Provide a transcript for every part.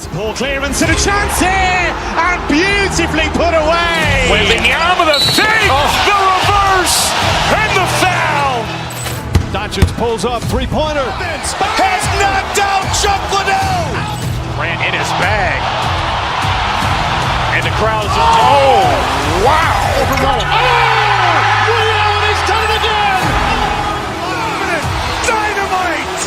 Poor clearance and a chance here, and beautifully put away. Wembanyama with a fake, the reverse, and the foul. Doncic pulls up, three-pointer. Has knocked out Chuck Liddell. Ran in his bag. And the crowd is, oh, wow. Ray Allen has done it again. Dynamite.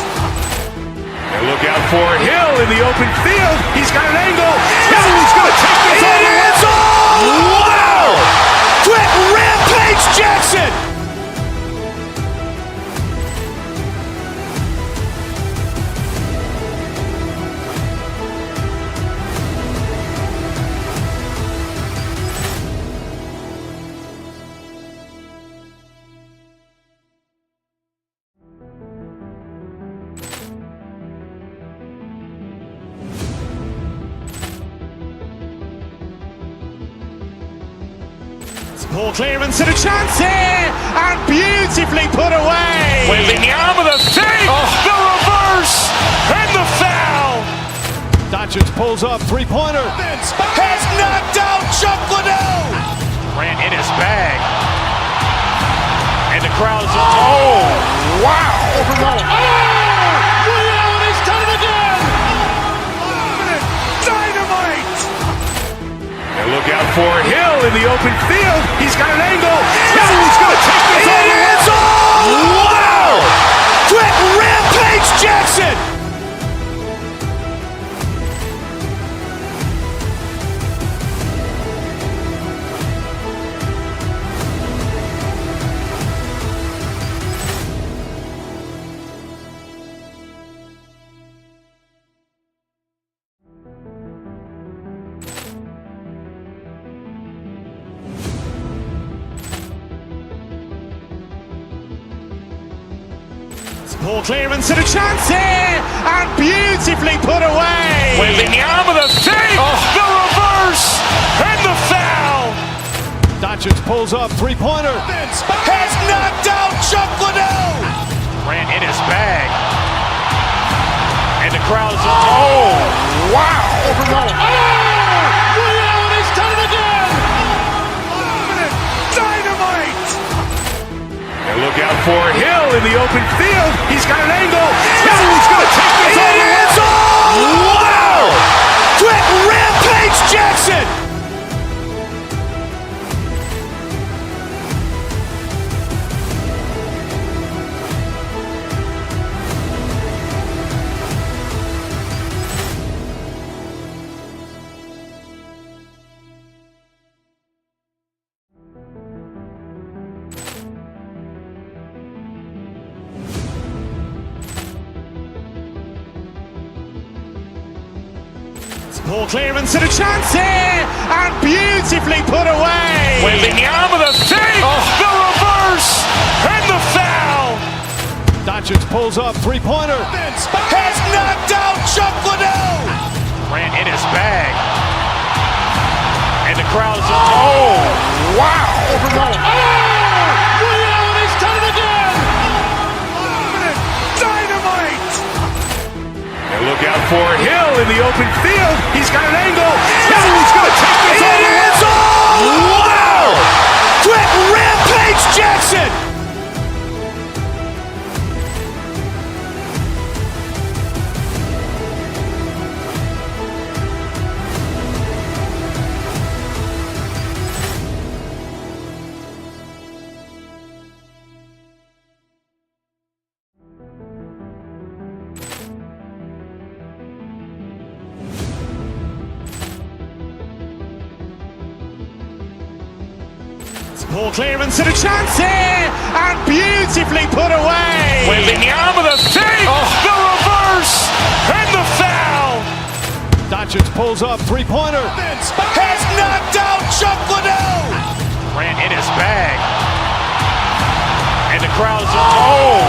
And look out for Hill in the open field. He's got an angle. He's going to take this all the way. Wow. Quick Rampage Jackson. Poor clearance and a chance here, and beautifully put away. Wembanyama with a fake, the reverse, and the foul. Doncic pulls up, three-pointer. Has knocked out Chuck Liddell. Ran in his bag. And the crowd is, oh, wow. Ray Allen has done it again. Dynamite. And look out for Hill in the open field. He's got an angle. He's going to take this all the way. Wow. Quick Rampage Jackson. Poor clearance and a chance here, and beautifully put away. Wembanyama with a fake, the reverse, and the foul. Doncic pulls up, three-pointer. Has knocked out Chuck Liddell. Ran in his bag. And the crowd is, oh, wow. Ray Allen has done it again. Dynamite. And look out for Hill in the open field. He's got an angle. He's going to take this all the way. Wow. Quick Rampage Jackson. Poor clearance and a chance here, and beautifully put away. Wembanyama with a fake, the reverse, and the foul. Doncic pulls up, three-pointer. Has knocked out Chuck Liddell. Ran in his bag. And the crowd is, oh, wow. Ray Allen has done it again. Dynamite. And look out for Hill in the open field. He's got an angle. He's going to take this all the way. Wow. Quick Rampage Jackson. Poor clearance and a chance here, and beautifully put away. Wembanyama with a fake, the reverse, and the foul. Doncic pulls up, three-pointer. Has knocked out Chuck Liddell. Ran in his bag. And the crowd is, oh,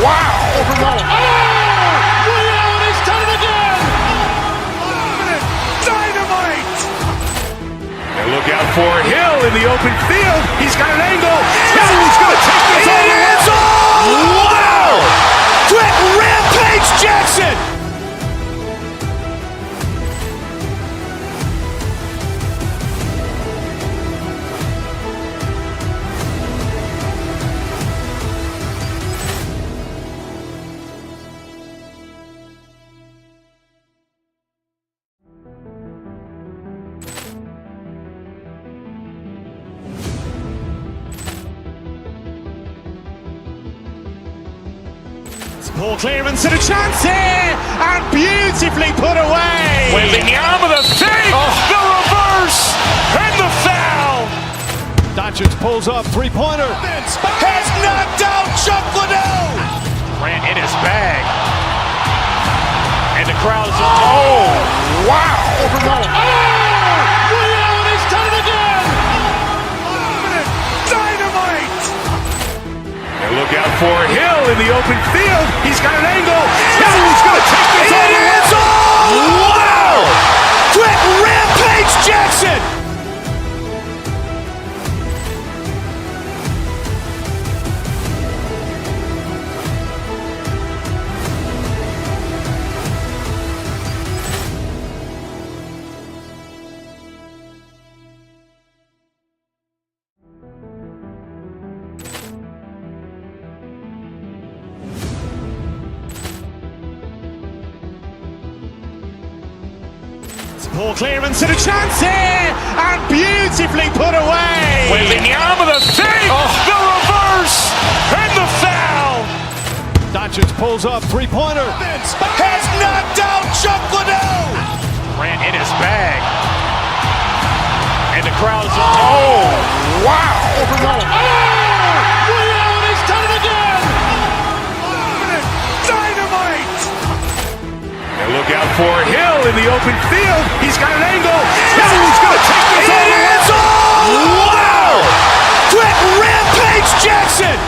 wow. Ray Allen has done it again. Dynamite. And look out for Hill in the open field. He's got an angle. He's going to take this all the way. Wow. Quick Rampage Jackson. Poor clearance and a chance here, and beautifully put away. Wembanyama the fake, the reverse, and the foul. Doncic pulls up, three-pointer. Has knocked out Chuck Liddell. Grant in his bag. And the crowd is, oh, wow. He's done it again. Dynamite. And look out for Hill in the open field. He's got an angle. He's going to take this all the way. Wow. Quick Rampage Jackson. Poor clearance and a chance here, and beautifully put away. Wembanyama the fake, the reverse, and the foul. Doncic pulls up, three-pointer. Has knocked out Chuck Liddell. Grant in his bag. And the crowd is, oh, wow. He's done it again. Dynamite. And look out for Hill in the open field. He's got an angle. He's going to take this all the way. Wow. Quick Rampage Jackson.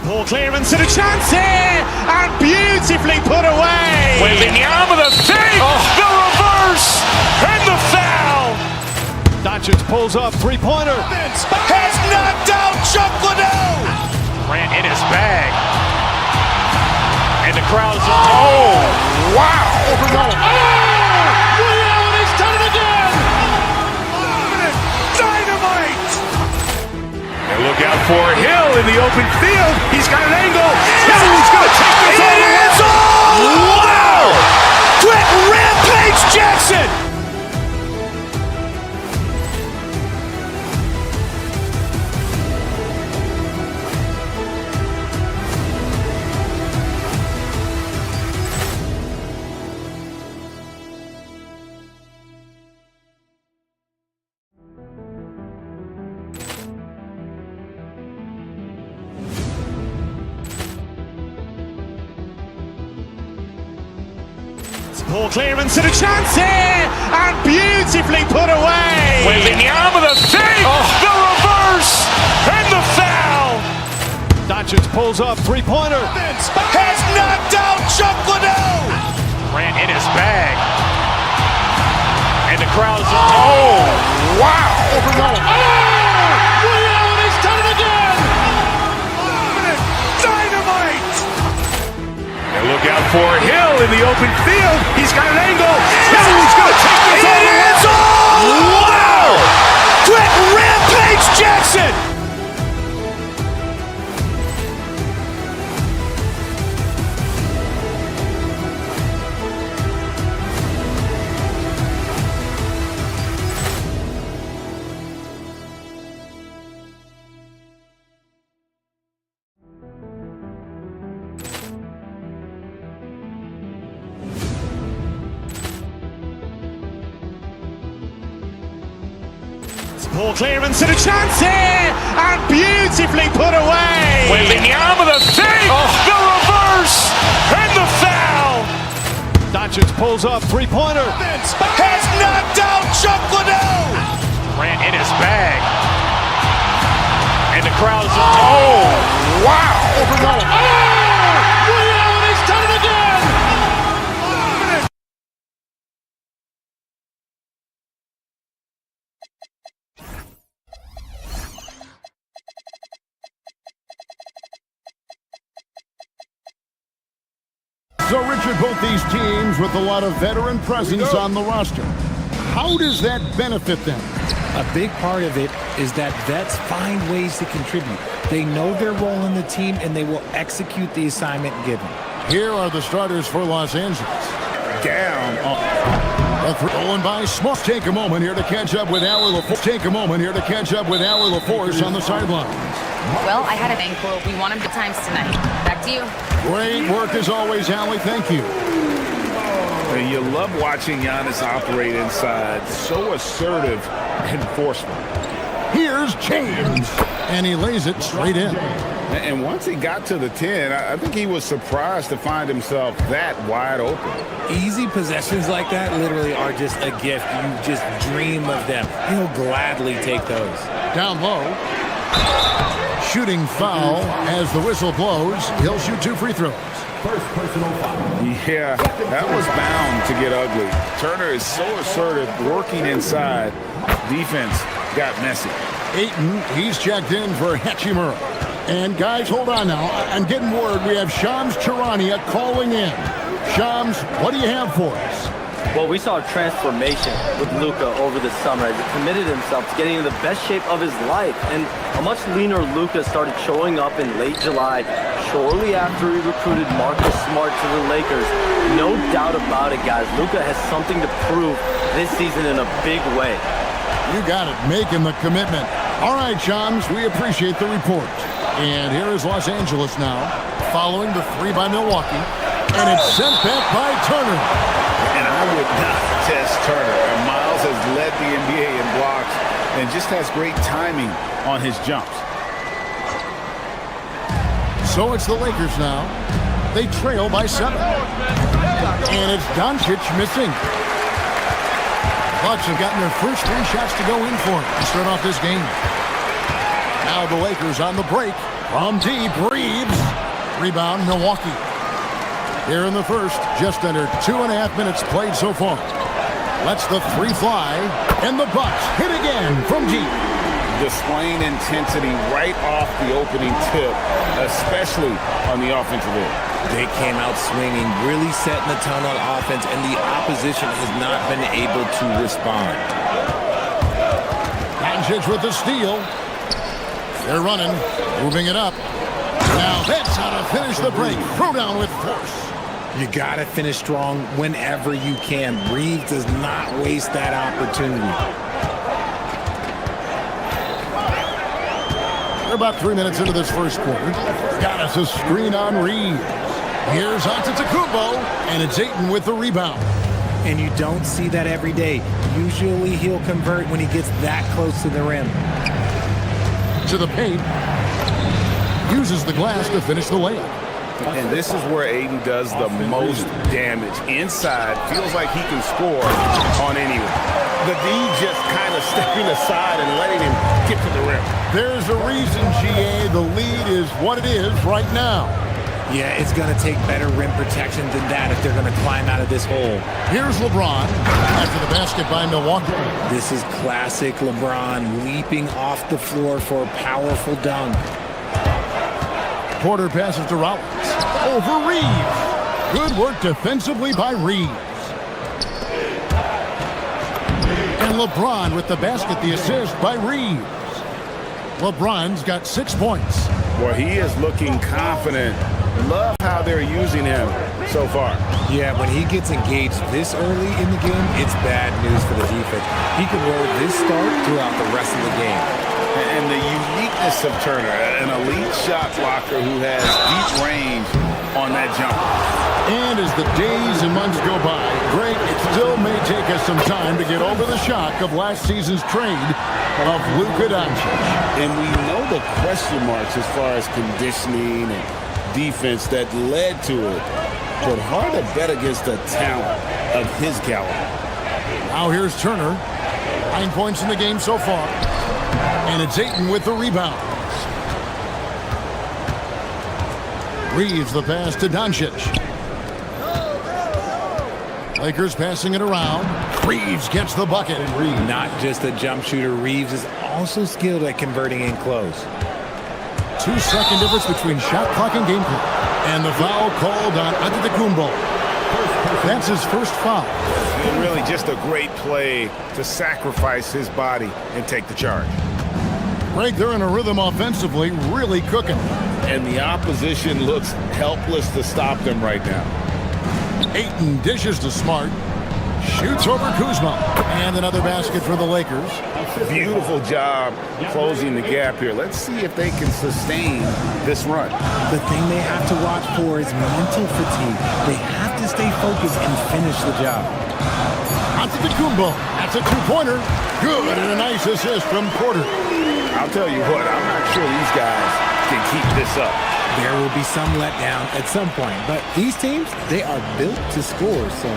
Poor clearance and a chance here, and beautifully put away. Wembanyama the fake, the reverse, and the foul. Doncic pulls up, three-pointer. Has knocked out Chuck Liddell. Grant in his bag. And the crowd is, oh, wow. He's done it again. Dynamite. And look out for Hill in the open field. He's got an angle. He's going to take this all the way. Wow. Quick Rampage Jackson. Poor clearance and a chance here, and beautifully put away. Wembanyama the fake, the reverse, and the foul. Doncic pulls up, three-pointer. Has knocked out Chuck Liddell. Grant in his bag. And the crowd is, oh, wow. He's done it again. Dynamite. And look out for Hill in the open field. He's got an angle. He's going to take this all the way. Wow. Quick Rampage Jackson. Poor clearance and a chance here, and beautifully put away. Wembanyama the fake, the reverse, and the foul. Doncic pulls up, three-pointer. Has knocked out Chuck Liddell. Grant in his bag. And the crowd is, oh, wow. He's done it again. So, Richard, both these teams with a lot of veteran presence on the roster. How does that benefit them? A big part of it is that vets find ways to contribute. They know their role in the team, and they will execute the assignment given. Here are the starters for Los Angeles. Down. Rolling by Smart. Take a moment here to catch up with Allie LaForce. On the sideline. Well, I had a ankle. We won him good times tonight. Back to you. Great work as always, Allie. Thank you. And you love watching Giannis operate inside. So assertive and forceful. Here's James. And he lays it straight in. And once he got to the 10, I think he was surprised to find himself that wide open. Easy possessions like that literally are just a gift. You just dream of them. He'll gladly take those. Down low. Shooting foul as the whistle blows. He'll shoot 2 free throws. First personal foul. Yeah, that was bound to get ugly. Turner is so assertive, working inside. Defense got messy. Ayton, he's checked in for Hachimura. And guys, hold on now. I'm getting word we have Shams Charania calling in. Shams, what do you have for us? Well, we saw a transformation with Luka over the summer as he committed himself to getting in the best shape of his life. And a much leaner Luka started showing up in late July, shortly after he recruited Marcus Smart to the Lakers. No doubt about it, guys. Luka has something to prove this season in a big way. You got it, making the commitment. All right, Shams, we appreciate the report. And here is Los Angeles now, following the 3 by Milwaukee. And it's sent back by Turner. And I would not test Turner. And Miles has led the NBA in blocks and just has great timing on his jumps. So it's the Lakers now. They trail by 7. And it's Doncic missing. Bucks have gotten their first 3 shots to go in for it to start off this game. Now the Lakers on the break. From deep, Reeves. Rebound, Milwaukee. Here in the first, just under 2.5 minutes played so far. Lets the 3 fly, and the Bucks hit again from deep. Displaying intensity right off the opening tip, especially on the offensive end. They came out swinging, really setting the tone on offense, and the opposition has not been able to respond. Doncic with the steal. They're running, moving it up. Now that's how to finish the break. Throw down with force. You got to finish strong whenever you can. Reeves does not waste that opportunity. They're about 3 minutes into this first quarter. Got us a screen on Reeves. Here's Antetokounmpo, and it's Ayton with the rebound. And you don't see that every day. Usually he'll convert when he gets that close to the rim. To the paint. Uses the glass to finish the layup. And this is where Ayton does the most damage. Inside, feels like he can score on anyone. The D just kind of stepping aside and letting him get to the rim. There's a reason, GA, the lead is what it is right now. Yeah, it's going to take better rim protection than that if they're going to climb out of this hole. Here's LeBron after the basket by Milwaukee. This is classic LeBron leaping off the floor for a powerful dunk. Porter passes to Rollins. Over Reeves. Good work defensively by Reeves. And LeBron with the basket, the assist by Reeves. LeBron's got 6 points. Well, he is looking confident. Love how they're using him so far. Yeah, when he gets engaged this early in the game, it's bad news for the defense. He can roll this start throughout the rest of the game. And the uniqueness of Turner, an elite shot blocker who has deep range on that jump. And as the days and months go by, Greg, it still may take us some time to get over the shock of last season's trade of Luka Doncic. And we know the question marks as far as conditioning and defense that led to it. But hard to bet against a talent of his caliber. Now here's Turner. 9 points in the game so far. And it's Ayton with the rebound. Reeves the pass to Doncic. Lakers passing it around. Reeves gets the bucket. Not just a jump shooter, Reeves is also skilled at converting in close. 2-second difference between shot clock and game clock. And the foul called on Antetokounmpo. That's his first foul. And really just a great play to sacrifice his body and take the charge. Greg, they're in a rhythm offensively, really cooking. And the opposition looks helpless to stop them right now. Ayton dishes to Smart. Shoots over Kuzma. And another basket for the Lakers. Beautiful job closing the gap here. Let's see if they can sustain this run. The thing they have to watch for is mental fatigue. They have to stay focused and finish the job. Antetokounmpo. That's a two-pointer. Good, and a nice assist from Porter. I'll tell you what, I'm not sure these guys can keep this up. There will be some letdown at some point, but these teams, they are built to score, so...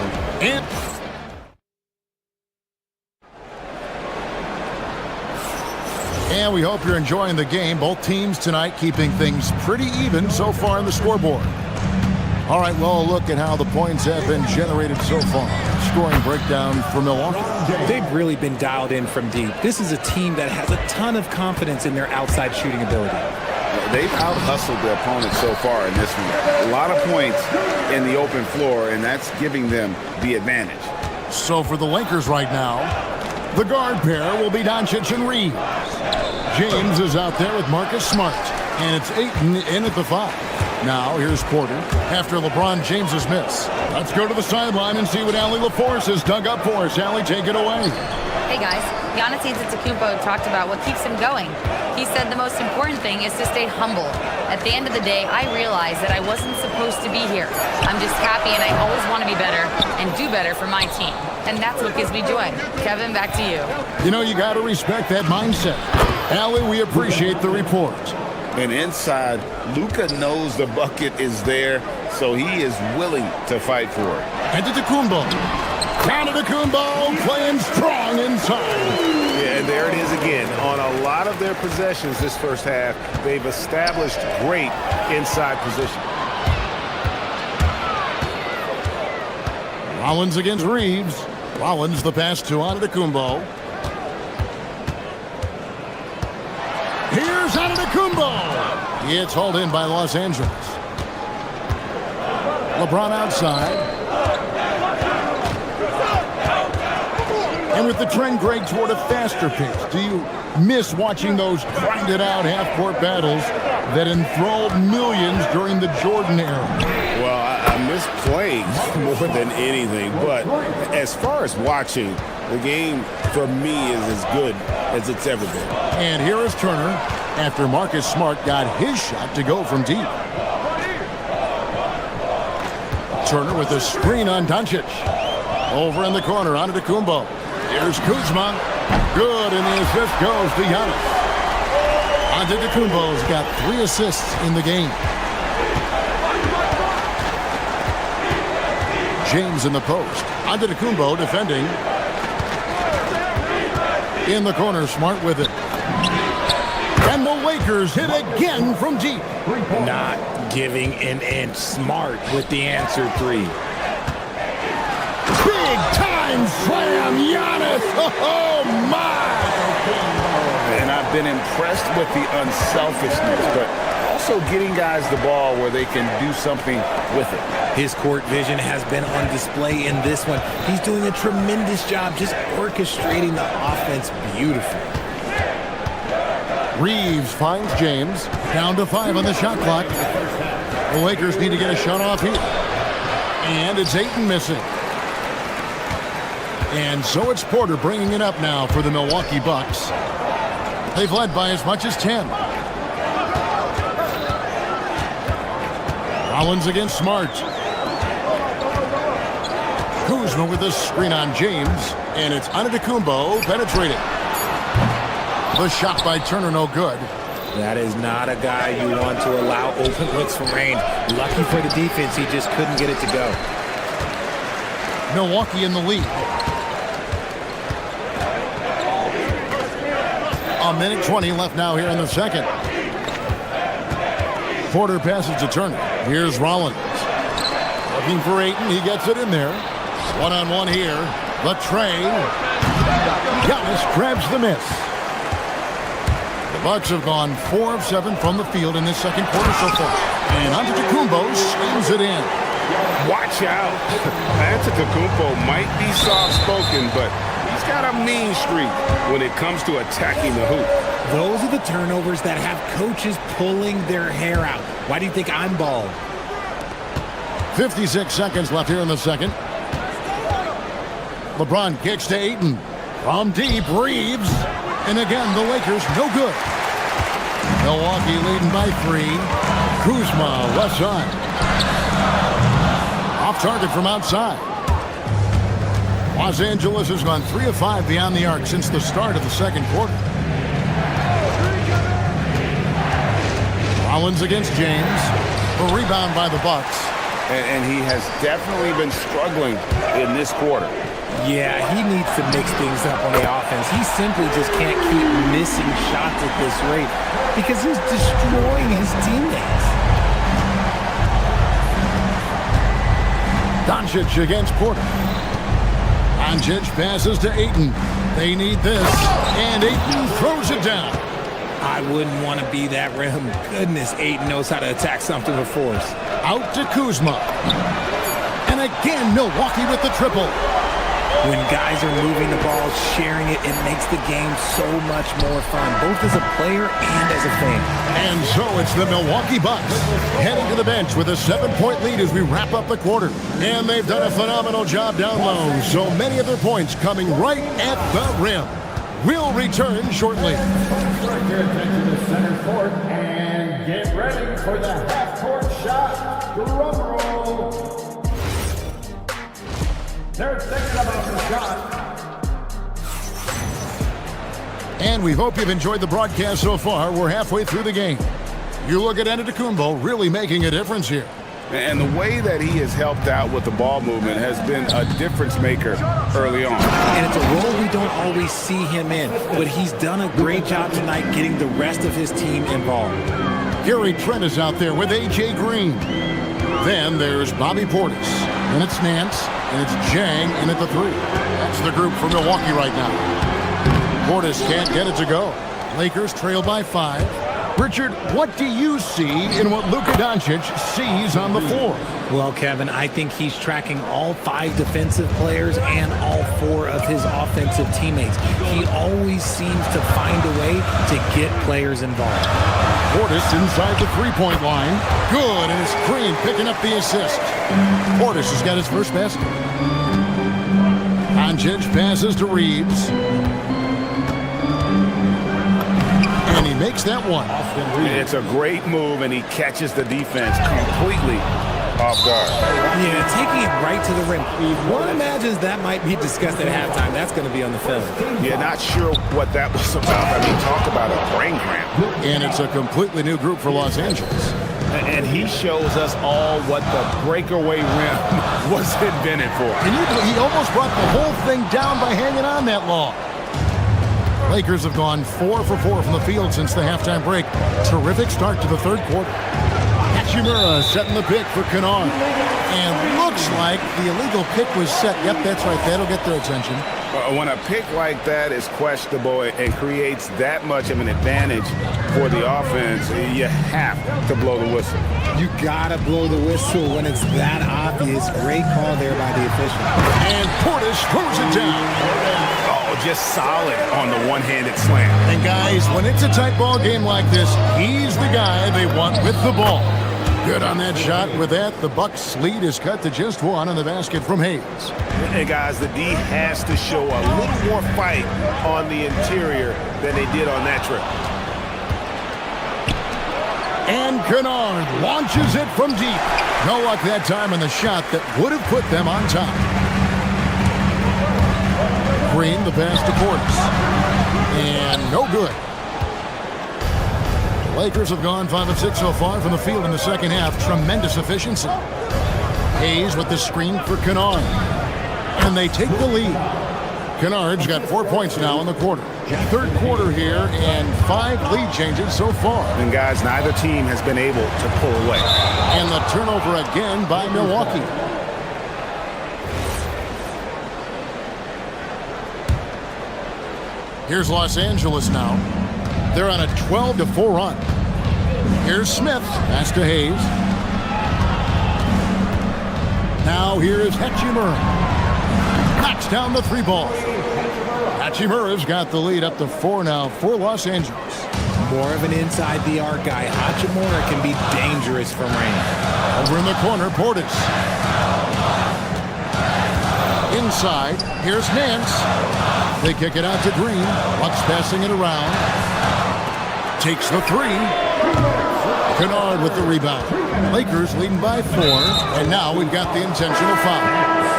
And we hope you're enjoying the game. Both teams tonight keeping things pretty even so far in the scoreboard. All right, well, a look at how the points have been generated so far. Scoring breakdown for Milwaukee. They've really been dialed in from deep. This is a team that has a ton of confidence in their outside shooting ability. They've out-hustled their opponents so far in this one. A lot of points in the open floor, and that's giving them the advantage. So for the Lakers right now, the guard pair will be Doncic and Reeves. James is out there with Marcus Smart, and it's Ayton in at the 5. Now, here's Porter after LeBron James's miss. Let's go to the sideline and see what Allie LaForce has dug up for us. Allie, take it away. Hey guys, Giannis Antetokounmpo talked about what keeps him going. He said the most important thing is to stay humble. At the end of the day, I realized that I wasn't supposed to be here. I'm just happy and I always want to be better and do better for my team. And that's what gives me joy. Kevin, back to you. You know, you got to respect that mindset. Allie, we appreciate the report. And inside, Luka knows the bucket is there, so he is willing to fight for it. Antetokounmpo. Antetokounmpo playing strong inside. Yeah, and there it is again. On a lot of their possessions this first half, they've established great inside position. Rollins against Reeves. Rollins the pass to Antetokounmpo. Here's Antetokounmpo. It's hauled in by Los Angeles. LeBron outside. And with the trend, Greg, toward a faster pace, do you miss watching those grinded-out half-court battles that enthralled millions during the Jordan era? Well, I miss playing more than anything, but as far as watching, the game for me is as good as it's ever been. And here is Turner after Marcus Smart got his shot to go from deep. Turner with a screen on Doncic. Over in the corner, Antetokounmpo. Here's Kuzma. Good, and the assist goes to Giannis. Antetokounmpo's got 3 assists in the game. James in the post. Antetokounmpo defending. In the corner, Smart with it. And the Lakers hit again from deep. Not giving an inch. Smart with the answer 3. Big time slam, Giannis. Oh, my. And I've been impressed with the unselfishness, but also getting guys the ball where they can do something with it. His court vision has been on display in this one. He's doing a tremendous job just orchestrating the offense beautifully. Reeves finds James. Down to 5 on the shot clock. The Lakers need to get a shot off here. And it's Ayton missing. And so it's Porter bringing it up now for the Milwaukee Bucks. They've led by as much as 10. Rollins against Smart. Kuzma with a screen on James. And it's Antetokounmpo penetrating. The shot by Turner, no good. That is not a guy you want to allow open looks from range. Lucky for the defense, he just couldn't get it to go. Milwaukee in the lead. A minute 20 left now here in the second. Porter passes to Turner. Here's Rollins. Looking for Ayton. He gets it in there. One-on-one here. The tray. Giannis grabs the miss. The Bucks have gone 4 of 7 from the field in this second quarter so far. And Antetokounmpo slams it in. Watch out. Antetokounmpo might be soft-spoken, but he's got a mean streak when it comes to attacking the hoop. Those are the turnovers that have coaches pulling their hair out. Why do you think I'm bald? 56 seconds left here in the second. LeBron kicks to Ayton. From deep, Reeves. And again, the Lakers no good. Milwaukee leading by 3. Kuzma, left side. Off target from outside. Los Angeles has gone 3 of 5 beyond the arc since the start of the second quarter. Rollins against James. A rebound by the Bucks. And he has definitely been struggling in this quarter. Yeah, he needs to mix things up on the offense. He simply just can't keep missing shots at this rate because he's destroying his teammates. Doncic against Porter. Doncic passes to Ayton. They need this. And Ayton throws it down. I wouldn't want to be that rim. Goodness, Ayton knows how to attack something with force. Out to Kuzma. And again, Milwaukee with the triple. When guys are moving the ball, sharing it, it makes the game so much more fun, both as a player and as a fan. And so it's the Milwaukee Bucks heading to the bench with a 7-point lead as we wrap up the quarter. And they've done a phenomenal job down low, so many of their points coming right at the rim. We'll return shortly. Direct your attention to center court and get ready for the half-court shot. Drum roll. They're thinking about the shot. And we hope you've enjoyed the broadcast so far. We're halfway through the game. You look at Antetokounmpo really making a difference here. And the way that he has helped out with the ball movement has been a difference maker early on. And it's a role we don't always see him in, but he's done a great job tonight getting the rest of his team involved. Gary Trent is out there with A.J. Green. Then there's Bobby Portis. And it's Nance. And it's Jang in at the 3. That's the group for Milwaukee right now. Portis can't get it to go. Lakers trail by 5. Richard, what do you see in what Luka Doncic sees on the floor? Well, Kevin, I think he's tracking all 5 defensive players and all 4 of his offensive teammates. He always seems to find a way to get players involved. Portis inside the 3-point line. Good, and it's Green picking up the assist. Portis has got his first basket. Doncic passes to Reeves. And he makes that one. It's a great move, and he catches the defense completely off guard. Yeah, taking it right to the rim. One imagines that might be discussed at halftime. That's going to be on the film. Yeah, not sure what that was about. I mean, talk about a brain cramp. And it's a completely new group for Los Angeles. And he shows us all what the breakaway rim was invented for. And he almost brought the whole thing down by hanging on that long. Lakers have gone 4 for 4 from the field since the halftime break. Terrific start to the third quarter. Hachimura setting the pick for Kennard. And looks like the illegal pick was set. Yep, that's right. That'll get their attention. When a pick like that is questionable and creates that much of an advantage for the offense, you have to blow the whistle. You gotta blow the whistle when it's that obvious. Great call there by the official. And Portis throws it down. Oh, just solid on the one-handed slam. And guys, when it's a tight ball game like this, he's the guy they want with the ball. Good on that shot. With that, the Bucks' lead is cut to just 1 on the basket from Hayes. Hey, guys, the D has to show a little more fight on the interior than they did on that trip. And Kennard launches it from deep. No luck that time on the shot that would have put them on top. Green, the pass to Portis. And no good. Lakers have gone 5 of 6 so far from the field in the second half. Tremendous efficiency. Hayes with the screen for Kennard. And they take the lead. Kennard's got 4 points now in the quarter. Third quarter here and 5 lead changes so far. And guys, neither team has been able to pull away. And the turnover again by Milwaukee. Here's Los Angeles now. They're on a 12-4 run. Here's Smith. Pass to Hayes. Now here is Hachimura. Knocks down the three ball. Hachimura's got the lead up to 4 now for Los Angeles. More of an inside the arc guy. Hachimura can be dangerous from range. Over in the corner, Portis. Inside, here's Nance. They kick it out to Green. Bucks passing it around. Takes the three. Kennard with the rebound. Lakers leading by 4. And now we've got the intentional foul.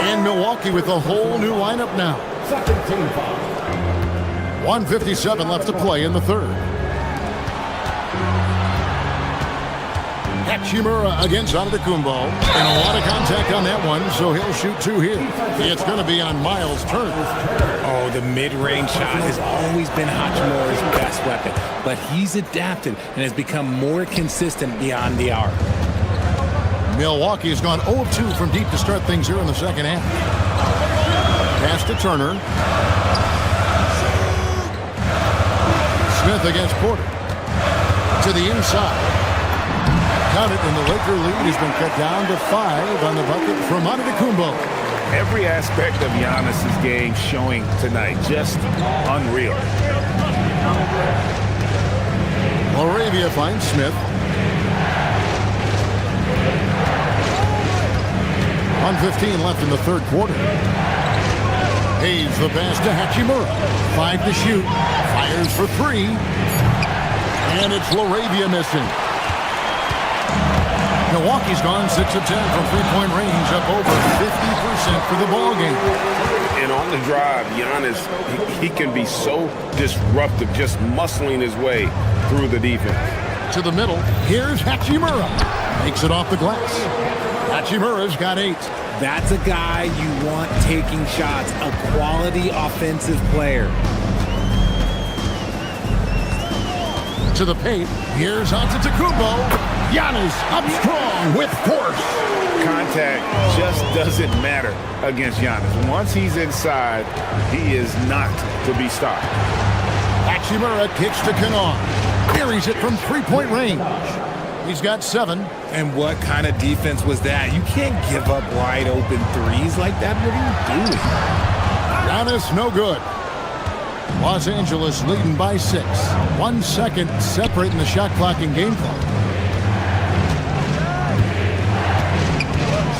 And Milwaukee with a whole new lineup now. 1:57 left to play in the third. Hachimura against Antetokounmpo. And a lot of contact on that one, so he'll shoot 2 here. It's going to be on Miles' turn. Oh, the mid-range shot has always been Hachimura's best weapon, but he's adapted and has become more consistent beyond the arc. Milwaukee has gone 0 of 2 from deep to start things here in the second half. Pass to Turner. Smith against Porter. To the inside. Count it, and the Laker lead has been cut down to 5 on the bucket from Antetokounmpo. Every aspect of Giannis's game showing tonight, just unreal. Laravia finds Smith. 1:15 left in the third quarter. Hayes the pass to Hachimura. 5 to shoot. Fires for 3. And it's Laravia missing. Milwaukee's gone 6 of 10 from three-point range, up over 50% for the ball game. And on the drive, Giannis, he can be so disruptive, just muscling his way through the defense. To the middle, here's Hachimura. Makes it off the glass. Hachimura's got 8. That's a guy you want taking shots, a quality offensive player. To the paint, here's Antetokounmpo. Giannis up strong with force. Contact just doesn't matter against Giannis. Once he's inside, he is not to be stopped. Hachimura kicks to Kennard. Buries it from three-point range. He's got 7. And what kind of defense was that? You can't give up wide open threes like that. What are you doing? Giannis no good. Los Angeles leading by 6. 1 second separating the shot clock and game clock.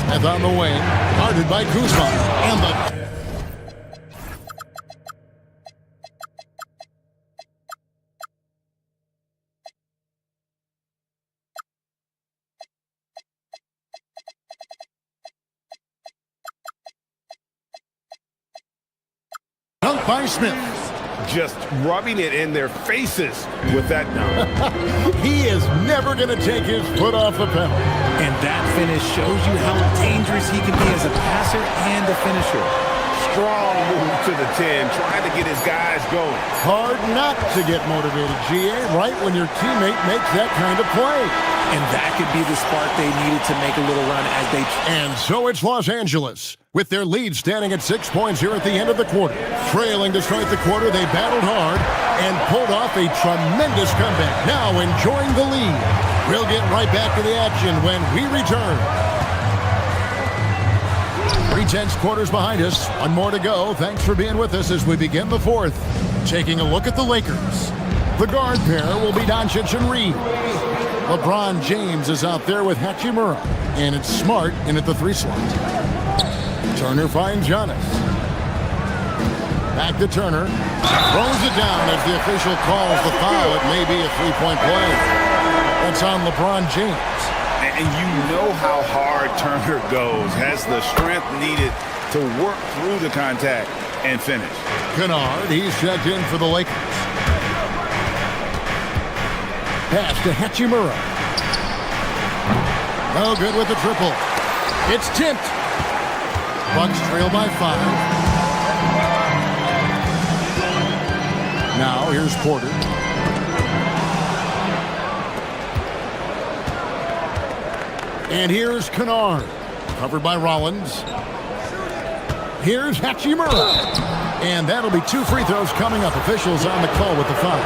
Smith on the wing, guarded by Kuzma. And the dunk by Smith. Just rubbing it in their faces with that dunk. He is never going to take his foot off the pedal. And that finish shows you how dangerous he can be as a passer and a finisher. Strong move to the 10, trying to get his guys going. Hard not to get motivated, GA, right when your teammate makes that kind of play. And that could be the spark they needed to make a little run as they... And so it's Los Angeles, with their lead standing at 6 points here at the end of the quarter. Trailing to start the quarter, they battled hard and pulled off a tremendous comeback. Now enjoying the lead. We'll get right back to the action when we return. 3/10 quarters behind us. 1 more to go. Thanks for being with us as we begin the fourth. Taking a look at the Lakers. The guard pair will be Doncic and Reed. LeBron James is out there with Hachimura. And it's Smart in at the 3 slot. Turner finds Giannis. Back to Turner. Throws it down as the official calls the foul. It may be a 3-point play. That's on LeBron James. And you know how hard Turner goes. Has the strength needed to work through the contact and finish. Kennard, he's checked in for the Lakers. Pass to Hachimura. No good with the triple. It's tipped. Bucks trail by 5. Now here's Porter. And here's Kennard. Covered by Rollins. Here's Hachimura. And that'll be 2 free throws coming up. Officials on the call with the foul.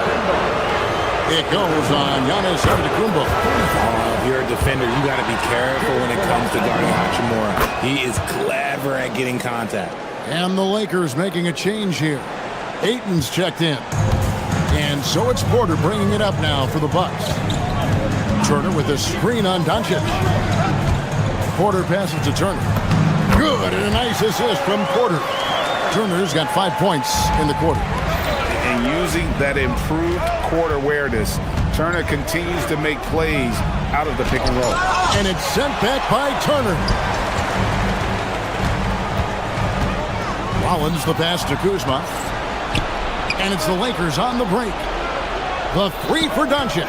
It goes on Giannis Antetokounmpo. If you're a defender, you got to be careful when it comes to guarding Hachimura. He is clever at getting contact. And the Lakers making a change here. Ayton's checked in. And so it's Porter bringing it up now for the Bucks. Turner with a screen on Doncic. Porter passes to Turner. Good, and a nice assist from Porter. Turner's got 5 points in the quarter. And using that improved court awareness, Turner continues to make plays out of the pick and roll. And it's sent back by Turner. Rollins the pass to Kuzma. And it's the Lakers on the break. The three for Doncic.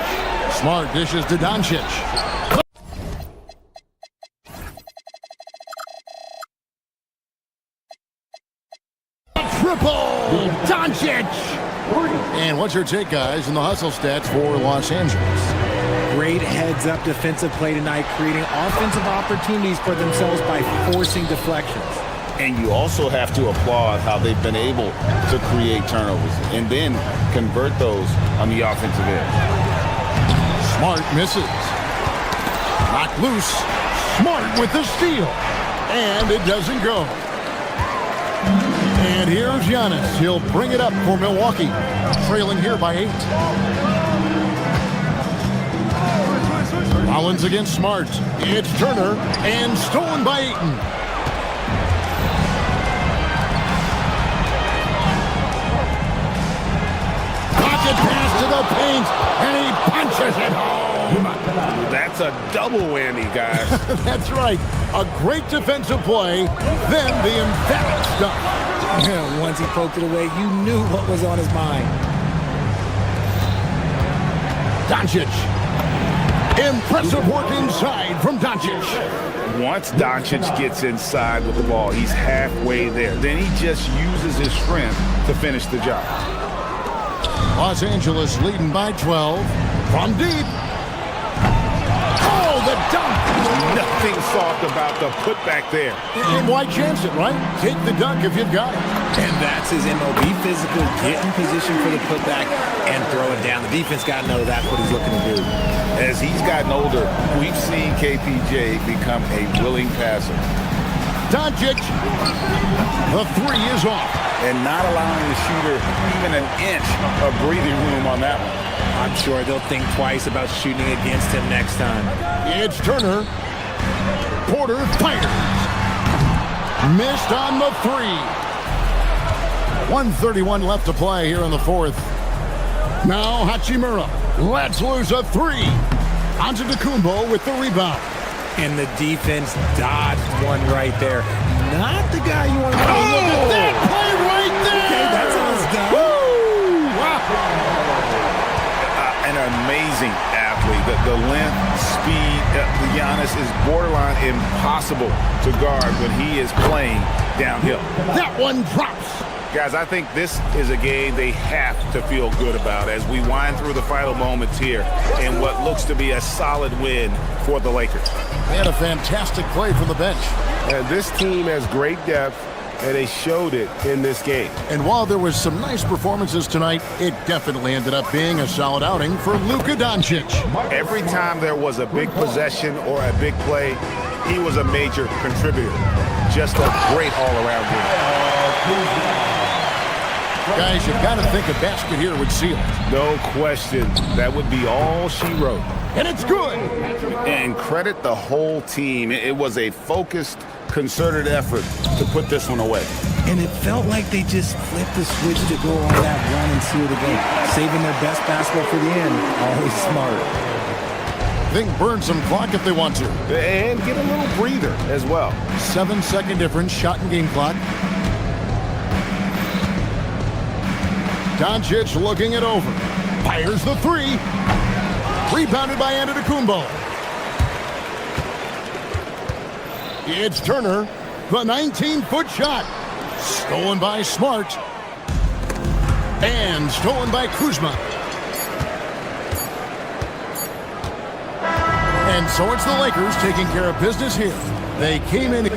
Smart dishes to Doncic. Triple Doncic. And what's your take, guys, in the hustle stats for Los Angeles? Great heads-up defensive play tonight, creating offensive opportunities for themselves by forcing deflections. And you also have to applaud how they've been able to create turnovers and then convert those on the offensive end. Smart misses. Knocked loose. Smart with the steal. And it doesn't go. And here's Giannis. He'll bring it up for Milwaukee. Trailing here by 8. Rollins against Smart. It's Turner. And stolen by Ayton. Pass to the paint, and he punches it home. That's a double whammy, guys. That's right. A great defensive play, then the emphatic stuff. Yeah, once he poked it away, you knew what was on his mind. Doncic. Impressive work inside from Doncic. Once Doncic gets inside with the ball, he's halfway there. Then he just uses his strength to finish the job. Los Angeles leading by 12 from deep. Oh, the dunk. Nothing soft about the putback there. And why chance it, right? Take the dunk if you've got it. And that's his MLB physical. Get in position for the putback and throw it down. The defense got to know that's what he's looking to do. As he's gotten older, we've seen KPJ become a willing passer. Doncic. The three is off. And not allowing the shooter even an inch of breathing room on that one. I'm sure they'll think twice about shooting against him next time. It's Turner. Porter fires. Missed on the three. 1:31 left to play here in the fourth. Now Hachimura lets loose a three. Antetokounmpo with the rebound. And the defense dodged one right there. Not the guy you want to look at that play right there. Okay, that's how it's done. Woo! Wow. An amazing athlete. The length, speed, Giannis is borderline impossible to guard when he is playing downhill. That one drops. Guys, I think this is a game they have to feel good about as we wind through the final moments here in what looks to be a solid win for the Lakers. They had a fantastic play from the bench. And this team has great depth, and they showed it in this game. And while there was some nice performances tonight, it definitely ended up being a solid outing for Luka Doncic. Every time there was a big possession or a big play, he was a major contributor. Just a great all-around game. Guys, you've got to think a basket here would seal it. No question. That would be all she wrote. And it's good. And credit the whole team. It was a focused, concerted effort to put this one away. And it felt like they just flipped the switch to go on that run and seal the game. Saving their best basketball for the end. Always smart. Think burn some clock if they want to. And get a little breather as well. 7-second difference, shot and game clock. Doncic looking it over. Fires the three. Rebounded by Antetokounmpo. It's Turner. The 19-foot shot. Stolen by Smart. And stolen by Kuzma. And so it's the Lakers taking care of business here. They came in.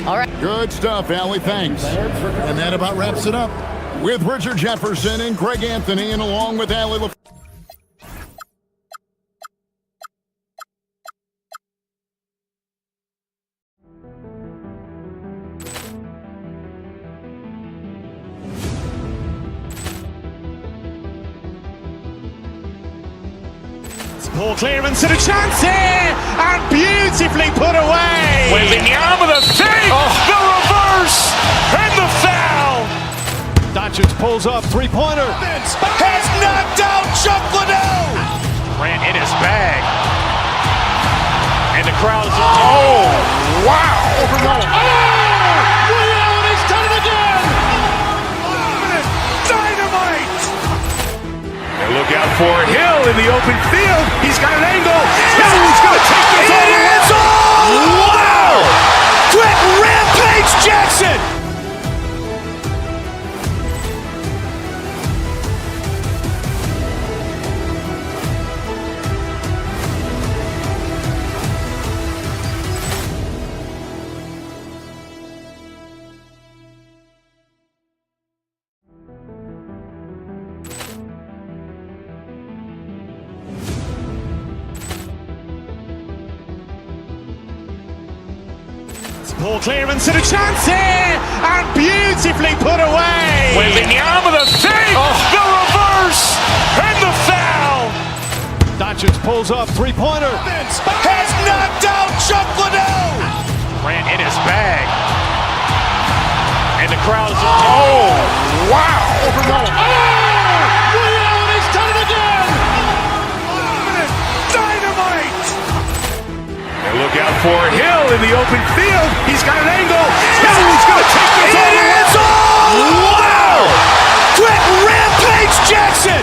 All right. Good stuff, Allie. Thanks. And that about wraps it up. With Richard Jefferson and Greg Anthony, and along with Allie LaFleur. Poor clearance and a chance here, and beautifully put away. Wembanyama the fake, the reverse, and the foul. Doncic pulls up, three-pointer. Has knocked out Chuck Liddell. Ran in his bag. And the crowd is, oh, wow. He's done it again. Dynamite. And look out for Hill in the open field. He's got an angle. Hill's going to take this all the way. Wow. Quick Rampage Jackson. Poor clearance and a chance here, and beautifully put away. Wembanyama the fake, the reverse, and the foul. Doncic pulls up, three-pointer. Has knocked out Chuck Liddell. Ran in his bag. And the crowd is, oh, wow. He's done it again. Dynamite. And look out for Hill in the open field. He's got an angle. Hill's going to take this all the way. Wow. Quick Rampage Jackson.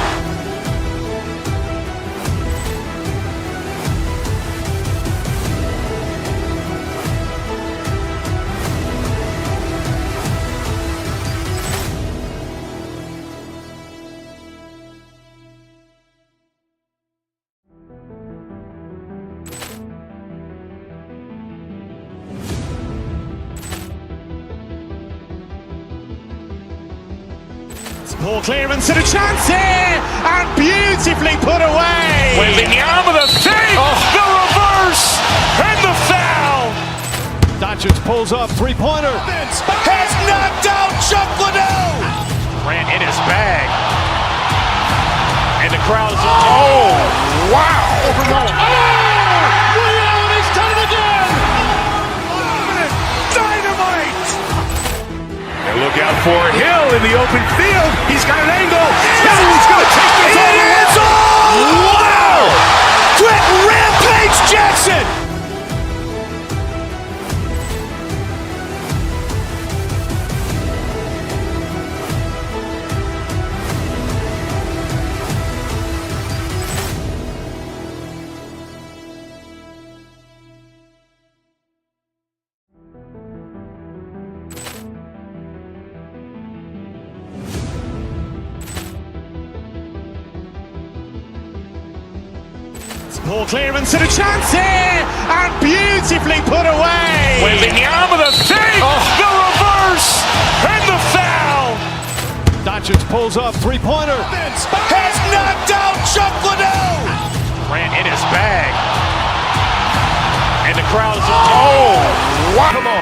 Poor clearance and a chance here, and beautifully put away. Wembanyama the fake, the reverse, and the foul. Doncic pulls up, three-pointer. Has knocked out Chuck Liddell. Ran in his bag. And the crowd is, oh, wow. He's done it again. Dynamite. And look out for Hill in the open field. He's got an angle. Hill's going to take this all the way. Wow. Quick Rampage Jackson. Poor clearance and a chance here, and beautifully put away. Wembanyama the fake, the reverse, and the foul. Doncic pulls up, three-pointer. Has knocked out Chuck Liddell. Ran in his bag. And the crowd is, oh, wow. Come on.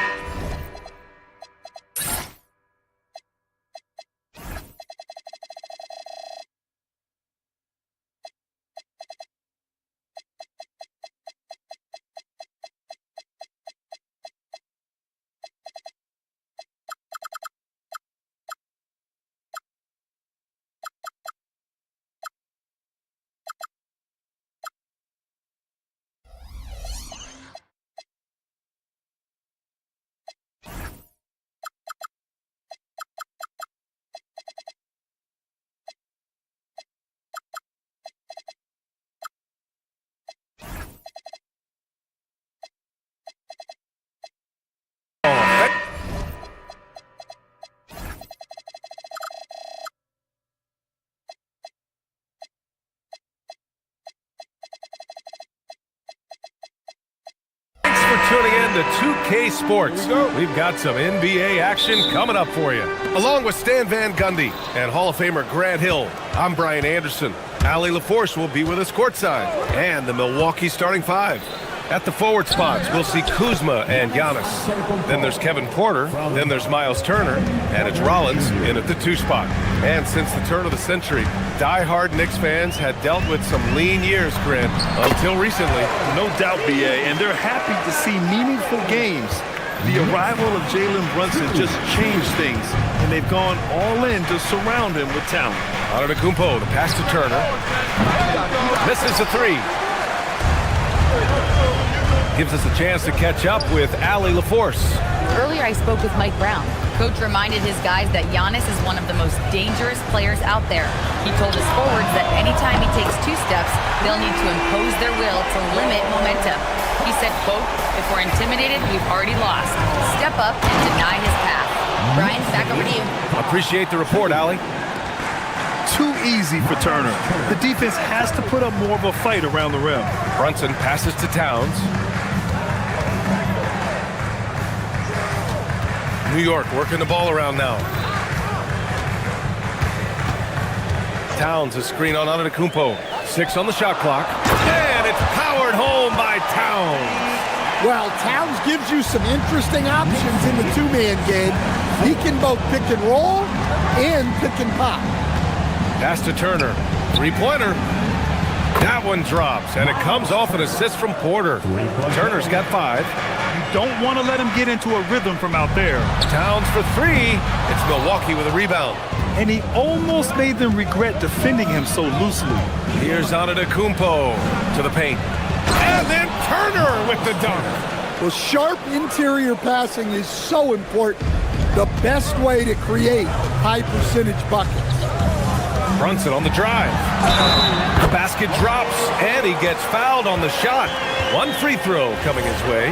Tuning in to 2K Sports. We've got some NBA action coming up for you. Along with Stan Van Gundy and Hall of Famer Grant Hill, I'm Brian Anderson. Allie LaForce will be with us courtside and the Milwaukee starting five. At the forward spots, we'll see Kuzma and Giannis. Then there's Kevin Porter. Then there's Miles Turner. And it's Rollins in at the 2 spot. And since the turn of the century, die-hard Knicks fans had dealt with some lean years, Grant, until recently. No doubt, BA, and they're happy to see meaningful games. The arrival of Jalen Brunson just changed things, and they've gone all in to surround him with talent. Antetokounmpo, the pass to Turner. Misses a 3. Gives us a chance to catch up with Allie LaForce. Earlier, I spoke with Mike Brown. Coach reminded his guys that Giannis is one of the most dangerous players out there. He told his forwards that anytime he takes 2 steps, they'll need to impose their will to limit momentum. He said, quote, "If we're intimidated, we've already lost. Step up and deny his path." Brian, back over to you. Appreciate the report, Allie. Too easy for Turner. The defense has to put up more of a fight around the rim. Brunson passes to Towns. New York working the ball around now. Towns, a screen on Antetokounmpo. 6 on the shot clock. And it's powered home by Towns. Well, Towns gives you some interesting options in the 2-man game. He can both pick and roll and pick and pop. Pass to Turner. 3-pointer. That one drops, and it comes off an assist from Porter. Turner's got 5. You don't want to let him get into a rhythm from out there. Towns for 3. It's Milwaukee with a rebound. And he almost made them regret defending him so loosely. Here's Antetokounmpo to the paint. And then Turner with the dunk. Well, sharp interior passing is so important. The best way to create high-percentage buckets. Brunson on the drive. The basket drops, and he gets fouled on the shot. 1 free throw coming his way.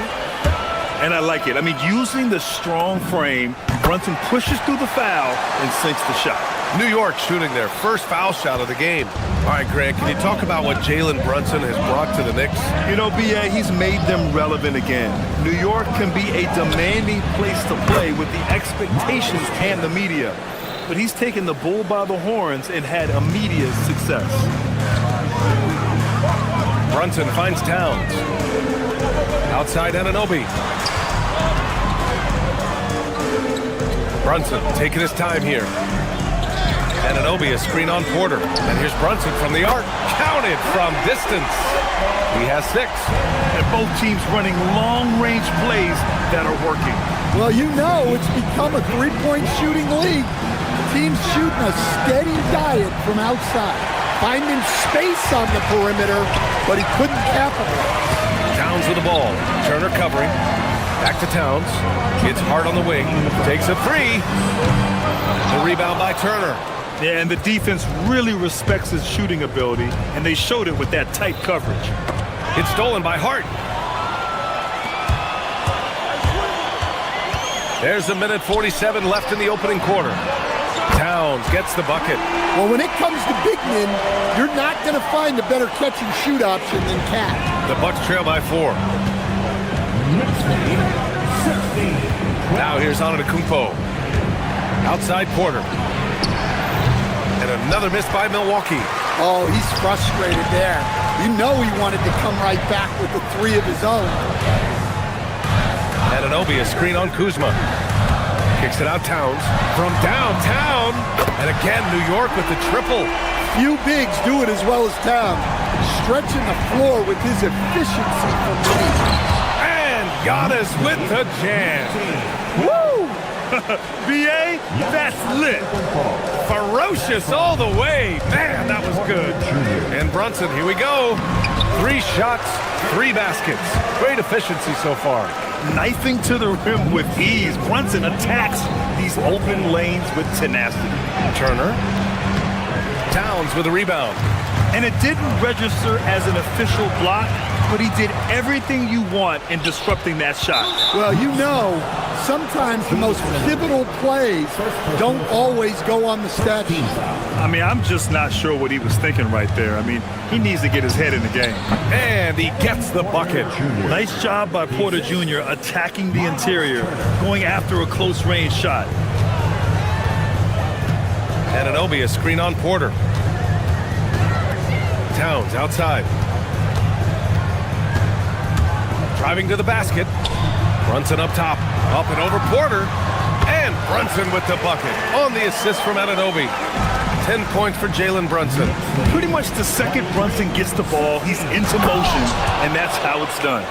And I like it. I mean, using the strong frame, Brunson pushes through the foul and sinks the shot. New York shooting their first foul shot of the game. All right, Grant, can you talk about what Jalen Brunson has brought to the Knicks? You know, BA, he's made them relevant again. New York can be a demanding place to play with the expectations and the media. But he's taken the bull by the horns and had immediate success. Brunson finds Towns. Outside Anunoby. Brunson taking his time here. Anunoby, a screen on Porter. And here's Brunson from the arc. Counted from distance. He has 6. And both teams running long-range plays that are working. Well, you know it's become a 3-point shooting league. Teams shooting a steady diet from outside. Finding space on the perimeter, but he couldn't capitalize. Towns with the ball. Turner covering. Back to Towns. Hits hard on the wing. Takes a 3. The rebound by Turner. Yeah, and the defense really respects his shooting ability, and they showed it with that tight coverage. It's stolen by Hart. There's 1:47 left in the opening quarter. Towns gets the bucket. Well, when it comes to big men, you're not going to find a better catch-and-shoot option than Cat. The Bucks trail by 4. Now here's Antetokounmpo. Outside Porter. And another miss by Milwaukee. Oh, he's frustrated there. You know he wanted to come right back with the 3 of his own. Anunoby, a screen on Kuzma. Kicks it out Towns. From downtown. And again, New York with the triple. Few bigs do it as well as Towns. Stretching the floor with his efficiency from deep. And Giannis with the jam. Woo! BA, that's lit. Ferocious all the way. Man, that was good. And Brunson, here we go. 3 shots, 3 baskets. Great efficiency so far. Knifing to the rim with ease. Brunson attacks these open lanes with tenacity. Turner. Towns with a rebound. And it didn't register as an official block, but he did everything you want in disrupting that shot. Well, you know, sometimes the most pivotal plays don't always go on the stat sheet. I mean, I'm just not sure what he was thinking right there. I mean, he needs to get his head in the game. And he gets the bucket. Nice job by Porter Jr. attacking the interior, going after a close-range shot. Anunoby, a screen on Porter. Towns outside. Driving to the basket. Brunson up top. Up and over Porter. And Brunson with the bucket on the assist from Anunoby. 10 points for Jalen Brunson. Pretty much the second Brunson gets the ball, he's into motion, and that's how it's done.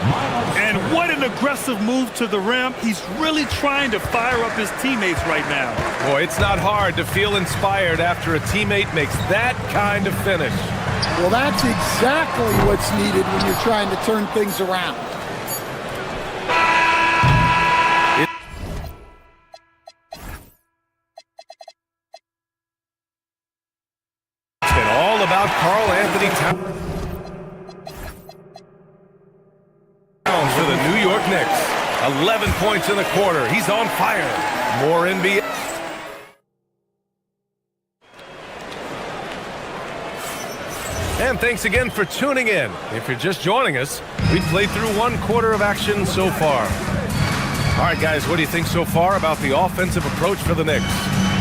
And what an aggressive move to the rim. He's really trying to fire up his teammates right now. Boy, it's not hard to feel inspired after a teammate makes that kind of finish. Well, that's exactly what's needed when you're trying to turn things around. About Karl Anthony Towns for the New York Knicks. 11 points in the quarter. He's on fire. More NBA. And thanks again for tuning in. If you're just joining us, we've played through 1 quarter of action so far. All right, guys, what do you think so far about the offensive approach for the Knicks?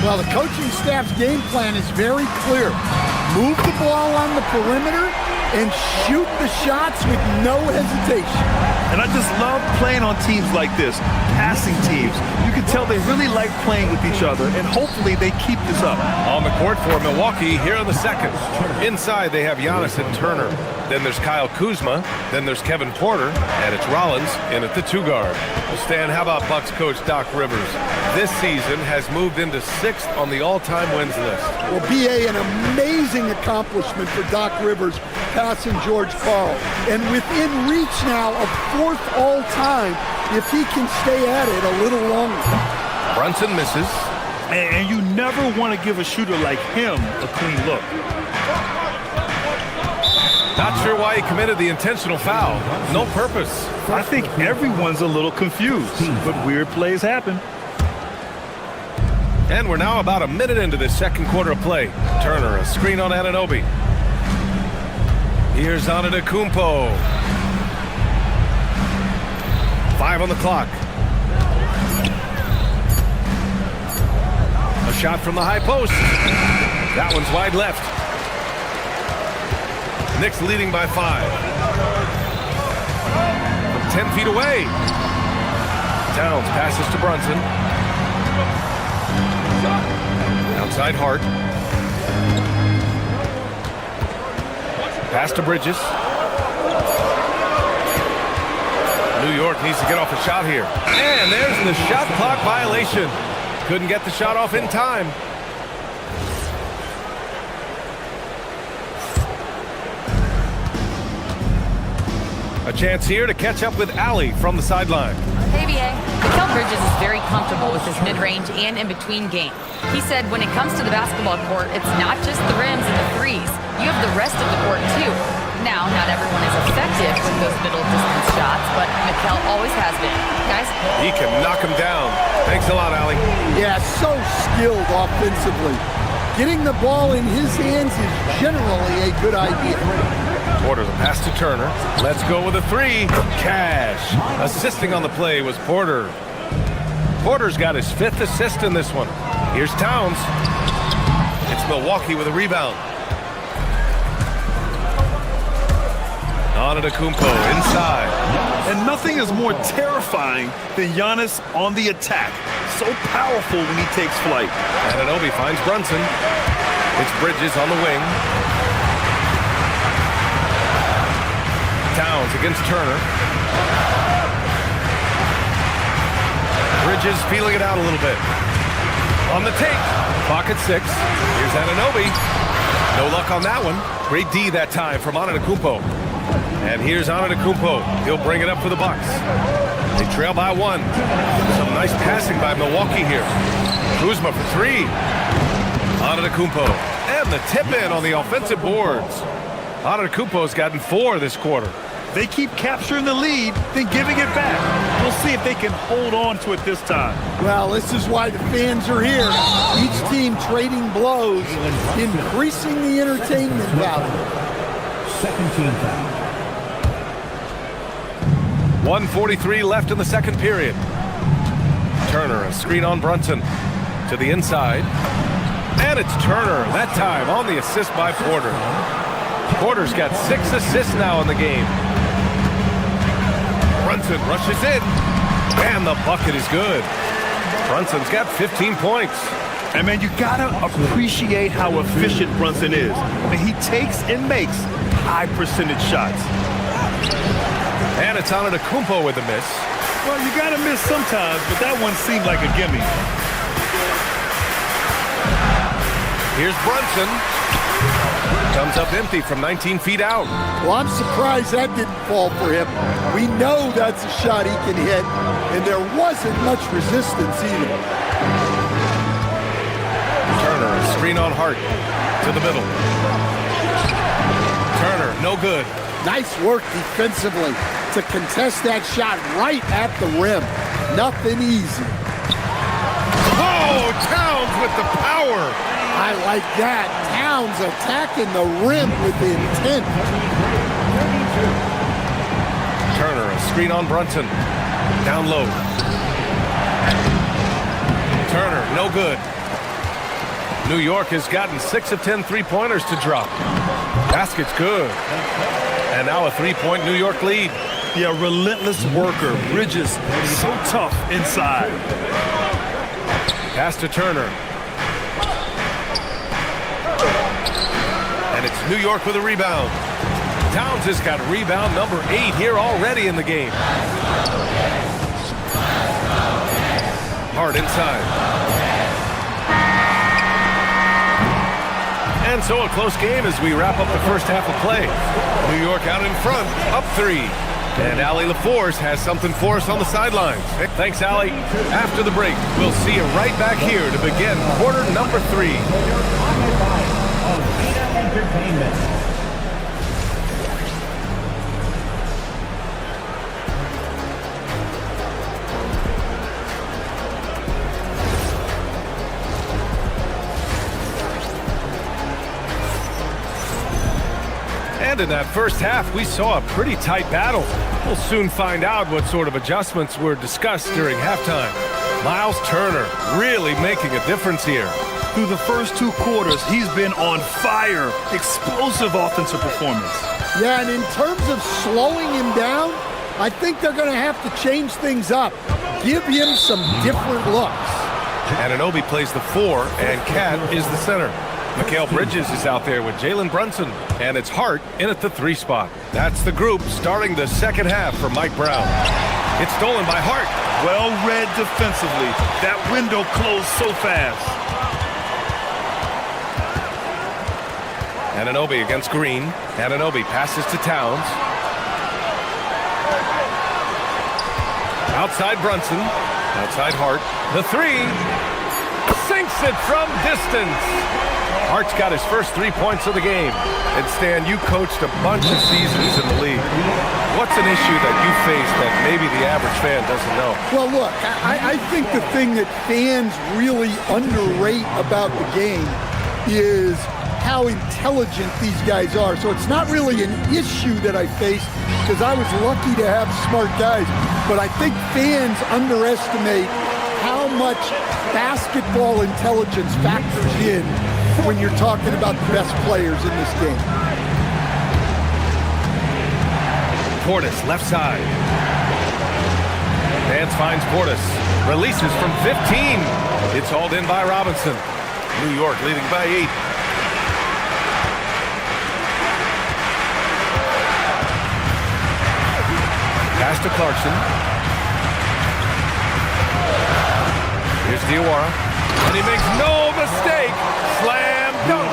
Well, the coaching staff's game plan is very clear. Move the ball on the perimeter and shoot the shots with no hesitation. And I just love playing on teams like this, passing teams. You can tell they really like playing with each other, and hopefully they keep this up. On the court for Milwaukee here in the second. Inside, they have Giannis and Turner. Then there's Kyle Kuzma. Then there's Kevin Porter. And it's Rollins in at the 2 guard. Well, Stan, how about Bucks coach Doc Rivers? This season has moved into 6th on the all-time wins list. Well, B.A., an amazing accomplishment for Doc Rivers passing George Karl. And within reach now of 4th all-time if he can stay at it a little longer. Brunson misses. And you never want to give a shooter like him a clean look. Not sure why he committed the intentional foul. No purpose. I think everyone's a little confused, but weird plays happen. And we're now about a minute into this second quarter of play. Turner, a screen on Anunoby. Here's Antetokounmpo. 5 on the clock. A shot from the high post. That one's wide left. Knicks leading by 5. From 10 feet away. Towns passes to Brunson. Outside Hart. Pass to Bridges. New York needs to get off a shot here. And there's the shot clock violation. Couldn't get the shot off in time. A chance here to catch up with Allie from the sideline. Hey, B.A. Mikal Bridges is very comfortable with his mid-range and in-between game. He said when it comes to the basketball court, it's not just the rims and the threes. You have the rest of the court, too. Now, not everyone is effective with those middle-distance shots, but Mikal always has been. Guys? He can knock him down. Thanks a lot, Allie. Yeah, so skilled offensively. Getting the ball in his hands is generally a good idea. Porter, the pass to Turner. Let's go with a 3. Cash. Assisting on the play was Porter. Porter's got his 5th assist in this one. Here's Towns. It's Milwaukee with a rebound. Antetokounmpo inside. And nothing is more terrifying than Giannis on the attack. So powerful when he takes flight. Anunoby finds Brunson. It's Bridges on the wing. Towns against Turner. Bridges feeling it out a little bit. On the take. Clock at 6. Here's Anunoby. No luck on that one. Great D that time from Antetokounmpo. And here's Antetokounmpo. He'll bring it up for the Bucks. They trail by 1. Some nice passing by Milwaukee here. Kuzma for 3. Antetokounmpo. And the tip in on the offensive boards. Antetokounmpo's gotten 4 this quarter. They keep capturing the lead, then giving it back. We'll see if they can hold on to it this time. Well, this is why the fans are here. Each team trading blows, increasing the entertainment value. Second team foul. 1:43 left in the second period. Turner, a screen on Brunson. To the inside. And it's Turner, that time on the assist by Porter. Porter's got 6 assists now in the game. Brunson rushes in, and the bucket is good. Brunson's got 15 points. And man, you gotta appreciate how efficient Brunson is. I mean, he takes and makes high percentage shots. And it's Antetokounmpo with a miss. Well, you gotta miss sometimes, but that one seemed like a gimme. Here's Brunson. Comes up empty from 19 feet out. Well, I'm surprised that didn't fall for him. We know that's a shot he can hit, and there wasn't much resistance either. Turner, a screen on Hart to the middle. Turner, no good. Nice work defensively to contest that shot right at the rim. Nothing easy. Oh, Towns with the power. I like that. Towns attacking the rim with intent. Turner, a screen on Brunson. Down low. Turner, no good. New York has gotten 6 of 10 three-pointers to drop. Basket's good. And now a 3-point New York lead. Yeah, relentless worker. Bridges, so tough inside. Pass to Turner. And it's New York with a rebound. Towns has got rebound number 8 here already in the game. Hart inside. And so a close game as we wrap up the first half of play. New York out in front, up 3. And Allie LaForce has something for us on the sidelines. Thanks, Allie. After the break, we'll see you right back here to begin quarter number 3. And in that first half, we saw a pretty tight battle. We'll soon find out what sort of adjustments were discussed during halftime. Miles Turner really making a difference here. Through the first 2 quarters, he's been on fire. Explosive offensive performance. Yeah, and in terms of slowing him down, I think they're going to have to change things up. Give him some different looks. Anunoby plays the 4, and Cat is the center. Mikal Bridges is out there with Jalen Brunson, and it's Hart in at the 3 spot. That's the group starting the second half for Mike Brown. It's stolen by Hart. Well read defensively. That window closed so fast. Anunoby against Green. Anunoby passes to Towns. Outside Brunson. Outside Hart. The 3. Sinks it from distance. Hart's got his first 3 points of the game. And Stan, you coached a bunch of seasons in the league. What's an issue that you face that maybe the average fan doesn't know? Well, look, I think the thing that fans really underrate about the game is how intelligent these guys are. So it's not really an issue that I face because I was lucky to have smart guys. But I think fans underestimate how much basketball intelligence factors in when you're talking about the best players in this game. Portis, left side. Vance finds Portis. Releases from 15. It's hauled in by Robinson. New York leading by 8. Pass to Clarkson. Here's Diawara. And he makes no mistake. Slam dunk.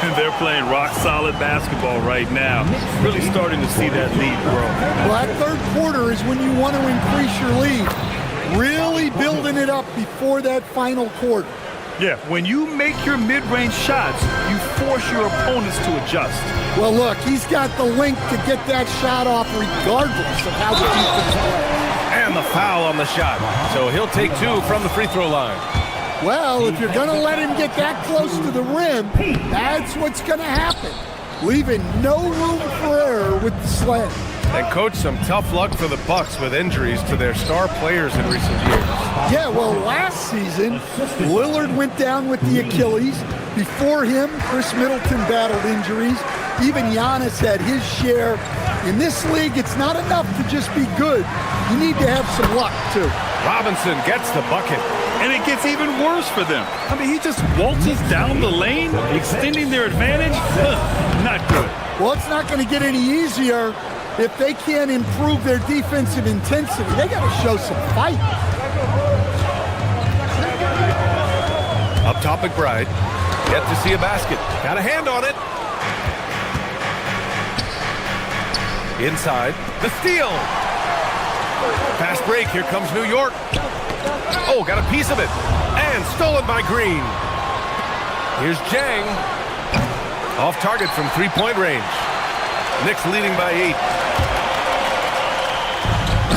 And they're playing rock-solid basketball right now. Really starting to see that lead grow. Well, that third quarter is when you want to increase your lead. Really building it up before that final quarter. Yeah, when you make your mid-range shots, you force your opponents to adjust. Well, look, he's got the length to get that shot off regardless of how the defense plays. And the foul on the shot. So he'll take 2 from the free throw line. Well, if you're going to let him get that close to the rim, that's what's going to happen. Leaving no room for error with the slam. And coach, some tough luck for the Bucks with injuries to their star players in recent years. Yeah, well, last season, Lillard went down with the Achilles. Before him, Chris Middleton battled injuries. Even Giannis had his share. In this league, it's not enough to just be good. you need to have some luck, too. Robinson gets the bucket. And it gets even worse for them. I mean, he just waltzes down the lane, extending their advantage. Not good. Well, it's not going to get any easier if they can't improve their defensive intensity. They got to show some fight. Up top, McBride. Yet to see a basket. Got a hand on it. Inside. The steal. Fast break. Here comes New York. Oh, got a piece of it. And stolen by Green. Here's Jang. Off target from three-point range. Knicks leading by 8.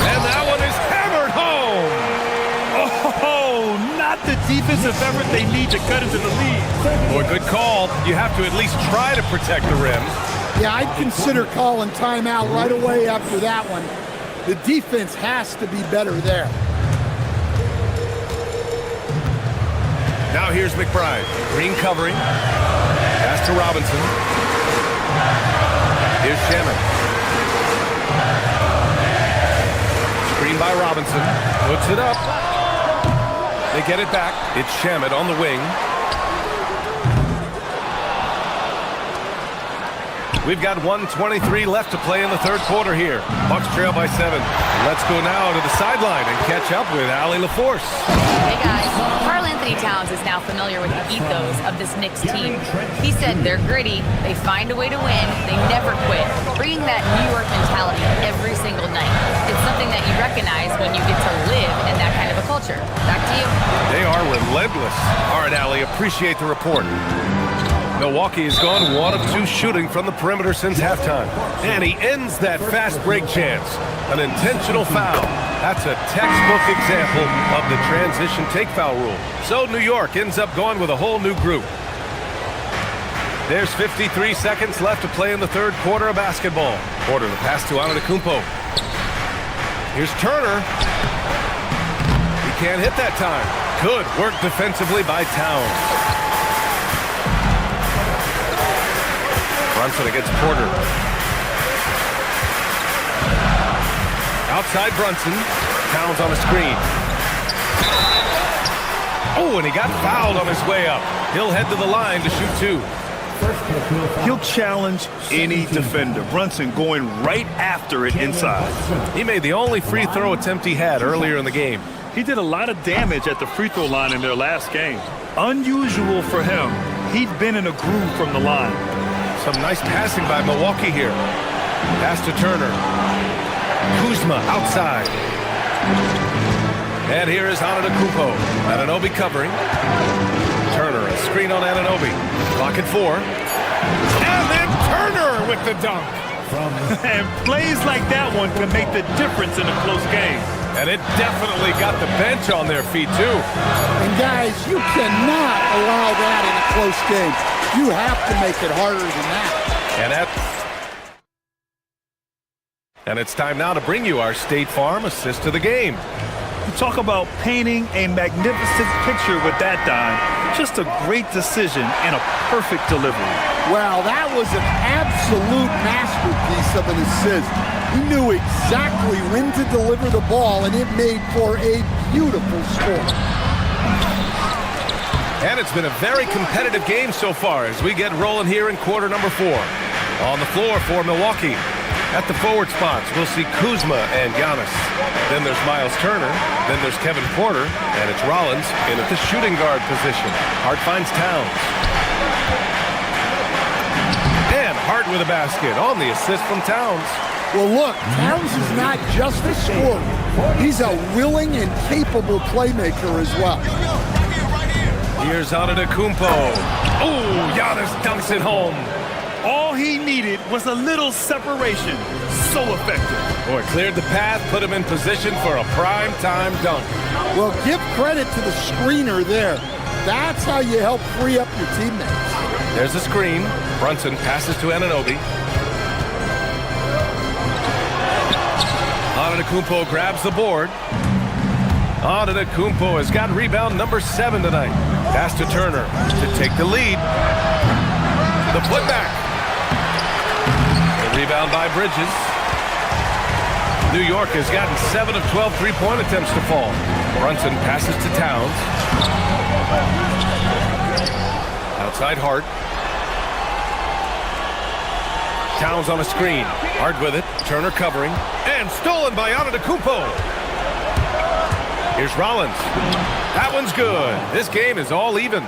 And that one is hammered home. Oh, not the defensive effort they need to cut into the lead. Boy, good call. You have to at least try to protect the rim. Yeah, I'd consider calling timeout right away after that one. The defense has to be better there. Now here's McBride. Green covering. Pass to Robinson. Here's Shaman. Screen by Robinson. Puts it up. They get it back. It's Shaman on the wing. We've got 1:23 left to play in the third quarter here. Bucks trail by 7. Let's go now to the sideline and catch up with Allie LaForce. Hey guys, Karl Anthony Towns is now familiar with the ethos of this Knicks team. He said they're gritty, they find a way to win, they never quit, bringing that New York mentality every single night. It's something that you recognize when you get to live in that kind of a culture. Back to you. They are relentless. All right, Allie, appreciate the report. Milwaukee has gone 1 of 2 shooting from the perimeter since halftime. And he ends that fast break chance. An intentional foul. That's a textbook example of the transition take foul rule. So New York ends up going with a whole new group. There's 53 seconds left to play in the third quarter of basketball. Porter, the pass to Antetokounmpo. Here's Turner. He can't hit that time. Good work defensively by Towns. Brunson against Porter. Outside Brunson. Towns on a screen. Oh, and he got fouled on his way up. He'll head to the line to shoot 2. He'll challenge any defender. Brunson going right after it inside. He made the only free throw attempt he had earlier in the game. He did a lot of damage at the free throw line in their last game. Unusual for him. He'd been in a groove from the line. Some nice passing by Milwaukee here. Pass to Turner. Kuzma outside. And here is Antetokounmpo. Anunoby covering. Turner, a screen on Anunoby. Clock at 4. And then Turner with the dunk. And plays like that one can make the difference in a close game. And it definitely got the bench on their feet, too. And, guys, you cannot allow that in a close game. You have to make it harder than that. And it's time now to bring you our State Farm assist to the game. You talk about painting a magnificent picture with that dime. Just a great decision and a perfect delivery. Well, that was an absolute masterpiece of an assist. He knew exactly when to deliver the ball, and it made for a beautiful score. And it's been a very competitive game so far as we get rolling here in quarter number 4. On the floor for Milwaukee. At the forward spots, we'll see Kuzma and Giannis. Then there's Miles Turner. Then there's Kevin Porter. And it's Rollins in at the shooting guard position. Hart finds Towns. And Hart with a basket on the assist from Towns. Well, look, Towns is not just a scorer. He's a willing and capable playmaker as well. Here's Antetokounmpo. Oh, Giannis dunks it home. All he needed was a little separation. So effective. Boy, cleared the path, put him in position for a prime-time dunk. Well, give credit to the screener there. That's how you help free up your teammates. There's a screen. Brunson passes to Anunoby. Antetokounmpo grabs the board. Antetokounmpo has got rebound number 7 tonight. Pass to Turner to take the lead. The putback. The rebound by Bridges. New York has gotten 7 of 12 three-point attempts to fall. Brunson passes to Towns. Outside Hart. Towns on a screen. Hart with it. Turner covering. And stolen by Antetokounmpo. Here's Rollins. That one's good. This game is all even.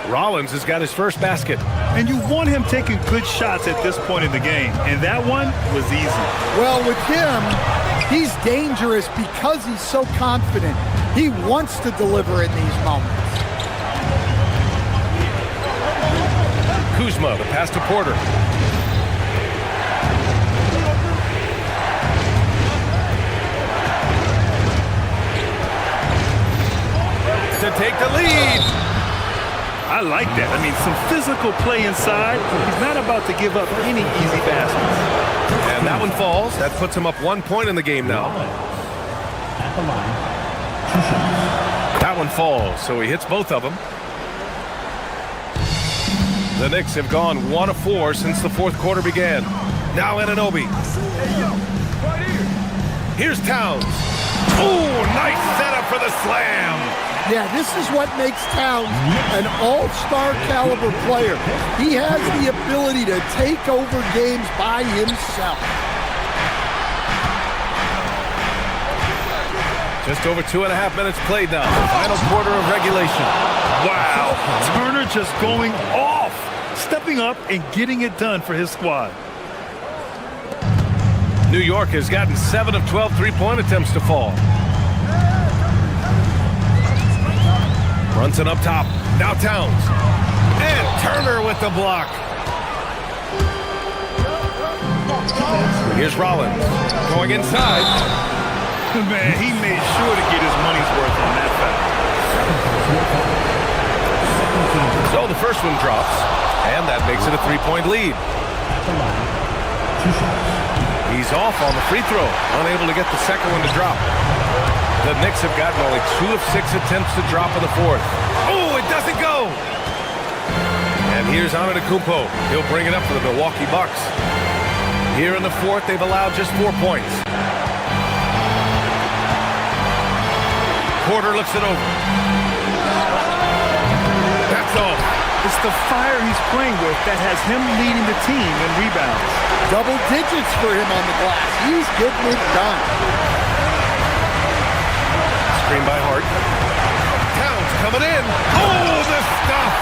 Rollins has got his first basket. And you want him taking good shots at this point in the game. And that one was easy. Well, with him, he's dangerous because he's so confident. He wants to deliver in these moments. Kuzma, the pass to Porter. To take the lead. I like that. I mean, some physical play inside. He's not about to give up any easy baskets. And that one falls. That puts him up 1 point in the game now. That one falls, so he hits both of them. The Knicks have gone 1 of 4 since the fourth quarter began. Now Anunoby. Here's Towns. Ooh, nice setup for the slam. Yeah, this is what makes Towns an all-star caliber player. He has the ability to take over games by himself. Just over 2.5 minutes played now. Final quarter of regulation. Wow. Turner just going off. Stepping up and getting it done for his squad. New York has gotten 7 of 12 three-point attempts to fall. Brunson up top. Now Towns. And Turner with the block. Here's Rollins. Going inside. Man, he made sure to get his money's worth on that foul. So the first one drops. And that makes it a 3-point lead. He's off on the free throw. Unable to get the second one to drop. The Knicks have gotten only 2 of 6 attempts to drop in the fourth. Oh, it doesn't go! And here's Antetokounmpo. He'll bring it up for the Milwaukee Bucks. Here in the fourth, they've allowed just 4 points. Porter looks it over. That's off. It's the fire he's playing with that has him leading the team in rebounds. Double digits for him on the glass. He's getting it done. Screen by Hart. Towns coming in. Oh, the stuff!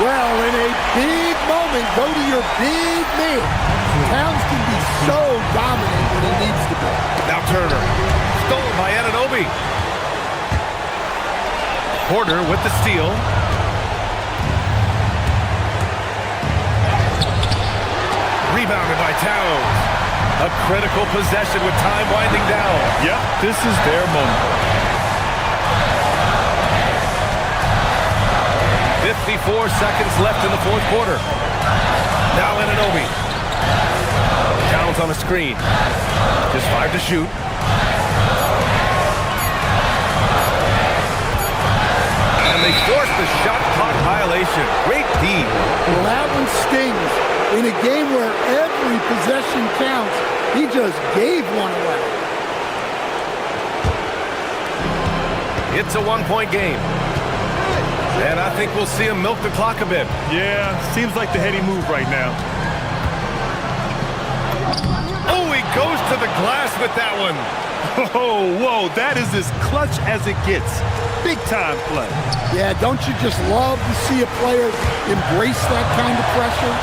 Well, in a big moment, go to your big man. Towns can be so dominant when he needs to be. Now Turner. Stolen by Anunoby. Porter with the steal. Rebounded by Towns. A critical possession with time winding down. Yep, this is their moment. 54 seconds left in the fourth quarter. Now Anunoby. Towns on a screen. Just 5 to shoot. And they forced the shot clock violation. Great D. Well, that one stings. In a game where every possession counts, he just gave one away. It's a 1-point game. And I think we'll see him milk the clock a bit. Yeah, seems like the heady move right now. Oh, he goes to the glass with that one. Oh, whoa, that is as clutch as it gets. Big time play. Yeah, don't you just love to see a player embrace that kind of pressure?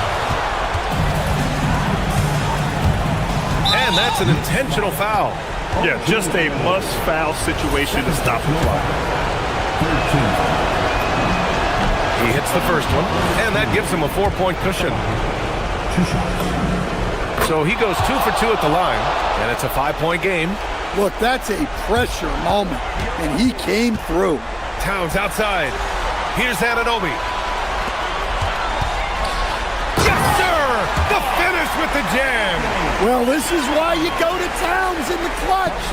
And that's an intentional foul. Yeah, just a must-foul situation to stop the clock. He hits the first one, and that gives him a 4-point cushion. So he goes 2 for 2 at the line, and it's a 5-point game. Look, that's a pressure moment, and he came through. Towns outside. Here's Anunoby. Yes, sir! The finish with the jam. Well, this is why you go to Towns in the clutch.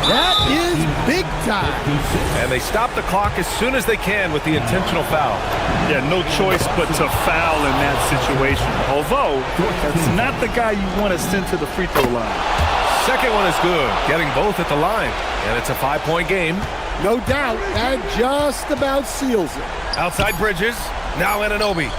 That is big time. And they stop the clock as soon as they can with the intentional foul. Yeah, no choice but to foul in that situation. Although, that's not the guy you want to send to the free throw line. second one is good, getting both at the line. And it's a 5-point game. No doubt, that just about seals it. Outside Bridges, now Anunoby.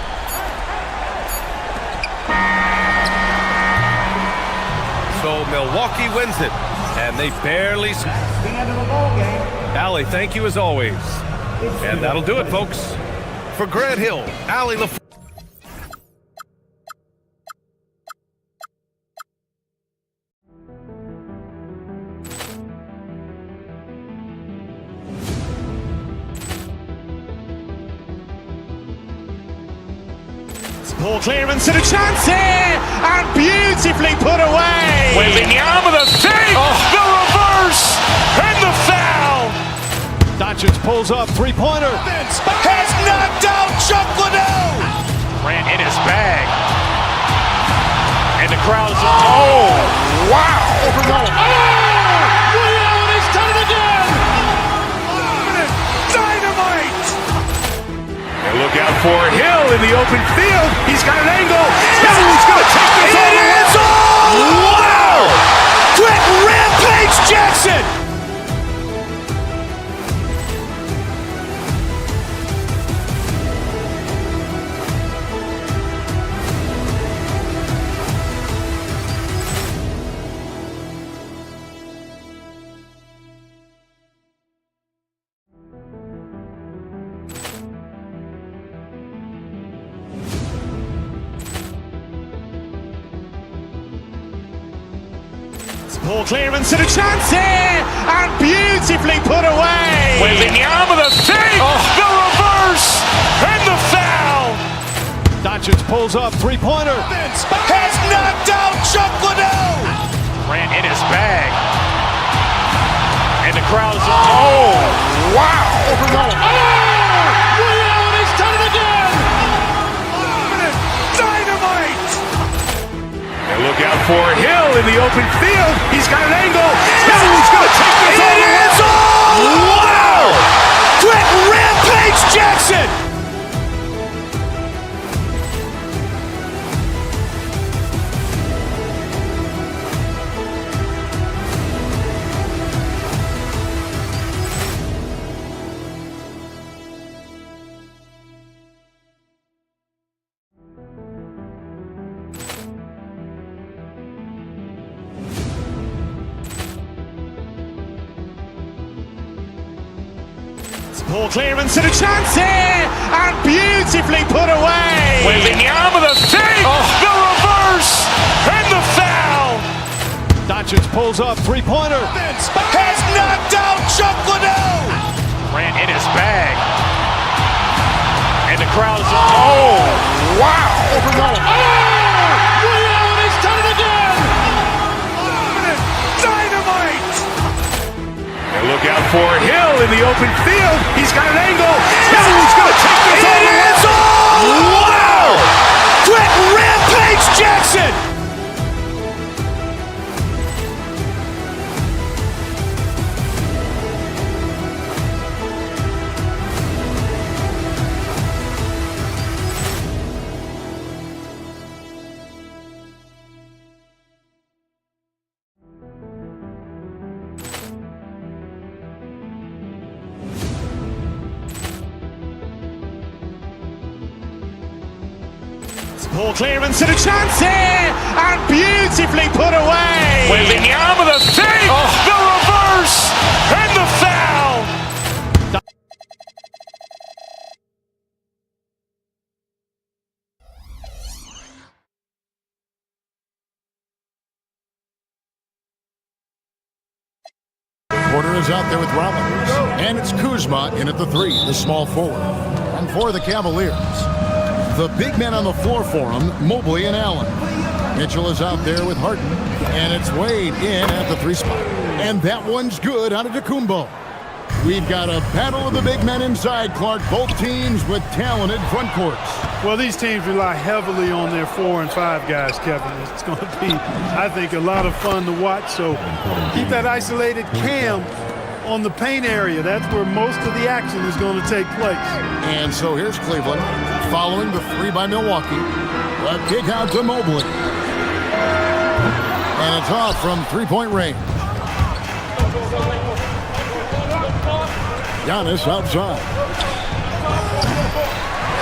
So Milwaukee wins it, and they barely... The end of the ball game. Allie, thank you as always. And that'll do it, folks. For Grant Hill, Allie LaFleur. Ball clearance and a chance here, and beautifully put away. Wembanyama the save, the reverse, and the foul. Doncic pulls up, three-pointer. Has knocked out Chuck Liddell. Grant in his bag. And the crowd is, oh, wow. Ray Allen has done it again. Dynamite. And look out for Hill in the open field. He's got an angle. He's going to take this all the way. Wow. Quick rampage Jackson. Ball clearance and a chance here, and beautifully put away. Wembanyama the save, the reverse, and the foul. Doncic pulls up, three-pointer. Has knocked out Chuck Liddell. Grant in his bag. And the crowd is, oh, wow. Ray Allen has done it again. Dynamite. And look out for Hill in the open field. He's got an angle. He's going to take this all the way. Wow. Quick rampage Jackson. Ball clearance and a chance here, and beautifully put away. Wembanyama the save, the reverse, and the foul. Doncic pulls up, three-pointer. Has knocked out Chuck Liddell. Grant in his bag. And the crowd is, oh, wow. Ray Allen has done it again. Dynamite. And look out for Hill in the open field. He's got an angle. He's going to take this all the way. Wow. Quick rampage Jackson. Ball clearance and a chance here, and beautifully put away. Wembanyama the save, the reverse, and the foul. Porter is out there with Rollins, and it's Kuzma in at the 3, the small forward. And for the Cavaliers, the big men on the floor for him, Mobley and Allen. Mitchell is out there with Harden, and it's Wade in at the 3 spot. And that one's good out of Tecumbo. We've got a battle of the big men inside, Clark. Both teams with talented front courts. Well, these teams rely heavily on their 4 and 5 guys, Kevin. It's going to be, I think, a lot of fun to watch. So keep that isolated Cam on the paint area. That's where most of the action is going to take place. And so here's Cleveland following the 3 by Milwaukee. A kick out to Mobley. And it's off from three-point range. Giannis outside.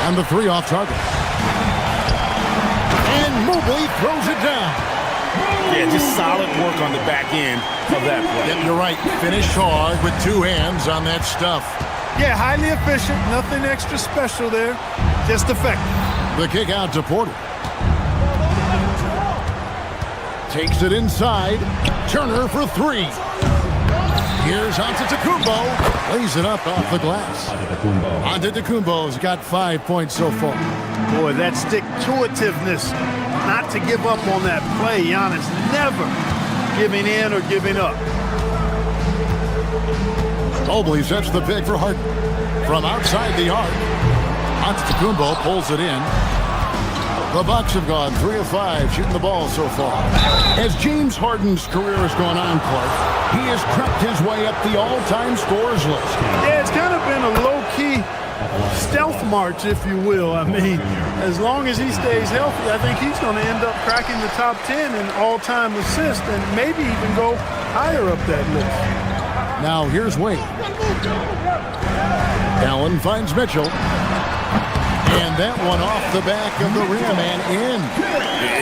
And the three off target. And Mobley throws it down. Yeah, just solid work on the back end of that play. Yep, you're right. Finished hard with two hands on that stuff. Yeah, highly efficient. Nothing extra special there. Just effective. The kick out to Porter. Takes it inside. Turner for three. Here's Antetokounmpo. Lays it up off the glass. Antetokounmpo's got 5 points so far. Boy, that stick-to-itiveness, not to give up on that play. Giannis never giving in or giving up. Mobley sets the pick for Harden. From outside the arc, Antetokounmpo pulls it in. The Bucks have gone 3 of 5 shooting the ball so far. As James Harden's career has gone on, Clark, he has crept his way up the all-time scorers list. Yeah, it's kind of been a low-key stealth march, if you will. I mean, as long as he stays healthy, I think he's going to end up cracking the top 10 in all-time assists and maybe even go higher up that list. Now here's Wade. Allen finds Mitchell. And that one off the back of the rim and in.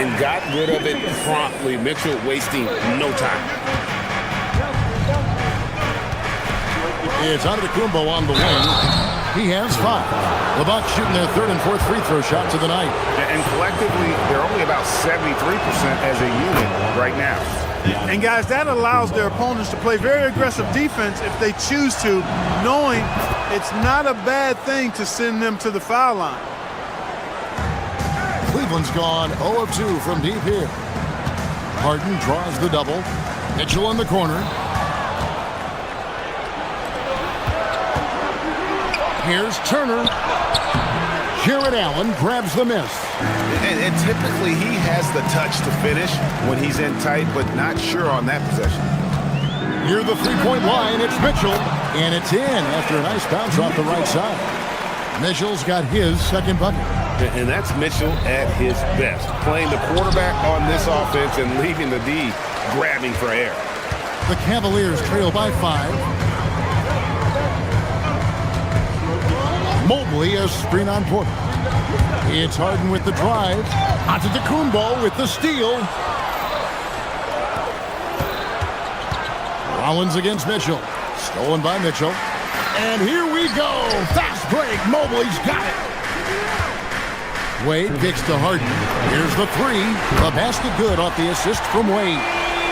And got rid of it promptly. Mitchell wasting no time. It's Antetokounmpo on the wing. He has 5. The Bucks shooting their third and fourth free throw shots of the night. And collectively, they're only about 73% as a unit right now. And guys, that allows their opponents to play very aggressive defense if they choose to, knowing it's not a bad thing to send them to the foul line. Cleveland's gone 0 of 2 from deep here. Harden draws the double. Mitchell in the corner. Here's Turner. Jared Allen grabs the miss. And typically he has the touch to finish when he's in tight, but not sure on that possession. Near the three-point line, it's Mitchell. And it's in after a nice bounce off the right side. Mitchell's got his second bucket. And that's Mitchell at his best. Playing the quarterback on this offense and leaving the D grabbing for air. The Cavaliers trail by 5. Mobley a screen on Porter. It's Harden with the drive. Antetokounmpo with the steal. Rollins against Mitchell. Stolen by Mitchell. And here we go. Fast break. Mobley's got it. Wade kicks to Harden. Here's the three. The basket good off the assist from Wade.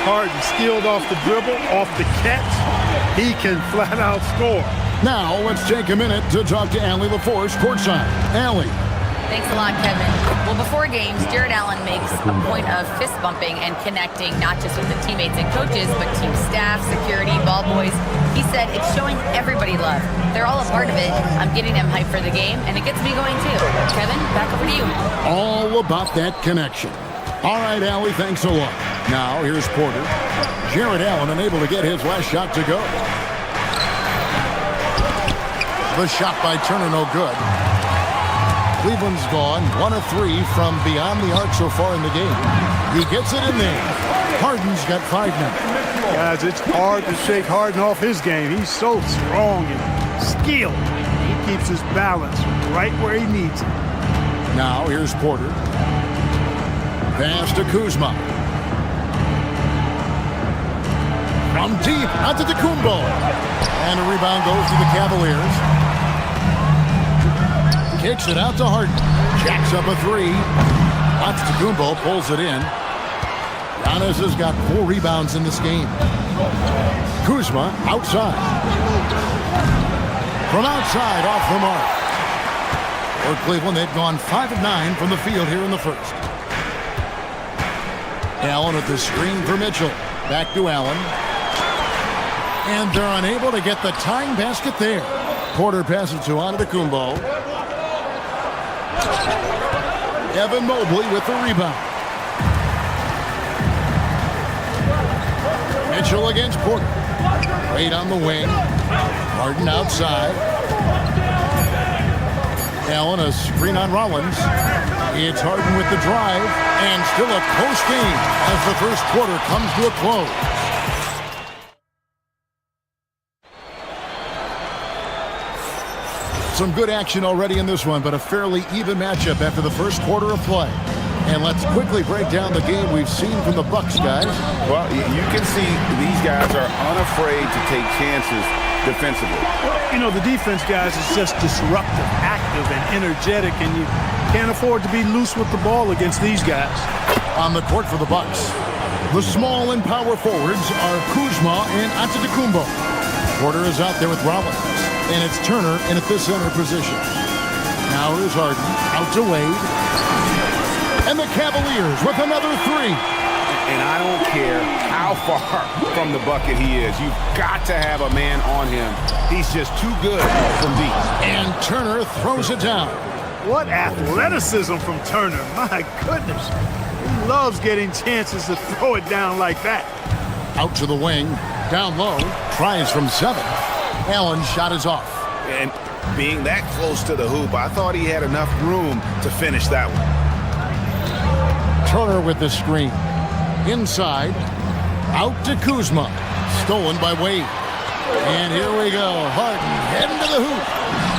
Harden skilled off the dribble, off the catch. He can flat out score. Now let's take a minute to talk to Allie LaForce courtside. Allie. Thanks a lot, Kevin. Well, before games, Jared Allen makes a point of fist bumping and connecting not just with the teammates and coaches, but team staff, security, ball boys. He said it's showing everybody love. They're all a part of it. I'm getting them hyped for the game, and it gets me going too. Kevin, back over to you. All about that connection. All right, Allie, thanks a lot. Now here's Porter. Jared Allen unable to get his last shot to go. The shot by Turner no good. Cleveland's gone 1 of 3 from beyond the arc so far in the game. He gets it in there. Harden's got 5 now. Guys, it's hard to shake Harden off his game. He's so strong and skilled. He keeps his balance right where he needs it. Now here's Porter. Pass to Kuzma. From deep, Antetokounmpo. And a rebound goes to the Cavaliers. Kicks it out to Harden. Jacks up a 3. Antetokounmpo pulls it in. Giannis has got 4 rebounds in this game. Kuzma outside. From outside, off the mark. For Cleveland, they've gone 5 of 9 from the field here in the first. Allen at the screen for Mitchell. Back to Allen. And they're unable to get the tying basket there. Porter passes to Antetokounmpo. Evan Mobley with the rebound. Mitchell against Porter. Wade on the wing. Harden outside. Allen a screen on Rollins. It's Harden with the drive, and still a close game as the first quarter comes to a close. Some good action already in this one, but a fairly even matchup after the first quarter of play. And let's quickly break down the game we've seen from the Bucks, guys. Well, you can see these guys are unafraid to take chances defensively. Well, you know, the defense, guys, is just disruptive, active, and energetic, and you can't afford to be loose with the ball against these guys. On the court for the Bucks, the small and power forwards are Kuzma and Antetokounmpo. Porter is out there with Rollins, and it's Turner in at the center position. Now here's Harden, out to Wade. And the Cavaliers with another three. And I don't care how far from the bucket he is. You've got to have a man on him. He's just too good from deep. And Turner throws it down. What athleticism from Turner. My goodness. He loves getting chances to throw it down like that. Out to the wing. Down low. Tries from 7. Allen's shot is off. And being that close to the hoop, I thought he had enough room to finish that one. Turner with the screen. Inside. Out to Kuzma. Stolen by Wade. And here we go. Harden heading to the hoop.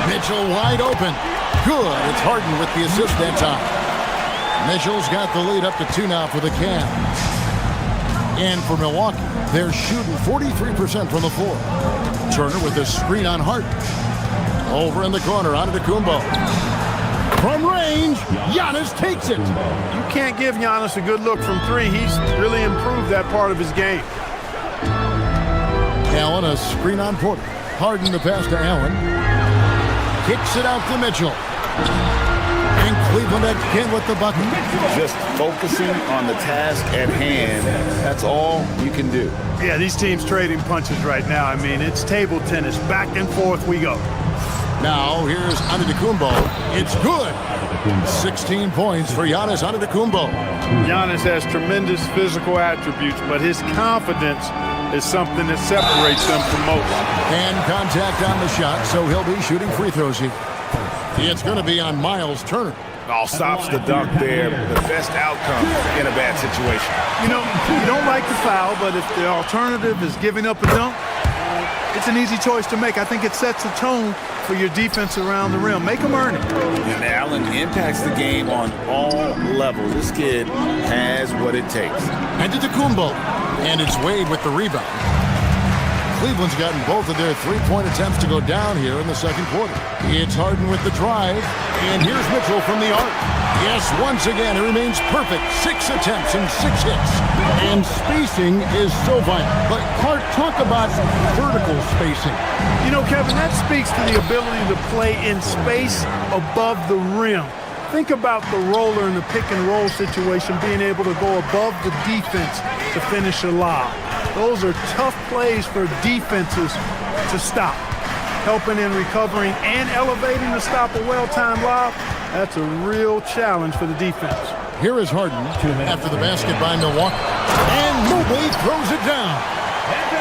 Mitchell wide open. Good. It's Harden with the assist that time. Mitchell's got the lead up to 2 now for the Cavs. And for Milwaukee, they're shooting 43% from the floor. Turner with the screen on Harden. Over in the corner, Antetokounmpo. From range, Giannis takes it. You can't give Giannis a good look from 3. He's really improved that part of his game. Allen, a screen on Porter. Harden the pass to Allen. Kicks it out to Mitchell. And Cleveland again with the bucket. Just focusing on the task at hand. That's all you can do. Yeah, these teams trading punches right now. I mean, it's table tennis. Back and forth we go. Now, here's Antetokounmpo. It's good. 16 points for Giannis Antetokounmpo. Giannis has tremendous physical attributes, but his confidence is something that separates them from most. And contact on the shot, so he'll be shooting free throws here. It's going to be on Miles Turner. All stops the dunk there. The best outcome in a bad situation. You know, you don't like the foul, but if the alternative is giving up a dunk, it's an easy choice to make. I think it sets a tone for your defense around the rim. Make them earn it. And Allen impacts the game on all levels. This kid has what it takes. Antetokounmpo. And it's Wade with the rebound. Cleveland's gotten both of their three-point attempts to go down here in the second quarter. It's Harden with the drive. And here's Mitchell from the arc. Yes, once again, it remains perfect. 6 attempts and 6 hits. And spacing is so vital. But talk about vertical spacing. You know, Kevin, that speaks to the ability to play in space above the rim. Think about the roller in the pick-and-roll situation, being able to go above the defense to finish a lob. Those are tough plays for defenses to stop. Helping in recovering and elevating to stop a well-timed lob, that's a real challenge for the defense. Here is Harden after the basket by Milwaukee. And Mobley throws it down.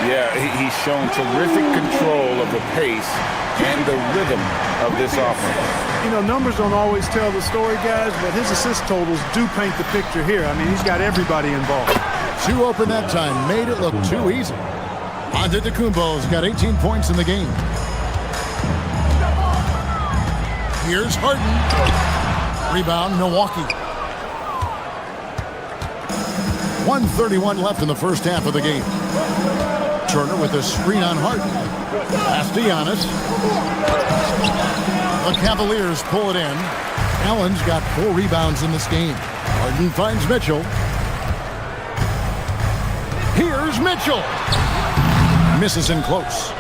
Yeah, he's shown terrific control of the pace and the rhythm of this offense. You know, numbers don't always tell the story, guys, but his assist totals do paint the picture here. I mean, he's got everybody involved. 2 open that time, made it look too easy. Antetokounmpo's got 18 points in the game. Here's Harden. Rebound, Milwaukee. 1:31 left in the first half of the game. Turner with a screen on Harden. Pass to Giannis. The Cavaliers pull it in. Allen's got 4 rebounds in this game. Harden finds Mitchell. Here's Mitchell. Misses in close.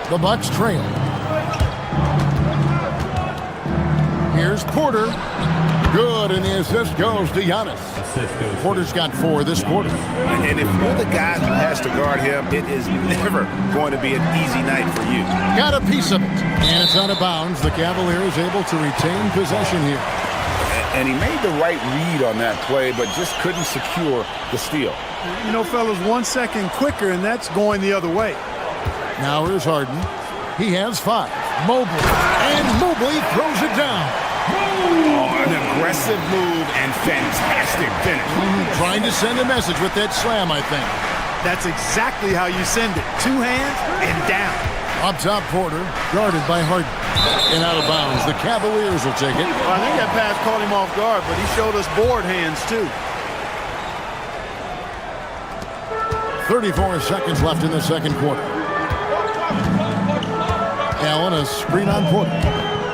The Bucks trail. Here's Porter. Good, and the assist goes to Giannis. Porter's got 4 this quarter. And if you're the guy who has to guard him, it is never going to be an easy night for you. Got a piece of it. And it's out of bounds. The Cavaliers able to retain possession here. And he made the right read on that play, but just couldn't secure the steal. You know, fellas, 1 second quicker, and that's going the other way. Now here's Harden. He has 5. Mobley. And Mobley throws it down. Oh, an aggressive aggressive move and fantastic finish. Trying to send a message with that slam, I think. That's exactly how you send it. 2 hands and down. Up top, Porter, guarded by Harden. And out of bounds. The Cavaliers will take it. Well, I think that pass caught him off guard, but he showed us board hands, too. 34 seconds left in the second quarter. Allen, a screen on Porter.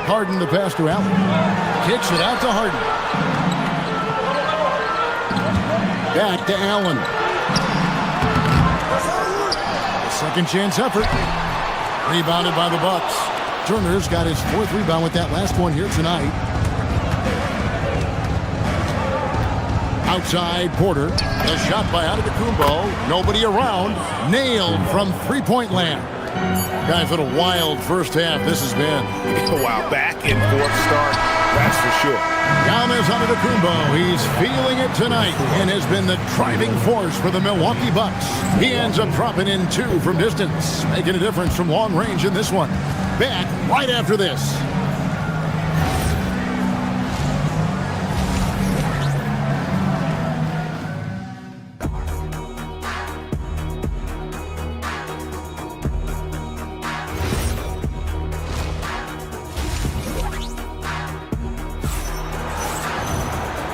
Harden the pass to Allen. Kicks it out to Harden. Back to Allen. Second chance effort. Rebounded by the Bucks. Turner's got his 4th rebound with that last one here tonight. Outside Porter. The shot by Antetokounmpo. Nobody around. Nailed from three-point land. Guys, what a wild first half this has been. Wow, back and forth start, that's for sure. Giannis Antetokounmpo, he's feeling it tonight and has been the driving force for the Milwaukee Bucks. He ends up dropping in 2 from distance, making a difference from long range in this one. Back right after this.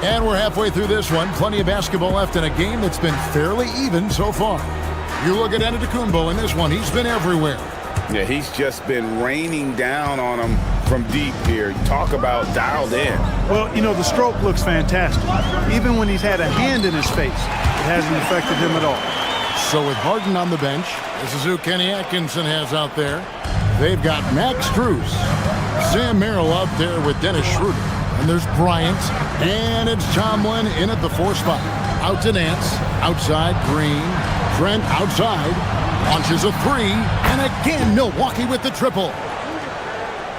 And we're halfway through this one. Plenty of basketball left in a game that's been fairly even so far. You look at Antetokounmpo in this one. He's been everywhere. Yeah, he's just been raining down on him from deep here. Talk about dialed in. Well, you know, the stroke looks fantastic. Even when he's had a hand in his face, it hasn't affected him at all. So with Harden on the bench, this is who Kenny Atkinson has out there. They've got Max Strus, Sam Merrill out there with Dennis Schroeder. And there's Bryant, and it's Tomlin in at the 4 spot. Out to Nance, outside Green, Trent outside, launches a 3, and again Milwaukee with the triple.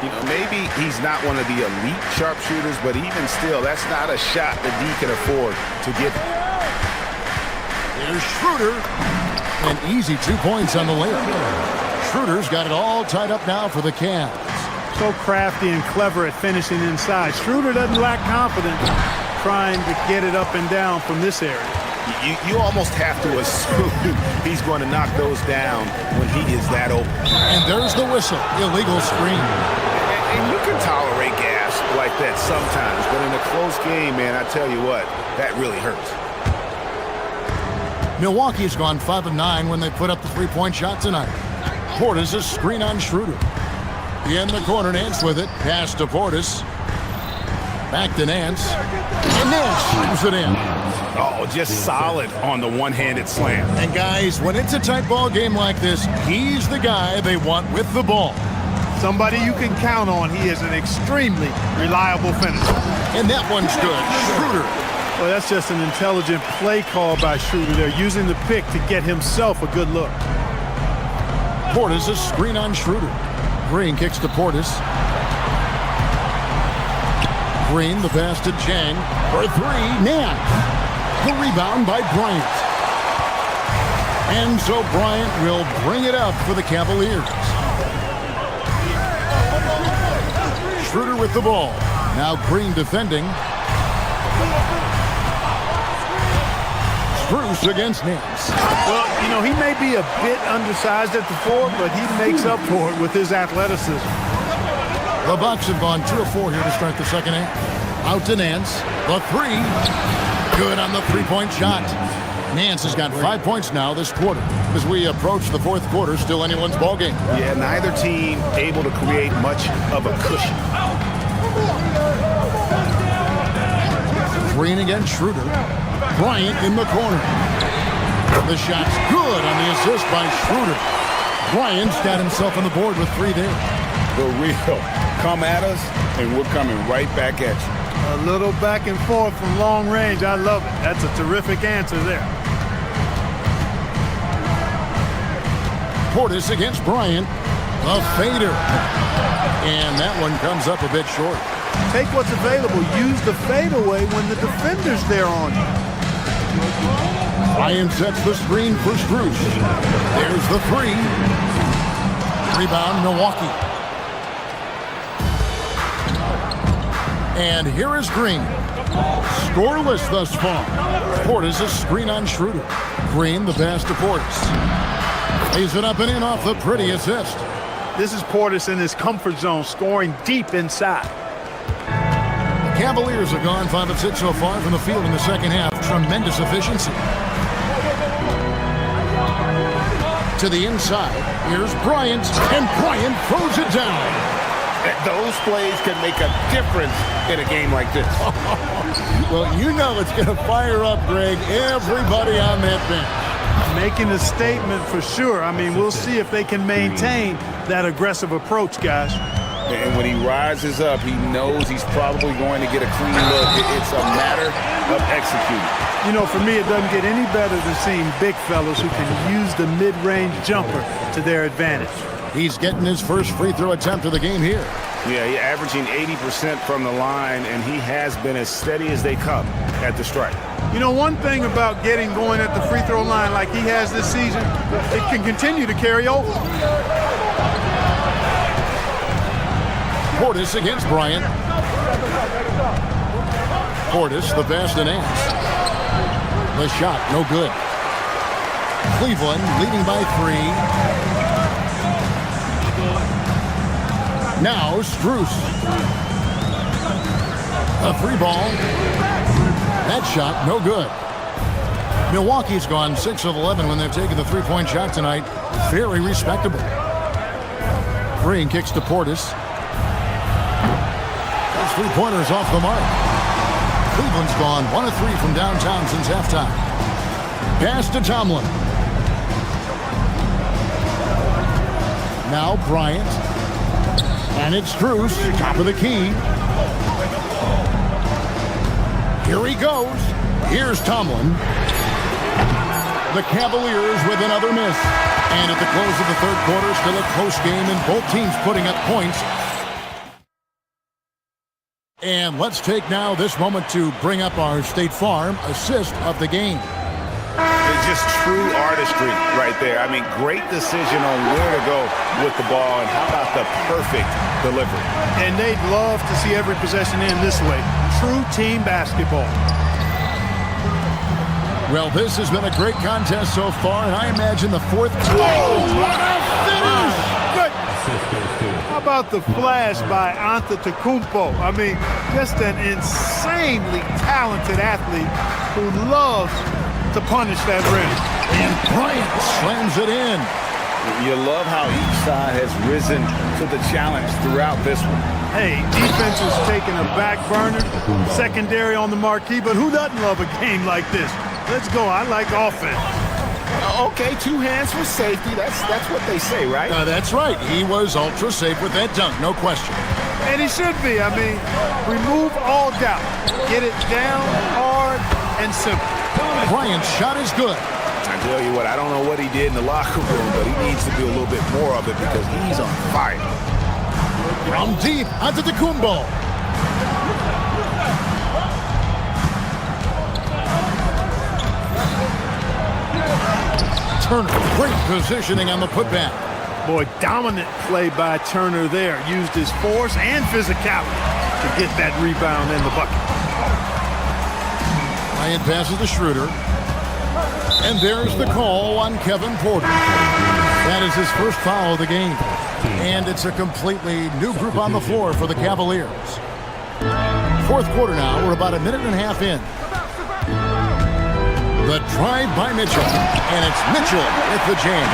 You know, maybe he's not one of the elite sharpshooters, but even still, that's not a shot that he can afford to give. There's Schroeder, an easy 2 points on the layup. Schroeder's got it all tied up now for the Cavs. So crafty and clever at finishing inside. Schroeder doesn't lack confidence trying to get it up and down from this area. You almost have to assume he's going to knock those down when he is that open. And there's the whistle. Illegal screen. And you can tolerate gas like that sometimes, but in a close game, man, I tell you what, that really hurts. Milwaukee's gone 5 of 9 when they put up the 3-point shot tonight. Portis a screen on Schroeder. In the corner, Nance with it. Pass to Portis. Back to Nance. And Nance shoots it in. Oh, just solid on the one-handed slam. And guys, when it's a tight ball game like this, he's the guy they want with the ball. Somebody you can count on. He is an extremely reliable finisher. And that one's good. Schroeder. Well, that's just an intelligent play call by Schroeder. They're using the pick to get himself a good look. Portis a screen on Schroeder. Green kicks to Portis. Green, the pass to Chang. For 3, Nance. The rebound by Bryant. And so Bryant will bring it up for the Cavaliers. Schroeder with the ball. Now Green defending. Strus against Nance. Well, you know, he may be a bit undersized at the 4, but he makes up for it with his athleticism. The Bucks have gone 2 of 4 here to start the second half. Out to Nance. The 3. Good on the 3-point shot. Nance has got 5 points now this quarter. As we approach the 4th quarter, still anyone's ball game. Yeah, neither team able to create much of a cushion. Green against Schroeder. Bryant in the corner. The shot's good on the assist by Schroeder. Bryant's got himself on the board with 3 there. For real. Come at us, and we're coming right back at you. A little back and forth from long range. I love it. That's a terrific answer there. Portis against Bryant. A fader. And that one comes up a bit short. Take what's available. Use the fadeaway when the defender's there on you. Bryant sets the screen for Strus. There's the 3. Rebound, Milwaukee. And here is Green. Scoreless thus far. Portis a screen on Schroeder. Green the pass to Portis. Lays it up and in off the pretty assist. This is Portis in his comfort zone, scoring deep inside. The Cavaliers have gone 5 of 6 so far from the field in the second half. Tremendous efficiency. To the inside. Here's Bryant, and Bryant throws it down. Those plays can make a difference in a game like this. Well, you know it's going to fire up, Greg, everybody on that bench. Making a statement for sure. I mean, we'll see if they can maintain that aggressive approach, guys. And when he rises up, he knows he's probably going to get a clean look. It's a matter of executing. You know, for me, it doesn't get any better than seeing big fellas who can use the mid-range jumper to their advantage. He's getting his first free throw attempt of the game here. Yeah, he's averaging 80% from the line, and he has been as steady as they come at the stripe. You know, one thing about getting going at the free throw line like he has this season, it can continue to carry over. Portis against Bryant. Portis, the pass to Nance. The shot, no good. Cleveland leading by 3. Now Strus. A free ball. That shot, no good. Milwaukee's gone 6 of 11 when they've taken the three-point shot tonight. Very respectable. Green kicks to Portis. Those three-pointers off the mark. Cleveland's gone 1 of 3 from downtown since halftime. Pass to Tomlin. Now Bryant. And it's Strus, top of the key. Here he goes. Here's Tomlin. The Cavaliers with another miss. And at the close of the third quarter, still a close game and both teams putting up points. And let's take now this moment to bring up our State Farm assist of the game. It's just true artistry right there. I mean, great decision on where to go with the ball, and how about the perfect delivery. And they'd love to see every possession end this way. True team basketball. Well, this has been a great contest so far, and I imagine the fourth. Oh, what a finish! Good. How about the flash by Antetokounmpo? I mean, just an insanely talented athlete who loves to punish that rim. And Bryant slams it in. You love how each side has risen to the challenge throughout this one. Hey, defense is taking a back burner, secondary on the marquee, but who doesn't love a game like this? Let's go. I like offense. Okay, 2 hands for safety. That's what they say, right? That's right. He was ultra safe with that dunk, no question. And he should be. I mean, remove all doubt. Get it down, hard, and simple. Bryant's shot is good. I tell you what, I don't know what he did in the locker room, but he needs to do a little bit more of it because he's on fire. From deep, Antetokounmpo. Turner, great positioning on the putback. Boy, dominant play by Turner there. Used his force and physicality to get that rebound in the bucket. Bryant passes to Schroeder. And there's the call on Kevin Porter. That is his first foul of the game. And it's a completely new group on the floor for the Cavaliers. Fourth quarter now. We're about a minute and a half in. The drive by Mitchell. And it's Mitchell with the jam.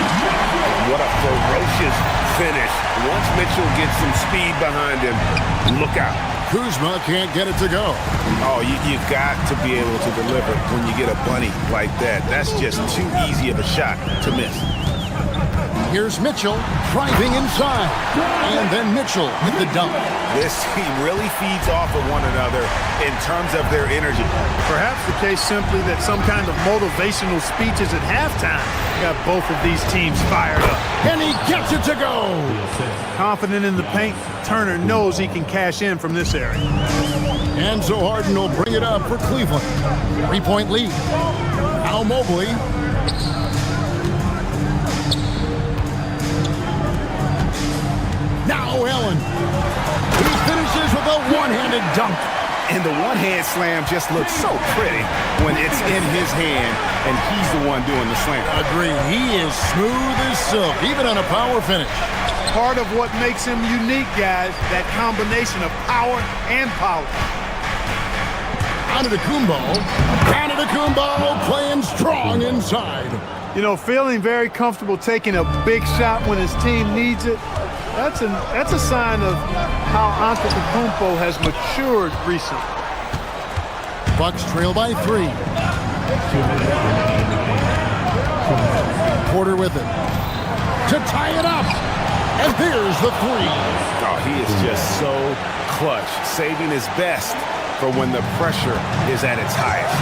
What a ferocious finish. Once Mitchell gets some speed behind him, look out. Kuzma can't get it to go. Oh, you got to be able to deliver when you get a bunny like that. That's just too easy of a shot to miss. Here's Mitchell driving inside. And then Mitchell with the dunk. This team really feeds off of one another in terms of their energy. Perhaps the case simply that some kind of motivational speeches at halftime got both of these teams fired up. And he gets it to go. Confident in the paint, Turner knows he can cash in from this area. Enzo Harden will bring it up for Cleveland. 3-point lead. Al Mobley. Now Allen. He finishes with a one-handed dunk. And the one-hand slam just looks so pretty when it's in his hand and he's the one doing the slam. Agreed. He is smooth as silk, even on a power finish. Part of what makes him unique, guys, that combination of power and power. Antetokounmpo. Antetokounmpo playing strong inside. You know, feeling very comfortable taking a big shot when his team needs it. That's a sign of how Antetokounmpo has matured recently. Bucks trail by 3. Porter with it to tie it up. And here's the 3. Oh, he is just so clutch, saving his best for when the pressure is at its highest.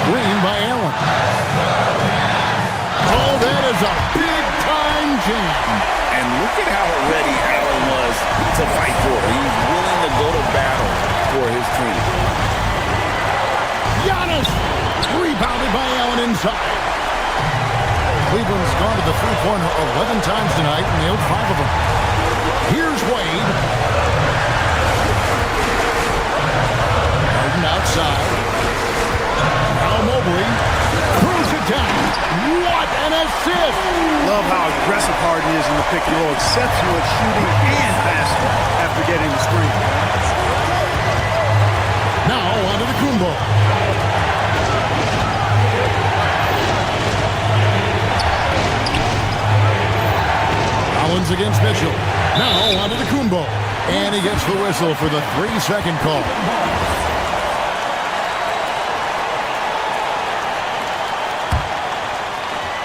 Screen by Allen. Oh, that is a big-time jam. And look at how ready Allen was to fight for it. He's willing to go to battle for his team. Giannis rebounded by Allen inside. Cleveland's gone to the three-pointer 11 times tonight and nailed 5 of them. Here's Wade. Harden outside. Now Mobley throws it down. What an assist! Love how aggressive Harden is in the pick and roll. Exceptional at shooting and passing after getting the screen. Now onto the Kumbo. Collins against Mitchell. Now onto the Kumbo. And he gets the whistle for the 3-second call.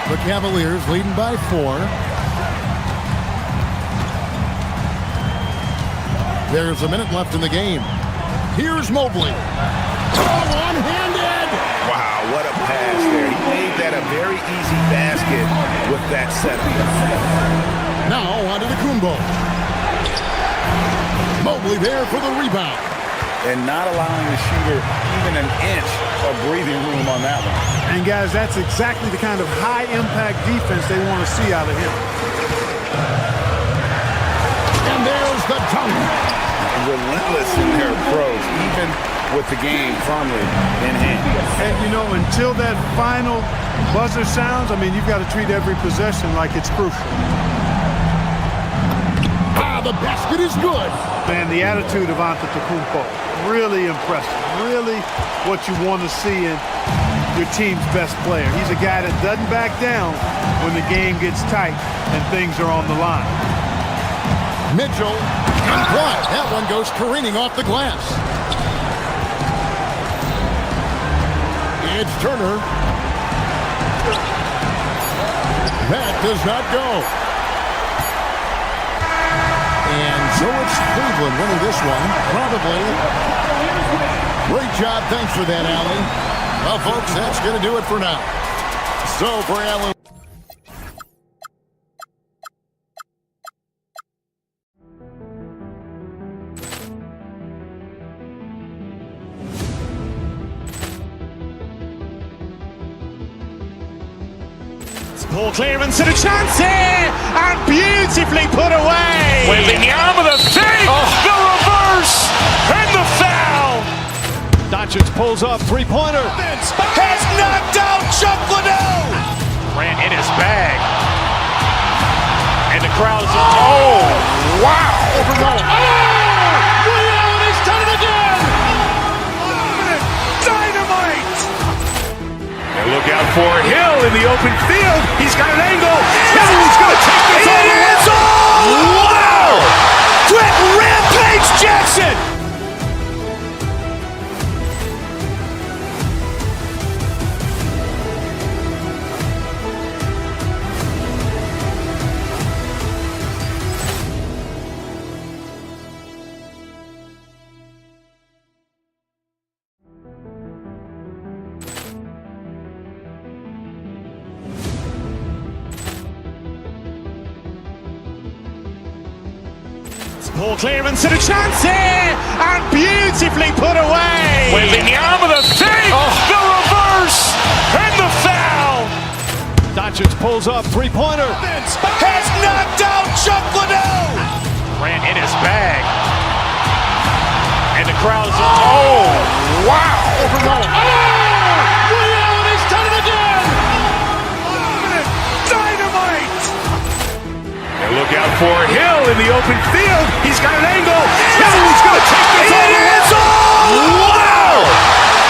The Cavaliers leading by 4. There's a minute left in the game. Here's Mobley. Oh, one-handed! Wow, what a pass there. He made that a very easy basket with that setup. Now onto the Kumbo. Mobley there for the rebound. And not allowing the shooter even an inch of breathing room on that one. And guys, that's exactly the kind of high-impact defense they want to see out of him. And there's the dunk. Relentless in their approach, even with the game firmly in hand. And, you know, until that final buzzer sounds, I mean, you've got to treat every possession like it's crucial. Ah, the basket is good. Man, the attitude of Antetokounmpo, really impressive. Really what you want to see in your team's best player. He's a guy that doesn't back down when the game gets tight and things are on the line. Mitchell, and what? That one goes careening off the glass. It's Turner. That does not go. And so it's Cleveland winning this one, probably. Great job. Thanks for that, Allen. Well, folks, that's going to do it for now. So for Allen. Ball clearance and a chance here, and beautifully put away. Wembanyama the fake, the reverse, and the foul. Doncic pulls up, three-pointer. Has knocked out Chuck Liddell. Ran in his bag. And the crowd is, oh, wow. Ray Allen has done it again. Dynamite. And look out for Hill in the open field. He's got an angle. He's going to take this all the way. Wow. Quick Rampage Jackson. Ball clearance and a chance here, and beautifully put away. Wembanyama the fake, the reverse, and the foul. Doncic pulls up, three-pointer. Has knocked out Chuck Liddell. Ran in his bag. crowd is, oh, wow! Ray Allen has done it again! Dynamite! And look out for Hill in the open field. He's got an angle. Hill is going to take this all the way. Wow!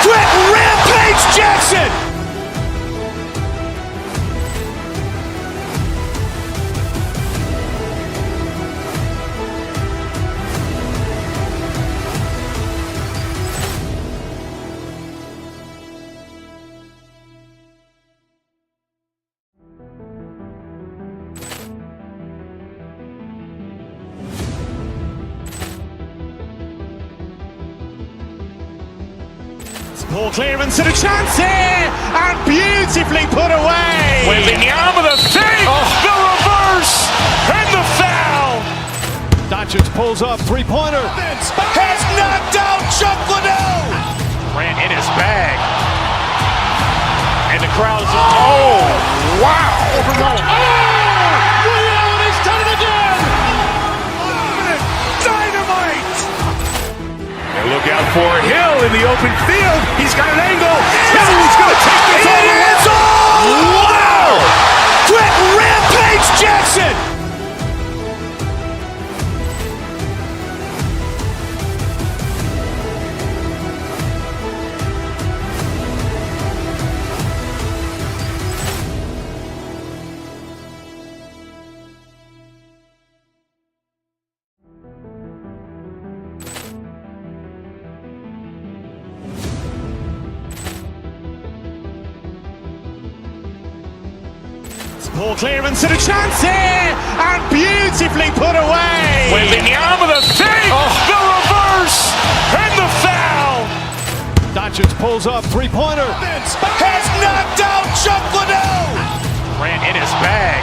Quick Rampage Jackson! Ball clearance and a chance here, and beautifully put away. Wembanyama the fake, the reverse, and the foul. Doncic pulls up, three-pointer. Has knocked out Chuck Liddell. Ran in his bag. And the crowd is, oh, wow. Ray Allen has done it again! Dynamite! And look out for Hill in the open field. He's got an angle. Hill is going to take this all the way. Wow! Quick Rampage Jackson! Ball clearance and a chance here, and beautifully put away. Wembanyama the fake, the reverse, and the foul. Doncic pulls up, three-pointer. Has knocked out Chuck Liddell. Ran in his bag.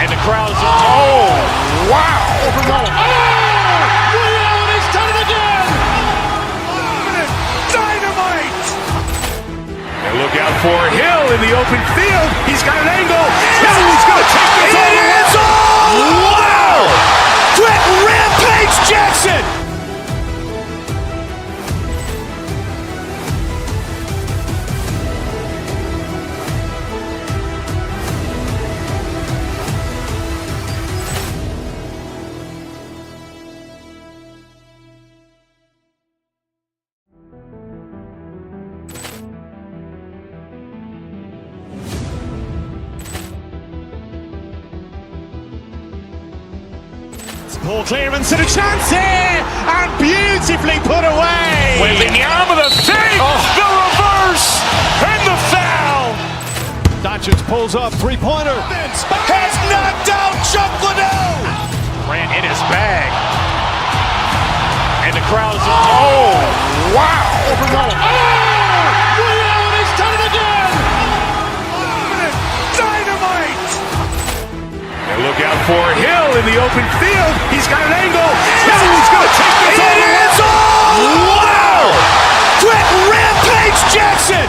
And the crowd is, oh, wow. Ray Allen has done it again! Dynamite! And look out for Hill in the open field. He's got an angle. Hill is going to take this all the way. Wow! Quick Rampage Jackson! Ball clearance and a chance here, and beautifully put away. Wembanyama the fake, the reverse, and the foul. Doncic pulls up, three-pointer. Has knocked out Chuck Liddell. Ran in his bag. And the crowd is, oh, wow. Ray Allen has done it again! Dynamite! And look out for Hill in the open field. He's got an angle. Hill is going to take this all the way. Wow! Quick Rampage Jackson!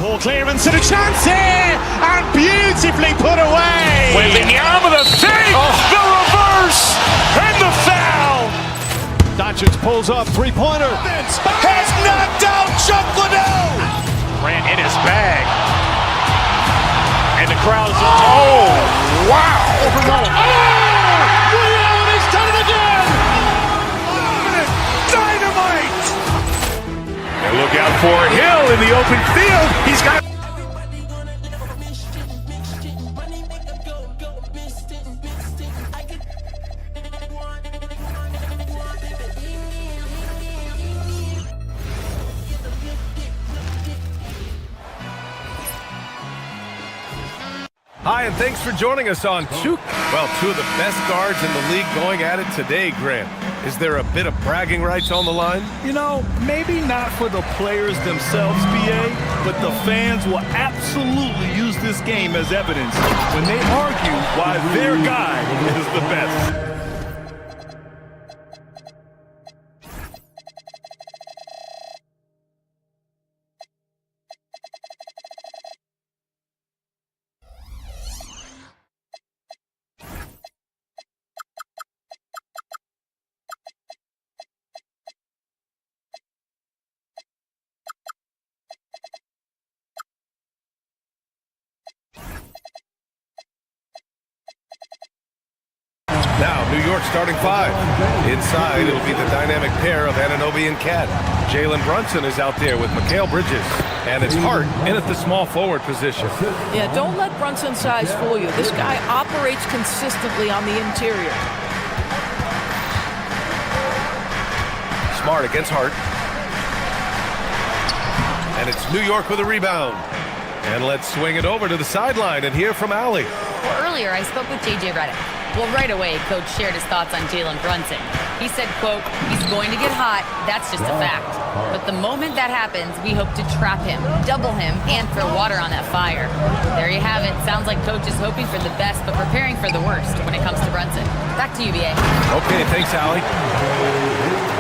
Ball clearance and a chance here, and beautifully put away. Wembanyama the fake, the reverse, and the foul. Doncic pulls up, three-pointer. Has knocked out Chuck Liddell. Ran in his bag. And the crowd is, oh, wow. Ray Allen has done it again! Dynamite! And look out for Hill in the open field. He's got. Hi, and thanks for joining us on two of the best guards in the league going at it today, Grant. Is there a bit of bragging rights on the line? You know, maybe not for the players themselves, BA, but the fans will absolutely use this game as evidence when they argue why their guy is the best. Now, New York starting five. Inside, it'll be the dynamic pair of Anunoby and Cat. Jalen Brunson is out there with Mikal Bridges. And it's Hart in at the small forward position. Yeah, don't let Brunson's size fool you. This guy operates consistently on the interior. Smart against Hart. And it's New York with a rebound. And let's swing it over to the sideline and hear from Allie. Well, earlier I spoke with J.J. Redick. Well, right away, Coach shared his thoughts on Jalen Brunson. He said, quote, he's going to get hot. That's just a fact. But the moment that happens, we hope to trap him, double him, and throw water on that fire. There you have it. Sounds like Coach is hoping for the best, but preparing for the worst when it comes to Brunson. Back to you, BA. Okay, thanks, Allie.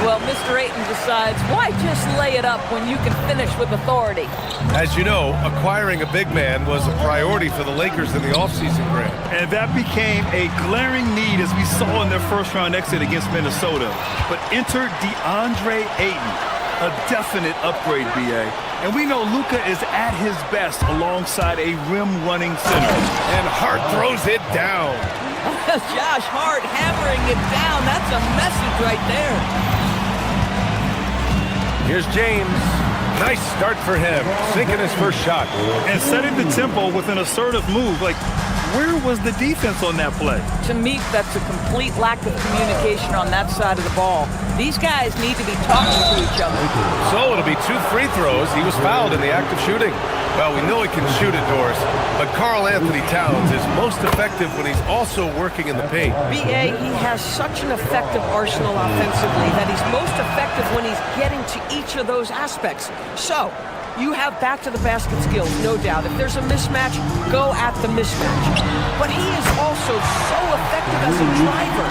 Well, Mr. Ayton decides, why just lay it up when you can finish with authority? As you know, acquiring a big man was a priority for the Lakers in the offseason, Grant. And that became a glaring need as we saw in their first-round exit against Minnesota. But enter DeAndre Ayton, a definite upgrade, BA. And we know Luka is at his best alongside a rim-running center. And Hart throws it down. Josh Hart hammering it down. That's a message right there. Here's James. Nice start for him, sinking his first shot. And setting the tempo with an assertive move. Like, where was the defense on that play? To me, that's a complete lack of communication on that side of the ball. These guys need to be talking to each other. So it'll be 2 free throws. He was fouled in the act of shooting. Well, we know he can shoot it, Doris, but Karl Anthony Towns is most effective when he's also working in the paint. BA, he has such an effective arsenal offensively that he's most effective when he's getting to each of those aspects. So, you have back-to-the-basket skills, no doubt. If there's a mismatch, go at the mismatch. But he is also so effective as a driver.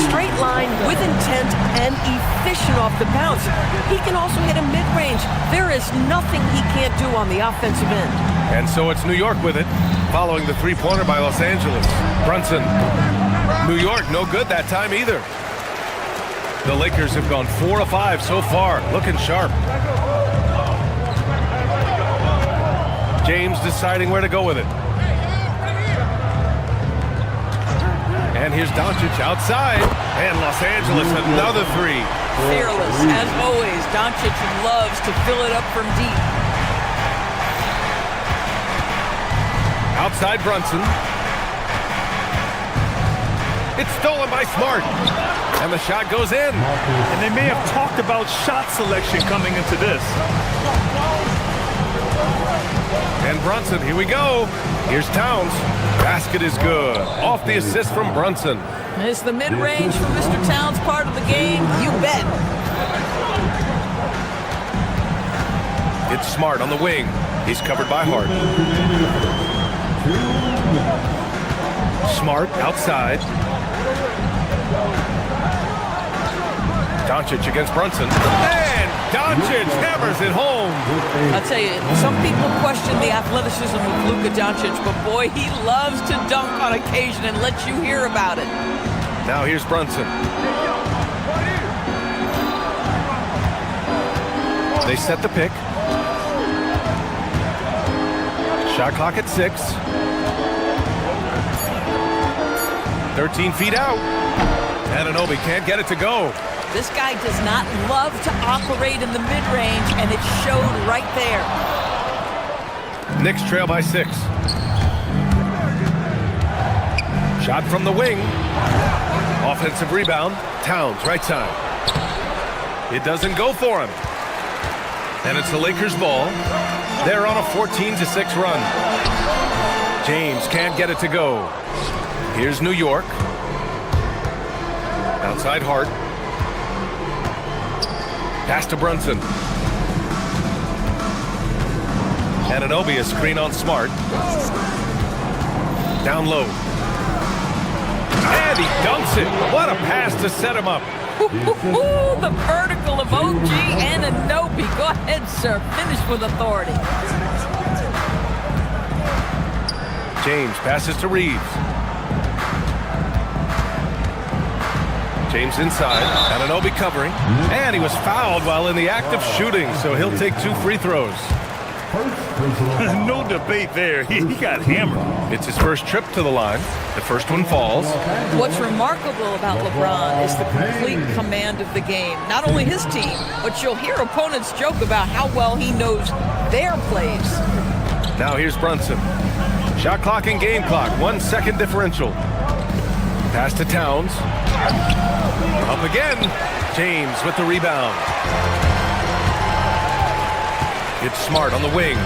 Straight line, with intent, and efficient off the bounce. He can also hit a mid-range. There is nothing he can't do on the offensive end. And so it's New York with it, following the three-pointer by Los Angeles. Brunson. New York, no good that time either. The Lakers have gone 4 of 5 so far, looking sharp. James deciding where to go with it. And here's Doncic outside. And Los Angeles, another three. Fearless, as always. Doncic loves to fill it up from deep. Outside Brunson. It's stolen by Smart. And the shot goes in. And they may have talked about shot selection coming into this. And Brunson, here we go. Here's Towns. Basket is good. Off the assist from Brunson. Is the mid-range for Mr. Towns part of the game? You bet. It's Smart on the wing. He's covered by Hart. Smart outside. Doncic against Brunson. And Doncic hammers it home. I'll tell you, some people question the athleticism of Luka Doncic, but boy, he loves to dunk on occasion and let you hear about it. Now here's Brunson. They set the pick. Shot clock at 6. 13 feet out. Anunoby can't get it to go. This guy does not love to operate in the mid-range, and it showed right there. Knicks trail by 6. Shot from the wing. Offensive rebound. Towns, right side. It doesn't go for him. And it's the Lakers' ball. They're on a 14-6 run. James can't get it to go. Here's New York. Outside Hart. Pass to Brunson. Anunoby, a screen on Smart. Down low. And he dunks it. What a pass to set him up. The vertical of OG Anunoby. Go ahead, sir. Finish with authority. James passes to Reeves. James inside. Anunoby covering. And he was fouled while in the act of shooting, so he'll take 2 free throws. No debate there. He got hammered. It's his first trip to the line. The first one falls. What's remarkable about LeBron is the complete command of the game. Not only his team, but you'll hear opponents joke about how well he knows their plays. Now here's Brunson. Shot clock and game clock. 1 second differential. Pass to Towns. Up again. James with the rebound. It's Smart on the wing.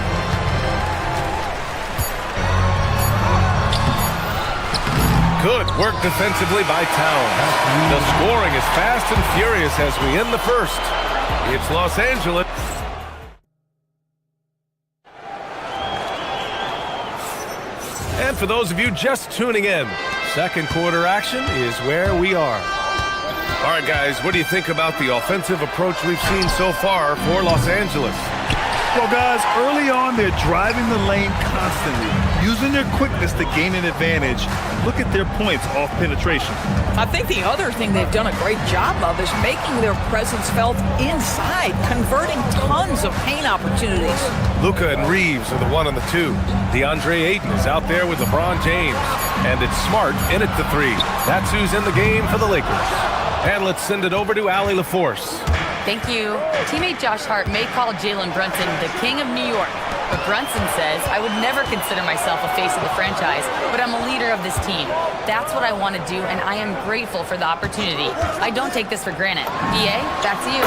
Good work defensively by Towns. The scoring is fast and furious as we end the first. It's Los Angeles. And for those of you just tuning in, second quarter action is where we are. All right, guys, what do you think about the offensive approach we've seen so far for Los Angeles? Well, guys, early on, they're driving the lane constantly, using their quickness to gain an advantage. Look at their points off penetration. I think the other thing they've done a great job of is making their presence felt inside, converting tons of paint opportunities. Luka and Reeves are the 1 and the 2. DeAndre Ayton is out there with LeBron James. And it's Smart in at the 3. That's who's in the game for the Lakers. And let's send it over to Allie LaForce. Thank you. Teammate Josh Hart may call Jalen Brunson the king of New York, but Brunson says, I would never consider myself a face of the franchise, but I'm a leader of this team. That's what I want to do, and I am grateful for the opportunity. I don't take this for granted. BA, back to you.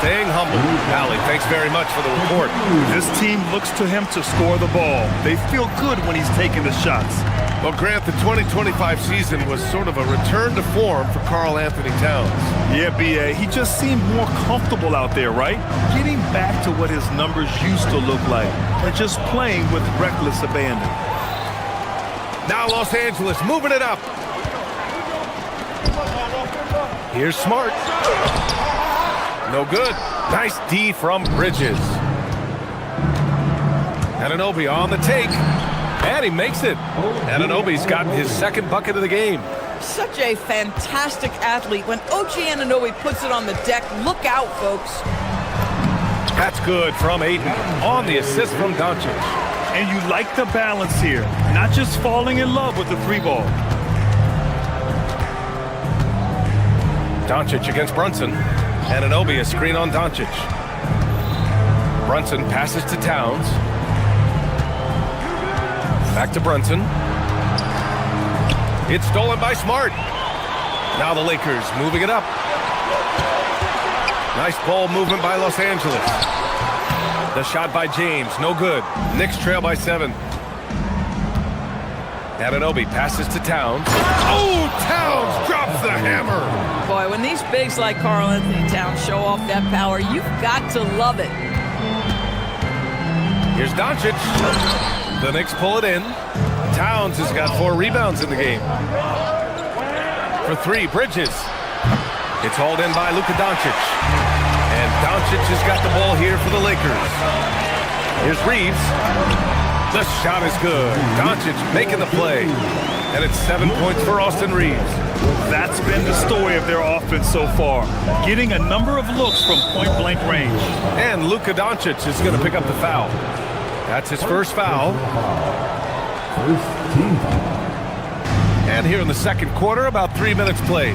Staying humble. Allie, thanks very much for the report. This team looks to him to score the ball. They feel good when he's taking the shots. Well, Grant, the 2025 season was sort of a return to form for Karl Anthony Towns. Yeah, B.A., he just seemed more comfortable out there, right? Getting back to what his numbers used to look like and just playing with reckless abandon. Now Los Angeles moving it up. Here's Smart. No good. Nice D from Bridges. Anunoby on the take. And he makes it. Anunoby's gotten his second bucket of the game. Such a fantastic athlete. When OG Anunoby puts it on the deck, look out, folks. That's good from Ayton on the assist from Doncic. And you like the balance here, not just falling in love with the 3-ball. Doncic against Brunson. Anunoby a screen on Doncic. Brunson passes to Towns. Back to Brunson. It's stolen by Smart. Now the Lakers moving it up. Nice ball movement by Los Angeles. The shot by James, no good. Knicks trail by 7. Anunoby passes to Towns. Oh, Towns drops the hammer. Boy, when these bigs like Karl Anthony Towns show off that power, you've got to love it. Here's Doncic. The Knicks pull it in. Towns has got 4 rebounds in the game. For 3, Bridges. It's hauled in by Luka Doncic. And Doncic has got the ball here for the Lakers. Here's Reeves. The shot is good. Doncic making the play. And it's 7 points for Austin Reeves. That's been the story of their offense so far. Getting a number of looks from point-blank range. And Luka Doncic is going to pick up the foul. That's his first foul. And here in the second quarter, about 3 minutes played.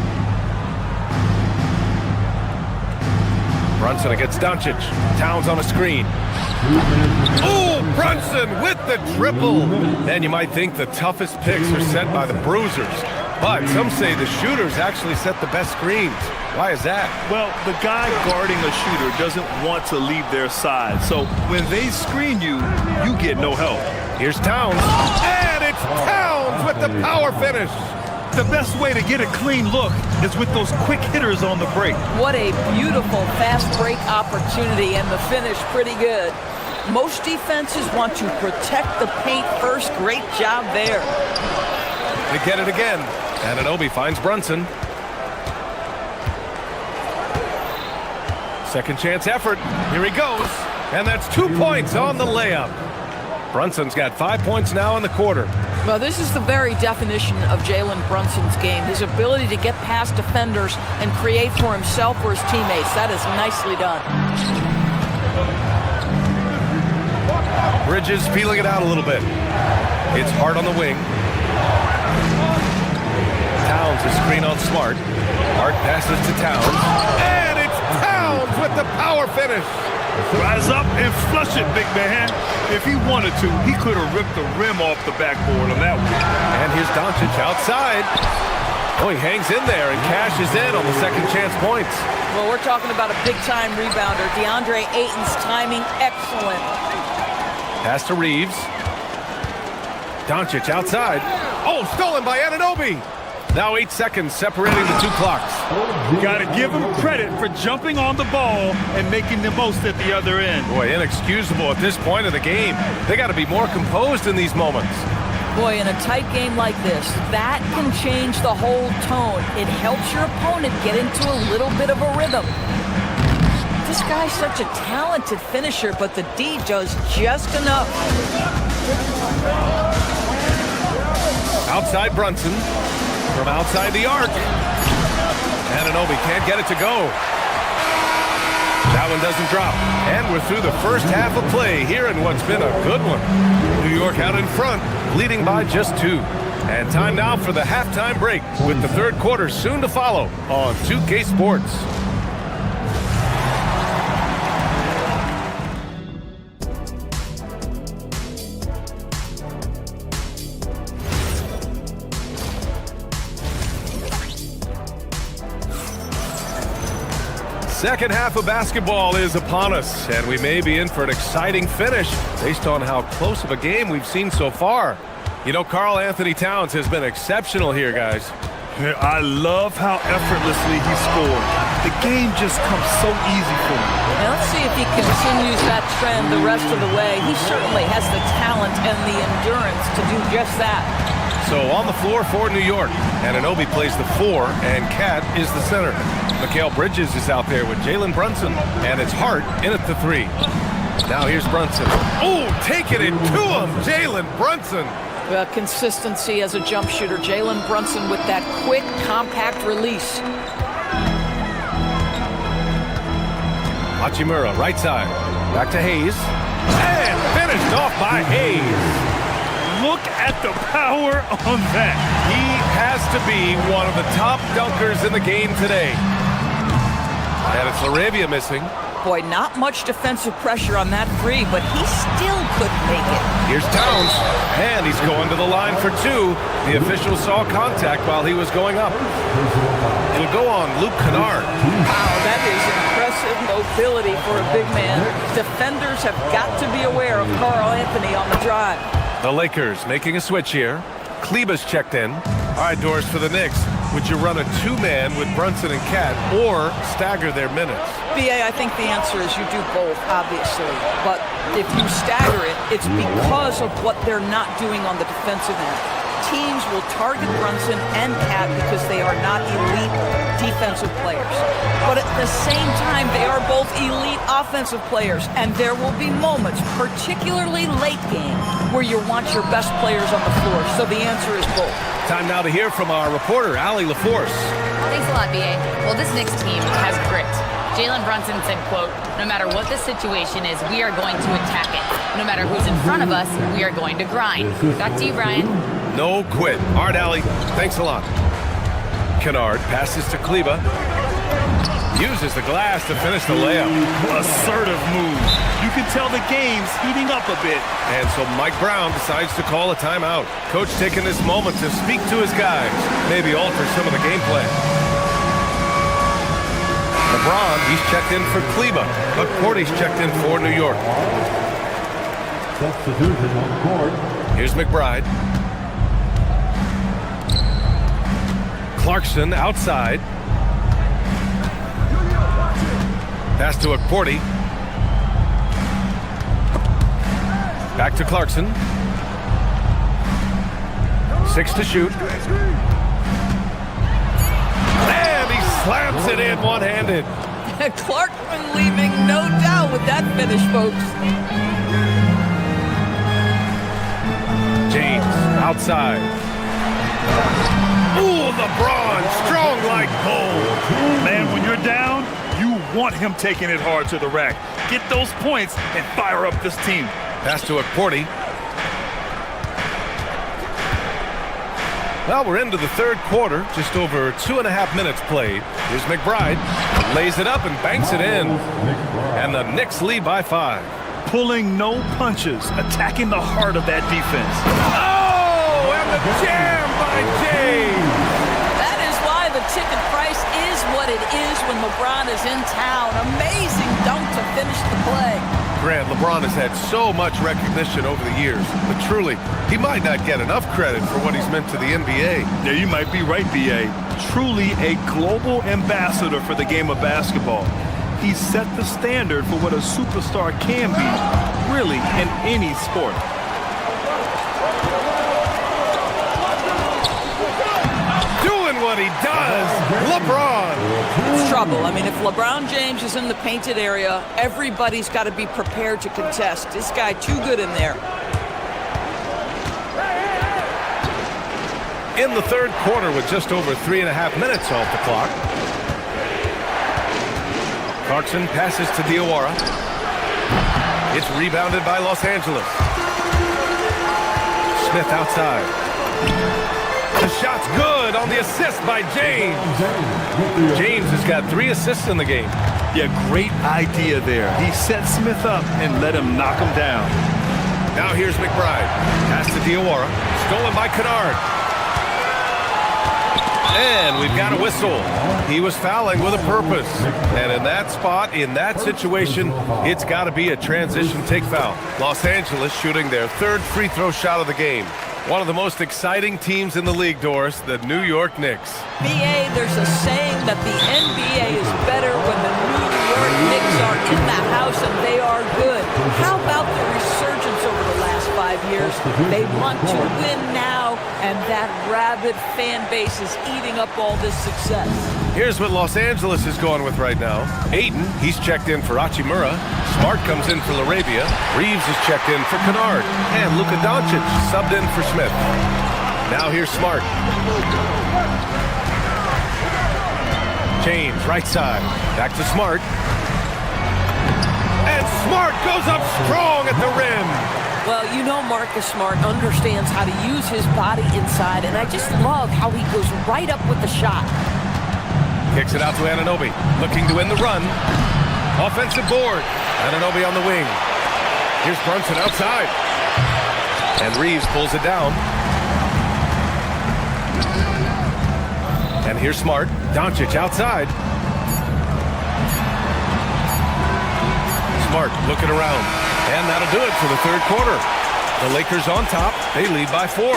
Brunson against Doncic. Towns on a screen. Oh, Brunson with the triple. And you might think the toughest picks are set by the bruisers. But some say the shooters actually set the best screens. Why is that? Well, the guy guarding a shooter doesn't want to leave their side. So when they screen you, you get no help. Here's Towns. And it's Towns with the power finish. the best way to get a clean look is with those quick hitters on the break. What a beautiful fast break opportunity, and the finish pretty good. Most defenses want to protect the paint first. Great job there. They get it again. Anunoby finds Brunson. Second chance effort. Here he goes. And that's 2 points on the layup. Brunson's got 5 points now in the quarter. Well, this is the very definition of Jalen Brunson's game. His ability to get past defenders and create for himself or his teammates. That is nicely done. Bridges feeling it out a little bit. It's Hart on the wing. Towns is screen on Smart. Hart passes to Towns. And it's Towns with the power finish. Rise up and flush it, big man. If he wanted to, he could have ripped the rim off the backboard on that one. And here's Doncic outside. Oh, he hangs in there and cashes in on the second chance points. Well, we're talking about a big-time rebounder. DeAndre Ayton's timing, excellent. Pass to Reeves. Doncic outside. Oh, stolen by Anunoby. Now 8 seconds separating the two clocks. Got to give him credit for jumping on the ball and making the most at the other end. Boy, inexcusable at this point of the game. They got to be more composed in these moments. Boy, in a tight game like this, that can change the whole tone. It helps your opponent get into a little bit of a rhythm. This guy's such a talented finisher, but the D does just enough. Outside Brunson. From outside the arc. Anunoby can't get it to go. That one doesn't drop. And we're through the first half of play here in what's been a good one. New York out in front, leading by just 2. And time now for the halftime break, with the third quarter soon to follow on 2K Sports. Second half of basketball is upon us, and we may be in for an exciting finish based on how close of a game we've seen so far. You know, Karl Anthony Towns has been exceptional here, guys. I love how effortlessly he scored. The game just comes so easy for him. Now let's see if he continues that trend the rest of the way. He certainly has the talent and the endurance to do just that. So on the floor for New York, Anunoby plays the 4, and Cat is the center. Mikal Bridges is out there with Jalen Brunson, and it's Hart in at the 3. Now here's Brunson. Oh, taking it to him, Jalen Brunson. Consistency as a jump shooter. Jalen Brunson with that quick, compact release. Hachimura, right side. Back to Hayes. And finished off by Hayes. Look at the power on that. He has to be one of the top dunkers in the game today. And it's Laravia missing. Boy, not much defensive pressure on that 3, but he still couldn't make it. Here's Towns, and he's going to the line for 2. The official saw contact while he was going up. It'll go on Luke Kennard. Wow, that is impressive mobility for a big man. Defenders have got to be aware of Karl Anthony on the drive. The Lakers making a switch here. Kleba's checked in. All right, Doris, for the Knicks, would you run a 2-man with Brunson and Cat or stagger their minutes? BA, I think the answer is you do both, obviously. But if you stagger it, it's because of what they're not doing on the defensive end. Teams will target Brunson and Cat because they are not elite defensive players. But at the same time, they are both elite offensive players. And there will be moments, particularly late game, where you want your best players on the floor. So the answer is both. Time now to hear from our reporter, Allie LaForce. Thanks a lot, BA. Well, this Knicks team has grit. Jalen Brunson said, quote, "No matter what the situation is, we are going to attack it. No matter who's in front of us, we are going to grind." Back to you, Brian. No quit. All right, Allie, thanks a lot. Kennard passes to Kleba. Uses the glass to finish the layup. Assertive move. You can tell the game's heating up a bit. And so Mike Brown decides to call a timeout. Coach taking this moment to speak to his guys, maybe alter some of the game plan. LeBron, he's checked in for Kleba, but Porty's checked in for New York. Here's McBride. Clarkson outside. Pass to Akporti. Back to Clarkson. 6 to shoot. And he slams it in one-handed. Clarkson leaving no doubt with that finish, folks. James outside. Ooh, LeBron, strong like bull. Man, when you're down, you want him taking it hard to the rack. Get those points and fire up this team. Pass to Akporti. Well, we're into the third quarter, just over 2.5 minutes played. Here's McBride, lays it up and banks it in. And the Knicks lead by 5. Pulling no punches, attacking the heart of that defense. Oh, and the jam by James. That is why the ticket price is what it is when LeBron is in town. Amazing dunk to finish the play. Grant, LeBron has had so much recognition over the years, but truly, he might not get enough credit for what he's meant to the NBA. Yeah, you might be right, B.A. Truly a global ambassador for the game of basketball. He set the standard for what a superstar can be, really, in any sport. Doing what he does, LeBron. It's trouble. I mean, if LeBron James is in the painted area, everybody's got to be prepared to contest. This guy too good in there. In the third quarter with just over 3.5 minutes off the clock. Clarkson passes to Diawara. It's rebounded by Los Angeles. Smith outside. The shot's good on the assist by James. James has got 3 assists in the game. Yeah, great idea there. He set Smith up and let him knock him down. Now here's McBride. Pass to Diawara. Stolen by Kennard. And we've got a whistle. He was fouling with a purpose. And in that spot, in that situation, it's got to be a transition take foul. Los Angeles shooting their 3rd free throw shot of the game. One of the most exciting teams in the league, Doris, the New York Knicks. BA, there's a saying that the NBA is better when the New York Knicks are in the house and they are good. How about the resurgence over the last 5 years? They want to win now, and that rabid fan base is eating up all this success. Here's what Los Angeles is going with right now. Ayton, he's checked in for Hachimura. Smart comes in for Laravia. Reeves is checked in for Kennard. And Luka Doncic subbed in for Smith. Now here's Smart. James, right side. Back to Smart. And Smart goes up strong at the rim. Well, you know Marcus Smart understands how to use his body inside, and I just love how he goes right up with the shot. Kicks it out to Anunoby, looking to win the run. Offensive board. Anunoby on the wing. Here's Brunson outside. And Reeves pulls it down. And here's Smart. Doncic outside. Smart looking around. And that'll do it for the third quarter. The Lakers on top. They lead by 4.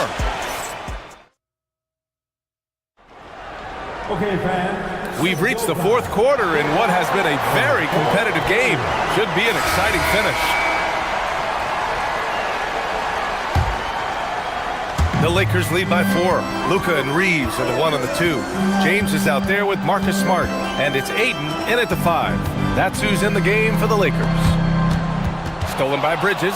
Okay, fans. We've reached the fourth quarter in what has been a very competitive game. Should be an exciting finish. The Lakers lead by 4. Luka and Reeves are the 1 and the 2. James is out there with Marcus Smart. And it's Ayton in at the 5. That's who's in the game for the Lakers. Stolen by Bridges.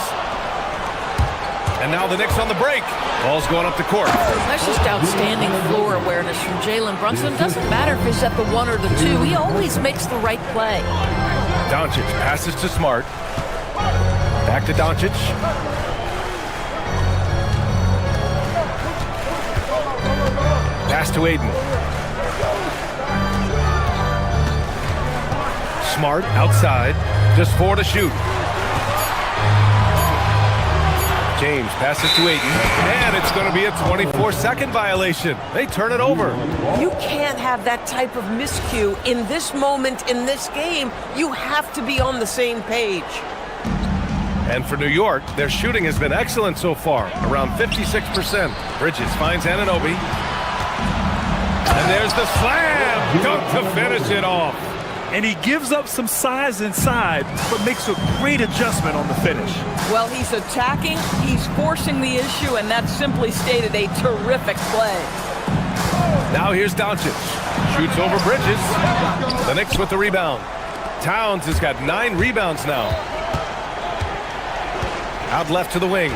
And now the Knicks on the break. Ball's going up the court. That's just outstanding floor awareness from Jalen Brunson. Doesn't matter if he's at the 1 or the 2. He always makes the right play. Doncic passes to Smart. Back to Doncic. Pass to Ayton. Smart outside. Just 4 to shoot. James passes to Ayton, and it's going to be a 24-second violation. They turn it over. You can't have that type of miscue in this moment, in this game. You have to be on the same page. And for New York, their shooting has been excellent so far, around 56%. Bridges finds Anunoby. And there's the slam. Dunk to finish it off. And he gives up some size inside, but makes a great adjustment on the finish. Well, he's attacking, he's forcing the issue, and that's simply stated a terrific play. Now here's Doncic. Shoots over Bridges. The Knicks with the rebound. Towns has got 9 rebounds now. Out left to the wing.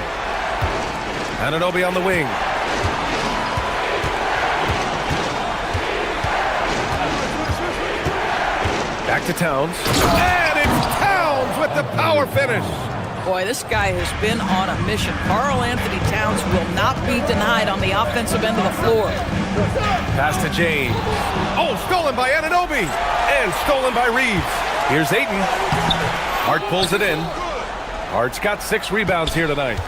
Anunoby on the wing. Back to Towns. And it's Towns with the power finish. Boy, this guy has been on a mission. Karl Anthony Towns will not be denied on the offensive end of the floor. Pass to James. Oh, stolen by Anunoby. And stolen by Reeves. Here's Ayton. Hart pulls it in. Hart's got 6 rebounds here tonight.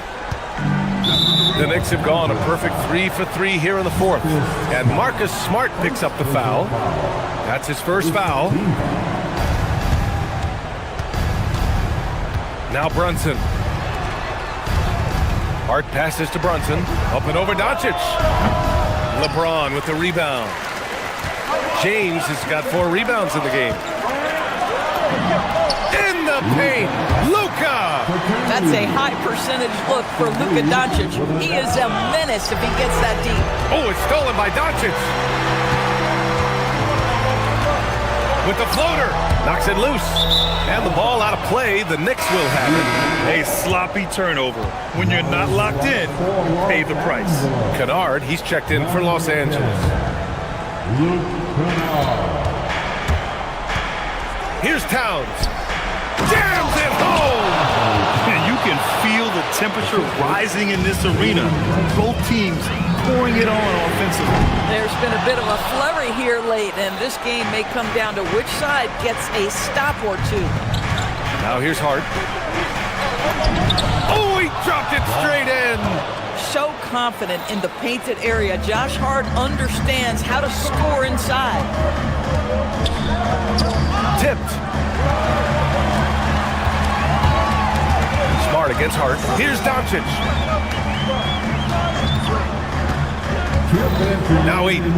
The Knicks have gone a perfect 3 for 3 here in the 4th. And Marcus Smart picks up the foul. That's his first foul. Now Brunson. Hart passes to Brunson. Up and over Doncic. LeBron with the rebound. James has got 4 rebounds in the game. In the paint, Luka! That's a high percentage look for Luka Doncic. He is a menace if he gets that deep. Oh, it's stolen by Doncic. With the floater, knocks it loose. And the ball out of play, the Knicks will have it. A sloppy turnover. When you're not locked in, pay the price. Kennard, he's checked in for Los Angeles. Here's Towns. Jams it home! And you can feel the temperature rising in this arena. Both teams pouring it on offensively. There's been a bit of a flurry here late, and this game may come down to which side gets a stop or two. Now here's Hart. Oh, he dropped it straight in! So confident in the painted area. Josh Hart understands how to score inside. Tipped. Smart against Hart. Here's Doncic. Now Ayton.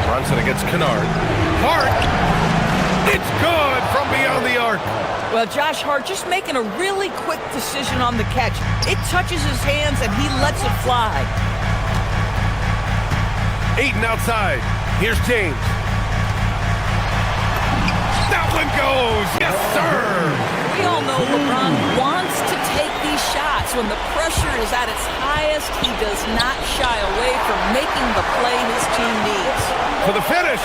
Brunson against Kennard. Hart. It's good from beyond the arc. Well, Josh Hart just making a really quick decision on the catch. It touches his hands and he lets it fly. Ayton outside. Here's James. That one goes. Yes, sir. We all know LeBron wants to take these shots. When the pressure is at its highest, he does not shy away from making the play his team needs. For the finish.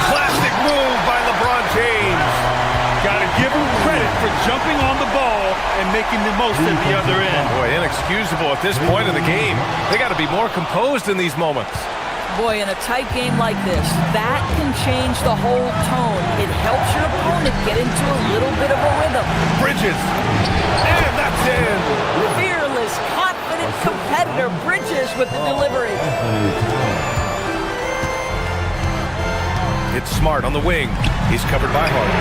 Classic move by LeBron James. Got to give him credit for jumping on the ball and making the most at the other end. Boy, inexcusable at this point in the game. They got to be more composed in these moments. Boy, in a tight game like this, that can change the whole tone. It helps your opponent get into a little bit of a rhythm. Bridges. And that's in. Fearless, confident competitor. Bridges with the delivery. It's Smart on the wing. He's covered by Hart.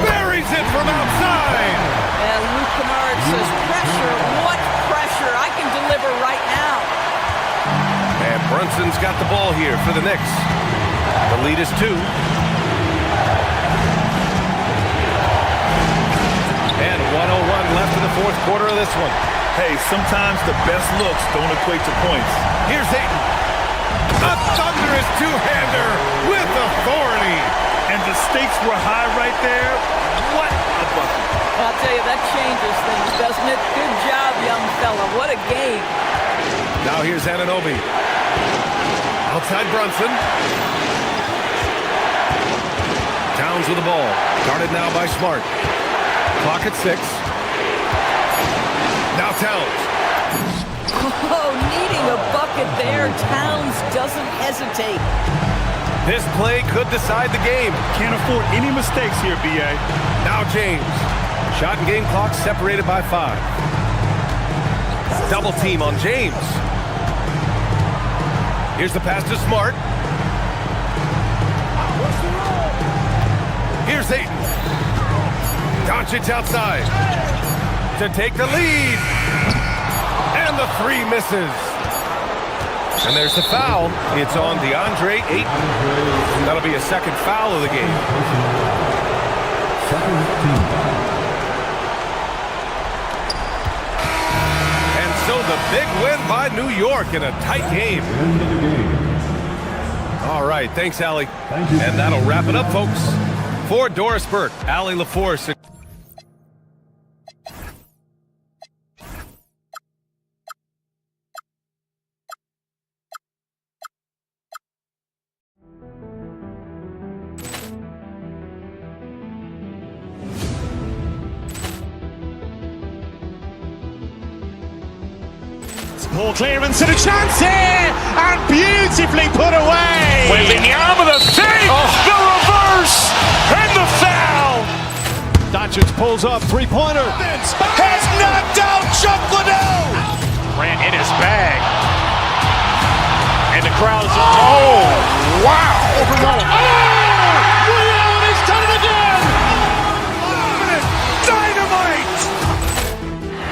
Buries it from outside. And Luke Kennard says, pressure. What pressure? I can deliver right now. And Brunson's got the ball here for the Knicks. The lead is 2. And 1:01 left in the 4th quarter of this one. Hey, sometimes the best looks don't equate to points. Here's Ayton. A thunderous two-hander with authority. And the stakes were high right there. What a bucket. I'll tell you, that changes things, doesn't it? Good job, young fella. What a game. Now here's Anunoby. Outside Brunson. Towns with the ball. Guarded now by Smart. Clock at 6. Now Towns. Oh, needing a bucket there. Towns doesn't hesitate. This play could decide the game. Can't afford any mistakes here, B.A. Now James. Shot and game clock separated by 5. Double team on James. Here's the pass to Smart. Here's Ayton. Doncic outside to take the lead. the three misses. And there's the foul. It's on DeAndre Ayton. That'll be a second foul of the game. And so the big win by New York in a tight game. All right, thanks, Allie. And that'll wrap it up, folks. For Doris Burke, Allie LaForce. Ball clearance and a chance here, and beautifully put away. Wembanyama the save, the reverse, and the foul. Doncic pulls up, three-pointer. Has knocked out Chuck Liddell. Ran in his bag. And the crowd is, oh, wow. Ray Allen has done it again. Dynamite.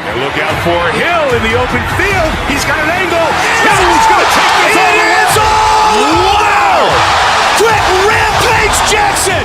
And look out for Hill in the open field. He's got an angle. Hill's going to take this all the way. Wow. Quick rampage Jackson.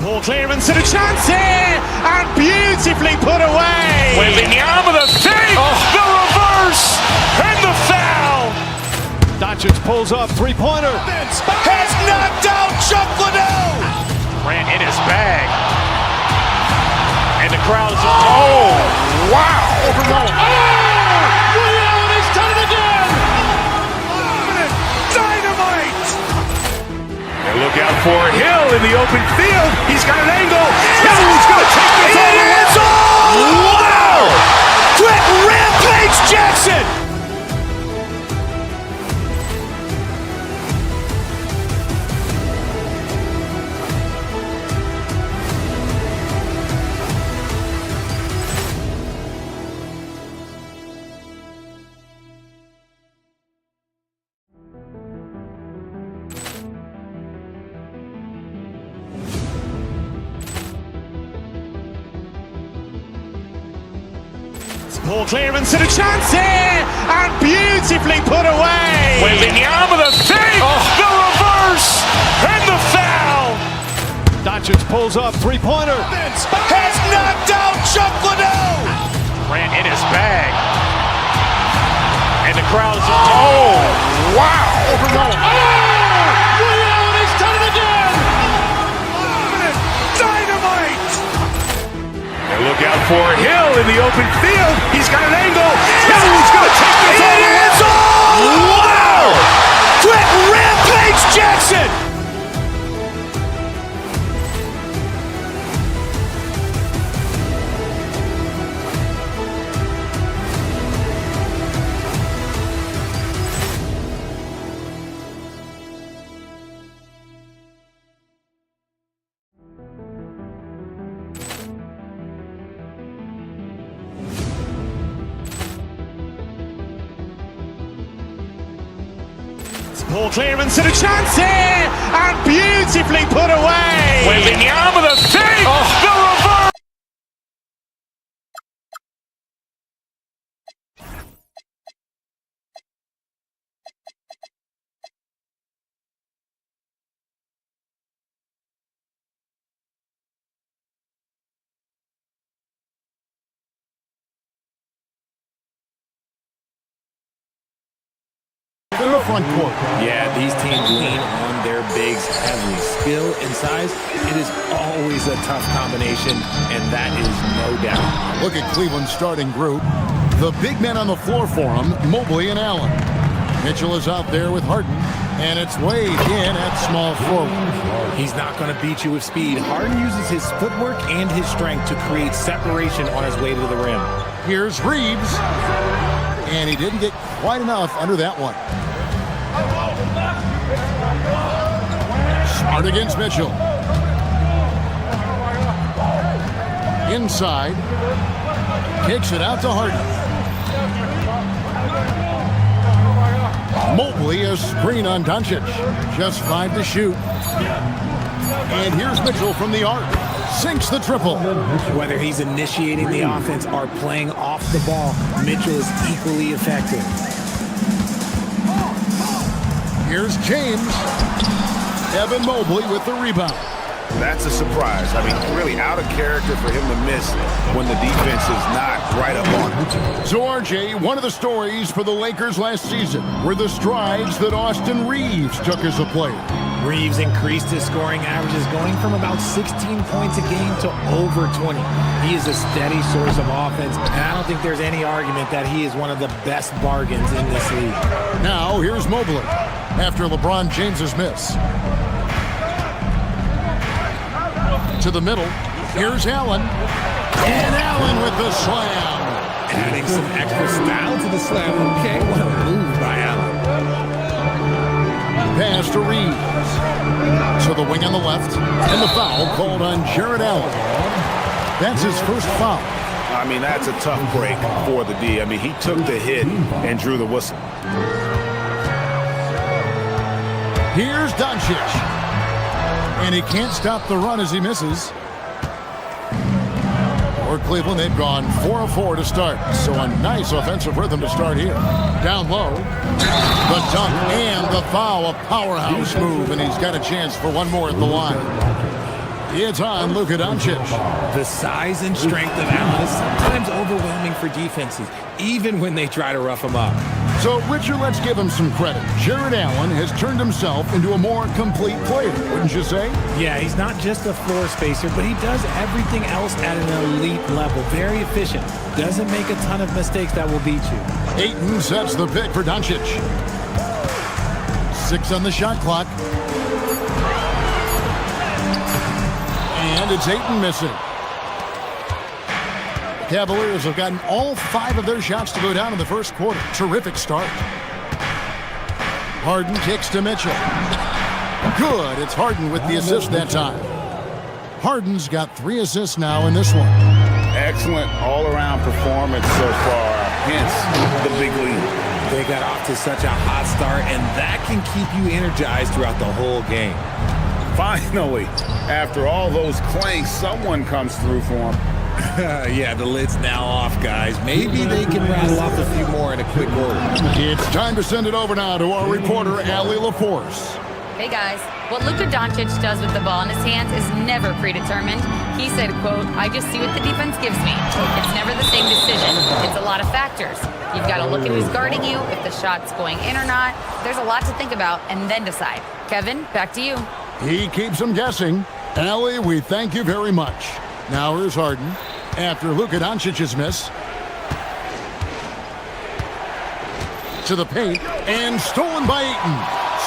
Ball clearance and a chance here, and beautifully put away. Wembanyama the save, the reverse, and the foul. Doncic pulls up, three-pointer. Has knocked out Chuck Liddell. Ran in his bag. And the crowd is, oh, wow. Ray Allen has done it again. Dynamite. And look out for Hill in the open field. He's got an angle. Hill's going to take this all the way. Wow. Quick rampage Jackson. Ball clearance and a chance here, and beautifully put away. Wembanyama the save, the reverse, and the foul. Doncic pulls up, three-pointer. Has knocked out Chuck Liddell. Ran in his bag. And the crowd is, oh, wow. Ray Allen has done it again. Dynamite. And look out for Hill in the open field. He's got an angle. Hill's going to take this all the way. Wow. Quick rampage Jackson. Ball clearance and a chance here, and beautifully put away. Wembanyama the save, the reverse. In the front court. Yeah, these teams lean on their bigs heavily. Skill and size, it is always a tough combination, and that is no doubt. Look at Cleveland's starting group. The big men on the floor for him, Mobley and Allen. Mitchell is out there with Harden, and it's Wade in at small forward. He's not going to beat you with speed. Harden uses his footwork and his strength to create separation on his way to the rim. Here's Reeves, and he didn't get quite enough under that one. Hard against Mitchell. Inside. Kicks it out to Harden. Mobley a screen on Doncic. Just 5 to shoot. And here's Mitchell from the arc. Sinks the triple. Whether he's initiating the offense or playing off the ball, Mitchell is equally effective. Here's James. Evan Mobley with the rebound. That's a surprise. I mean, really out of character for him to miss when the defense is not right up on him. So, RJ, one of the stories for the Lakers last season were the strides that Austin Reeves took as a player. Reeves increased his scoring averages, going from about 16 points a game to over 20. He is a steady source of offense, and I don't think there's any argument that he is one of the best bargains in this league. Now, here's Mobley after LeBron James's miss. To the middle. Here's Allen. And Allen with the slam. Adding some extra style to the slam. Okay, what a move by Allen. Pass to Reeves. To the wing on the left. And the foul called on Jared Allen. That's his first foul. I mean, that's a tough break for the D. I mean, he took the hit and drew the whistle. Here's Doncic. And he can't stop the run as he misses. For Cleveland, they've gone 4 of 4 to start. So a nice offensive rhythm to start here. Down low. The dunk and the foul. A powerhouse move. And he's got a chance for one more at the line. It's on Luka Doncic. The size and strength of Allen is sometimes overwhelming for defenses, even when they try to rough him up. So, Richard, let's give him some credit. Jared Allen has turned himself into a more complete player, wouldn't you say? Yeah, he's not just a floor spacer, but he does everything else at an elite level. Very efficient. Doesn't make a ton of mistakes that will beat you. Ayton sets the pick for Doncic. 6 on the shot clock. And it's Ayton missing. The Cavaliers have gotten all 5 of their shots to go down in the first quarter. Terrific start. Harden kicks to Mitchell. Good. It's Harden with the assist that time. Harden's got 3 assists now in this one. Excellent all-around performance so far. Hence the big lead. They got off to such a hot start, and that can keep you energized throughout the whole game. Finally, after all those clanks, someone comes through for him. Yeah, the lid's now off, guys. Maybe they can rattle off a few more in a quick order. It's time to send it over now to our reporter, Allie LaForce. Hey, guys. What Luka Doncic does with the ball in his hands is never predetermined. He said, quote, I just see what the defense gives me. It's never the same decision. It's a lot of factors. You've got to look at who's guarding you, if the shot's going in or not. There's a lot to think about and then decide. Kevin, back to you. He keeps them guessing. Allie, we thank you very much. Now here's Harden after Luka Doncic's miss. To the paint and stolen by Ayton.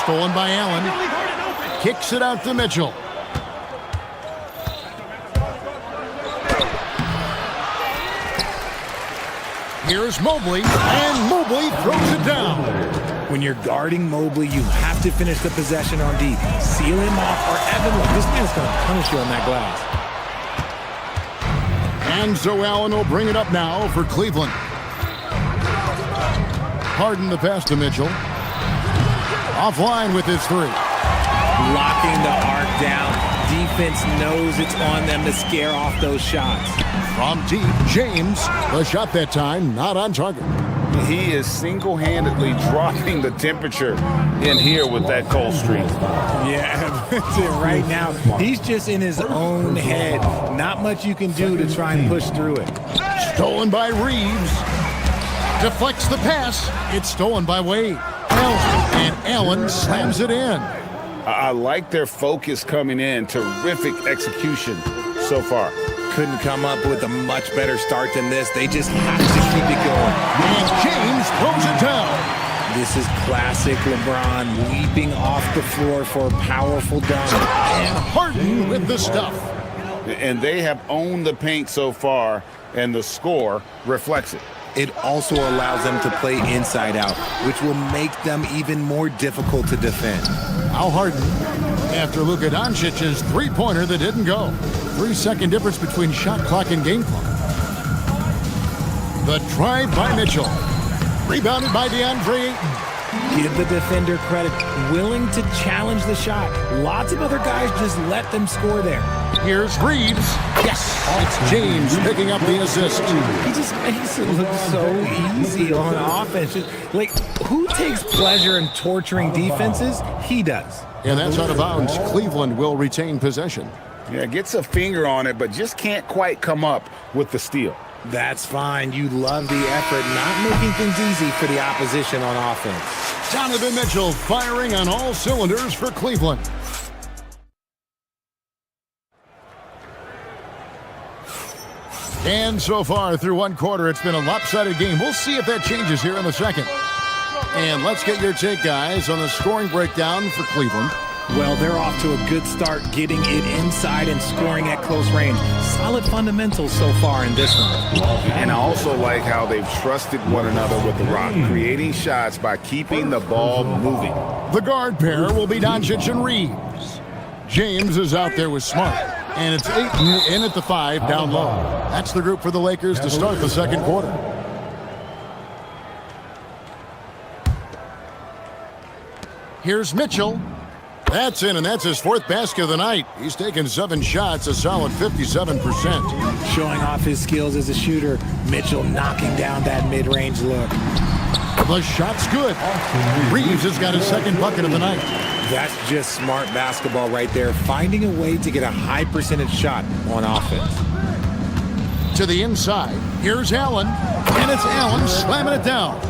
Stolen by Allen. Kicks it out to Mitchell. Here's Mobley, and Mobley throws it down. When you're guarding Mobley, you have to finish the possession on D. Seal him off, or Evan, this man's going to punish you on that glass. And so Allen will bring it up now for Cleveland. Harden the pass to Mitchell. Offline with his 3. Locking the arc down. Defense knows it's on them to scare off those shots. From deep, James. The shot that time, not on target. He is single-handedly dropping the temperature in here with that cold streak. Yeah, right now, he's just in his own head. Not much you can do to try and push through it. Stolen by Reeves. Deflects the pass. It's stolen by Wade. And Allen slams it in. I like their focus coming in. Terrific execution so far. Couldn't come up with a much better start than this. They just have to keep it going. And James throws it down. This is classic LeBron leaping off the floor for a powerful dunk. And Harden with the stuff. And they have owned the paint so far, and the score reflects it. It also allows them to play inside out, which will make them even more difficult to defend. Now Harden after Luka Doncic's three-pointer that didn't go. 3-second difference between shot clock and game clock. The drive by Mitchell. Rebounded by DeAndre Ayton. Give the defender credit, willing to challenge the shot. Lots of other guys just let them score there. Here's Reeves. Yes, it's James picking up the assist. He just makes it look so easy on offense. Like, who takes pleasure in torturing defenses? He does. And that's out of bounds. Cleveland will retain possession. Yeah, gets a finger on it, but just can't quite come up with the steal. That's fine. You love the effort, not making things easy for the opposition on offense. Donovan Mitchell firing on all cylinders for Cleveland. And so far through one quarter, it's been a lopsided game. We'll see if that changes here in the second. And let's get your take, guys, on the scoring breakdown for Cleveland. Well, they're off to a good start getting it inside and scoring at close range. Solid fundamentals so far in this one. And I also like how they've trusted one another with the rock, creating shots by keeping the ball moving. The guard pair will be Doncic and Reeves. James is out there with Smart. And it's Ayton in at the 5 down low. That's the group for the Lakers to start the second quarter. Here's Mitchell. That's in, and that's his 4th basket of the night. He's taken 7 shots, a solid 57%. Showing off his skills as a shooter. Mitchell knocking down that mid-range look. The shot's good. Reeves has got his 2nd bucket of the night. That's just smart basketball right there, finding a way to get a high percentage shot on offense. To the inside, here's Allen, and it's Allen slamming it down.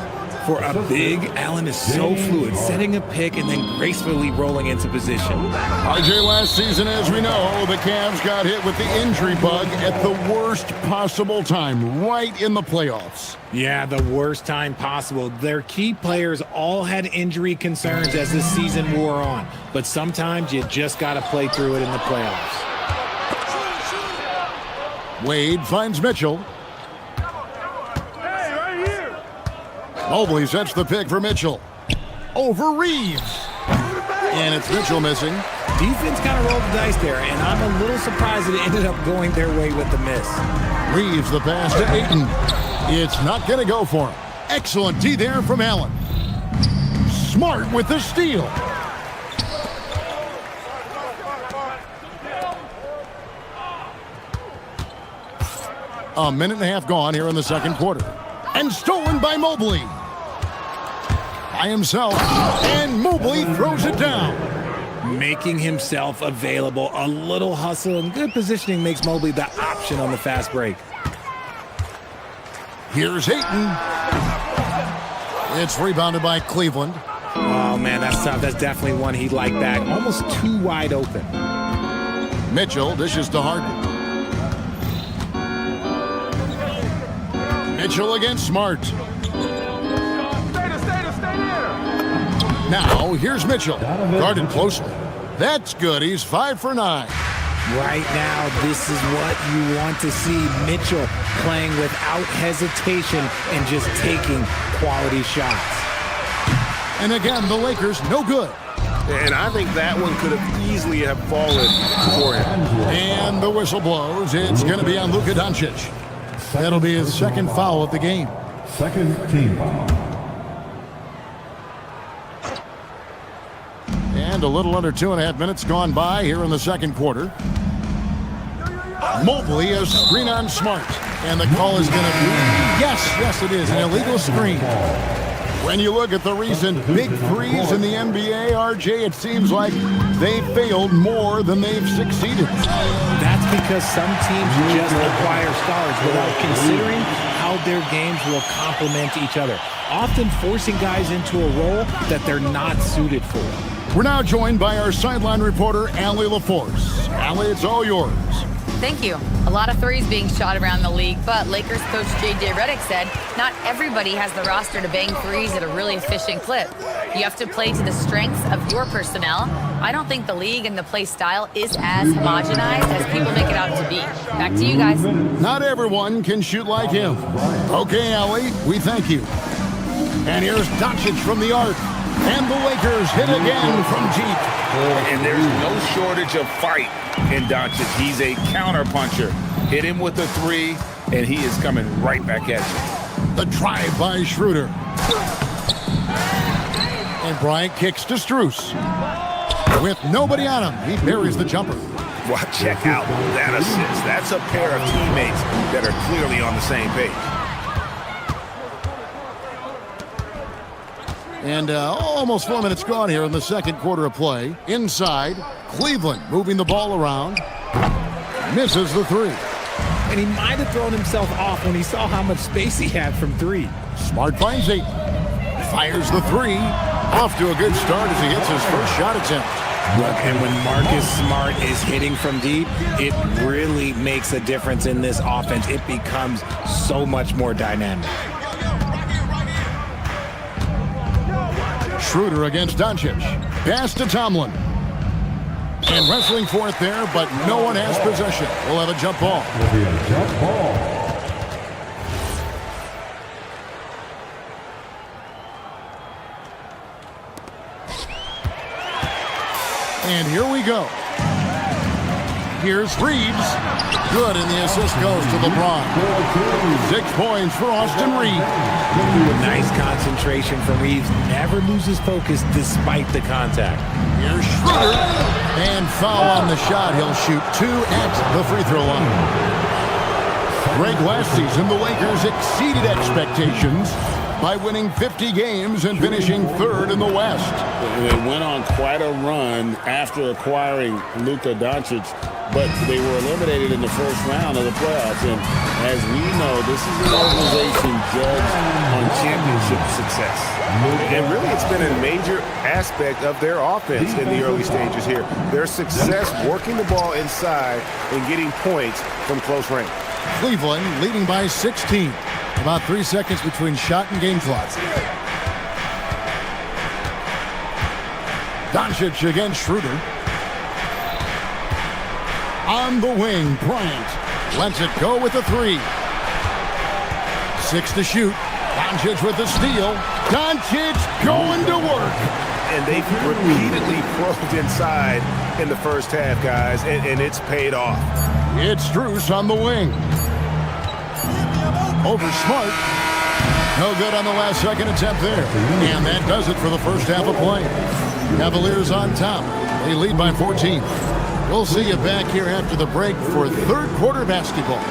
For a big, Allen is so fluid, setting a pick and then gracefully rolling into position. RJ, last season, as we know, the Cavs got hit with the injury bug at the worst possible time, right in the playoffs. Yeah, the worst time possible. Their key players all had injury concerns as the season wore on, but sometimes you just got to play through it in the playoffs. Wade finds Mitchell. Mobley sets the pick for Mitchell. Over Reeves. And it's Mitchell missing. Defense kind of rolled the dice there, and I'm a little surprised that it ended up going their way with the miss. Reeves the pass to Ayton. It's not going to go for him. Excellent D there from Allen. Smart with the steal. A minute and a half gone here in the second quarter. And stolen by Mobley. By himself. And Mobley throws it down. Making himself available. A little hustle and good positioning makes Mobley the option on the fast break. Here's Ayton. It's rebounded by Cleveland. Oh, man, that's tough. That's definitely one he'd like back. Almost too wide open. Mitchell dishes to Harden. Mitchell against Smart. Now, here's Mitchell. Guarded closely. That's good. He's 5 for 9. Right now, this is what you want to see. Mitchell playing without hesitation and just taking quality shots. And again, the Lakers no good. And I think that one could have easily have fallen for him. And the whistle blows. It's going to be on Luka Doncic. That'll be his 2nd foul of the game. 2nd team foul. And a little under 2.5 minutes gone by here in the second quarter. Mobley a screen on Smart. And the call is going to be, yes, it is, an illegal screen. When you look at the recent big threes in the NBA, RJ, it seems like they failed more than they've succeeded. That's because some teams just acquire stars without considering how their games will complement each other, often forcing guys into a role that they're not suited for. We're now joined by our sideline reporter, Allie LaForce. Allie, it's all yours. Thank you. A lot of threes being shot around the league, but Lakers coach J.J. Redick said not everybody has the roster to bang threes at a really efficient clip. You have to play to the strengths of your personnel. I don't think the league and the play style is as homogenized as people make it out to be. Back to you guys. Not everyone can shoot like him. Okay, Allie, we thank you. And here's Doncic from the arc. And the Lakers hit again from deep. And there's no shortage of fight in Doncic. He's a counterpuncher. Hit him with a three, and he is coming right back at you. The drive by Schroeder. And Bryant kicks to Strus. With nobody on him, he buries the jumper. Well, check out that assist. That's a pair of teammates that are clearly on the same page. And almost 4 minutes gone here in the second quarter of play. Inside, Cleveland moving the ball around. Misses the three. And he might have thrown himself off when he saw how much space he had from three. Smart finds Ayton. Fires the three. Off to a good start as he hits his first shot attempt. Look, and when Marcus Smart is hitting from deep, it really makes a difference in this offense. It becomes so much more dynamic. Schroeder against Doncic. Pass to Tomlin. And wrestling for it there, but no one has possession. We'll have a jump ball. And here we go. Here's Reeves. Good, and the assist goes to LeBron. 6 points for Austin Reeves. Nice concentration from Reeves. Never loses focus despite the contact. Here's Schroeder. And foul on the shot. He'll shoot 2 at the free throw line. Greg, last season, the Lakers exceeded expectations by winning 50 games and finishing 3rd in the West. They went on quite a run after acquiring Luka Doncic, but they were eliminated in the first round of the playoffs. And as we know, this is an organization judged on championship success. And really, it's been a major aspect of their offense in the early stages here. Their success working the ball inside and getting points from close range. Cleveland leading by 16. About 3 seconds between shot and game clock. Doncic against Schroeder. On the wing, Bryant lets it go with the three. 6 to shoot. Doncic with the steal. Doncic going to work. And they've repeatedly probed inside in the first half, guys, and it's paid off. It's Strus on the wing. Over Smart. No good on the last second attempt there. And that does it for the first half of play. Cavaliers on top. They lead by 14. We'll see you back here after the break for third quarter basketball.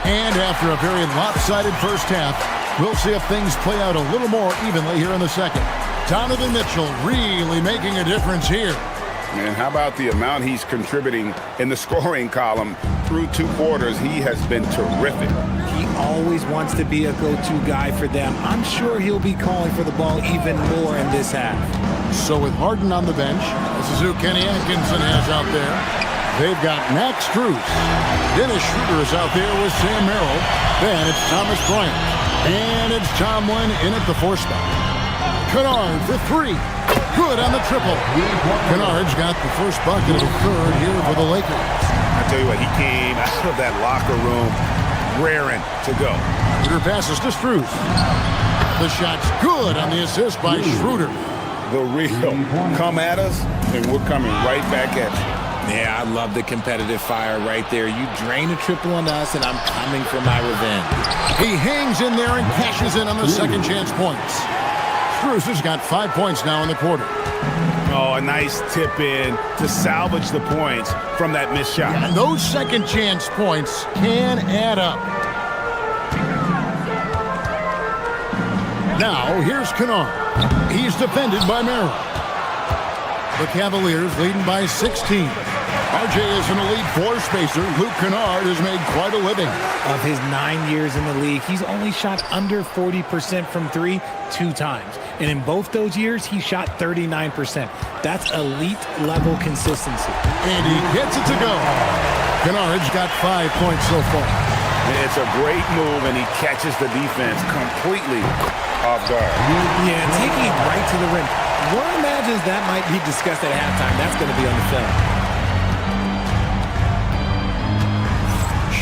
And after a very lopsided first half, we'll see if things play out a little more evenly here in the second. Donovan Mitchell really making a difference here. And how about the amount he's contributing in the scoring column through 2 quarters? He has been terrific. He always wants to be a go-to guy for them. I'm sure he'll be calling for the ball even more in this half. So with Harden on the bench, this is who Kenny Atkinson has out there. They've got Max Strus. Dennis Schroeder is out there with Sam Merrill. Then it's Thomas Bryant. And it's Tomlin in at the 4 spot. Kennard for 3. Good on the triple. Kennard's got the first bucket of the third here for the Lakers. I tell you what, he came out of that locker room raring to go. Schroeder passes to Strus. The shot's good on the assist by Schroeder. The real come at us, and we're coming right back at you. Yeah, I love the competitive fire right there. You drain a triple on us, and I'm coming for my revenge. He hangs in there and cashes in on the second chance points. Strus has got 5 points now in the quarter. Oh, a nice tip in to salvage the points from that missed shot. And those second chance points can add up. Now, here's Kennard. He's defended by Merrill. The Cavaliers leading by 16. RJ is an elite 4-spacer. Luke Kennard has made quite a living. Of his 9 years in the league, he's only shot under 40% from 3 2 times. And in both those years, he shot 39%. That's elite level consistency. And he gets it to go. Kennard's got 5 points so far. It's a great move, and he catches the defense completely off guard. Yeah, taking it right to the rim. One imagines that might be discussed at halftime. That's going to be on the film.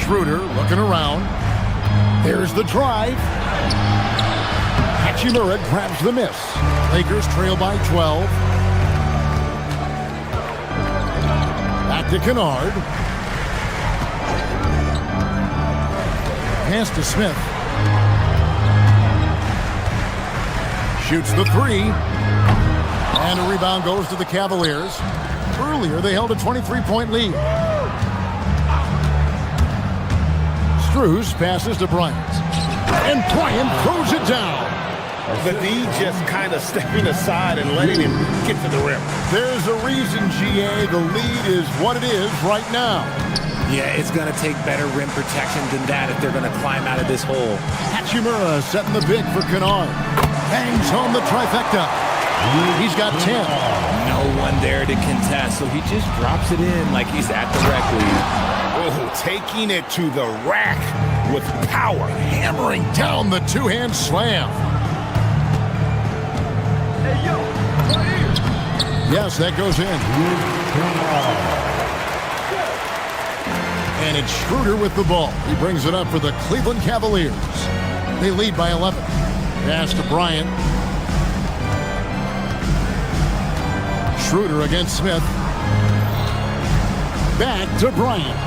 Schroeder looking around. There's the drive. Hachimura grabs the miss. Lakers trail by 12. Back to Kennard. Pass to Smith. Shoots the three. And a rebound goes to the Cavaliers. Earlier, they held a 23-point lead. Strus passes to Bryant. And Bryant throws it down. The D just kind of stepping aside and letting him get to the rim. There's a reason, GA. The lead is what it is right now. Yeah, it's going to take better rim protection than that if they're going to climb out of this hole. Hachimura setting the big for Kennard. Bangs home the trifecta. He's got 10. No one there to contest, so he just drops it in like he's at the rec league. Oh, taking it to the rack with power. Hammering down the two-hand slam. Yes, that goes in. And it's Schroeder with the ball. He brings it up for the Cleveland Cavaliers. They lead by 11. Pass to Bryant. Schroeder against Smith. Back to Bryant.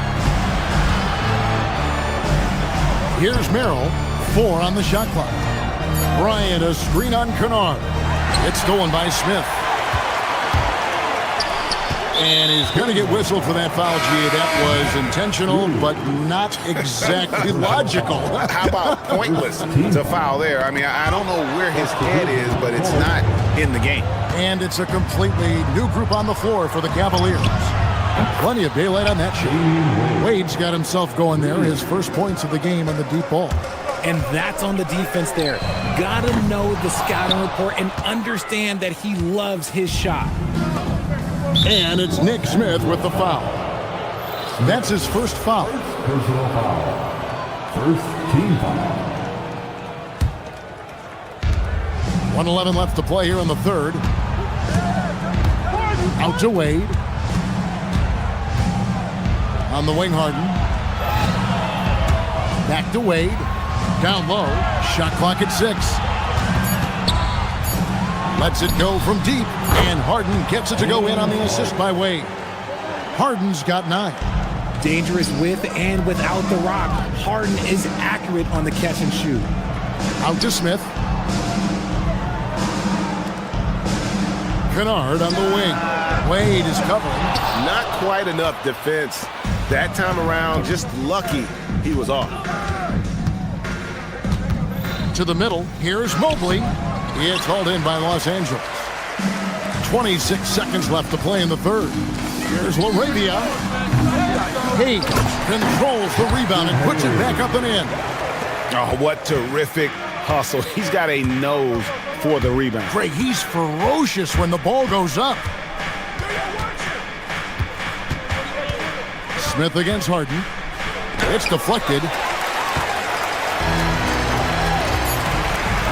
Here's Merrill. 4 on the shot clock. Bryant, a screen on Kennard. It's stolen by Smith. And he's going to get whistled for that foul, G. That was intentional, but not exactly logical. How about pointless to foul there? I mean, I don't know where his head is, but it's not in the game. And it's a completely new group on the floor for the Cavaliers. Plenty of daylight on that shot. Wade's got himself going there. His first points of the game on the deep ball. And that's on the defense there. Gotta know the scouting report and understand that he loves his shot. And it's Nick Smith with the foul. That's his first foul. Personal foul. First team foul. 1:11 left to play here in the third. Out to Wade. On the wing, Harden. Back to Wade. Down low. Shot clock at 6. Lets it go from deep. And Harden gets it to go in on the assist by Wade. Harden's got 9. Dangerous with and without the rock. Harden is accurate on the catch and shoot. Out to Smith. Kennard on the wing. Wade is covering. Not quite enough defense. That time around, just lucky he was off. To the middle. Here's Mobley. It's hauled in by Los Angeles. 26 seconds left to play in the third. Here's LaRavia. Hayes controls the rebound and puts it back up and in. Oh, what terrific hustle. He's got a nose for the rebound. Greg, he's ferocious when the ball goes up. Smith against Harden. It's deflected.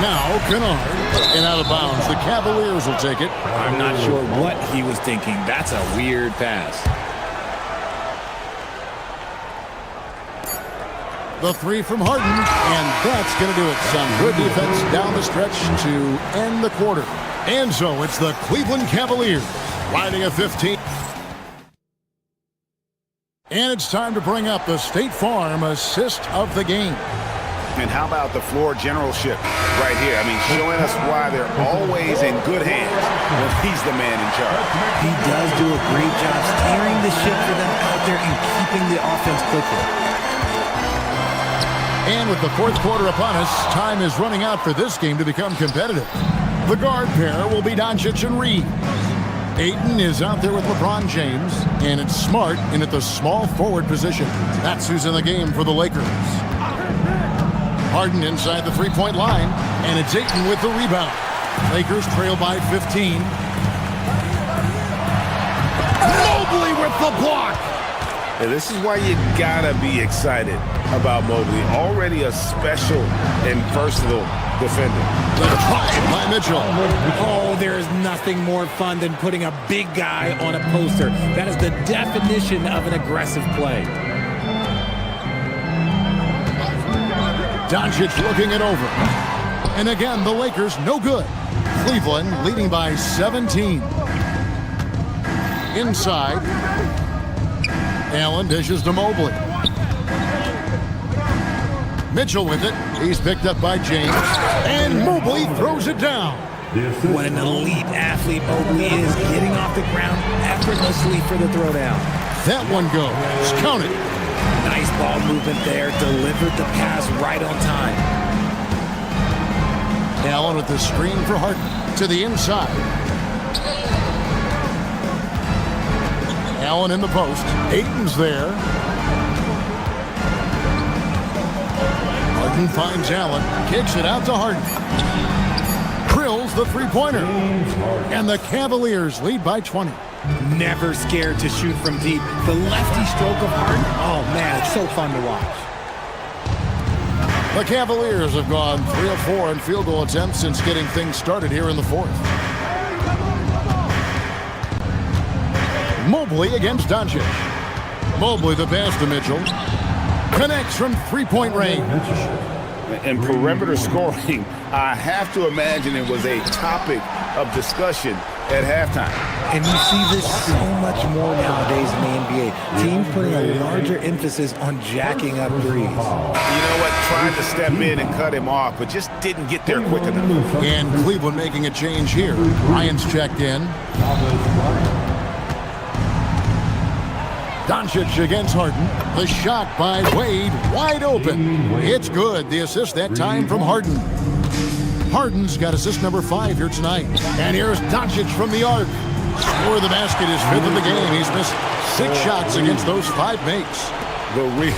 Now Kennard. And out of bounds. The Cavaliers will take it. I'm not sure what he was thinking. That's a weird pass. The 3 from Harden. And that's going to do it. Some good defense down the stretch to end the quarter. And so it's the Cleveland Cavaliers riding a 15. And it's time to bring up the State Farm assist of the game. And how about the floor generalship right here? I mean, showing us why they're always in good hands when he's the man in charge. He does do a great job steering the ship for them out there and keeping the offense clicking. And with the fourth quarter upon us, time is running out for this game to become competitive. The guard pair will be Doncic and Reed. Ayton is out there with LeBron James, and it's Smart in at the small forward position. That's who's in the game for the Lakers. Harden inside the three-point line, and it's Ayton with the rebound. Lakers trail by 15. Mobley with the block. And this is why you gotta be excited about Mobley. Already a special and versatile defender. The drive by Mitchell. Oh, there is nothing more fun than putting a big guy on a poster. That is the definition of an aggressive play. Doncic looking it over. And again, the Lakers no good. Cleveland leading by 17. Inside. Allen dishes to Mobley. Mitchell with it. He's picked up by James. And Mobley throws it down. What an elite athlete Mobley is, getting off the ground effortlessly for the throwdown. That one goes. Count it. Nice ball movement there. Delivered the pass right on time. Allen with the screen for Harden to the inside. Allen in the post. Ayton's there. Harden finds Allen. Kicks it out to Harden. Drills the three-pointer. And the Cavaliers lead by 20. Never scared to shoot from deep. The lefty stroke of Harden. Oh, man, it's so fun to watch. The Cavaliers have gone 3 of 4 in field goal attempts since getting things started here in the fourth. Mobley against Doncic. Mobley the pass to Mitchell. Connects from three-point range. And perimeter scoring, I have to imagine it was a topic of discussion at halftime. And you see this so much more nowadays in the NBA. Teams putting a larger emphasis on jacking up threes. You know what? Tried to step in and cut him off, but just didn't get there quick enough. And Cleveland making a change here. Ryan's checked in. Doncic against Harden. The shot by Wade, wide open. It's good. The assist that time from Harden. Harden's got assist number 5 here tonight. And here's Doncic from the arc. Score the basket, his 5th of the game. He's missed 6 shots against those 5 makes. The real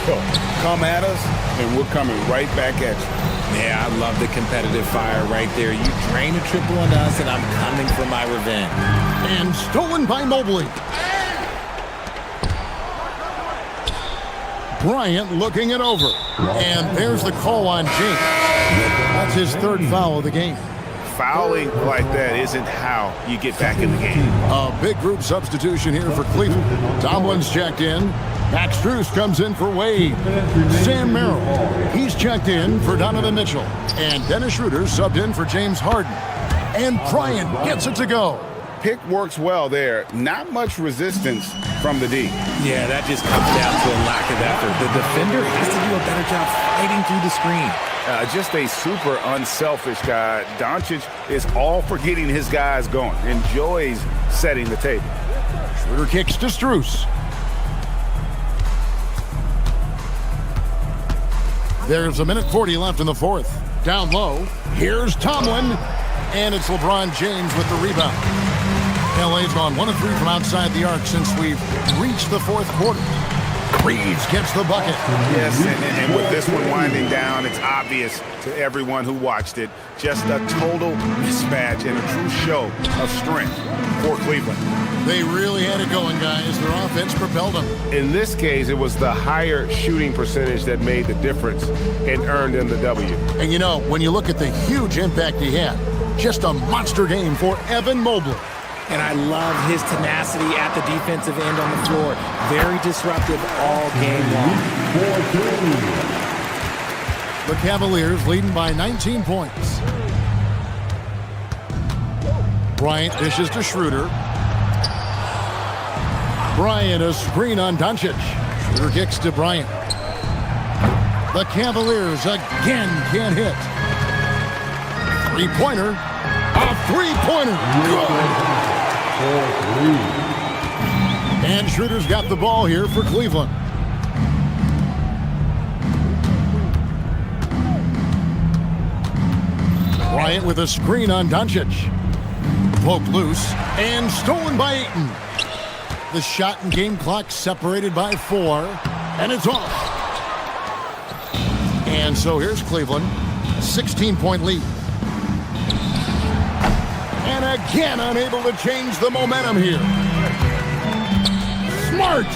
come at us, and we're coming right back at you. Yeah, I love the competitive fire right there. You drain a triple on us, and I'm coming for my revenge. And stolen by Mobley. Bryant looking it over. And there's the call on James. That's his 3rd foul of the game. Fouling like that isn't how you get back in the game. A big group substitution here for Cleveland. Tomlin's checked in. Max Strus comes in for Wade. Sam Merrill, he's checked in for Donovan Mitchell. And Dennis Schroeder subbed in for James Harden. And Bryant gets it to go. Pick works well there. Not much resistance from the D. Yeah, that just comes down to a lack of effort. The defender has to do a better job fighting through the screen. Just a super unselfish guy. Doncic is all for getting his guys going. Enjoys setting the table. Schroeder kicks to Strus. There's 1:40 left in the fourth. Down low. Here's Tomlin. And it's LeBron James with the rebound. LA's gone 1 of 3 from outside the arc since we've reached the fourth quarter. Reeves gets the bucket. Yes, and with this one winding down, it's obvious to everyone who watched it. Just a total mismatch and a true show of strength for Cleveland. They really had it going, guys. Their offense propelled them. In this case, it was the higher shooting percentage that made the difference and earned them the W. And you know, when you look at the huge impact he had, just a monster game for Evan Mobley. And I love his tenacity at the defensive end on the floor. Very disruptive all game long. The Cavaliers leading by 19 points. Bryant dishes to Schroeder. Bryant a screen on Doncic. Schroeder kicks to Bryant. The Cavaliers again can't hit. Three-pointer. A three-pointer. Good. And Schroeder's got the ball here for Cleveland. Bryant with a screen on Doncic. Poked loose and stolen by Ayton. The shot and game clock separated by 4, and it's off. And so here's Cleveland, 16-point lead. And again unable to change the momentum here. Smart.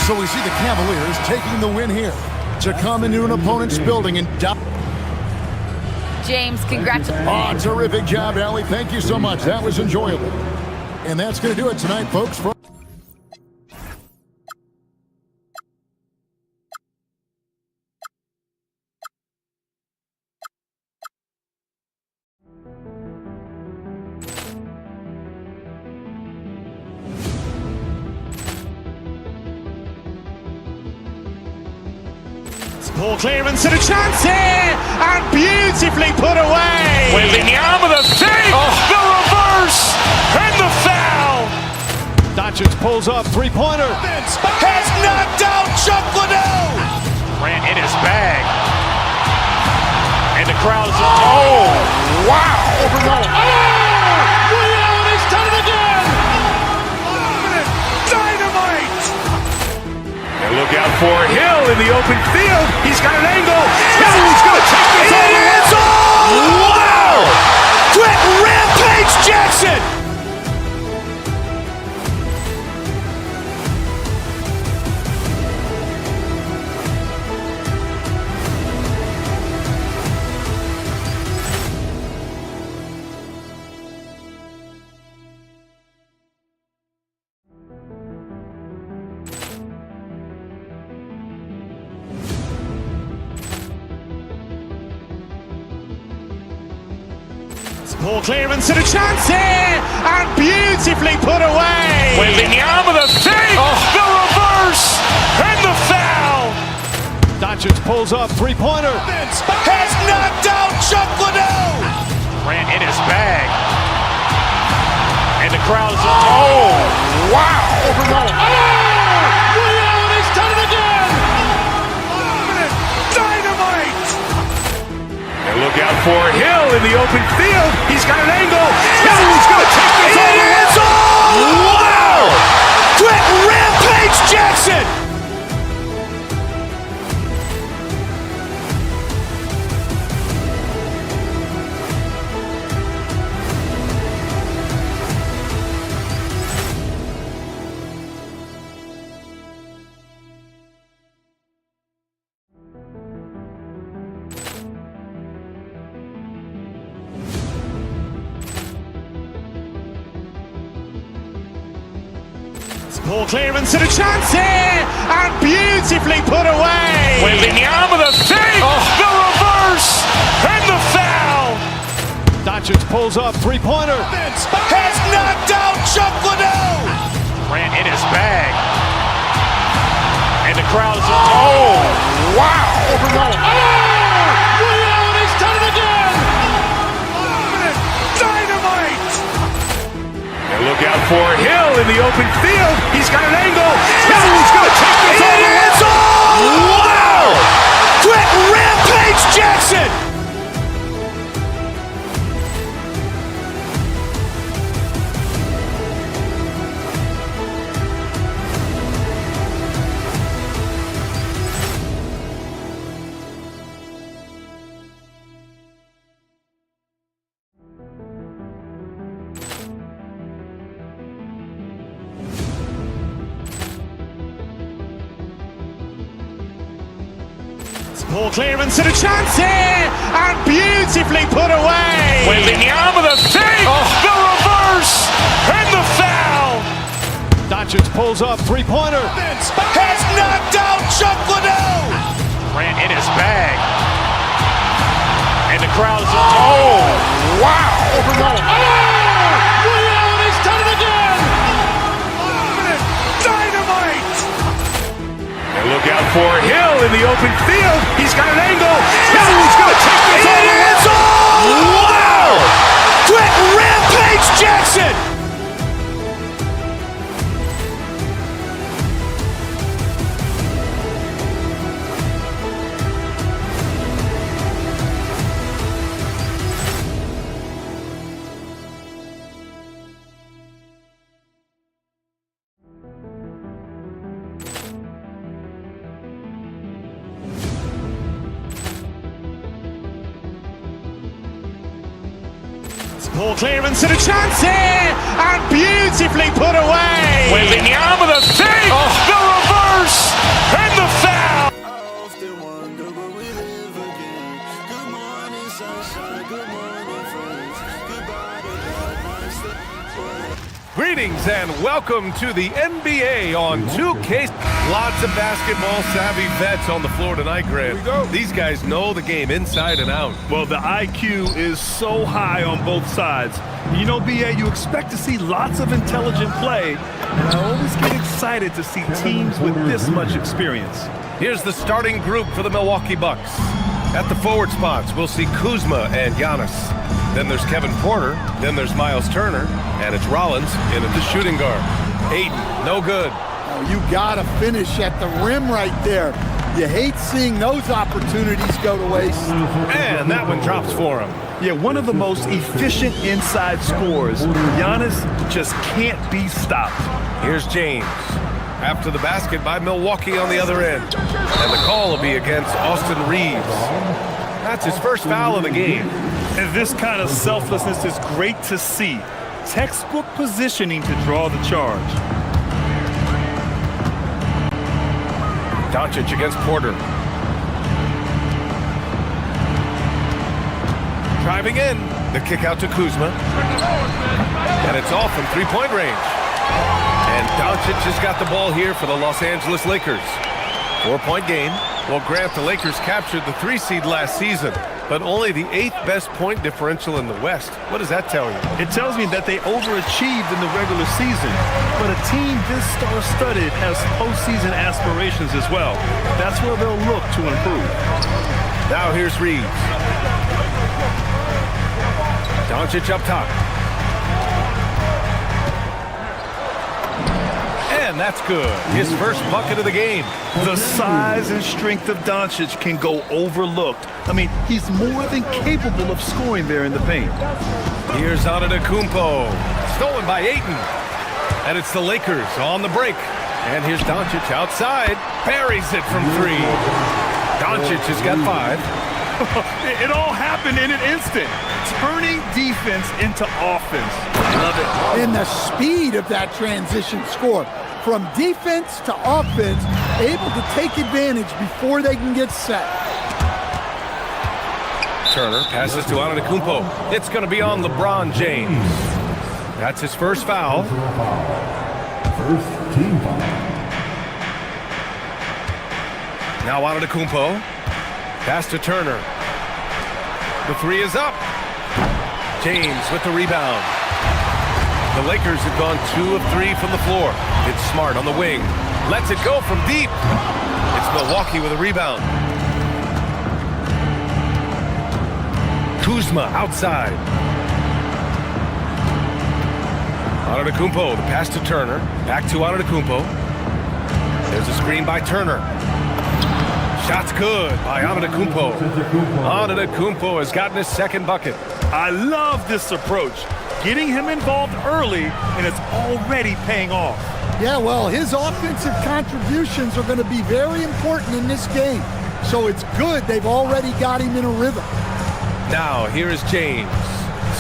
So we see the Cavaliers taking the win here to come into an opponent's building and James, congratulations. Oh, terrific job, Allie. Thank you so much. That was enjoyable. And that's going to do it tonight, folks. Ball clearance and a chance here, and beautifully put away. Wembanyama the fake, the reverse, and the foul. Doncic pulls up, three-pointer. Has knocked out Chuck Liddell. Ran in his bag. And the crowd is, oh, wow. Ray Allen has done it again. Dynamite. And look out for Hill in the open field. He's got an angle. He's going to take this all the way. Wow! Quick Rampage Jackson. Ball clearance and a chance here, and beautifully put away. Wembanyama the fake, the reverse, and the foul. Doncic pulls up, three-pointer. Has knocked out Chuck Liddell. Ran in his bag. And the crowd is, oh, wow. Ray Allen has done it again. Dynamite. And look out for Hill in the open field. He's got an angle. He's going to take this all the way. Wow! Quick Rampage Jackson. Ball clearance and a chance here, and beautifully put away. Wembanyama the fake, the reverse, and the foul. Doncic pulls up, three-pointer. Has knocked out Chuck Liddell. Ran in his bag. And the crowd is, oh, wow. Ray Allen has done it again. Dynamite. And look out for Hill in the open field. He's got an angle. He's going to take this all the way. Wow! Quick Rampage Jackson. Ball clearance and a chance here, and beautifully put away. Wembanyama the fake, the reverse, and the foul. Doncic pulls up, three-pointer. Has knocked out Chuck Liddell. Ran in his bag. And the crowd is, oh, wow. Ray Allen has done it again. Dynamite. And look out for Hill in the open field. He's got an angle. He's going to take this all the way. Wow! Quick Rampage Jackson. Ball clearance and a chance here, and beautifully put away. Wembanyama the fake, the reverse. reverse, and the foul. Greetings and welcome to the NBA on 2K. Lots of basketball-savvy vets on the floor tonight, Grant. These guys know the game inside and out. Well, the IQ is so high on both sides. You know, BA, you expect to see lots of intelligent play, and I always get excited to see teams with this much experience. Here's the starting group for the Milwaukee Bucks. At the forward spots, we'll see Kuzma and Giannis. Then there's Kevin Porter. Then there's Miles Turner. And it's Rollins in at the shooting guard. Ayton, no good. Oh, you got to finish at the rim right there. You hate seeing those opportunities go to waste. And that one drops for him. Yeah, one of the most efficient inside scorers. Giannis just can't be stopped. Here's James. After the basket by Milwaukee on the other end. And the call will be against Austin Reeves. That's his first foul of the game. And this kind of selflessness is great to see. Textbook positioning to draw the charge. Doncic against Porter. Driving in. The kick out to Kuzma. And it's off from three-point range. And Doncic has got the ball here for the Los Angeles Lakers. 4-point game. Well, Grant, the Lakers captured the 3 seed last season, but only the 8th best point differential in the West. What does that tell you? It tells me that they overachieved in the regular season, but a team this star-studded has postseason aspirations as well. That's where they'll look to improve. Now here's Reeves. Doncic up top. And that's good. His first bucket of the game. The size and strength of Doncic can go overlooked. I mean, he's more than capable of scoring there in the paint. Here's Antetokounmpo. Stolen by Ayton. And it's the Lakers on the break. And here's Doncic outside. Buries it from 3. Doncic has got 5. It all happened in an instant. Turning defense into offense. Love it. And the speed of that transition score. From defense to offense, able to take advantage before they can get set. Turner passes to Antetokounmpo. It's going to be on LeBron James. That's his first foul. First team foul. Now Antetokounmpo. Pass to Turner. The 3 is up. James with the rebound. The Lakers have gone 2 of 3 from the floor. It's Smart on the wing. Lets it go from deep. It's Milwaukee with a rebound. Kuzma outside. Antetokounmpo, the pass to Turner. Back to Antetokounmpo. There's a screen by Turner. Shot's good by Antetokounmpo. Antetokounmpo has gotten his second bucket. I love this approach. Getting him involved early, and it's already paying off. Yeah, well, his offensive contributions are going to be very important in this game. So it's good they've already got him in a rhythm. Now, here is James.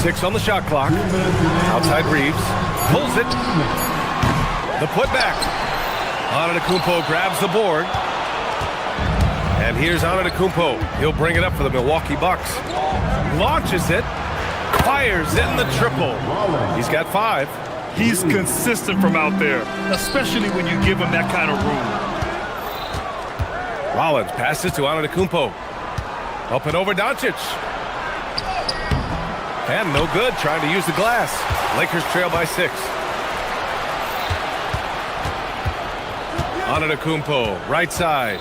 6 on the shot clock. Outside Reeves. Pulls it. The putback. Antetokounmpo grabs the board. And here's Antetokounmpo. He'll bring it up for the Milwaukee Bucks. Launches it. Fires in the triple. He's got 5. He's consistent from out there, especially when you give him that kind of room. Rollins passes to Antetokounmpo. Up and over Doncic. And no good, trying to use the glass. Lakers trail by 6. Antetokounmpo, right side.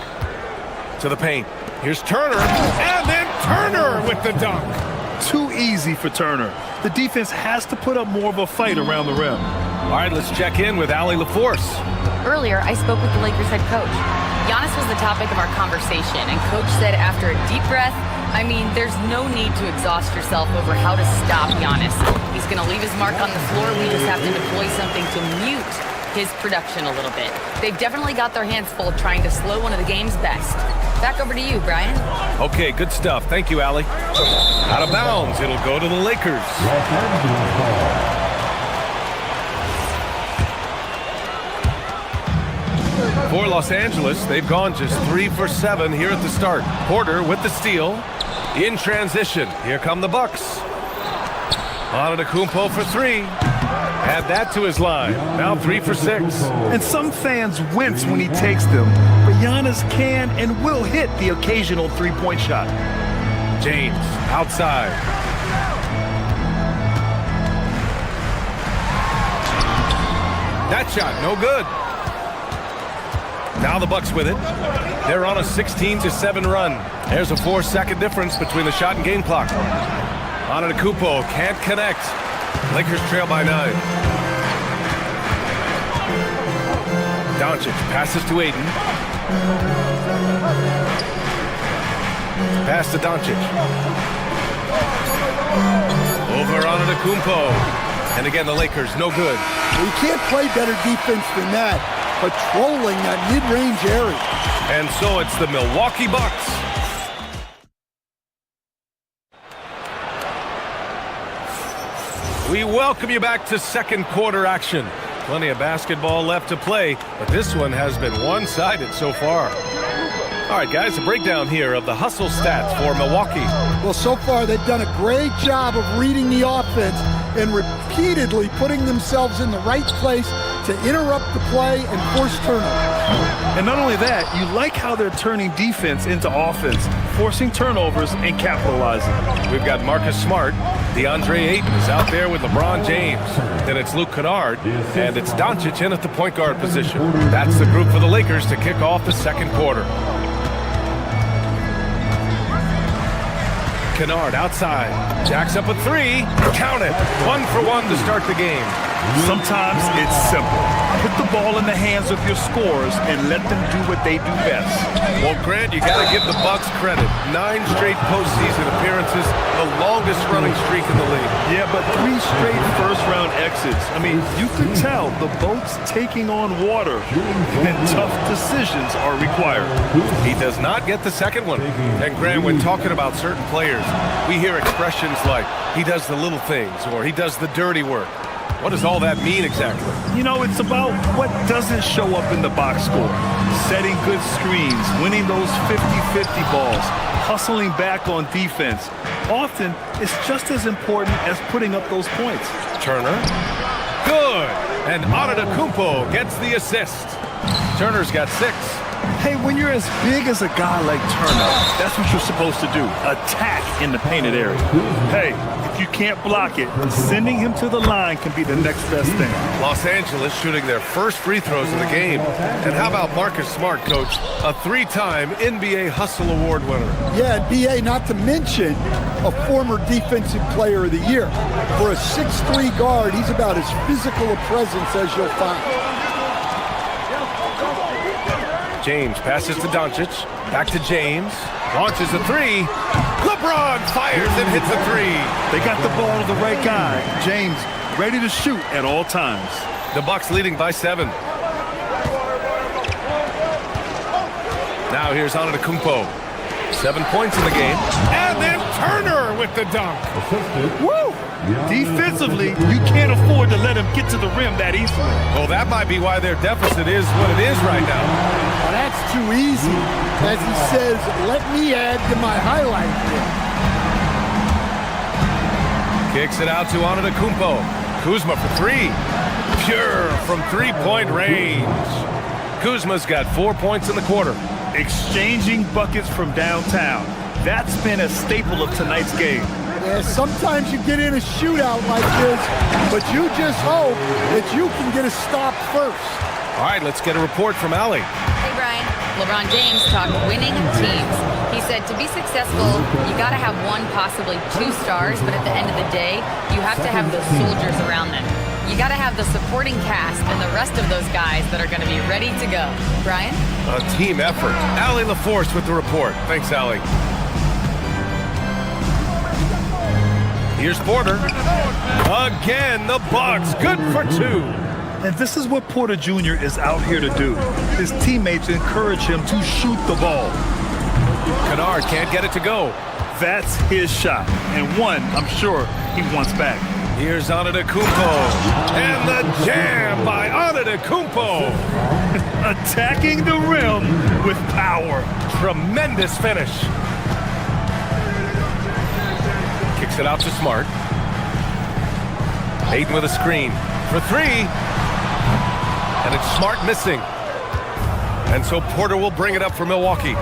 To the paint. Here's Turner. And then Turner with the dunk. Too easy for Turner. The defense has to put up more of a fight around the rim. All right, let's check in with Allie LaForce. Earlier, I spoke with the Lakers head coach. Giannis was the topic of our conversation, and coach said after a deep breath, I mean, there's no need to exhaust yourself over how to stop Giannis. He's going to leave his mark on the floor. We just have to deploy something to mute his production a little bit. They've definitely got their hands full trying to slow one of the game's best. Back over to you, Brian. Okay, good stuff. Thank you, Allie. Out of bounds. It'll go to the Lakers. For Los Angeles, they've gone just 3 for 7 here at the start. Porter with the steal. In transition, here come the Bucks. Antetokounmpo for 3. Add that to his line. Now 3 for 6. And some fans wince when he takes them, but Giannis can and will hit the occasional three-point shot. James outside. That shot, no good. Now the Bucks with it. They're on a 16-7 run. There's a 4-second difference between the shot and game clock. Antetokounmpo can't connect. Lakers trail by 9. Doncic passes to Aiden. Pass to Doncic. Over Antetokounmpo. And again, the Lakers, no good. You can't play better defense than that, patrolling that mid-range area. And so it's the Milwaukee Bucks. We welcome you back to second quarter action. Plenty of basketball left to play, but this one has been one-sided so far. All right, guys, a breakdown here of the hustle stats for Milwaukee. Well, so far they've done a great job of reading the offense and repeatedly putting themselves in the right place to interrupt the play and force turnovers. And not only that, you like how they're turning defense into offense, forcing turnovers and capitalizing. We've got Marcus Smart. DeAndre Ayton is out there with LeBron James. Then it's Luke Kennard, and it's Doncic in at the point guard position. That's the group for the Lakers to kick off the second quarter. Kennard outside. Jacks up a 3. Count it. 1 for 1 to start the game. Sometimes it's simple. Put the ball in the hands of your scorers and let them do what they do best. Well, Grant, you got to give the Bucks credit. 9 straight postseason appearances, the longest running streak in the league. Yeah, but 3 straight first-round exits. I mean, you could tell the boat's taking on water, and tough decisions are required. He does not get the second one. And Grant, when talking about certain players, we hear expressions like, he does the little things, or he does the dirty work. What does all that mean exactly? You know, it's about what doesn't show up in the box score. Setting good screens, winning those 50-50 balls, hustling back on defense. Often, it's just as important as putting up those points. Turner. Good. And Antetokounmpo gets the assist. Turner's got 6. Hey, when you're as big as a guy like Turner, that's what you're supposed to do. Attack in the painted area. Hey, if you can't block it, sending him to the line can be the next best thing. Los Angeles shooting their first free throws of the game. And how about Marcus Smart, coach? A 3-time NBA Hustle Award winner. Yeah, and BA, not to mention a former Defensive Player of the Year. For a 6'3" guard, he's about as physical a presence as you'll find. James passes to Doncic. Back to James. Launches a 3. LeBron fires and hits a 3. They got the ball to the right guy. James ready to shoot at all times. The Bucks leading by 7. Now here's Antetokounmpo. 7 points in the game. And then Turner with the dunk. Woo! Defensively, you can't afford to let him get to the rim that easily. Well, that might be why their deficit is what it is right now. Well, that's too easy. As he says, let me add to my highlight reel. Kicks it out to Antetokounmpo. Kuzma for 3. Pure from 3-point range. Kuzma's got 4 points in the quarter. Exchanging buckets from downtown. That's been a staple of tonight's game. Yeah, sometimes you get in a shootout like this, but you just hope that you can get a stop first. All right, let's get a report from Allie. Hey, Brian. LeBron James talked winning teams. He said to be successful, you got to have 1, possibly 2 stars, but at the end of the day, you have to have those soldiers around them. You got to have the supporting cast and the rest of those guys that are going to be ready to go. Brian? A team effort. Allie LaForce with the report. Thanks, Allie. Here's Porter. Again, the Bucks. Good for 2. And this is what Porter Jr. is out here to do. His teammates encourage him to shoot the ball. Kennard can't get it to go. That's his shot, and one I'm sure he wants back. Here's Antetokounmpo. And the jam by Antetokounmpo. Attacking the rim with power. Tremendous finish. Kicks it out to Smart. Ayton with a screen for three. And it's Smart missing. And so Porter will bring it up for Milwaukee.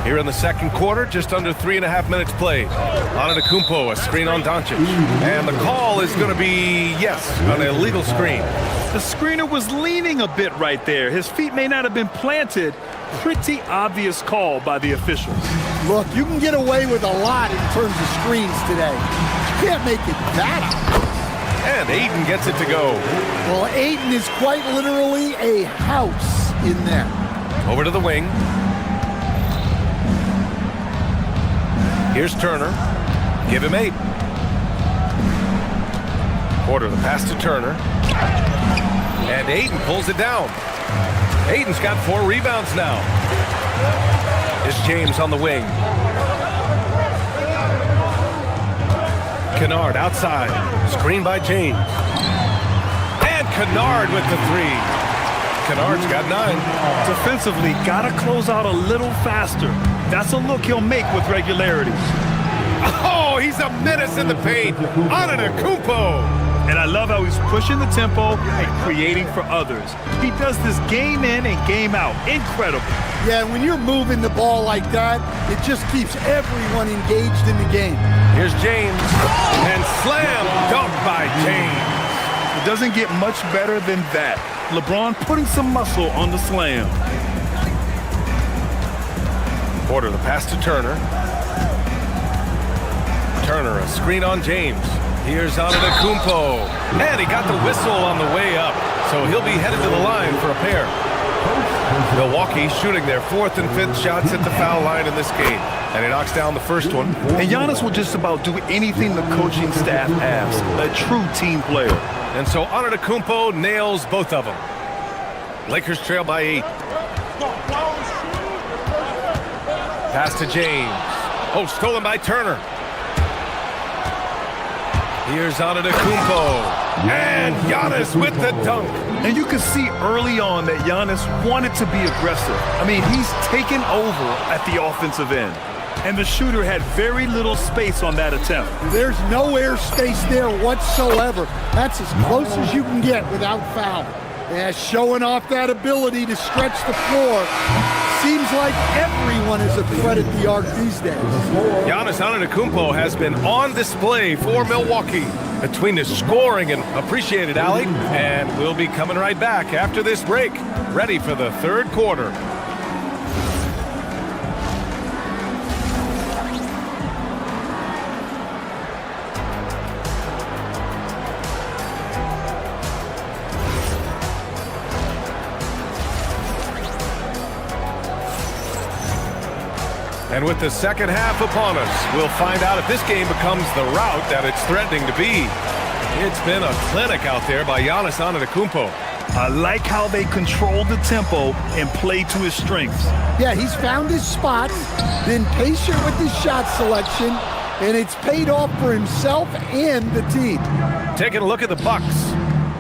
Here in the second quarter, just under 3.5 minutes played. Antetokounmpo, a screen on Doncic. And the call is going to be, yes, an illegal screen. The screener was leaning a bit right there. His feet may not have been planted. Pretty obvious call by the officials. Look, you can get away with a lot in terms of screens today. You can't make it that obvious. And Ayton gets it to go. Well, Ayton is quite literally a house in there. Over to the wing. Here's Turner. Give him 8. Porter the pass to Turner. And Ayton pulls it down. Ayton's got 4 rebounds now. Here's James on the wing. Kennard outside. Screen by James. And Kennard with the 3. Kennard's got 9. Defensively, gotta close out a little faster. That's a look he'll make with regularity. Oh, he's a menace in the paint. Antetokounmpo. And I love how he's pushing the tempo and creating for others. He does this game in and game out. Incredible. Yeah, when you're moving the ball like that, it just keeps everyone engaged in the game. Here's James. And slam dunk by James. It doesn't get much better than that. LeBron putting some muscle on the slam. Porter the pass to Turner. Turner, a screen on James. Here's Antetokounmpo. And he got the whistle on the way up. So he'll be headed to the line for a pair. Milwaukee shooting their 4th and 5th shots at the foul line in this game. And he knocks down the first one. And Giannis will just about do anything the coaching staff asks. A true team player. And so Antetokounmpo nails both of them. Lakers trail by 8. Pass to James. Oh, stolen by Turner. Here's Antetokounmpo. And Giannis with the dunk. And you can see early on that Giannis wanted to be aggressive. I mean, he's taken over at the offensive end. And the shooter had very little space on that attempt. There's no air space there whatsoever. That's as close as you can get without foul. Yeah, showing off that ability to stretch the floor. Seems like everyone is a threat at the arc these days. Giannis Antetokounmpo has been on display for Milwaukee between the scoring and appreciated alley. And we'll be coming right back after this break, ready for the third quarter. And with the second half upon us, we'll find out if this game becomes the rout that it's threatening to be. It's been a clinic out there by Giannis Antetokounmpo. I like how they control the tempo and play to his strengths. Yeah, he's found his spots, been patient with his shot selection, and it's paid off for himself and the team. Taking a look at the Bucks.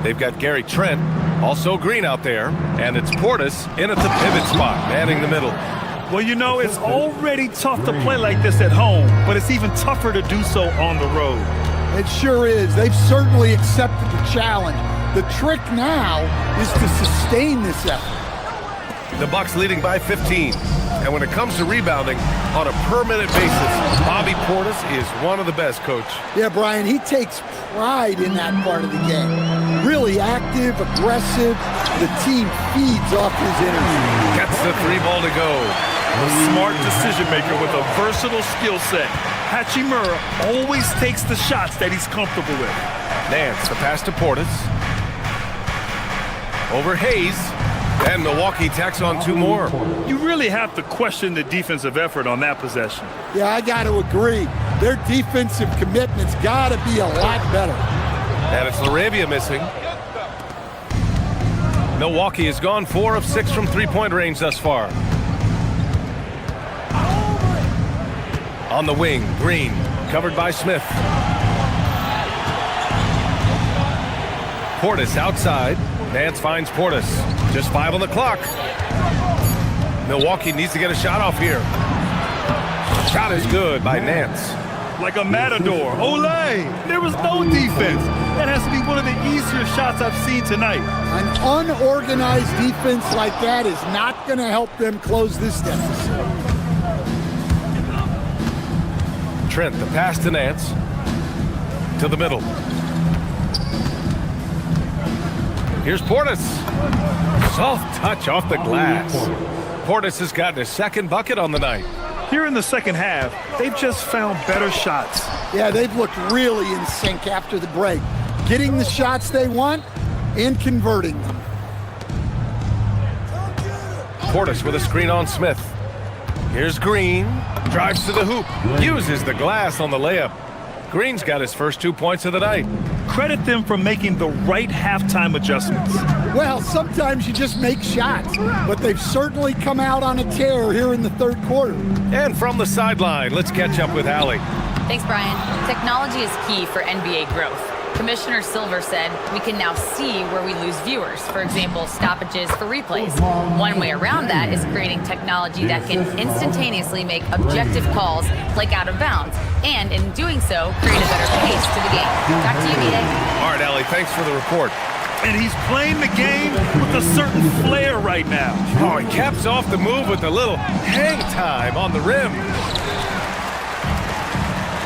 They've got Gary Trent, also Green out there, and it's Portis in at the pivot spot, manning the middle. Well, you know, it's already tough to play like this at home, but it's even tougher to do so on the road. It sure is. They've certainly accepted the challenge. The trick now is to sustain this effort. The Bucks leading by 15. And when it comes to rebounding, on a per-minute basis, Bobby Portis is one of the best, Coach. Yeah, Brian, he takes pride in that part of the game. Really active, aggressive. The team feeds off his energy. Gets the 3 ball to go. A smart decision maker with a versatile skill set. Hachimura always takes the shots that he's comfortable with. Nance, the pass to Portis. Over Hayes. And Milwaukee tacks on 2 more. You really have to question the defensive effort on that possession. Yeah, I got to agree. Their defensive commitment's got to be a lot better. And it's Laravia missing. Milwaukee has gone 4 of 6 from 3-point range thus far. On the wing, Green, covered by Smith. Portis outside. Nance finds Portis. Just 5 on the clock. Milwaukee needs to get a shot off here. Shot is good by Nance. Like a matador. Olay! There was no defense. That has to be one of the easier shots I've seen tonight. An unorganized defense like that is not going to help them close this deficit. Trent, the pass to Nance. To the middle. Here's Portis. Soft touch off the glass. Portis has gotten his second bucket on the night. Here in the second half, they've just found better shots. Yeah, they've looked really in sync after the break. Getting the shots they want and converting them. Portis with a screen on Smith. Here's Green. Drives to the hoop. Uses the glass on the layup. Green's got his first 2 points of the night. Credit them for making the right halftime adjustments. Well, sometimes you just make shots, but they've certainly come out on a tear here in the third quarter. And from the sideline, let's catch up with Allie. Thanks, Brian. Technology is key for NBA growth. Commissioner Silver said we can now see where we lose viewers. For example, stoppages for replays. One way around that is creating technology that can instantaneously make objective calls like out of bounds, and in doing so, create a better pace to the game. Back to you, B-Day. All right, Allie, thanks for the report. And he's playing the game with a certain flair right now. Oh, he caps off the move with a little hang time on the rim.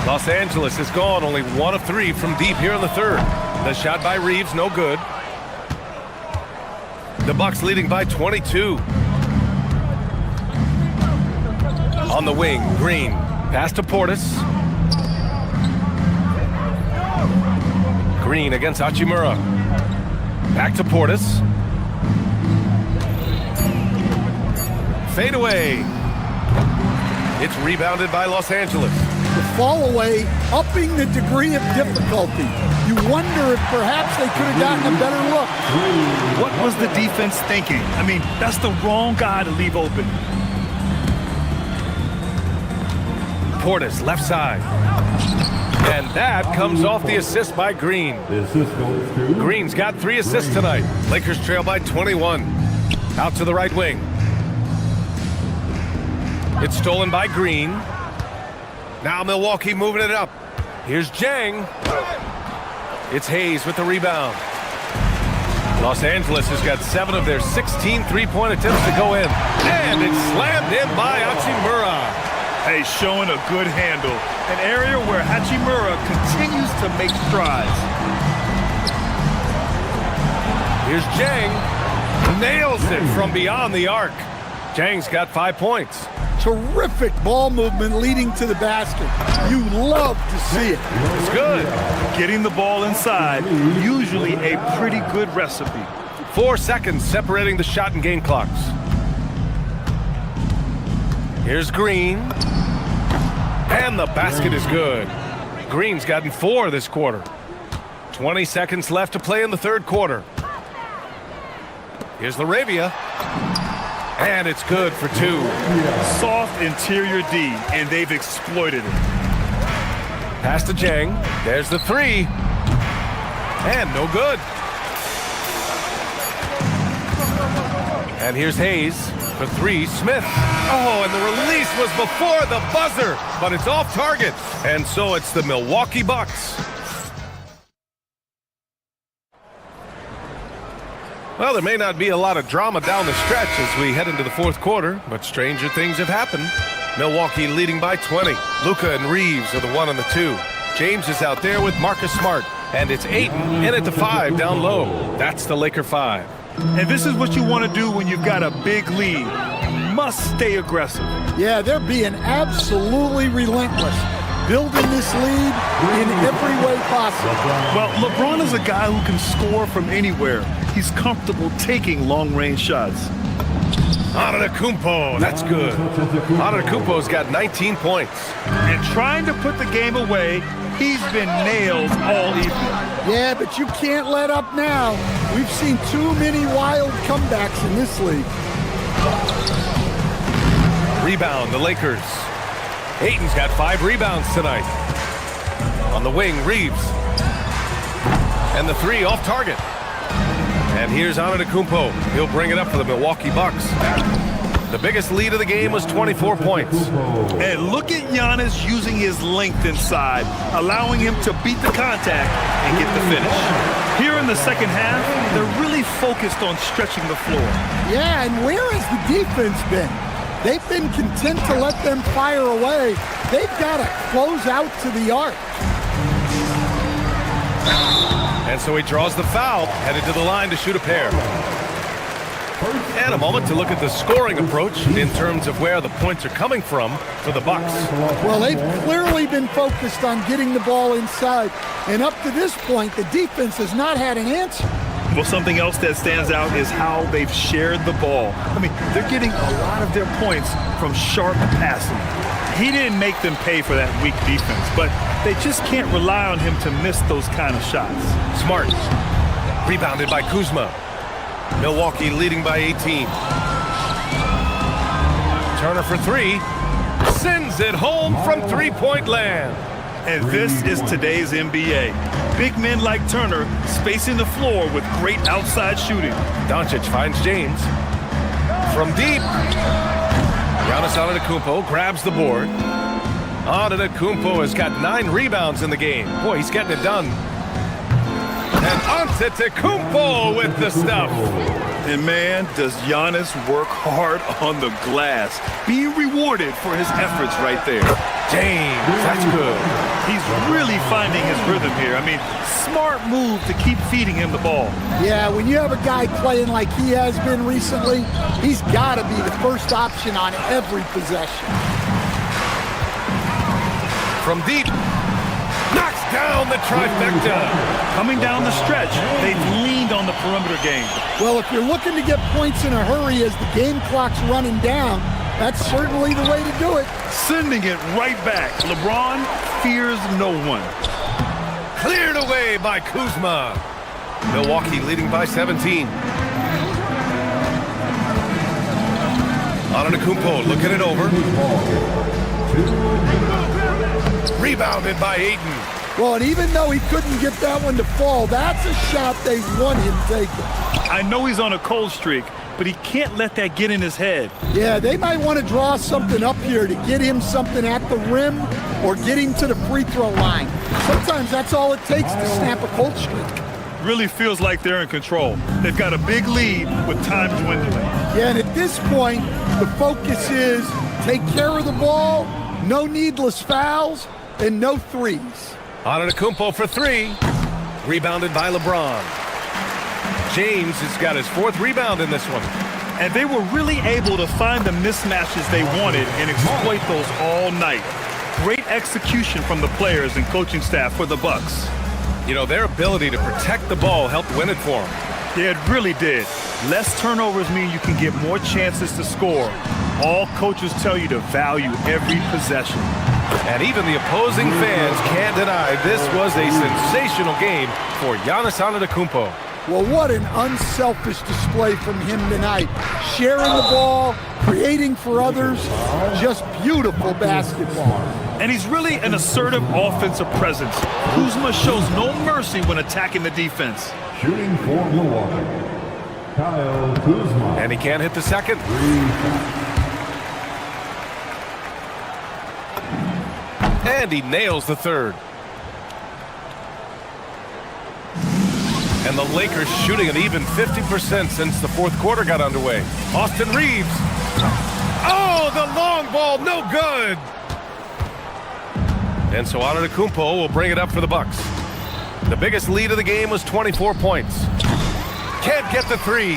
Los Angeles has gone only 1 of 3 from deep here in the third. The shot by Reeves, no good. The Bucks leading by 22. On the wing, Green. Pass to Portis. Green against Hachimura. Back to Portis. Fade away. It's rebounded by Los Angeles. The fall away, upping the degree of difficulty. You wonder if perhaps they could have gotten a better look. What was the defense thinking? I mean, that's the wrong guy to leave open. Portis, left side. And that comes off the assist by Green. Green's got 3 assists tonight. Lakers trail by 21. Out to the right wing. It's stolen by Green. Now Milwaukee moving it up. Here's Jang. It's Hayes with the rebound. Los Angeles has got 7 of their 16 three-point attempts to go in. And it's slammed in by Hachimura. Hey, showing a good handle. An area where Hachimura continues to make strides. Here's Jang. Nails it from beyond the arc. Jang's got 5 points. Terrific ball movement leading to the basket. You love to see it. It's good. Getting the ball inside, usually a pretty good recipe. 4 seconds separating the shot and game clocks. Here's Green. And the basket is good. Green's gotten 4 this quarter. 20 seconds left to play in the third quarter. Here's Laravia. And it's good for 2. Soft interior D, and they've exploited it. Pass to Jang. There's the 3. And no good. And here's Hayes for 3. Smith. Oh, and the release was before the buzzer, but it's off target. And so it's the Milwaukee Bucks. Well, there may not be a lot of drama down the stretch as we head into the fourth quarter, but stranger things have happened. Milwaukee leading by 20. Luka and Reeves are the 1 and the 2. James is out there with Marcus Smart, and it's Ayton in at the 5 down low. That's the Laker 5. And this is what you want to do when you've got a big lead. You must stay aggressive. Yeah, they're being absolutely relentless. Building this lead in every way possible. Well, LeBron is a guy who can score from anywhere. He's comfortable taking long-range shots. Antetokounmpo, that's good. Antetokounmpo's got 19 points. And trying to put the game away, he's been nailed all evening. Yeah, but you can't let up now. We've seen too many wild comebacks in this league. Rebound, the Lakers. Ayton's got 5 rebounds tonight. On the wing, Reeves. And the 3 off target. And here's Antetokounmpo. He'll bring it up for the Milwaukee Bucks. The biggest lead of the game was 24 points. And look at Giannis using his length inside, allowing him to beat the contact and get the finish. Here in the second half, they're really focused on stretching the floor. Yeah, and where has the defense been? They've been content to let them fire away. They've got to close out to the arc. And so he draws the foul, headed to the line to shoot a pair. And a moment to look at the scoring approach in terms of where the points are coming from for the Bucks. Well, they've clearly been focused on getting the ball inside. And up to this point, the defense has not had an answer. Well, something else that stands out is how they've shared the ball. I mean, they're getting a lot of their points from sharp passing. He didn't make them pay for that weak defense, but they just can't rely on him to miss those kind of shots. Smart. Rebounded by Kuzma. Milwaukee leading by 18. Turner for 3. Sends it home from three-point land. And this is today's NBA. Big men like Turner spacing the floor with great outside shooting. Doncic finds James. From deep. Giannis Antetokounmpo grabs the board. Antetokounmpo has got 9 rebounds in the game. Boy, he's getting it done. And Antetokounmpo with the stuff. And man, does Giannis work hard on the glass. Being rewarded for his efforts right there. James, that's good. He's really finding his rhythm here. I mean, smart move to keep feeding him the ball. Yeah, when you have a guy playing like he has been recently, he's got to be the first option on every possession. From deep. Knocks down the trifecta. Coming down the stretch, they've leaned on the perimeter game. Well, if you're looking to get points in a hurry as the game clock's running down, that's certainly the way to do it. Sending it right back. LeBron fears no one. Cleared away by Kuzma. Milwaukee leading by 17. Antetokounmpo looking it over. Rebounded by Ayton. Well, and even though he couldn't get that one to fall, that's a shot they want him taking. I know he's on a cold streak, but he can't let that get in his head. Yeah, they might want to draw something up here to get him something at the rim or get him to the free throw line. Sometimes that's all it takes to snap a cold streak. Really feels like they're in control. They've got a big lead with time dwindling. Yeah, and at this point, the focus is take care of the ball, no needless fouls, and no threes. Antetokounmpo for 3. Rebounded by LeBron. James has got his 4th rebound in this one. And they were really able to find the mismatches they wanted and exploit those all night. Great execution from the players and coaching staff for the Bucks. You know, their ability to protect the ball helped win it for them. Yeah, it really did. Less turnovers mean you can get more chances to score. All coaches tell you to value every possession. And even the opposing fans can't deny this was a sensational game for Giannis Antetokounmpo. Well, what an unselfish display from him tonight. Sharing the ball, creating for others, just beautiful basketball. And he's really an assertive offensive presence. Kuzma shows no mercy when attacking the defense. Shooting for Milwaukee, Kyle Kuzma. And he can't hit the second. And he nails the third. And the Lakers shooting an even 50% since the 4th quarter got underway. Austin Reeves. Oh, the long ball, no good. And so Antetokounmpo will bring it up for the Bucks. The biggest lead of the game was 24 points. Can't get the 3.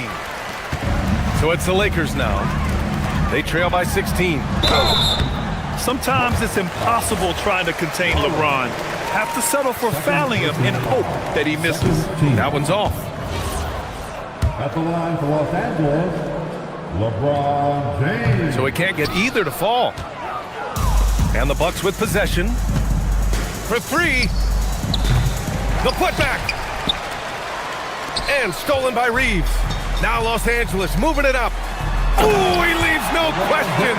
So it's the Lakers now. They trail by 16. Sometimes it's impossible trying to contain LeBron. Have to settle for fouling him and hope that he misses. That one's off. At the line for Los Angeles, LeBron James. So he can't get either to fall. And the Bucks with possession. For 3. The putback. And stolen by Reeves. Now Los Angeles moving it up. Oh, he leaves no question.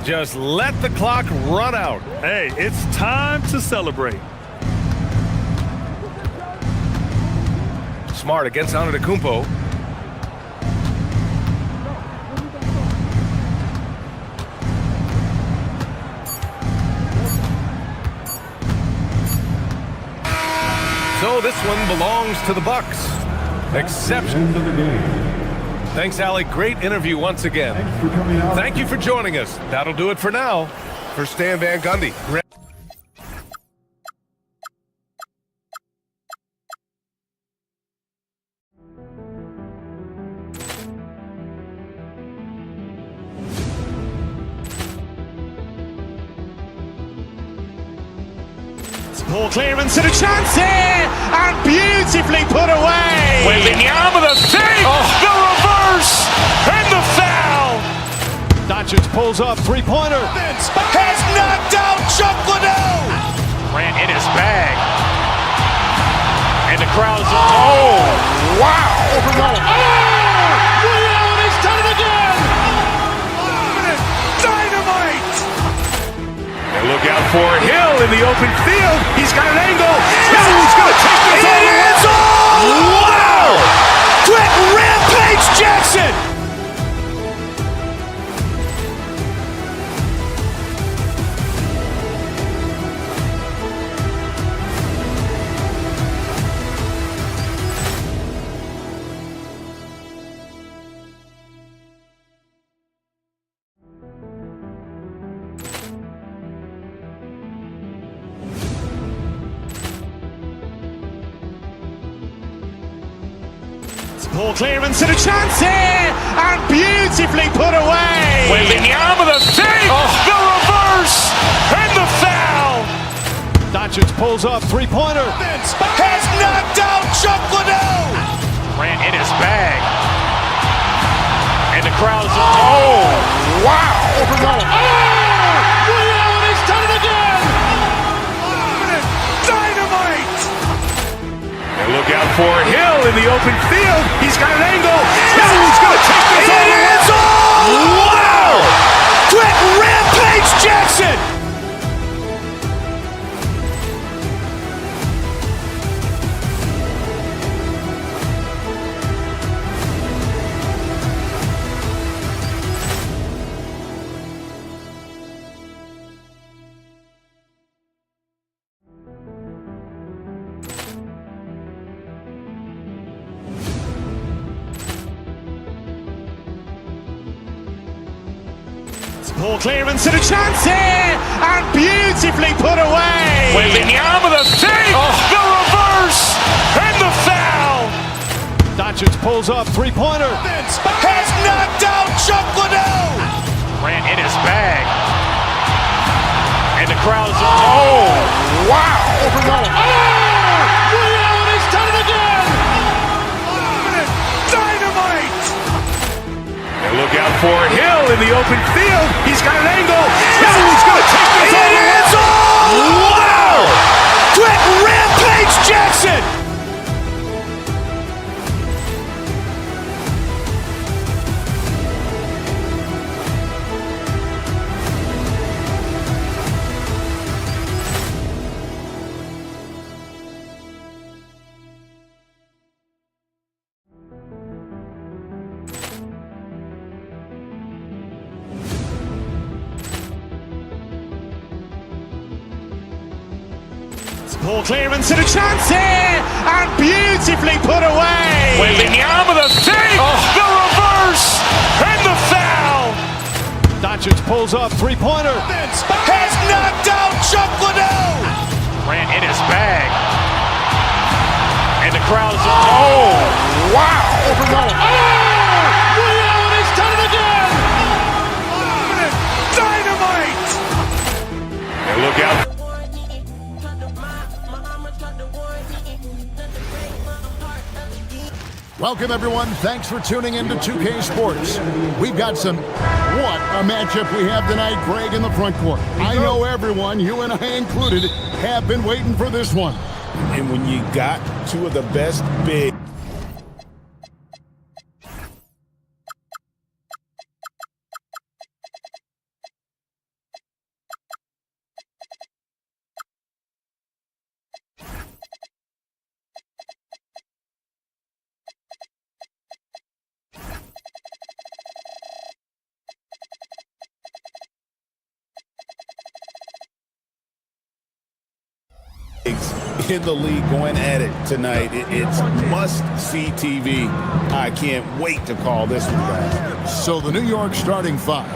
Just let the clock run out. Hey, it's time to celebrate. Smart against Antetokounmpo. So this one belongs to the Bucks. Exception. Thanks, Allie. Great interview once again. Thank you for joining us. That'll do it for now. For Stan Van Gundy. Poor clearance and a chance here, and beautifully put away. Wembanyama the save, the reverse, and the foul. Doncic pulls up, three-pointer. Vince has knocked out Chuck Liddell. Ran in his bag. And the crowd's, oh, wow. Ray Allen has done it again. Dynamite. And look out for Hill in the open field. He's got an angle. He's going to take this all the way. Wow! Quick Rampage Jackson. Poor clearance and a chance here, and beautifully put away. Wembanyama the save, the reverse, and the foul. Doncic pulls up, three-pointer. Vince has knocked out Chuck Liddell. Ran in his bag. And the crowd's, oh, wow. Ray Allen has done it again. Dynamite. And look out for Hill in the open field. He's got an angle. He's going to take this all the way. Wow! Quick Rampage Jackson. Poor clearance and a chance here, and beautifully put away. Wembanyama the save, the reverse, and the foul. Doncic pulls up, three-pointer. Vince has knocked out Chuck Liddell. Ran in his bag. And the crowd's, oh, wow. Ray Allen has done it again. Dynamite. And look out for Hill in the open field. He's got an angle. He's going to take this all the way. Wow! Quick Rampage Jackson. Poor clearance and a chance here, and beautifully put away. Wembanyama the save, the reverse, and the foul. Doncic pulls up, three-pointer. Vince has knocked out Chuck Liddell. Ran in his bag. And the crowd's, oh, wow. Ray Allen has done it again. Dynamite. And look out. Welcome, everyone. Thanks for tuning in to 2K Sports. We've got what a matchup we have tonight, Greg, in the front court. I know everyone, you and I included, have been waiting for this one. And when you got two of the best big in the league going at it tonight. It's must-see TV. I can't wait to call this one, guys. So the New York starting five,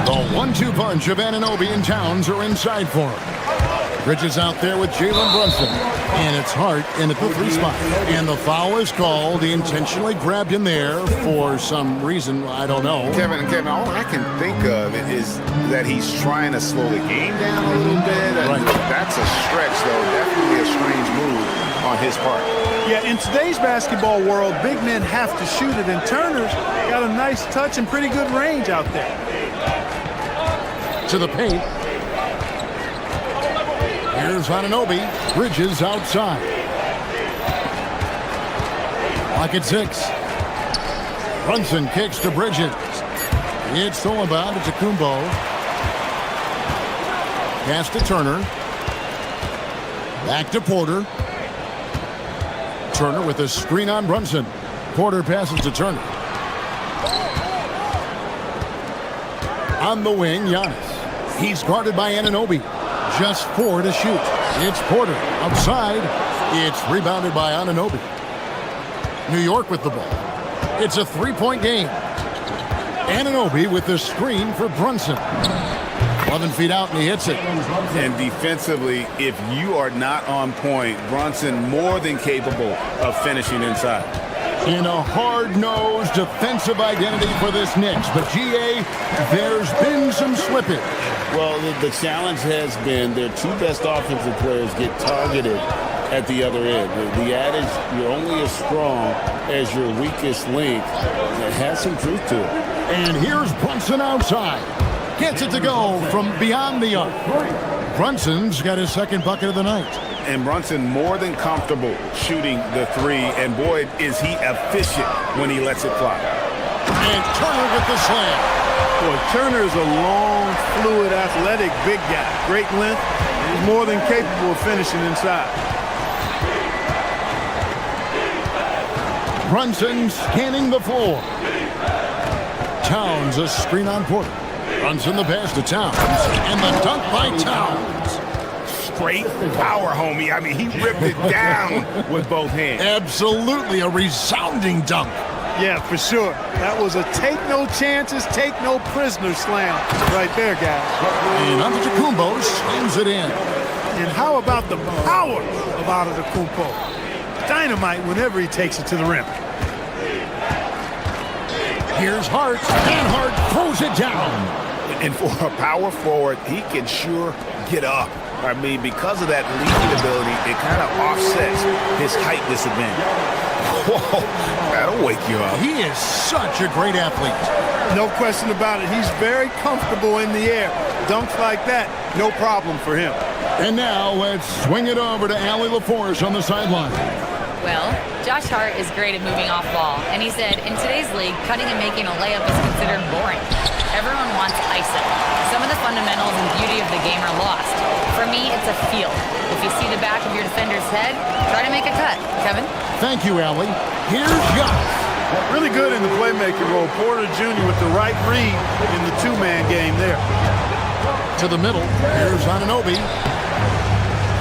the 1-2 punch of Anunoby and Towns are inside for him. Bridges out there with Jalen Brunson. And it's Hart in at the 3 spot. And the foul is called. He intentionally grabbed him there for some reason. I don't know. Kevin, all I can think of is that he's trying to slow the game down a little bit. Right. That's a stretch, though. Definitely a strange move on his part. Yeah, in today's basketball world, big men have to shoot it, and Turner's got a nice touch and pretty good range out there. To the paint. Here's Anunoby. Bridges outside. Lock at 6. Brunson kicks to Bridges. It's stolen by Antetokounmpo. Pass to Turner. Back to Porter. Turner with a screen on Brunson. Porter passes to Turner. On the wing, Giannis. He's guarded by Anunoby. Just 4 to shoot. It's Porter outside. It's rebounded by Anunoby. New York with the ball. It's a 3-point game. Anunoby with the screen for Brunson. 11 feet out and he hits it. And defensively, if you are not on point, Brunson more than capable of finishing inside. In a hard-nosed defensive identity for this Knicks. But, GA, there's been some slippage. Well, the challenge has been their 2 best offensive players get targeted at the other end. The adage, you're only as strong as your weakest link, it has some truth to it. And here's Brunson outside. Gets it to go from beyond the arc. Brunson's got his 2nd bucket of the night. And Brunson more than comfortable shooting the 3, and boy, is he efficient when he lets it fly. And Turner with the slam. Boy, Turner is a long, fluid, athletic, big guy. Great length. He's more than capable of finishing inside. Brunson scanning the floor. Towns a screen on Porter. Brunson the pass to Towns. And the dunk by Towns. Straight power, homie. I mean, he ripped it down with both hands. Absolutely a resounding dunk. Yeah, for sure. That was a take no chances, take no prisoner slam right there, guys. And Antetokounmpo slams it in. And how about the power of Antetokounmpo? Dynamite whenever he takes it to the rim. Here's Hart, and Hart throws it down. And for a power forward, he can sure get up. I mean, because of that leaping ability, it kind of offsets his height disadvantage. Whoa, that'll wake you up. He is such a great athlete. No question about it. He's very comfortable in the air. Dunks like that, no problem for him. And now let's swing it over to Allie LaForce on the sideline. Well, Josh Hart is great at moving off ball, and he said, in today's league, cutting and making a layup is considered boring. Everyone wants ISO. Some of the fundamentals and beauty of the game are lost. For me, it's a feel. If you see the back of your defender's head, try to make a cut. Kevin? Thank you, Allie. Here's Giannis. Really good in the playmaking role. Porter Jr. with the right read in the 2-man game there. To the middle. Here's Anunoby.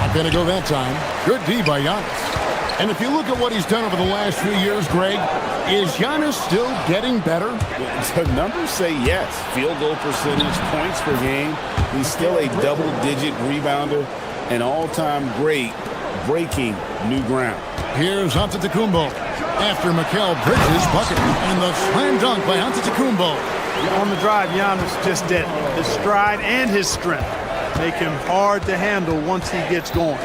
Not going to go that time. Good D by Giannis. And if you look at what he's done over the last few years, Greg, is Giannis still getting better? The numbers say yes. Field goal percentage, points per game. He's still a double-digit rebounder, an all-time great, breaking new ground. Here's Antetokounmpo after Mikal Bridges' bucket, and the slam dunk by Antetokounmpo. On the drive, Giannis just did. His stride and his strength make him hard to handle once he gets going.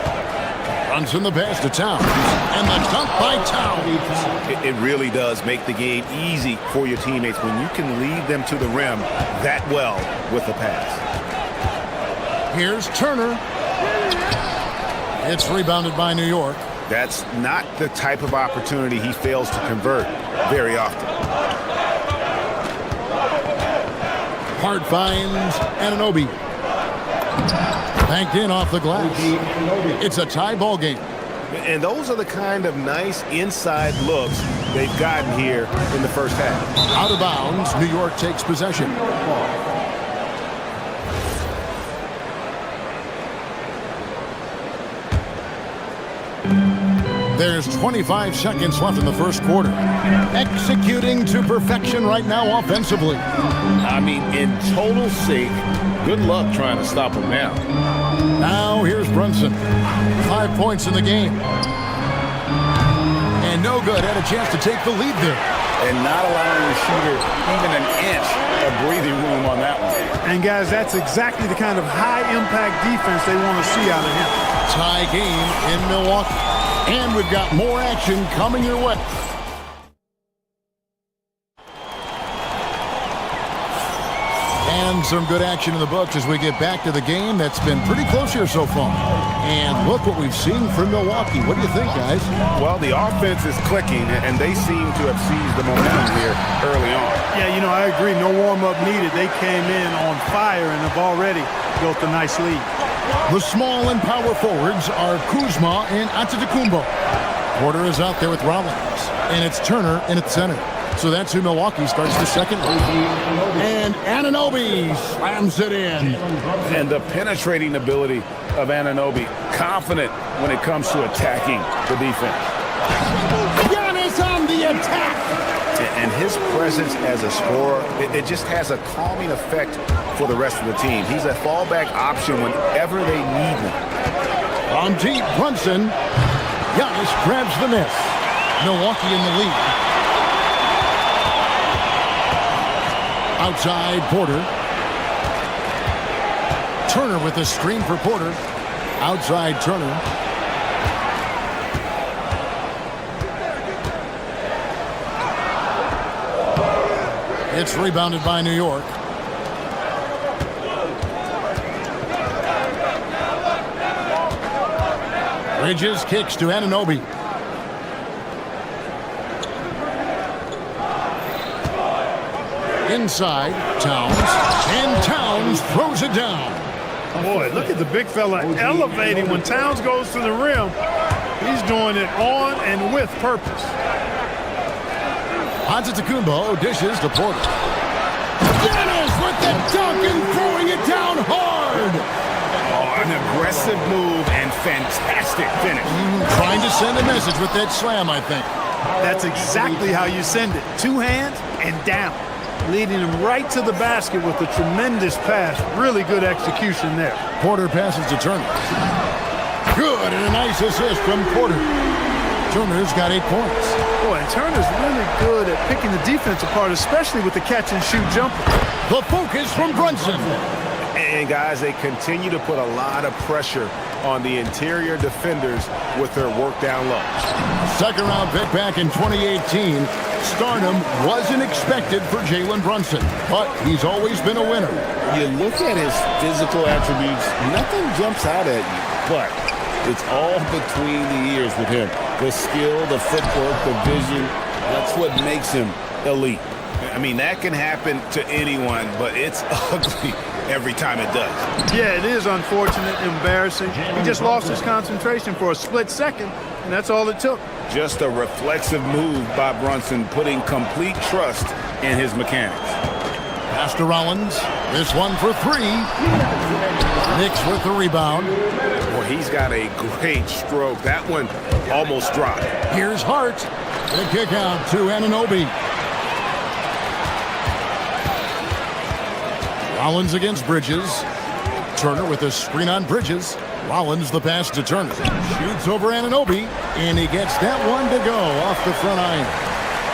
Runs in the pass to Towns, and the dunk by Towns. It really does make the game easy for your teammates when you can lead them to the rim that well with the pass. Here's Turner. It's rebounded by New York. That's not the type of opportunity he fails to convert very often. Hart finds Anunoby. Banked in off the glass. It's a tie ball game. And those are the kind of nice inside looks they've gotten here in the first half. Out of bounds, New York takes possession. There's 25 seconds left in the first quarter. Executing to perfection right now offensively. I mean, in total sync. Good luck trying to stop him now. Now here's Brunson. 5 points in the game. And no good. Had a chance to take the lead there. And not allowing the shooter even an inch of breathing room on that one. And guys, that's exactly the kind of high-impact defense they want to see out of him. Tie game in Milwaukee. And we've got more action coming your way. And some good action in the books as we get back to the game that's been pretty close here so far. And look what we've seen from Milwaukee. What do you think, guys? Well, the offense is clicking, and they seem to have seized the momentum here early on. Yeah, you know, I agree. No warm-up needed. They came in on fire and have already built a nice lead. The small and power forwards are Kuzma and Antetokounmpo. Porter is out there with Rollins, and it's Turner in at center. So that's who Milwaukee starts the second. And Anunoby slams it in. And the penetrating ability of Anunoby, confident when it comes to attacking the defense. Giannis on the attack. And his presence as a scorer, it just has a calming effect for the rest of the team. He's a fallback option whenever they need him. On deep, Brunson. Giannis grabs the miss. Milwaukee in the lead. Outside, Porter. Turner with a screen for Porter. Outside, Turner. It's rebounded by New York. Bridges kicks to Anunoby. Inside, Towns, and Towns throws it down. Boy, look at the big fella elevating when Towns goes to the rim. He's doing it on and with purpose. Antetokounmpo dishes to Porter. Giannis with the dunk and throwing it down hard. Oh, an aggressive move and fantastic finish. Trying to send a message with that slam, I think. That's exactly how you send it. Two hands and down. Leading him right to the basket with a tremendous pass. Really good execution there. Porter passes to Turner. Good, and a nice assist from Porter. Turner's got 8 points. Boy, and Turner's really good at picking the defense apart, especially with the catch-and-shoot jumper. The focus from Brunson. And guys, they continue to put a lot of pressure on the interior defenders with their work down low. Second round pick back in 2018. Stardom wasn't expected for Jalen Brunson, but he's always been a winner. You look at his physical attributes, nothing jumps out at you, but it's all between the ears with him. The skill, the footwork, the vision, that's what makes him elite. I mean, that can happen to anyone, but it's ugly every time it does. Yeah, it is unfortunate, embarrassing. He just lost his concentration for a split second, and that's all it took. Just a reflexive move by Brunson, putting complete trust in his mechanics. Pass to Rollins. This one for 3. Knicks with the rebound. Well, he's got a great stroke. That one almost dropped. Here's Hart. The kick out to Anunoby. Rollins against Bridges. Turner with a screen on Bridges. Rollins the pass to Turner. Shoots over Anunoby, and he gets that one to go off the front iron.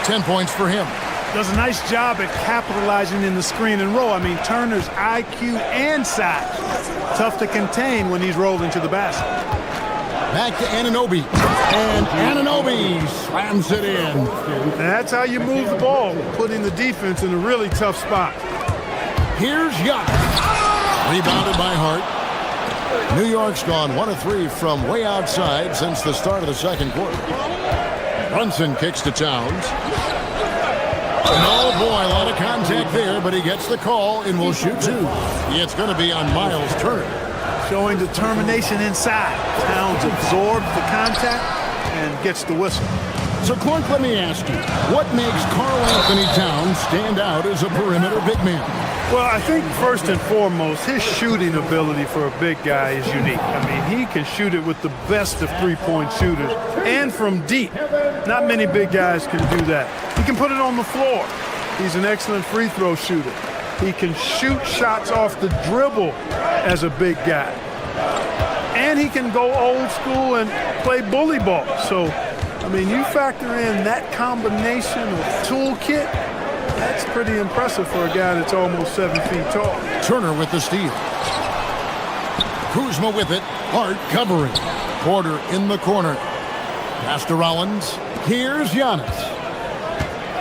10 points for him. Does a nice job at capitalizing in the screen and roll. I mean, Turner's IQ and size. Tough to contain when he's rolling to the basket. Back to Anunoby. And Anunoby slams it in. And that's how you move the ball, putting the defense in a really tough spot. Here's Giannis. Rebounded by Hart. New York's gone 1 of 3 from way outside since the start of the second quarter. Brunson kicks to Towns. Oh boy, a lot of contact there, but he gets the call and will shoot 2. It's going to be on Miles Turner. Showing determination inside. Towns absorbs the contact and gets the whistle. So, Clark, let me ask you, what makes Karl Anthony Towns stand out as a perimeter big man? Well, I think first and foremost, his shooting ability for a big guy is unique. I mean, he can shoot it with the best of three-point shooters and from deep. Not many big guys can do that. He can put it on the floor. He's an excellent free throw shooter. He can shoot shots off the dribble as a big guy. And he can go old school and play bully ball. So, I mean, you factor in that combination of toolkit, that's pretty impressive for a guy that's almost 7 feet tall. Turner with the steal. Kuzma with it. Hart covering. Porter in the corner. Pass to Rollins. Here's Giannis.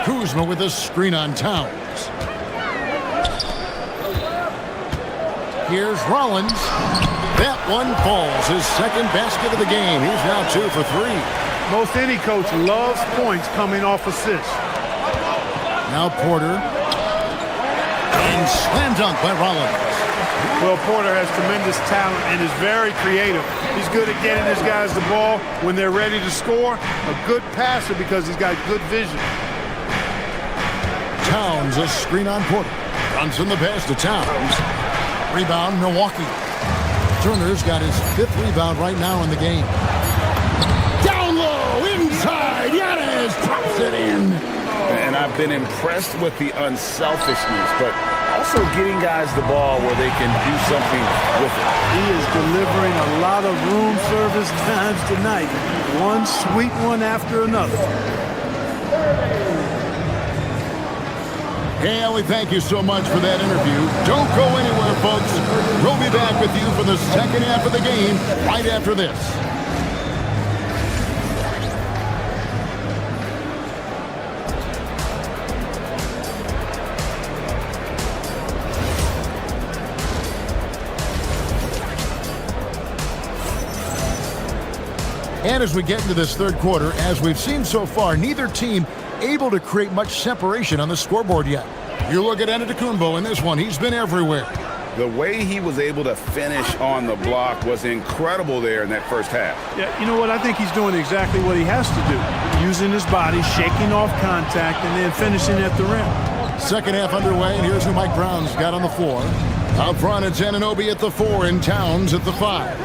Kuzma with a screen on Towns. Here's Rollins. That one falls. His second basket of the game. He's now 2 for 3. Most any coach loves points coming off assists. Now Porter. And slam dunk by Rollins. Well, Porter has tremendous talent and is very creative. He's good at getting his guys the ball when they're ready to score. A good passer because he's got good vision. Towns, a screen on Porter. Brunson the pass to Towns. Rebound, Milwaukee. Turner's got his 5th rebound right now in the game. Down low, inside, Giannis drops it in. And I've been impressed with the unselfishness, but also getting guys the ball where they can do something with it. He is delivering a lot of room service times tonight. One sweet one after another. Hey, Ellie, thank you so much for that interview. Don't go anywhere, folks. We'll be back with you for the second half of the game right after this. And as we get into this third quarter, as we've seen so far, neither team able to create much separation on the scoreboard yet. You look at Antetokounmpo in this one, he's been everywhere. The way he was able to finish on the block was incredible there in that first half. Yeah, you know what? I think he's doing exactly what he has to do. Using his body, shaking off contact, and then finishing at the rim. Second half underway, and here's who Mike Brown's got on the floor. Out front, it's Anunoby at the 4 and Towns at the 5.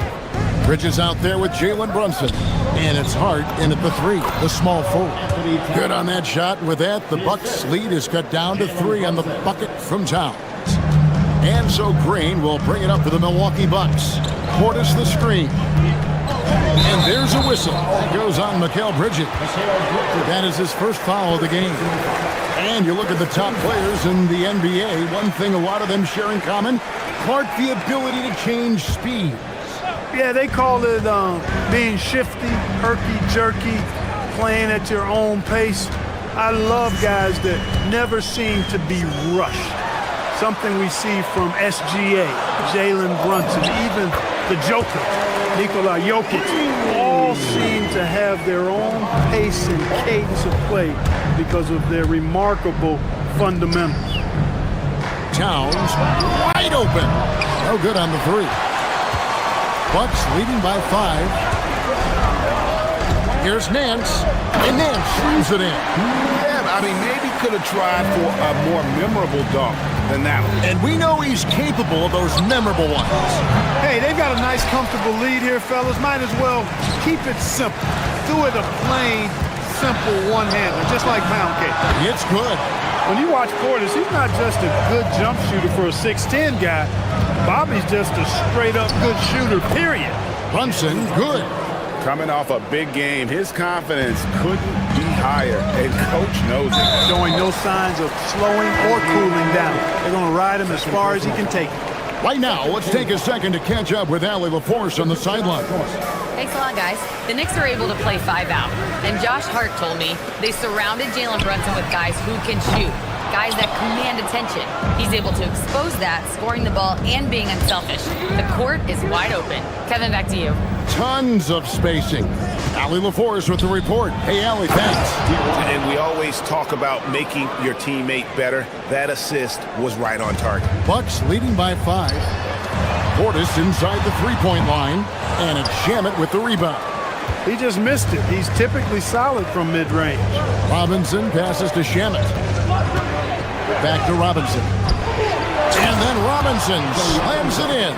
Bridges out there with Jalen Brunson. And it's Hart in at the 3, the small forward. Good on that shot. And with that, the Bucks' lead is cut down to 3 on the bucket from Towns. And so Green will bring it up for the Milwaukee Bucks. Portis the screen. And there's a whistle. That goes on Mikal Bridges. That is his first foul of the game. And you look at the top players in the NBA, one thing a lot of them share in common, Clark, the ability to change speed. Yeah, they call it being shifty, herky-jerky, playing at your own pace. I love guys that never seem to be rushed. Something we see from SGA, Jalen Brunson, even the Joker, Nikola Jokic, all seem to have their own pace and cadence of play because of their remarkable fundamentals. Towns wide open. No good on the 3. Bucks leading by 5. Here's Nance, and Nance shoots it in. Yeah, I mean, maybe could have tried for a more memorable dunk than that one. And we know he's capable of those memorable ones. Hey, they've got a nice, comfortable lead here, fellas. Might as well keep it simple. Do it a plain, simple one-hander, just like pound cake. It's good. When you watch Portis, he's not just a good jump shooter for a 6'10 guy. Bobby's just a straight-up good shooter, period. Brunson, good. Coming off a big game, his confidence couldn't be higher, and Coach knows it. Showing no signs of slowing or cooling down. They're going to ride him as far as he can take it. Right now, let's take a second to catch up with Allie LaForce on the sideline. Thanks a lot, guys. The Knicks are able to play 5 out, and Josh Hart told me they surrounded Jalen Brunson with guys who can shoot, guys that command attention. He's able to expose that, scoring the ball and being unselfish. The court is wide open. Kevin, back to you. Tons of spacing. Allie LaForce with the report. Hey, Allie, thanks. And we always talk about making your teammate better. That assist was right on target. Bucks leading by 5. Portis inside the 3-point line, and it's Shamet with the rebound. He just missed it. He's typically solid from mid-range. Robinson passes to Shamet. Back to Robinson. And then Robinson slams it in.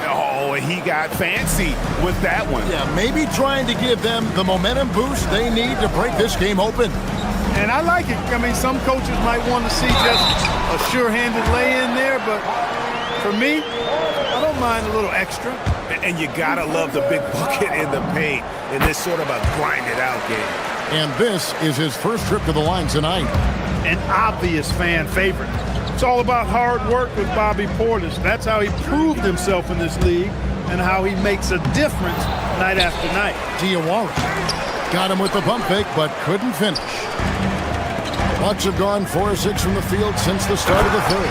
Oh, he got fancy with that one. Yeah, maybe trying to give them the momentum boost they need to break this game open. And I like it. I mean, some coaches might want to see just a sure-handed lay-in there, but for me, I don't mind a little extra. And you gotta love the big bucket in the paint in this sort of a grind-it-out game. And this is his first trip to the line tonight. An obvious fan favorite. It's all about hard work with Bobby Portis. That's how he proved himself in this league and how he makes a difference night after night. Diawara got him with the pump fake, but couldn't finish. Bucks have gone 4 of 6 from the field since the start of the third.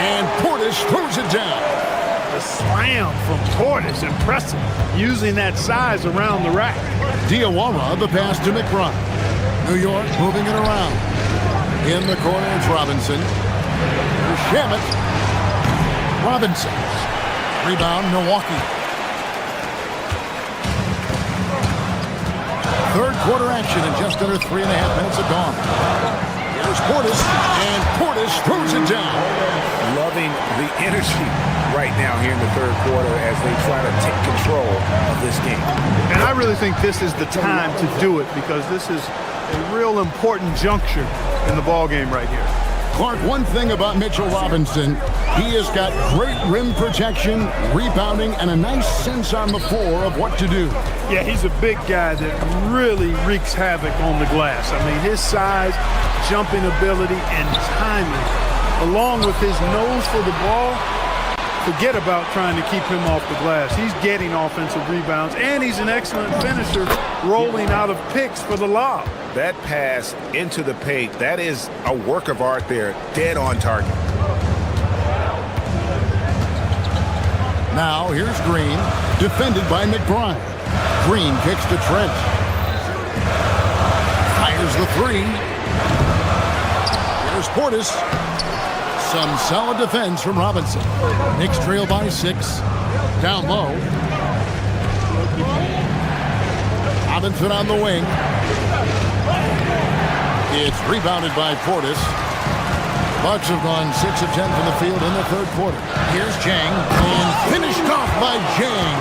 And Portis throws it down. The slam from Portis, impressive, using that size around the rack. Diawara, the pass to McBride. New York moving it around. In the corner, it's Robinson. Here's Shamet. Robinson. Rebound, Milwaukee. Third quarter action in just under 3.5 minutes of gone. Here's Portis, and Portis throws it down. Loving the energy right now here in the third quarter as they try to take control of this game. And I really think this is the time to do it because this is a real important juncture in the ball game right here. Clark, one thing about Mitchell Robinson, he has got great rim protection, rebounding, and a nice sense on the floor of what to do. Yeah, he's a big guy that really wreaks havoc on the glass. I mean, his size, jumping ability, and timing, along with his nose for the ball, forget about trying to keep him off the glass. He's getting offensive rebounds, and he's an excellent finisher, rolling out of picks for the lob. That pass into the paint, that is a work of art there, dead on target. Now, here's Green, defended by McBride. Green kicks to Trent. Fires the three. Here's Portis. Some solid defense from Robinson. Knicks trail by 6. Down low. Robinson on the wing. It's rebounded by Portis. Bucks have gone 6 of 10 from the field in the third quarter. Here's Chang, and finished off by Chang.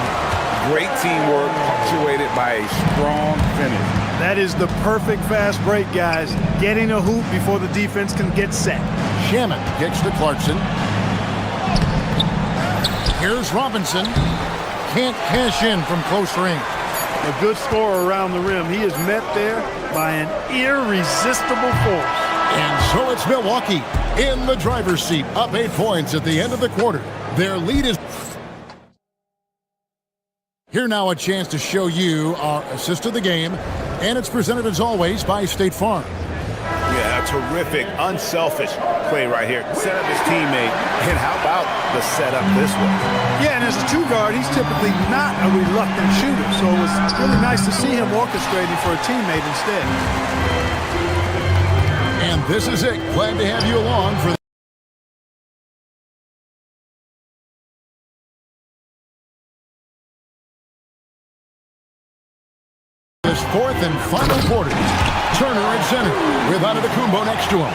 Great teamwork, punctuated by a strong finish. That is the perfect fast break, guys. Getting a hoop before the defense can get set. Shamet kicks to Clarkson. Here's Robinson. Can't cash in from close range. A good scorer around the rim. He is met there by an irresistible force. And so it's Milwaukee in the driver's seat, up 8 points at the end of the quarter. Their lead is... Here now a chance to show you our assist of the game, and it's presented as always by State Farm. Yeah, a terrific, unselfish play right here. Set up his teammate, and how about the setup this way? Yeah, and as a 2-guard, he's typically not a reluctant shooter, so it was really nice to see him orchestrating for a teammate instead. And this is it. Glad to have you along for this fourth and final quarter. Turner at center with Antetokounmpo next to him.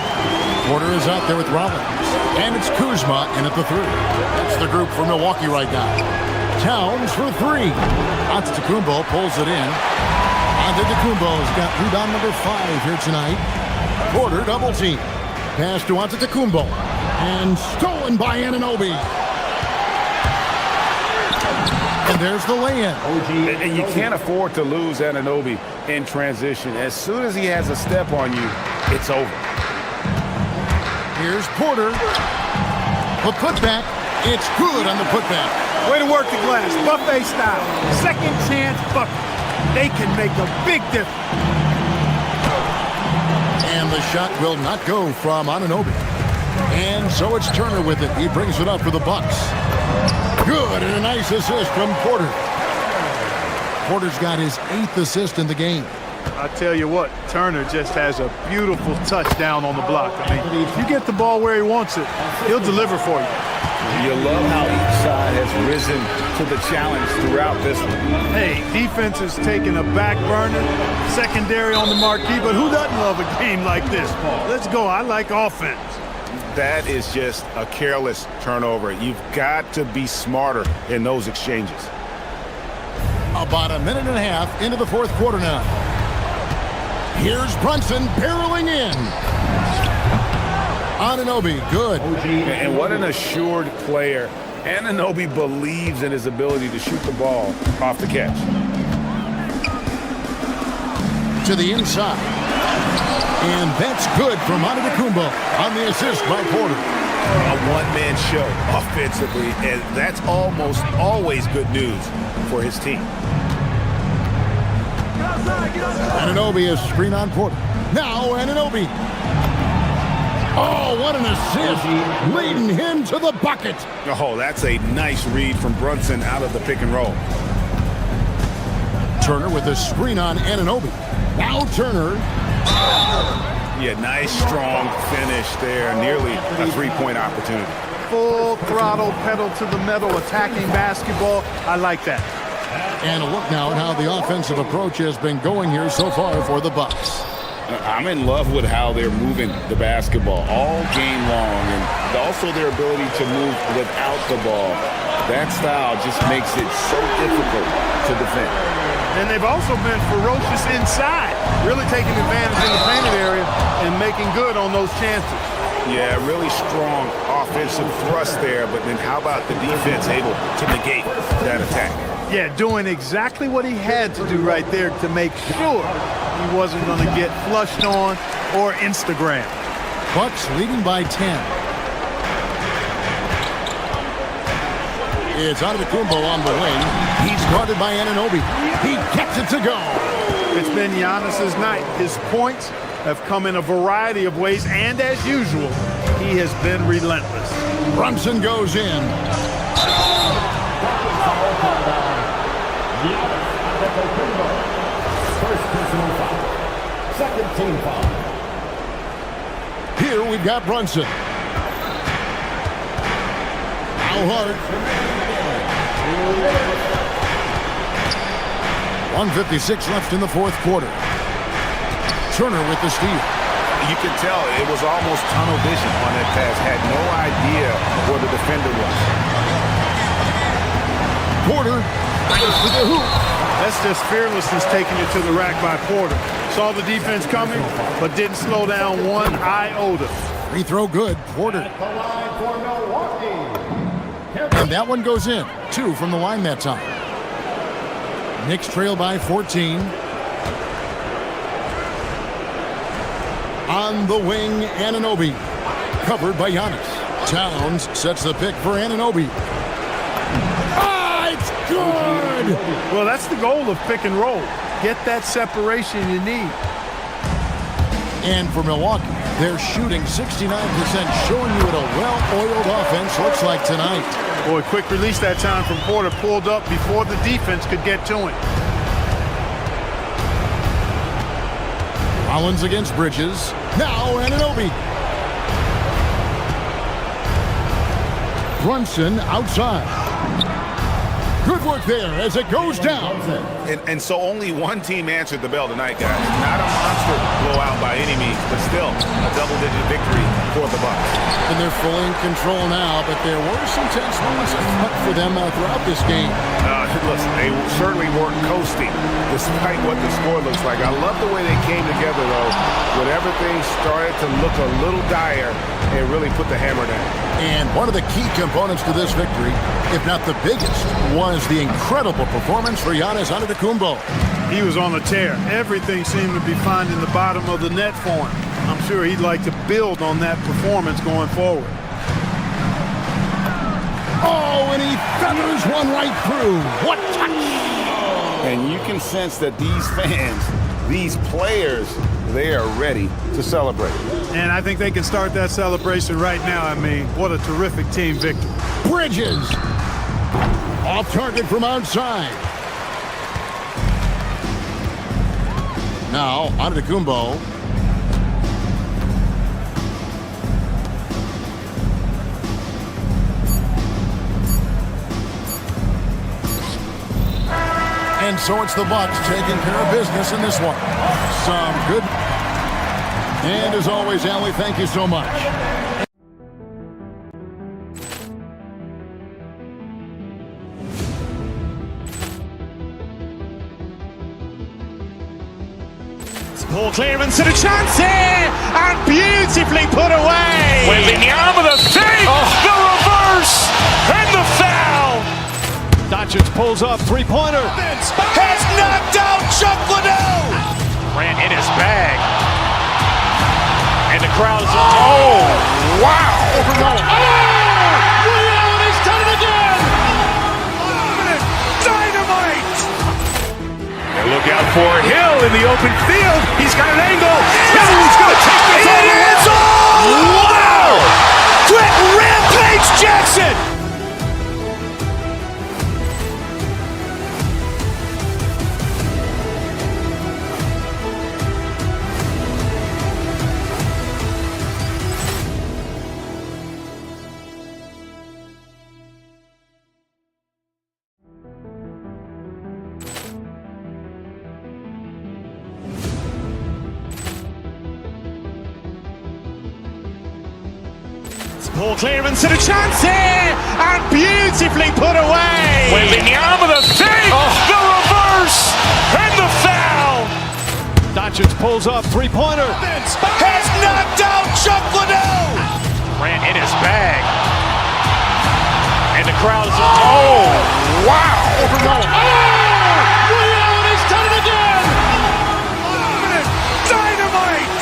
Porter is out there with Rollins. And it's Kuzma in at the 3. That's the group for Milwaukee right now. Towns for 3. Antetokounmpo pulls it in. Antetokounmpo's got rebound number 5 here tonight. Porter double team. Pass to Antetokounmpo. And stolen by Anunoby. And there's the lay-in. And you can't afford to lose Anunoby in transition. As soon as he has a step on you, it's over. Here's Porter. The putback. It's good on the putback. Way to work the glass. Buffet style. Second chance bucket. They can make a big difference. And the shot will not go from Anunoby. And so it's Turner with it. He brings it up for the Bucks. Good, and a nice assist from Porter. Porter's got his 8th assist in the game. I tell you what, Turner just has a beautiful touchdown on the block. I mean, if you get the ball where he wants it, he'll deliver for you. You love how each side has risen to the challenge throughout this one. Hey, defense is taking a back burner, secondary on the marquee, but who doesn't love a game like this? Let's go. I like offense. That is just a careless turnover. You've got to be smarter in those exchanges. About a minute and a half into the fourth quarter now. Here's Brunson barreling in. Anunoby, good. And what an assured player. Anunoby believes in his ability to shoot the ball off the catch. To the inside. And that's good from Antetokounmpo on the assist by Porter. A one-man show offensively, and that's almost always good news for his team. Anunoby is screen on Porter. Now Anunoby. Oh, what an assist, leading him to the bucket. Oh, that's a nice read from Brunson out of the pick and roll. Turner with a screen on Anunoby. Now Turner. Yeah, nice, strong finish there. Nearly a three-point opportunity. Full throttle, pedal to the metal, attacking basketball. I like that. And a look now at how the offensive approach has been going here so far for the Bucks. I'm in love with how they're moving the basketball all game long, and also their ability to move without the ball. That style just makes it so difficult to defend. And they've also been ferocious inside, really taking advantage in the painted area and making good on those chances. Yeah, really strong offensive thrust there, but then how about the defense able to negate that attack? Yeah, doing exactly what he had to do right there to make sure he wasn't going to get flushed on or Instagram. Bucks leading by 10. It's Antetokounmpo on the wing. He's guarded by Anunoby. He gets it to go. It's been Giannis's night. His points have come in a variety of ways, and as usual, he has been relentless. Brunson goes in. First personal foul. Second team foul. Here we've got Brunson. Al Hart. 1:56 left in the fourth quarter. Turner with the steal. You can tell it was almost tunnel vision on that pass. Had no idea where the defender was. Porter goes to the hoop. That's just fearlessness taking it to the rack by Porter. Saw the defense coming, but didn't slow down one iota. Free throw good. Porter. And that one goes in. 2 from the line that time. Knicks trail by 14. On the wing, Anunoby. Covered by Giannis. Towns sets the pick for Anunoby. Ah, it's good! Well, that's the goal of pick and roll. Get that separation you need. And for Milwaukee, they're shooting 69%, showing you what a well-oiled offense looks like tonight. Boy, quick release that time from Porter. Pulled up before the defense could get to him. Rollins against Bridges. Now Anunoby. Brunson outside. Good work there as it goes down. And so only one team answered the bell tonight, guys. Not a monster blowout by any means, but still a double-digit victory for the Bucks. And they're fully in control now, but there were some tense moments for them throughout this game. Listen, they certainly weren't coasting despite what the score looks like. I love the way they came together, though, when everything started to look a little dire and really put the hammer down. And one of the key components to this victory, if not the biggest, was the incredible performance for Giannis Antetokounmpo. He was on a tear. Everything seemed to be finding the bottom of the net for him. I'm sure he'd like to build on that performance going forward. Oh, and he feathers one right through. What touch! And you can sense that these fans, these players, they are ready to celebrate. And I think they can start that celebration right now. I mean, what a terrific team victory. Bridges. Off target from outside. Now, Antetokounmpo. so it's the Bucks taking care of business in this one. Some good. And as always, Allie, thank you so much. Ball clearance and a chance here, and beautifully put away. Wembanyama the fake, the reverse, and the foul. Doncic pulls up, three-pointer. Has knocked out Chuck Liddell. Ran in his bag. And the crowd is, oh, wow. Ray Allen has done it again. Dynamite. And look out for Hill in the open field. He's got an angle. He's going to take this all the way. Wow. Quick Rampage Jackson. Ball clearance and a chance here, and beautifully put away. Wembanyama the fake, the reverse, and the foul. Doncic pulls up, three-pointer. Has knocked out Chuck Liddell. Ran in his bag. And the crowd is, oh, wow. Ray Allen has done it again. Dynamite.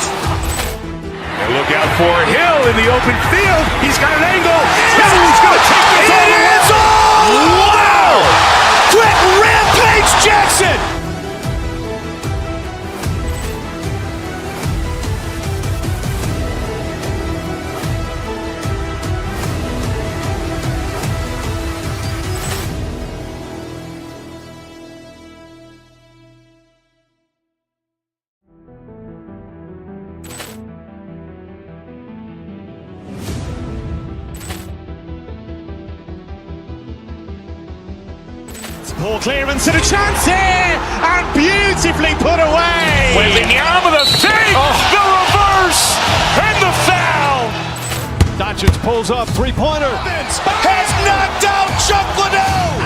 And look out for Hill in the open field. He's got an angle. He's going to take this all the way. Wow. Quick Rampage Jackson. Ball clearance and a chance here, and beautifully put away. Wembanyama the fake, the reverse, and the foul. Doncic pulls up, three-pointer. Has knocked out Chuck Liddell.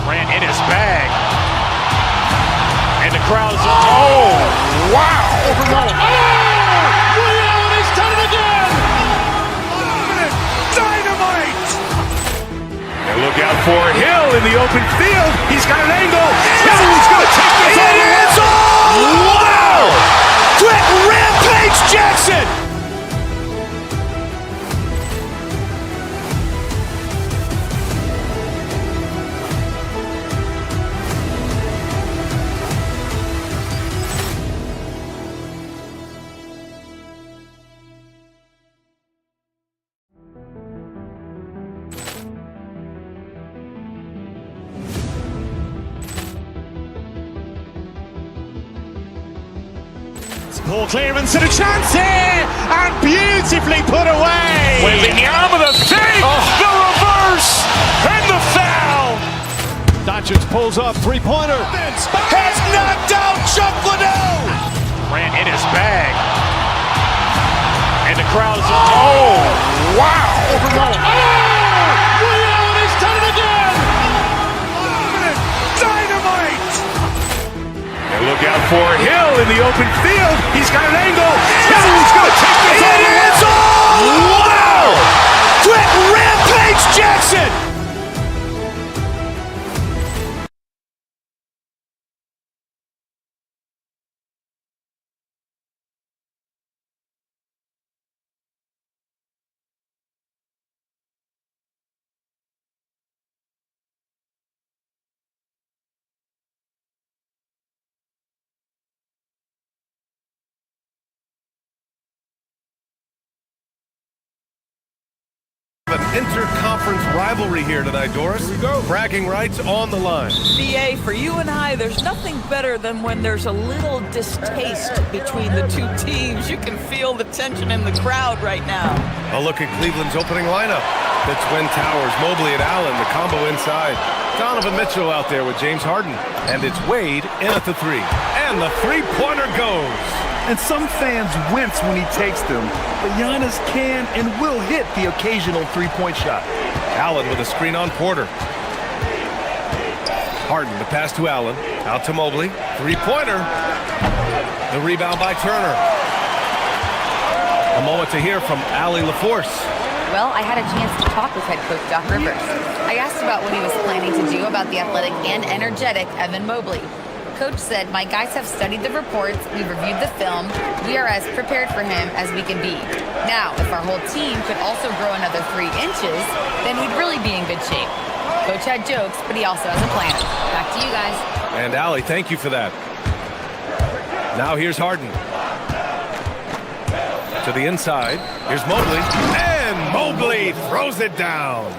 Ran in his bag. And the crowd is, oh, wow. Ray Allen has done it again. Dynamite. And look out for Hill in the open field. He's got an angle. He's going to take this all the way. Wow. Quick Rampage Jackson. Ball clearance and a chance here, and beautifully put away. Wembanyama the fake, the reverse, and the foul. Doncic pulls up, three-pointer. Has knocked out Chuck Liddell. Ran in his bag. And the crowd is, oh, wow. Ray Allen has done it again. Dynamite. And look out for Hill in the open field. He's got an angle. He's going to take this all the way. Wow. Quick Rampage Jackson. An interconference rivalry here tonight, Doris. Here we go. Bragging rights on the line. BA, for you and I, there's nothing better than when there's a little distaste between the two teams. You can feel the tension in the crowd right now. A look at Cleveland's opening lineup. The Twin Towers, Mobley and Allen, the combo inside. Donovan Mitchell out there with James Harden. And it's Wade in at the three. And the three-pointer goes. And some fans wince when he takes them, but Giannis can and will hit the occasional three-point shot. Allen with a screen on Porter. Harden, the pass to Allen. Out to Mobley. Three-pointer. The rebound by Turner. A moment to hear from Allie LaForce. Well, I had a chance to talk with head coach Doc Rivers. I asked about what he was planning to do about the athletic and energetic Evan Mobley. Coach said, my guys have studied the reports, we've reviewed the film, we are as prepared for him as we can be. Now, if our whole team could also grow another 3 inches, then we'd really be in good shape. Coach had jokes, but he also has a plan. Back to you guys. And Allie, thank you for that. Now here's Harden. To the inside, here's Mobley, and Mobley throws it down.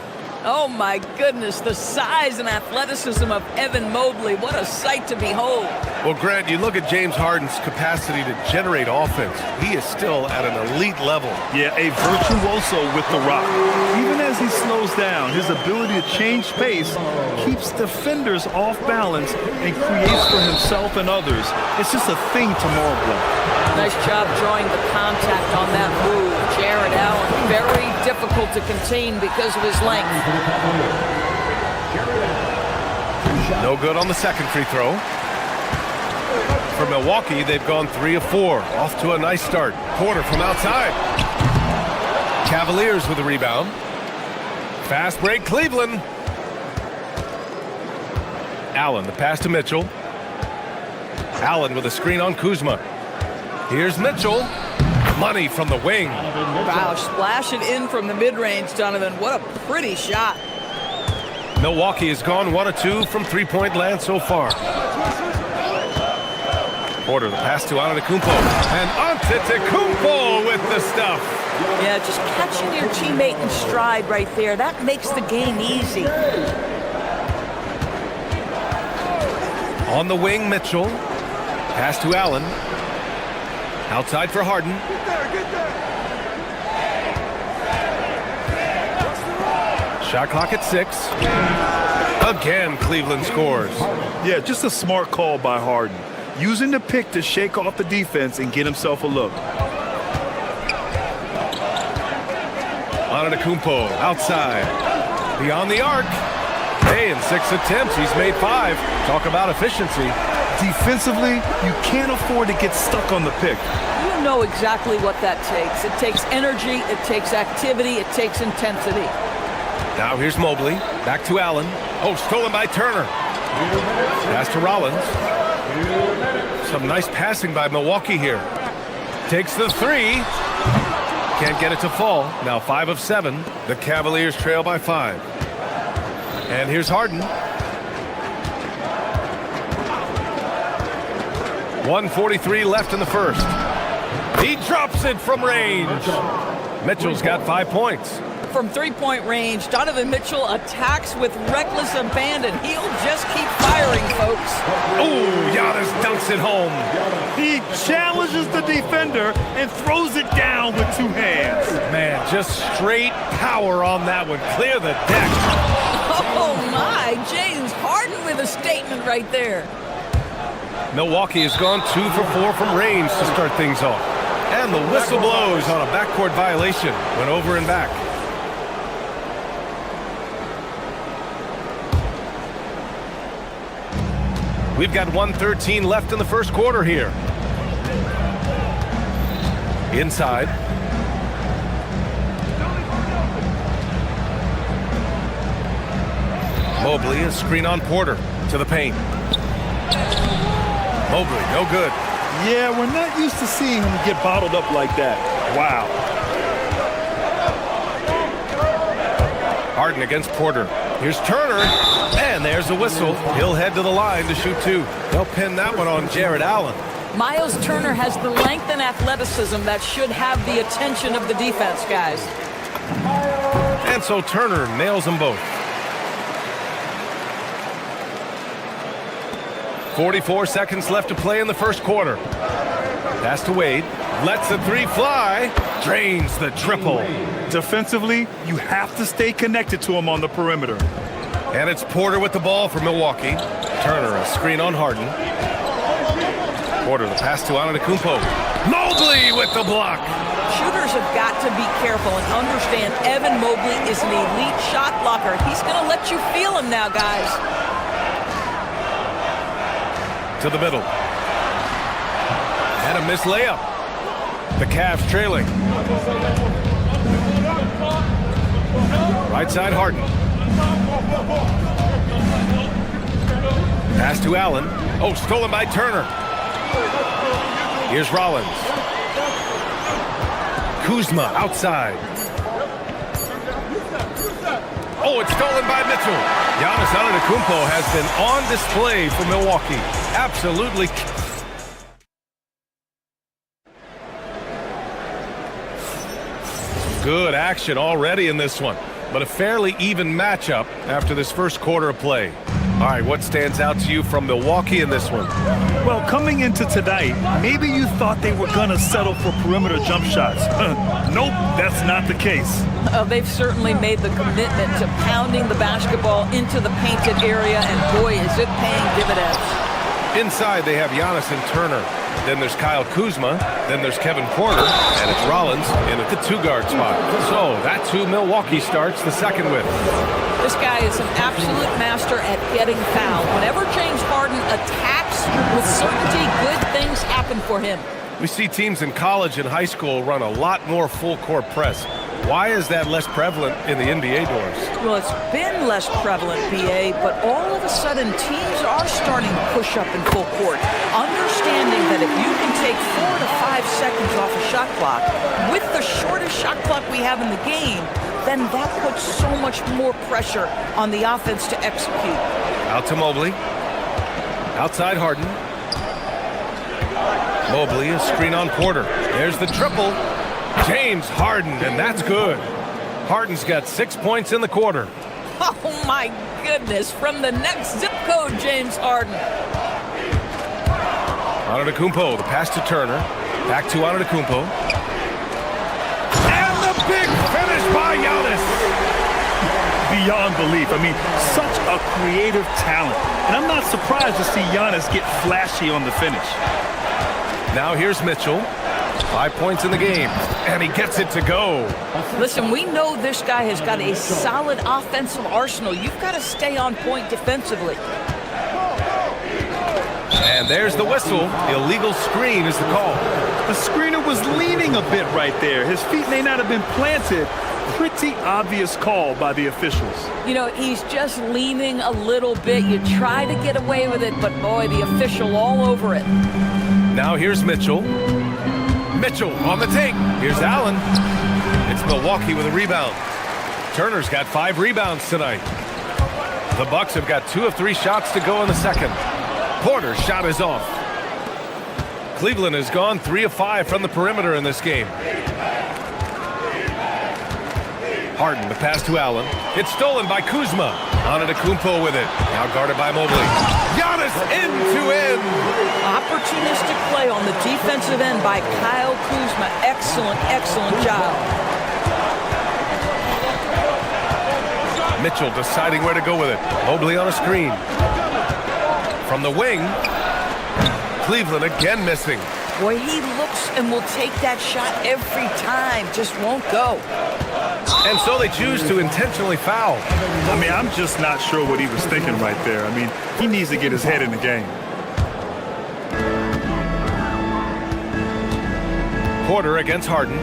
Oh my goodness, the size and athleticism of Evan Mobley. What a sight to behold. Well, Grant, you look at James Harden's capacity to generate offense. He is still at an elite level. Yeah, a virtuoso with the rock. Even as he slows down, his ability to change pace keeps defenders off balance and creates for himself and others. It's just a thing to marvel at. Nice job drawing the contact on that move. Jared Allen, very difficult to contain because of his length. No good on the second free throw. For Milwaukee, they've gone 3 of 4. Off to a nice start. Porter from outside. Cavaliers with a rebound. Fast break, Cleveland. Allen, the pass to Mitchell. Allen with a screen on Kuzma. Here's Mitchell. Money from the wing. Wow, splash it in from the mid-range, Donovan. What a pretty shot. Milwaukee has gone 1 of 2 from three-point land so far. Porter, the pass to Antetokounmpo. And Antetokounmpo with the stuff. Yeah, just catching your teammate in stride right there. That makes the game easy. On the wing, Mitchell. Pass to Allen. Outside for Harden. Shot clock at 6. Again, Cleveland scores. Yeah, just a smart call by Harden. Using the pick to shake off the defense and get himself a look. Antetokounmpo outside. Beyond the arc. Hey, in 6 attempts, he's made 5. Talk about efficiency. Defensively, you can't afford to get stuck on the pick. You know exactly what that takes. It takes energy, it takes activity, it takes intensity. Now here's Mobley. Back to Allen. Oh, stolen by Turner. Pass to Rollins. Some nice passing by Milwaukee here. Takes the 3. Can't get it to fall. Now 5 of 7. The Cavaliers trail by 5. And here's Harden. 1:43 left in the first. He drops it from range. Mitchell's got 5 points. From three-point range, Donovan Mitchell attacks with reckless abandon. He'll just keep firing, folks. Ooh, Giannis dunks it home. He challenges the defender and throws it down with 2 hands. Man, just straight power on that one. Clear the deck. Oh, my. James Harden with a statement right there. Milwaukee has gone 2 for 4 from range to start things off. And the whistle blows on a backcourt violation. Went over and back. We've got 1:13 left in the first quarter here. Inside. Mobley, a screen on Porter to the paint. Mobley, no good. Yeah, we're not used to seeing him get bottled up like that. Wow. Harden against Porter. Here's Turner, and there's a whistle. He'll head to the line to shoot 2. They'll pin that one on Jared Allen. Miles Turner has the length and athleticism that should have the attention of the defense, guys. And so Turner nails them both. 44 seconds left to play in the first quarter. Pass to Wade. Lets the 3 fly. Drains the triple. Defensively, you have to stay connected to him on the perimeter. And it's Porter with the ball for Milwaukee. Turner, a screen on Harden. Porter, the pass to Antetokounmpo. Mobley with the block. Shooters have got to be careful and understand Evan Mobley is an elite shot blocker. He's going to let you feel him now, guys. To the middle. And a missed layup. The Cavs trailing. Right side, Harden. Pass to Allen. Oh, stolen by Turner. Here's Rollins. Kuzma outside. Oh, it's stolen by Mitchell. Giannis Antetokounmpo has been on display for Milwaukee. Absolutely. Good action already in this one, but a fairly even matchup after this first quarter of play. All right, what stands out to you from Milwaukee in this one? Well, coming into tonight, maybe you thought they were going to settle for perimeter jump shots. Nope, that's not the case. They've certainly made the commitment to pounding the basketball into the painted area, and boy, is it paying dividends. Inside, they have Giannis and Turner. Then there's Kyle Kuzma. Then there's Kevin Porter. And it's Rollins in at the two-guard spot. So that's who Milwaukee starts the second with. This guy is an absolute master at getting fouled. Whenever James Harden attacks with certainty, good things happen for him. We see teams in college and high school run a lot more full-court press. Why is that less prevalent in the NBA doors? Well, it's been less prevalent, BA, but all of a sudden teams are starting to push up in full court, understanding that if you can take 4 to 5 seconds off a shot clock with the shortest shot clock we have in the game, then that puts so much more pressure on the offense to execute. Out to Mobley. Outside Harden. Mobley, a screen on Porter. There's the triple. James Harden, and that's good. Harden's got 6 points in the quarter. Oh, my goodness. From the next zip code, James Harden. Antetokounmpo, the pass to Turner. Back to Antetokounmpo. And the big finish by Giannis. Beyond belief. I mean, such a creative talent. And I'm not surprised to see Giannis get flashy on the finish. Now here's Mitchell. 5 points in the game, and he gets it to go. Listen, we know this guy has got a solid offensive arsenal. You've got to stay on point defensively. And there's the whistle. Illegal screen is the call. The screener was leaning a bit right there. His feet may not have been planted. Pretty obvious call by the officials. You know, he's just leaning a little bit. You try to get away with it, but boy, the official all over it. Now here's Mitchell. Mitchell on the take. Here's Allen. It's Milwaukee with a rebound. Turner's got 5 rebounds tonight. The Bucks have got 2 of 3 shots to go in the second. Porter's shot is off. Cleveland has gone 3 of 5 from the perimeter in this game. Harden, the pass to Allen. It's stolen by Kuzma. Antetokounmpo with it. Now guarded by Mobley. Giannis end-to-end. Opportunistic play on the defensive end by Kyle Kuzma. Excellent, excellent job. Mitchell deciding where to go with it. Mobley on a screen. From the wing, Cleveland again missing. Boy, he looks and will take that shot every time. Just won't go. And so they choose to intentionally foul. I mean, I'm just not sure what he was thinking right there. I mean, he needs to get his head in the game. Porter against Harden.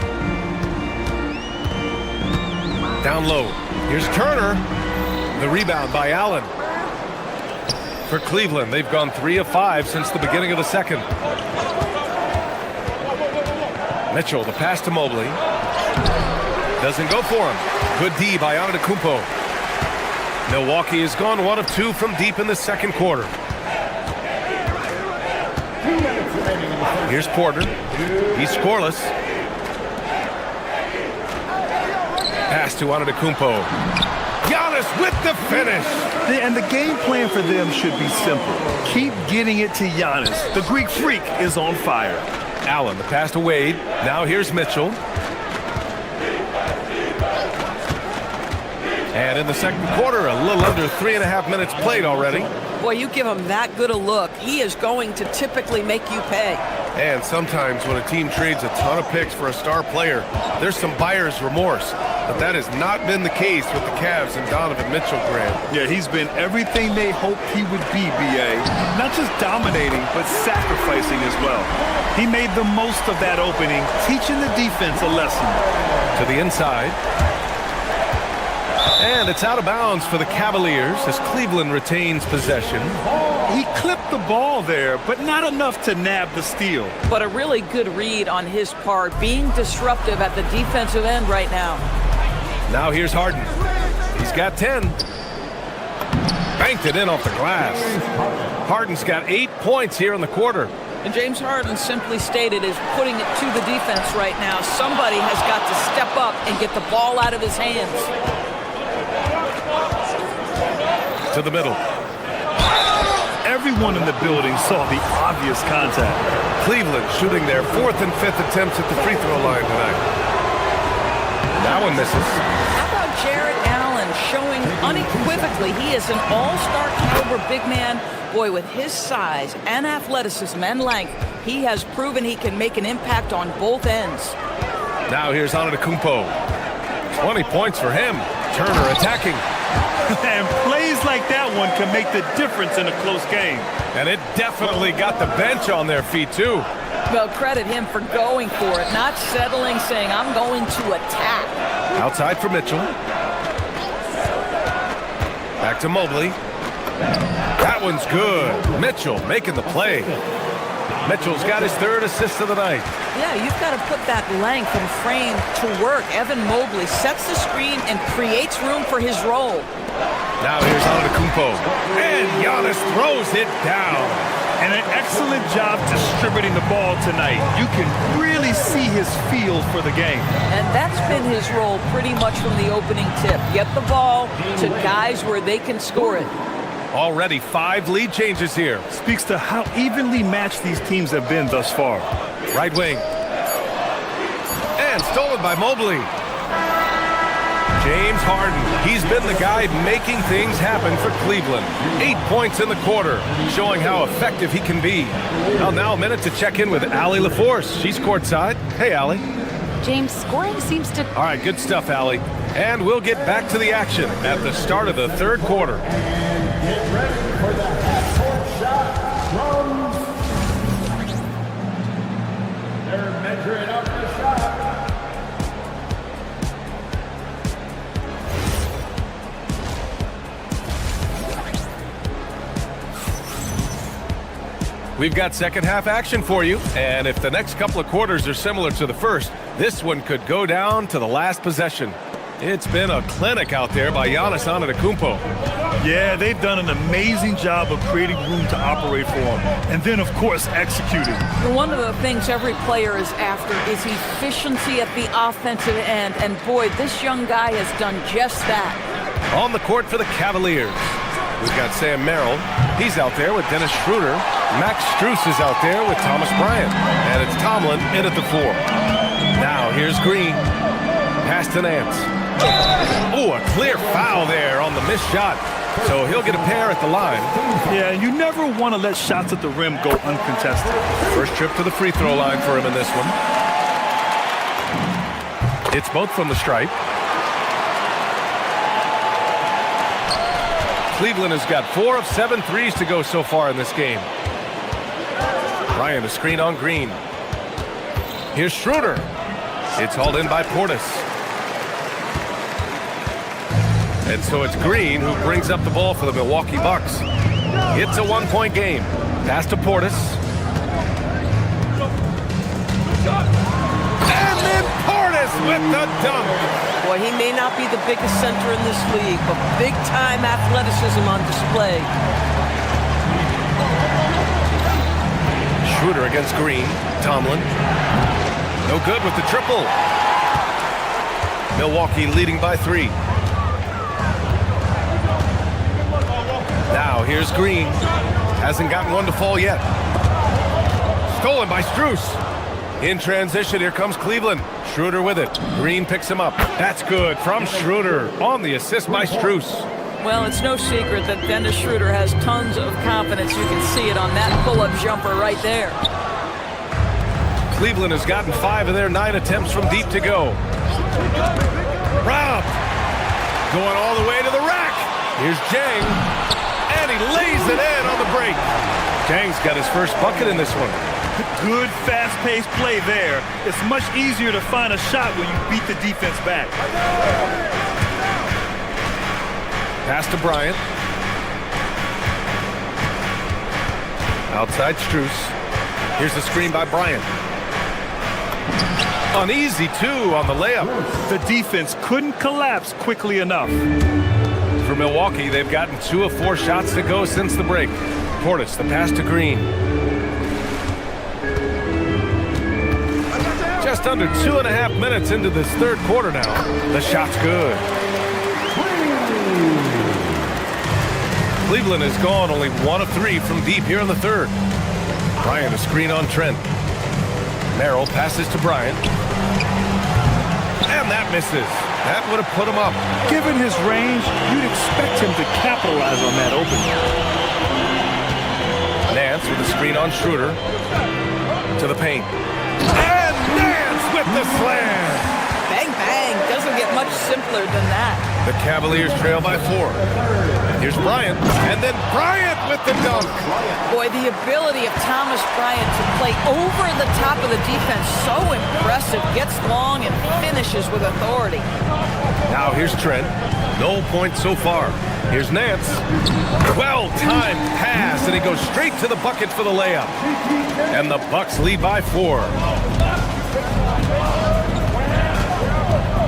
Down low. Here's Turner. The rebound by Allen. For Cleveland, they've gone 3 of 5 since the beginning of the second. Mitchell, the pass to Mobley. Doesn't go for him. Good D by Antetokounmpo. Milwaukee has gone 1 of 2 from deep in the second quarter. Here's Porter. He's scoreless. Pass to Antetokounmpo. Giannis with the finish. And the game plan for them should be simple. Keep getting it to Giannis. The Greek freak is on fire. Allen, the pass to Wade. Now here's Mitchell. And in the second quarter, a little under 3.5 minutes played already. Boy, you give him that good a look, he is going to typically make you pay. And sometimes when a team trades a ton of picks for a star player, there's some buyer's remorse. But that has not been the case with the Cavs and Donovan Mitchell, Grant. Yeah, he's been everything they hoped he would be, B.A. Not just dominating, but sacrificing as well. He made the most of that opening, teaching the defense a lesson. To the inside. And it's out of bounds for the Cavaliers as Cleveland retains possession. He clipped the ball there, but not enough to nab the steal. But a really good read on his part, being disruptive at the defensive end right now. Now here's Harden. He's got 10. Banked it in off the glass. Harden's got 8 points here in the quarter. And James Harden simply stated is putting it to the defense right now. Somebody has got to step up and get the ball out of his hands. To the middle. Everyone in the building saw the obvious contact. Cleveland shooting their 4th and 5th attempts at the free throw line tonight. That one misses. How about Jarrett Allen showing unequivocally he is an all-star caliber big man. Boy, with his size and athleticism and length, he has proven he can make an impact on both ends. Now here's Antetokounmpo. 20 points for him. Turner attacking. And plays like that one can make the difference in a close game. And it definitely got the bench on their feet, too. Well, credit him for going for it, not settling, saying, I'm going to attack. Outside for Mitchell. Back to Mobley. That one's good. Mitchell making the play. Mitchell's got his 3rd assist of the night. Yeah, you've got to put that length and frame to work. Evan Mobley sets the screen and creates room for his role. Now here's Antetokounmpo. And Giannis throws it down. And an excellent job distributing the ball tonight. You can really see his feel for the game. And that's been his role pretty much from the opening tip. Get the ball to guys where they can score it. Already 5 lead changes here. Speaks to how evenly matched these teams have been thus far. Right wing. And stolen by Mobley. James Harden. He's been the guy making things happen for Cleveland. 8 points in the quarter, showing how effective he can be. Well, now a minute to check in with Allie LaForce. She's courtside. Hey, Allie. James, scoring seems to... All right, good stuff, Allie. And we'll get back to the action at the start of the 3rd quarter. Get ready for the half-court shot from... They're measuring up the shot. We've got second half action for you, and if the next couple of quarters are similar to the first, this one could go down to the last possession. It's been a clinic out there by Giannis Antetokounmpo. Yeah, they've done an amazing job of creating room to operate for him, and then, of course, executing. One of the things every player is after is efficiency at the offensive end, and boy, this young guy has done just that. On the court for the Cavaliers, we've got Sam Merrill. He's out there with Dennis Schroeder. Max Strus is out there with Thomas Bryant. And it's Tomlin in at the 4. Now here's Green. Pass to Nance. Oh, a clear foul there on the missed shot. So he'll get a pair at the line. Yeah, you never want to let shots at the rim go uncontested. First trip to the free throw line for him in this one. It's both from the stripe. Cleveland has got 4 of 7 threes to go so far in this game. Bryant, a screen on Green. Here's Schroeder. It's hauled in by Portis. And so it's Green who brings up the ball for the Milwaukee Bucks. It's a 1-point game. Pass to Portis. And then Portis with the dunk. Boy, he may not be the biggest center in this league, but big-time athleticism on display. Schroeder against Green. Tomlin. No good with the triple. Milwaukee leading by 3. Now here's Green. Hasn't gotten one to fall yet. Stolen by Strus. In transition, here comes Cleveland. Schroeder with it. Green picks him up. That's good from Schroeder on the assist by Strus. Well, it's no secret that Dennis Schroeder has tons of confidence. You can see it on that pull-up jumper right there. Cleveland has gotten 5 of their 9 attempts from deep to go. Rob going all the way to the rack. Here's Jang, and he lays it in on the break. Jang's got his first bucket in this one. Good, fast-paced play there. It's much easier to find a shot when you beat the defense back. Pass to Bryant. Outside Strus. Here's the screen by Bryant. An easy 2 on the layup. The defense couldn't collapse quickly enough. For Milwaukee, they've gotten 2 of 4 shots to go since the break. Portis, the pass to Green. Just under 2.5 minutes into this third quarter now. The shot's good. Cleveland has gone only 1 of 3 from deep here in the third. Bryant a screen on Trent. Merrill passes to Bryant. And that misses. That would have put him up. Given his range, you'd expect him to capitalize on that opening. Nance with a screen on Schroeder. To the paint. And Nance with the slam. Bang, bang. Doesn't get much simpler than that. The Cavaliers trail by 4. Here's Bryant, and then Bryant with the dunk. Boy, the ability of Thomas Bryant to play over the top of the defense, so impressive. Gets long and finishes with authority. Now here's Trent. No points so far. Here's Nance. Well-timed pass, and he goes straight to the bucket for the layup. And the Bucks lead by 4.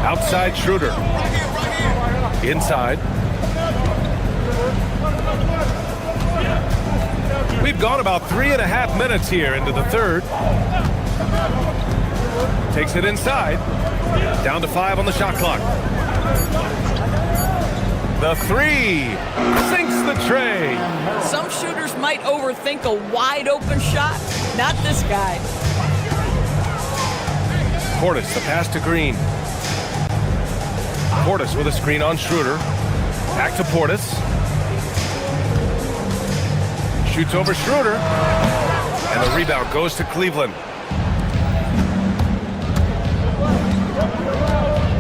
Outside Schroeder. Inside. We've gone about 3.5 minutes here into the third. Takes it inside. Down to 5 on the shot clock. The 3 sinks the tray. Some shooters might overthink a wide open shot. Not this guy. Portis, the pass to Green. Portis with a screen on Schroeder. Back to Portis. Shoots over Schroeder. And the rebound goes to Cleveland.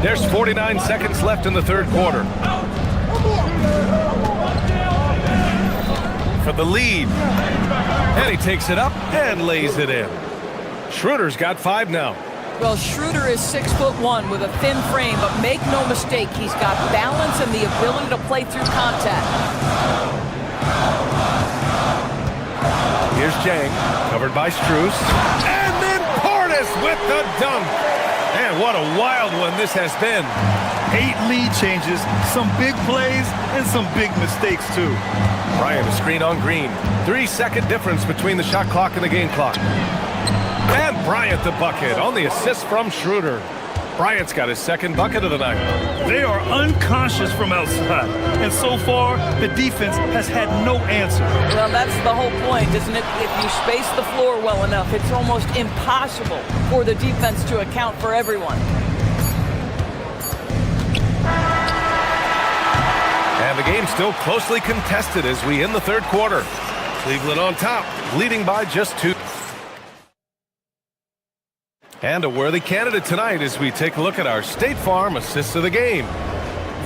There's 49 seconds left in the third quarter. For the lead. And he takes it up and lays it in. Schroeder's got 5 now. Well, Schroeder is 6'1" with a thin frame, but make no mistake, he's got balance and the ability to play through contact. Here's Jang, covered by Strus. And then Portis with the dunk. And what a wild one this has been. 8 lead changes, some big plays, and some big mistakes, too. Bryant a screen on Green. 3-second difference between the shot clock and the game clock. And Bryant the bucket on the assist from Schroeder. Bryant's got his second bucket of the night. They are unconscious from outside, and so far, the defense has had no answer. Well, that's the whole point, isn't it? If you space the floor well enough, it's almost impossible for the defense to account for everyone. And the game's still closely contested as we end the third quarter. Cleveland on top, leading by just 2. And a worthy candidate tonight as we take a look at our State Farm assists of the game.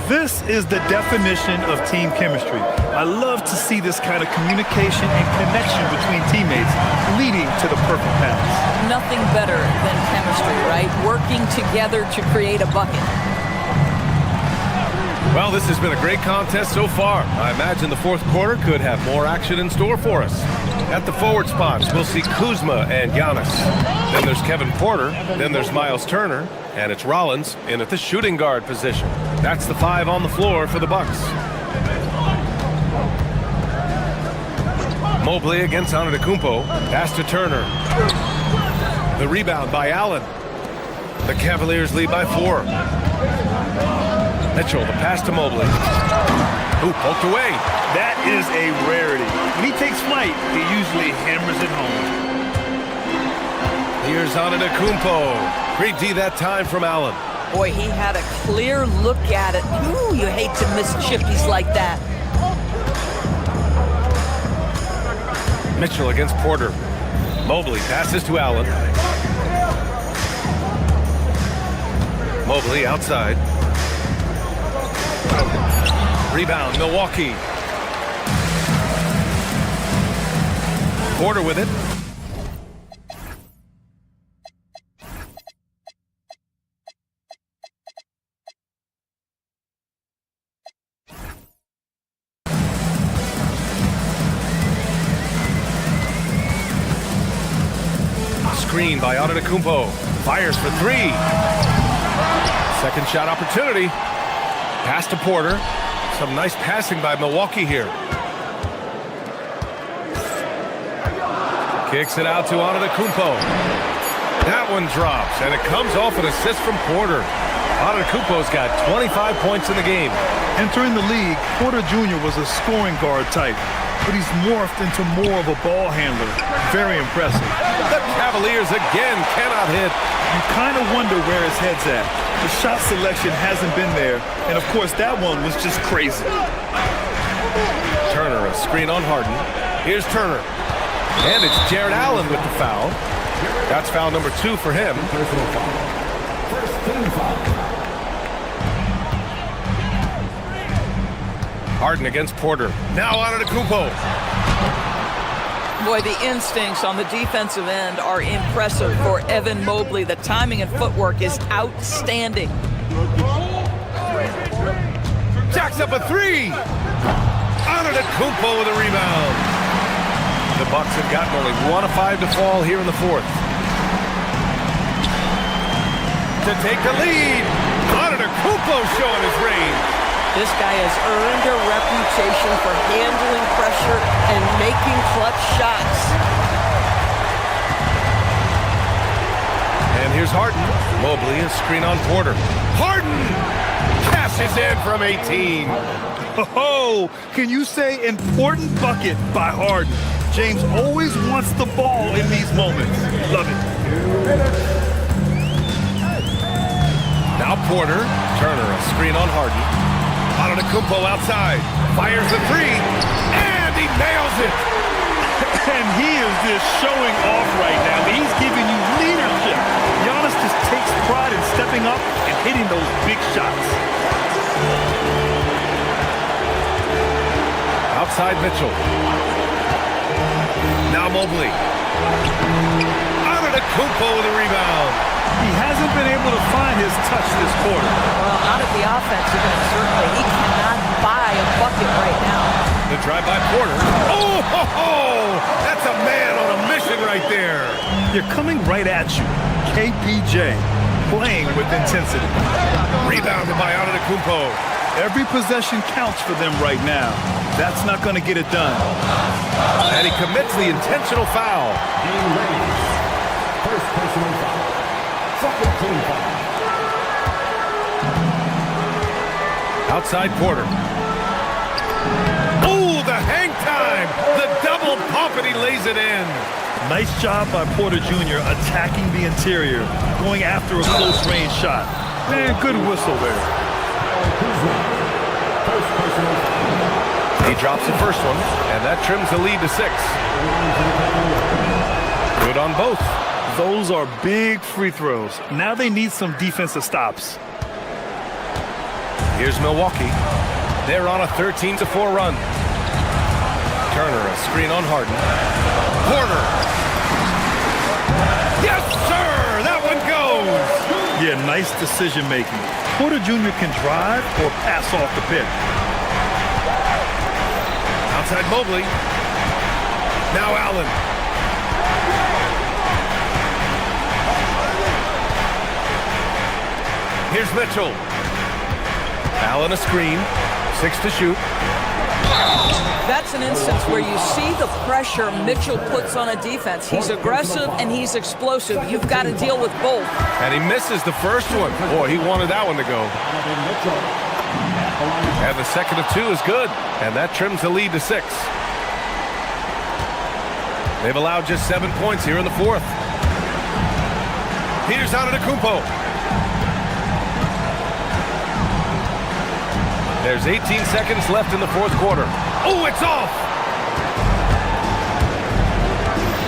This is the definition of team chemistry. I love to see this kind of communication and connection between teammates leading to the perfect pass. Nothing better than chemistry, right? Working together to create a bucket. Well, this has been a great contest so far. I imagine the fourth quarter could have more action in store for us. At the forward spots, we'll see Kuzma and Giannis. Then there's Kevin Porter. Then there's Miles Turner. And it's Rollins in at the shooting guard position. That's the 5 on the floor for the Bucks. Mobley against Antetokounmpo. Pass to Turner. The rebound by Allen. The Cavaliers lead by 4. Mitchell, the pass to Mobley. Ooh, poked away. That is a rarity. When he takes flight, he usually hammers it home. Here's Antetokounmpo. Great D that time from Allen. Boy, he had a clear look at it. Ooh, you hate to miss chippies like that. Mitchell against Porter. Mobley passes to Allen. Mobley outside. Rebound, Milwaukee. Porter with it. Screen by Antetokounmpo. Fires for three. Second shot opportunity. Pass to Porter. Some nice passing by Milwaukee here. Kicks it out to Antetokounmpo. That one drops, and it comes off an assist from Porter. Antetokounmpo's got 25 points in the game. Entering the league, Porter Jr. was a scoring guard type, but he's morphed into more of a ball handler. Very impressive. The Cavaliers again cannot hit. You kind of wonder where his head's at. The shot selection hasn't been there, and of course that one was just crazy. Turner, a screen on Harden. Here's Turner. And it's Jared Allen with the foul. That's foul number 2 for him. Harden against Porter. Now Antetokounmpo. Boy, the instincts on the defensive end are impressive for Evan Mobley. The timing and footwork is outstanding. Jacks up a three. Antetokounmpo with a rebound. The Bucks have gotten only 1 of 5 to fall here in the fourth. To take the lead. Antetokounmpo showing his range. This guy has earned a reputation for handling pressure and making clutch shots. And here's Harden. Mobley, a screen on Porter. Harden cashes in from 18. Oh, can you say important bucket by Harden? James always wants the ball in these moments. Love it. Now Porter. Turner, a screen on Harden. Antetokounmpo outside. Fires the three. And he nails it. And he is just showing off right now. He's giving you leadership. Giannis just takes pride in stepping up and hitting those big shots. Outside Mitchell. Now Mobley. Antetokounmpo with a rebound. He hasn't been able to find his touch this quarter. Well, out of the offensive end, certainly he cannot buy a bucket right now. The drive by Porter. Oh, ho, ho! That's a man on a mission right there. They're coming right at you. KPJ playing with intensity. Rebounded by Antetokounmpo. Every possession counts for them right now. That's not going to get it done. And he commits the intentional foul. First personal foul. Second team foul. Outside Porter. Oh, the hang time. The double pump, and he lays it in. Nice job by Porter Jr. attacking the interior, going after a close-range shot. Man, good whistle there. He drops the first one, and that trims the lead to 6. Good on both. Those are big free throws. Now they need some defensive stops. Here's Milwaukee. They're on a 13-4 run. Turner, a screen on Harden. Porter. Yes, sir! That one goes! Yeah, nice decision making. Porter Jr. can drive or pass off the pick. Outside Mobley. Now Allen. Here's Mitchell. Allen a screen. 6 to shoot. That's an instance where you see the pressure Mitchell puts on a defense. He's aggressive and he's explosive. You've got to deal with both. And he misses the first one. Boy, he wanted that one to go. And the second of 2 is good. And that trims the lead to 6. They've allowed just 7 points here in the fourth. Here's Antetokounmpo. There's 18 seconds left in the fourth quarter. Oh, it's off!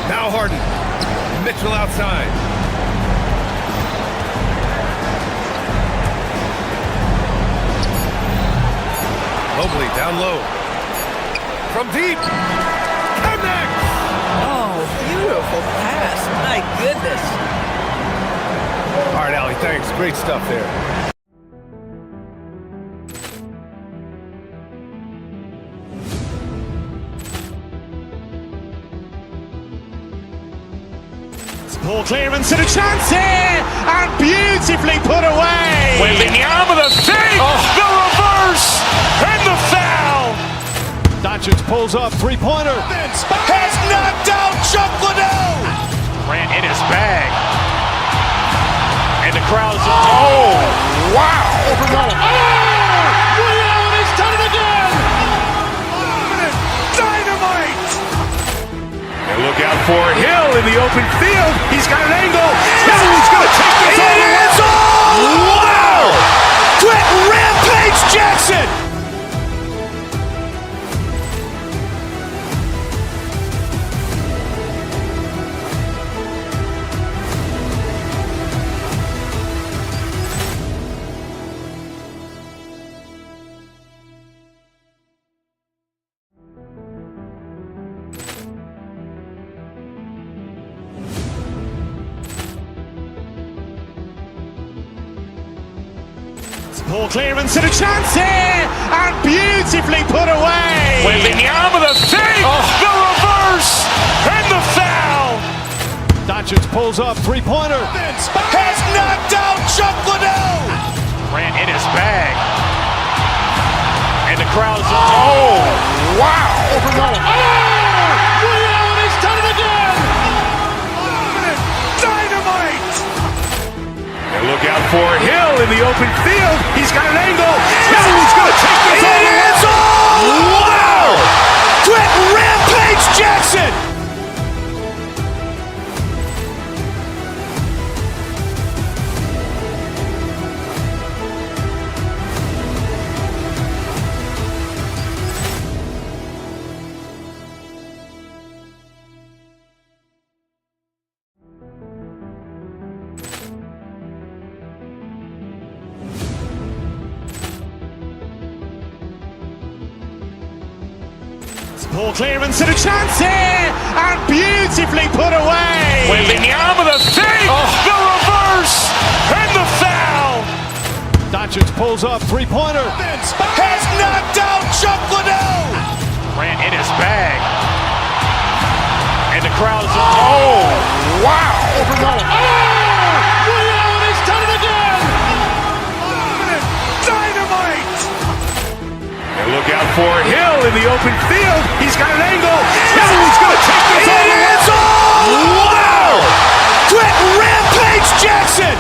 Now Harden. Mitchell outside. Mobley down low. From deep. Connects! Oh, beautiful pass. My goodness. All right, Allie, thanks. Great stuff there. Ball clearance and a chance here, and beautifully put away. Wembanyama the save, the reverse, and the foul. Doncic pulls up, three-pointer. Has knocked out Chuck Liddell. Ran in his bag. And the crowd's, oh, wow. Ray Allen has done it again. Dynamite. And look out for Hill in the open field. He's got an angle. He's going to take this all the way. Wow. Quick Rampage Jackson. Ball clearance and a chance here, and beautifully put away. Wembanyama the save, the reverse, and the foul. Doncic pulls up, three-pointer. Has knocked out Chuck Liddell. Ran in his bag. And the crowd's, oh, wow. Ray Allen has done it again. Dynamite. And look out for Hill in the open field. He's got an angle. He's going to take this all the way. Wow. Quick Rampage Jackson. Ball clearance and a chance here, and beautifully put away. Wembanyama the save, the reverse, and the foul. Doncic pulls up, three-pointer. Has knocked out Chuck Liddell. Ran in his bag. And the crowd's, oh, wow. Ray Allen has done it again. Dynamite. And look out for Hill in the open field. He's got an angle. He's going to take this all the way. Wow. Quick Rampage Jackson.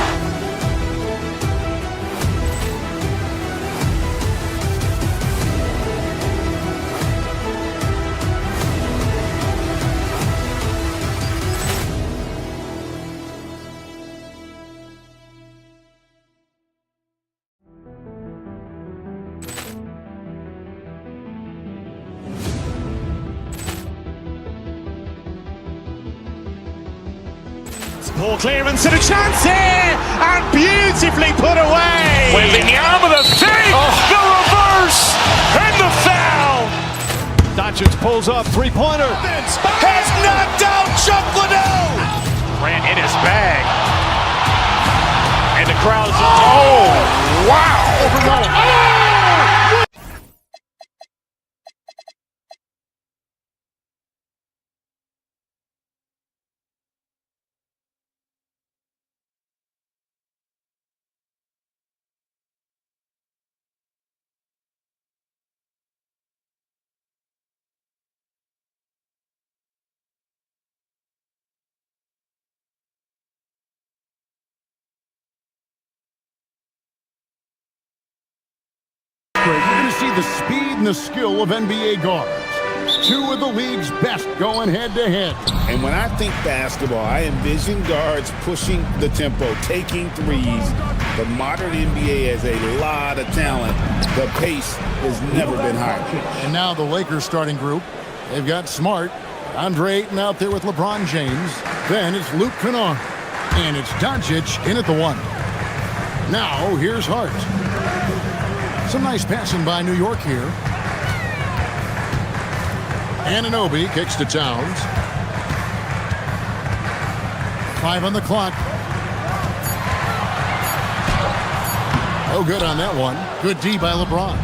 Ball clearance and a chance here, and beautifully put away. Wembanyama the save, the reverse, and the foul. Doncic pulls up, three-pointer. Has knocked out Chuck Liddell. Ran in his bag. And the crowd's, oh, wow. You're going to see the speed and the skill of NBA guards. Two of the league's best going head-to-head. And when I think basketball, I envision guards pushing the tempo, taking threes. The modern NBA has a lot of talent. The pace has never been higher. And now the Lakers starting group. They've got Smart, Andre Ayton out there with LeBron James. Then it's Luke Kennard. And it's Doncic in at the 1. Now here's Hart. Some nice passing by New York here. Anunoby kicks to Towns. 5 on the clock. No good on that one. Good D by LeBron.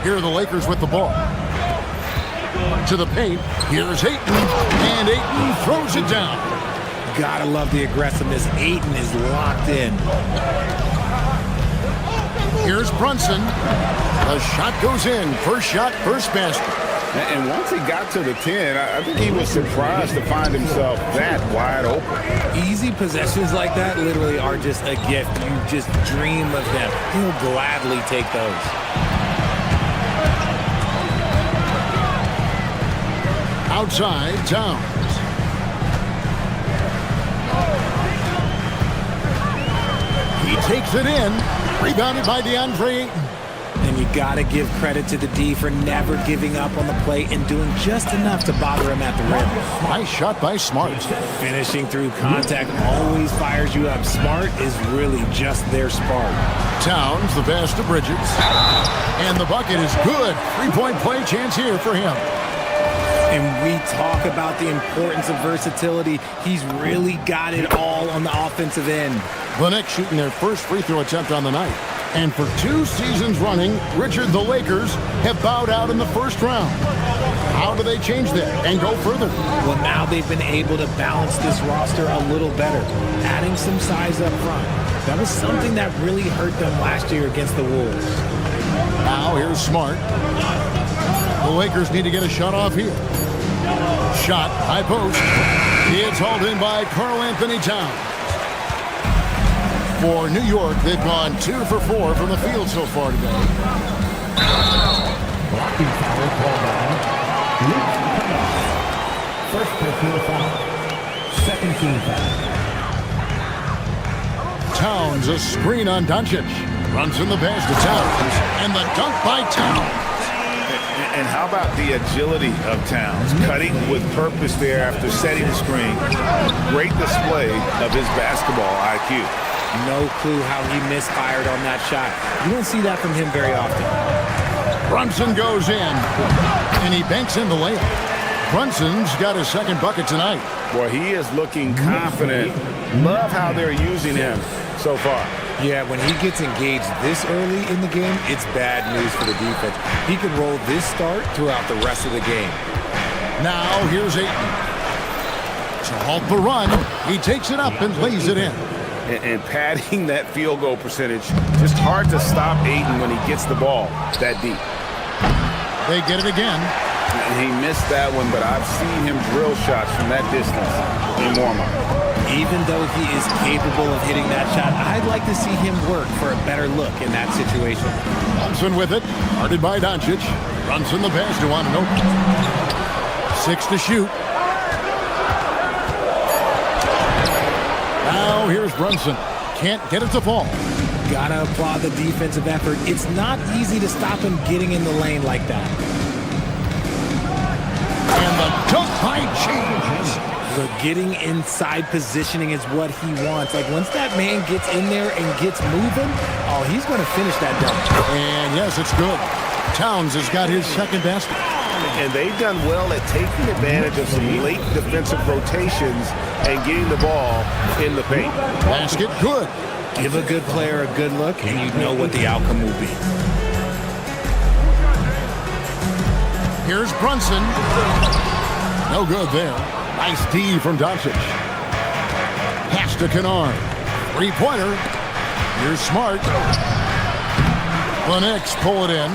Here are the Lakers with the ball. To the paint. Here's Ayton. And Ayton throws it down. Gotta love the aggressiveness. Ayton is locked in. Here's Brunson. The shot goes in. First shot, first basket. And once he got to the 10, I think he was surprised to find himself that wide open. Easy possessions like that literally are just a gift. You just dream of them. He'll gladly take those. Outside, Towns. He takes it in. Rebounded by DeAndre Ayton. And you got to give credit to the D for never giving up on the play and doing just enough to bother him at the rim. Nice shot by Smart. Finishing through contact always fires you up. Smart is really just their spark. Towns, the pass to Bridges. And the bucket is good. 3-point play chance here for him. And we talk about the importance of versatility. He's really got it all on the offensive end. The Knicks shooting their first free throw attempt on the night. And for 2 seasons running, Richard, the Lakers have bowed out in the first round. How do they change that and go further? Well, now they've been able to balance this roster a little better, adding some size up front. That was something that really hurt them last year against the Wolves. Now here's Smart. The Lakers need to get a shot off here. Shot, high post. It's hauled in by Karl Anthony Towns. For New York, they've gone 2 for 4 from the field so far today. Blocking foul called on Luke Kennard. First personal foul. Second team foul. Towns, a screen on Doncic. Runs in the pass to Towns. And the dunk by Towns. And how about the agility of Towns? Cutting with purpose there after setting the screen. Great display of his basketball IQ. No clue how he misfired on that shot. You don't see that from him very often. Brunson goes in, and he banks in the layup. Brunson's got his second bucket tonight. Boy, he is looking confident. Love how they're using him so far. Yeah, when he gets engaged this early in the game, it's bad news for the defense. He can roll this start throughout the rest of the game. Now here's Ayton. To halt the run, he takes it up and lays it in. And padding that field goal percentage, just hard to stop Ayton when he gets the ball that deep. They get it again. And he missed that one, but I've seen him drill shots from that distance in warm-up. Even though he is capable of hitting that shot, I'd like to see him work for a better look in that situation. Brunson with it, guarded by Doncic. Brunson the pass to Anunoby. 6 to shoot. Now here's Brunson. Can't get it to fall. Gotta applaud the defensive effort. It's not easy to stop him getting in the lane like that. And the dunk by James. The getting inside positioning is what he wants. Like once that man gets in there and gets moving, oh, he's going to finish that dunk. And yes, it's good. Towns has got his second basket. And they've done well at taking advantage of some late defensive rotations and getting the ball in the paint. Basket good. Give a good player a good look, and you know what the outcome will be. Here's Brunson. No good there. Nice D from Doncic. Pass to Kennard. 3-pointer. Here's Smart. The Knicks pull it in.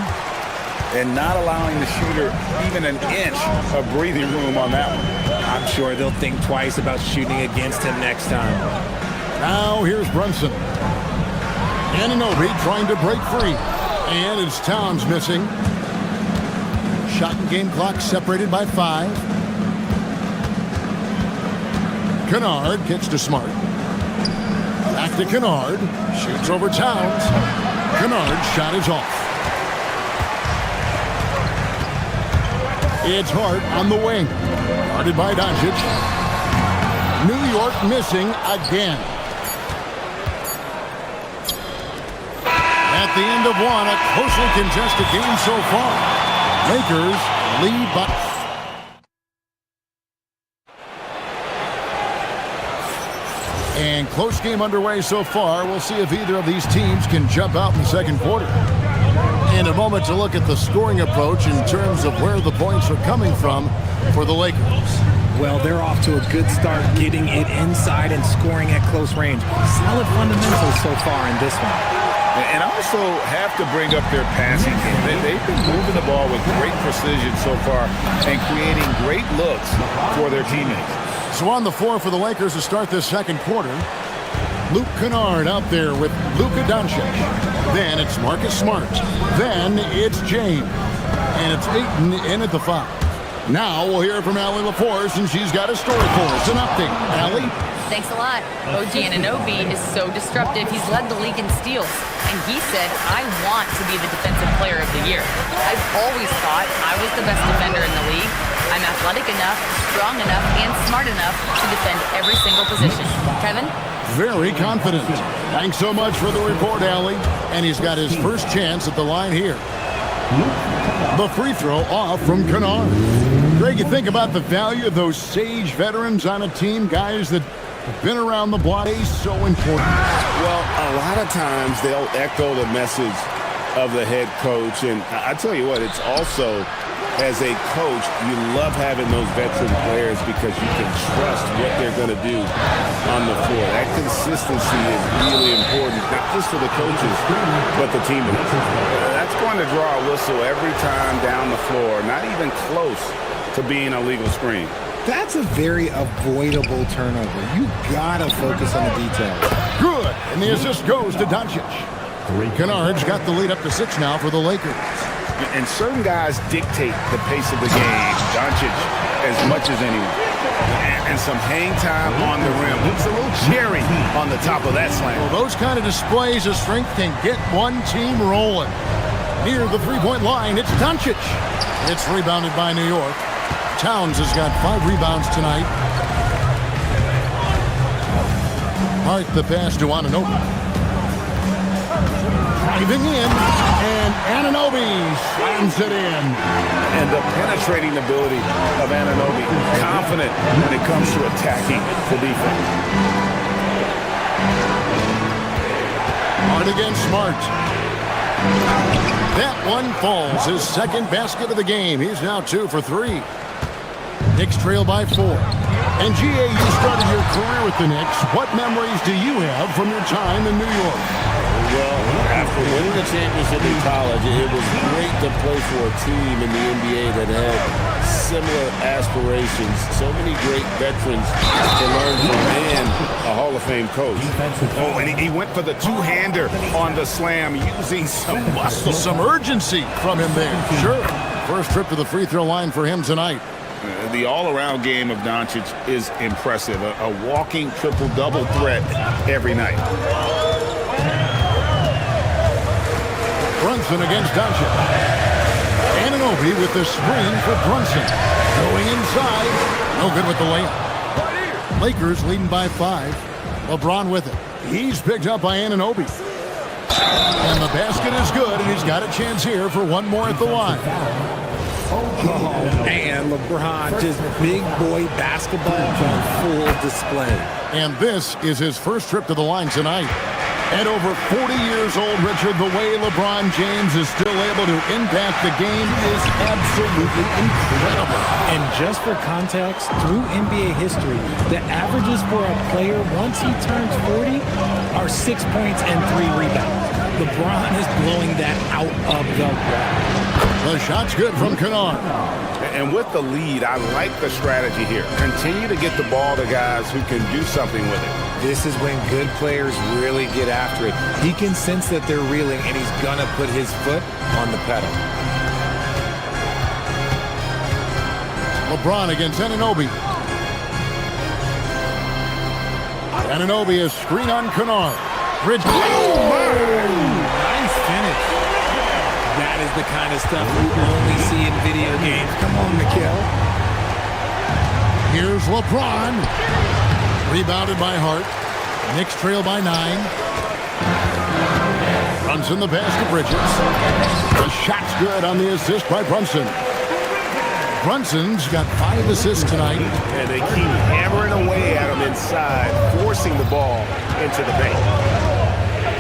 And not allowing the shooter even an inch of breathing room on that one. I'm sure they'll think twice about shooting against him next time. Now here's Brunson. Anunoby trying to break free. And it's Towns missing. Shot and game clock separated by 5. Kennard kicks to Smart. Back to Kennard. Shoots over Towns. Kennard's shot is off. It's Hart on the wing. Guarded by Doncic. New York missing again. At the end of one, a closely contested game so far. Lakers lead by... And close game underway so far. We'll see if either of these teams can jump out in the second quarter. In a moment to look at the scoring approach in terms of where the points are coming from for the Lakers. Well, they're off to a good start getting it inside and scoring at close range. Solid fundamentals so far in this one. And also have to bring up their passing game. They've been moving the ball with great precision so far and creating great looks for their teammates. So on the floor for the Lakers to start this second quarter, Luke Kennard out there with Luka Doncic. Then it's Marcus Smart. Then it's James. And it's Ayton in at the foul. Now we'll hear from Allie LaForce, and she's got a story for us. An update. Allie? Thanks a lot. OG Anunoby is so disruptive. He's led the league in steals. And he said, I want to be the defensive player of the year. I've always thought I was the best defender in the league. I'm athletic enough, strong enough, and smart enough to defend every single position. Kevin? Very confident. Thanks so much for the report, Allie. And he's got his first chance at the line here. The free throw off from Kennard. Greg, you think about the value of those sage veterans on a team, guys that have been around the block. Is so important. Well, a lot of times they'll echo the message of the head coach. And I tell you what, it's also, as a coach, you love having those veteran players because you can trust what they're going to do on the floor. That consistency is really important, not just for the coaches, but the teammates. That's going to draw a whistle every time down the floor, not even close to being a legal screen. That's a very avoidable turnover. You gotta focus on the details. Good, and the assist goes to Doncic. Kennard's got the lead up to 6 now for the Lakers. And certain guys dictate the pace of the game. Doncic as much as anyone. And some hang time on the rim. Looks a little cherry on the top of that slam. Well, those kind of displays of strength can get one team rolling. Near the three-point line, it's Doncic. It's rebounded by New York. Towns has got 5 rebounds tonight. Hart the pass to Anunoby. Driving in, and Anunoby slams it in. And the penetrating ability of Anunoby, confident when it comes to attacking the defense. Hart against Smart. That one falls. His second basket of the game. He's now 2 for 3. Knicks trail by 4. And GA, you started your career with the Knicks. What memories do you have from your time in New York? Well, after winning the championship in college, it was great to play for a team in the NBA that had similar aspirations. So many great veterans to learn from, and a Hall of Fame coach. Oh, and he went for the two-hander on the slam, using some muscle. Some urgency from him there. Sure. First trip to the free throw line for him tonight. The all-around game of Doncic is impressive. A walking triple-double threat every night. Brunson against Doncic. Anunoby with the screen for Brunson. Going inside. No good with the layup. Lakers leading by 5. LeBron with it. He's picked up by Anunoby. And the basket is good, and he's got a chance here for one more at the line. Oh, man, LeBron, just big boy basketball on full display. And this is his first trip to the line tonight. At over 40 years old, Richard, the way LeBron James is still able to impact the game is absolutely incredible. And just for context, through NBA history, the averages for a player once he turns 40 are 6 points and 3 rebounds. LeBron is blowing that out of the water. The shot's good from Kennard. And with the lead, I like the strategy here. Continue to get the ball to guys who can do something with it. This is when good players really get after it. He can sense that they're reeling, and he's going to put his foot on the pedal. LeBron against Anunoby. Anunoby is screen on Kennard. Bridges. Nice finish. That is the kind of stuff you only see in video games. Come on, Mikal. Here's LeBron. Rebounded by Hart. Knicks trail by 9. Brunson the pass to Bridges. The shot's good on the assist by Brunson. Brunson's got 5 assists tonight. And they keep hammering away at him inside, forcing the ball into the paint.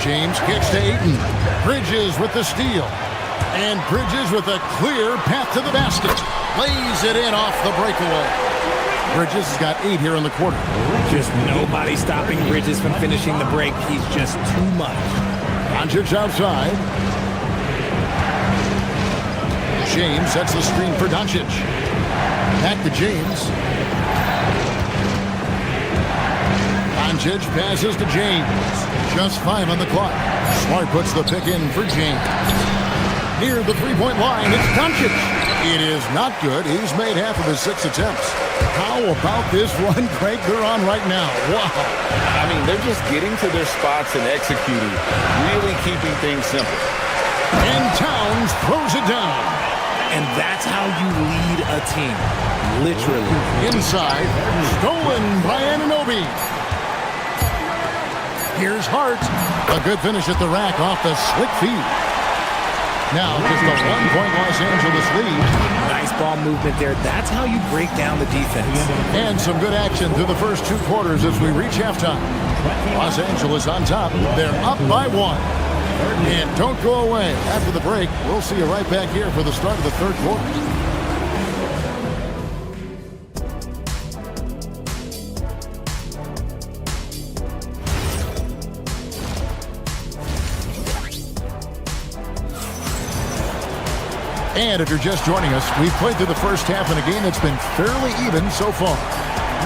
James kicks to Ayton. Bridges with the steal. And Bridges with a clear path to the basket. Lays it in off the breakaway. Bridges has got 8 here in the quarter. Just nobody stopping Bridges from finishing the break. He's just too much. Doncic outside. James sets the screen for Doncic. Back to James. Doncic passes to James. Just 5 on the clock. Smart puts the pick in for James. Near the three-point line, it's Doncic. It is not good. He's made half of his 6 attempts. How about this run, Craig, they're on right now? Wow. I mean, they're just getting to their spots and executing, really keeping things simple. And Towns throws it down. And that's how you lead a team. Literally. Inside, stolen by Anunoby. Here's Hart. A good finish at the rack off the slick feed. Now just a 1-point Los Angeles lead. Nice ball movement there. That's how you break down the defense. And some good action through the first 2 quarters as we reach halftime. Los Angeles on top. They're up by 1. And don't go away. After the break, we'll see you right back here for the start of the 3rd quarter. And if you're just joining us, we've played through the first half in a game that's been fairly even so far.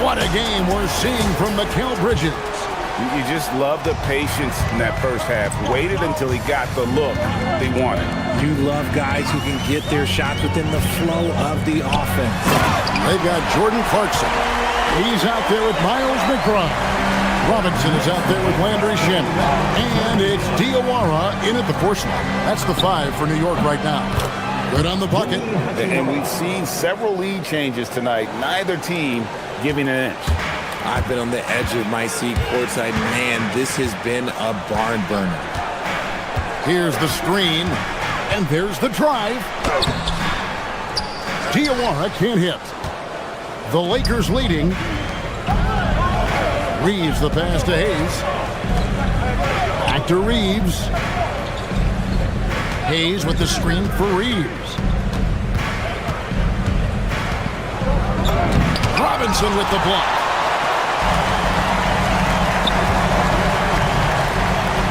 What a game we're seeing from Mikal Bridges. You just love the patience in that first half. Waited until he got the look they wanted. You love guys who can get their shots within the flow of the offense. They've got Jordan Clarkson. He's out there with Miles McBride. Robinson is out there with Landry Shamet. And it's Diawara in at the force line. That's the 5 for New York right now. Good on the bucket. And we've seen several lead changes tonight. Neither team giving an inch. I've been on the edge of my seat courtside. Man, this has been a barn burner. Here's the screen, and there's the drive. Diawara can't hit. The Lakers leading. Reeves the pass to Hayes. Back to Reeves. Hayes with the screen for Reeves. Robinson with the block.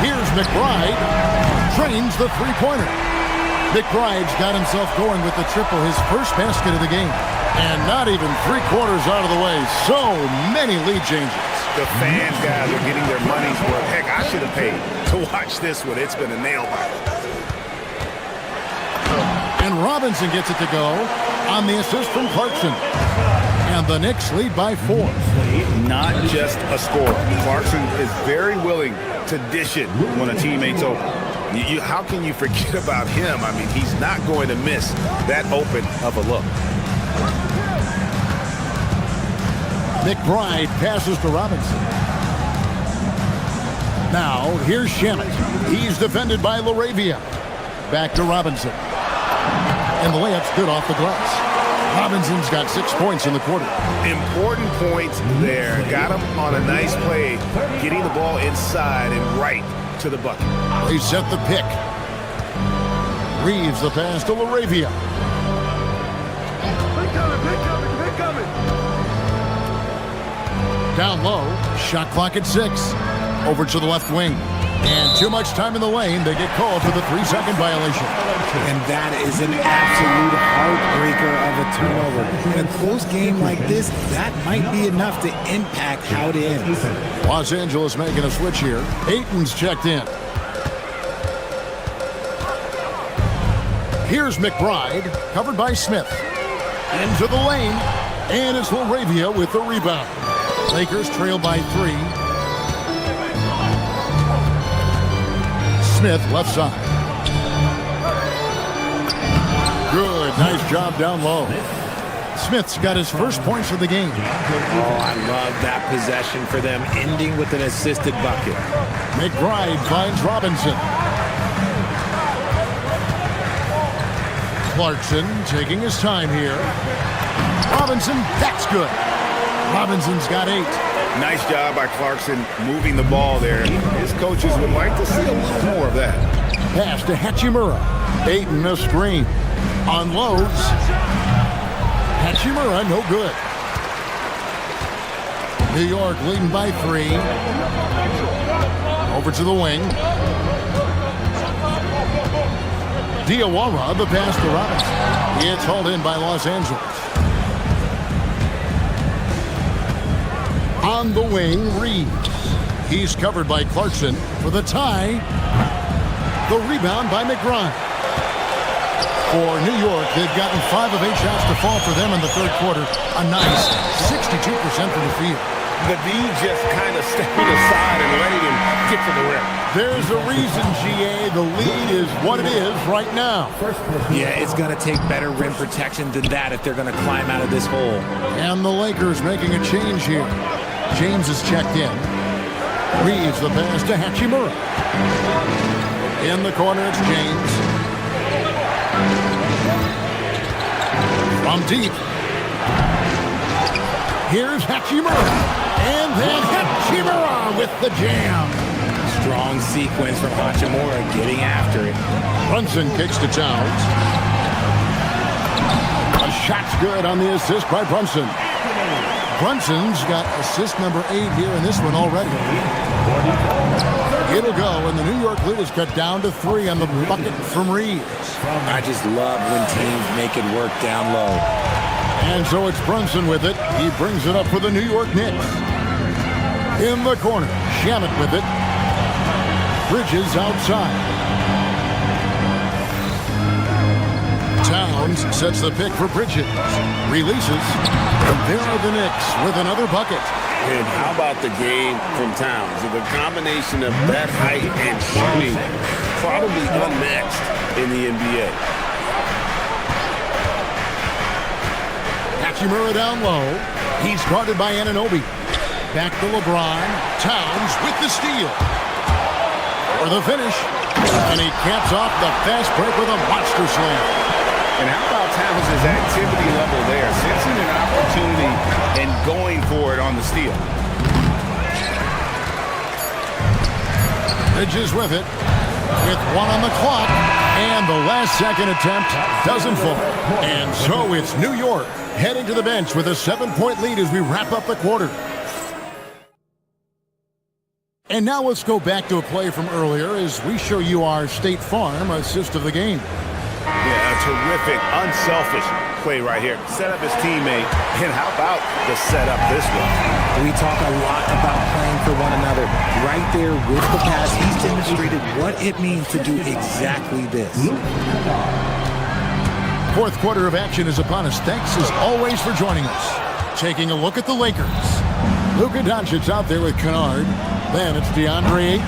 Here's McBride. Trains the three-pointer. McBride's got himself going with the triple, his first basket of the game. And not even 3/4 out of the way. So many lead changes. The fans, guys, are getting their money's worth. Heck, I should have paid to watch this one. It's been a nail biter. And Robinson gets it to go on the assist from Clarkson. And the Knicks lead by 4. Not just a scorer. Clarkson is very willing to dish it when a teammate's open. How can you forget about him? I mean, he's not going to miss that open of a look. McBride passes to Robinson. Now, here's Shamet. He's defended by LaRavia. Back to Robinson. And the layup's good off the glass. Robinson's got 6 points in the quarter. Important points there. Got him on a nice play, getting the ball inside and right to the bucket. They set the pick. Reeves the pass to LaRavia. Down low, shot clock at 6. Over to the left wing. And too much time in the lane. They get called for the 3-second violation. And that is an absolute heartbreaker of a turnover. In a close game like this, that might be enough to impact how it ends. Los Angeles making a switch here. Ayton's checked in. Here's McBride, covered by Smith. Into the lane. And it's Laravia with the rebound. Lakers trail by 3. Smith left side. Good. Nice job down low. Smith's got his first points of the game. Oh, I love that possession for them, ending with an assisted bucket. McBride finds Robinson. Clarkson taking his time here. Robinson, that's good. Robinson's got 8. Nice job by Clarkson moving the ball there. His coaches would like to see a little more of that. Pass to Hachimura. Ayton a screen. Unloads. Hachimura, no good. New York leading by 3. Over to the wing. Diawara, the pass to Robinson. It's hauled in by Los Angeles. On the wing, Reeves. He's covered by Clarkson for the tie. The rebound by McBride. For New York, they've gotten 5 of 8 shots to fall for them in the third quarter. A nice 62% from the field. The D just kind of stepping aside and letting him get to the rim. There's a reason, GA. The lead is what it is right now. Yeah, it's going to take better rim protection than that if they're going to climb out of this hole. And the Lakers making a change here. James is checked in. Reeves the pass to Hachimura. In the corner, it's James. From deep. Here's Hachimura. And then Hachimura with the jam. Strong sequence from Hachimura getting after it. Brunson kicks to Towns. A shot's good on the assist by Brunson. Brunson's got assist number 8 here in this one already. It'll go, and the New York lead is cut down to 3 on the bucket from Reeves. I just love when teams make it work down low. And so it's Brunson with it. He brings it up for the New York Knicks. In the corner, Shamet with it. Bridges outside. Towns sets the pick for Bridges. Releases. And there are the Knicks with another bucket. And how about the game from Towns? The combination of that height and shooting, probably unmatched in the NBA. Hachimura down low. He's guarded by Anunoby. Back to LeBron. Towns with the steal. For the finish. And he caps off the fast break with a monster slam. And how about Towns' activity level there? Sensing an opportunity and going for it on the steal. Bridges with it. With 1 on the clock. And the last second attempt doesn't fall. And so it's New York heading to the bench with a 7-point lead as we wrap up the quarter. And now let's go back to a play from earlier as we show you our State Farm assist of the game. Yeah, a terrific, unselfish play right here. Set up his teammate, and how about the setup this one? We talk a lot about playing for one another. Right there with the pass, he's demonstrated what it means to do exactly this. Fourth quarter of action is upon us. Thanks as always for joining us. Taking a look at the Lakers. Luka Doncic out there with Kennard. Then it's DeAndre Ayton.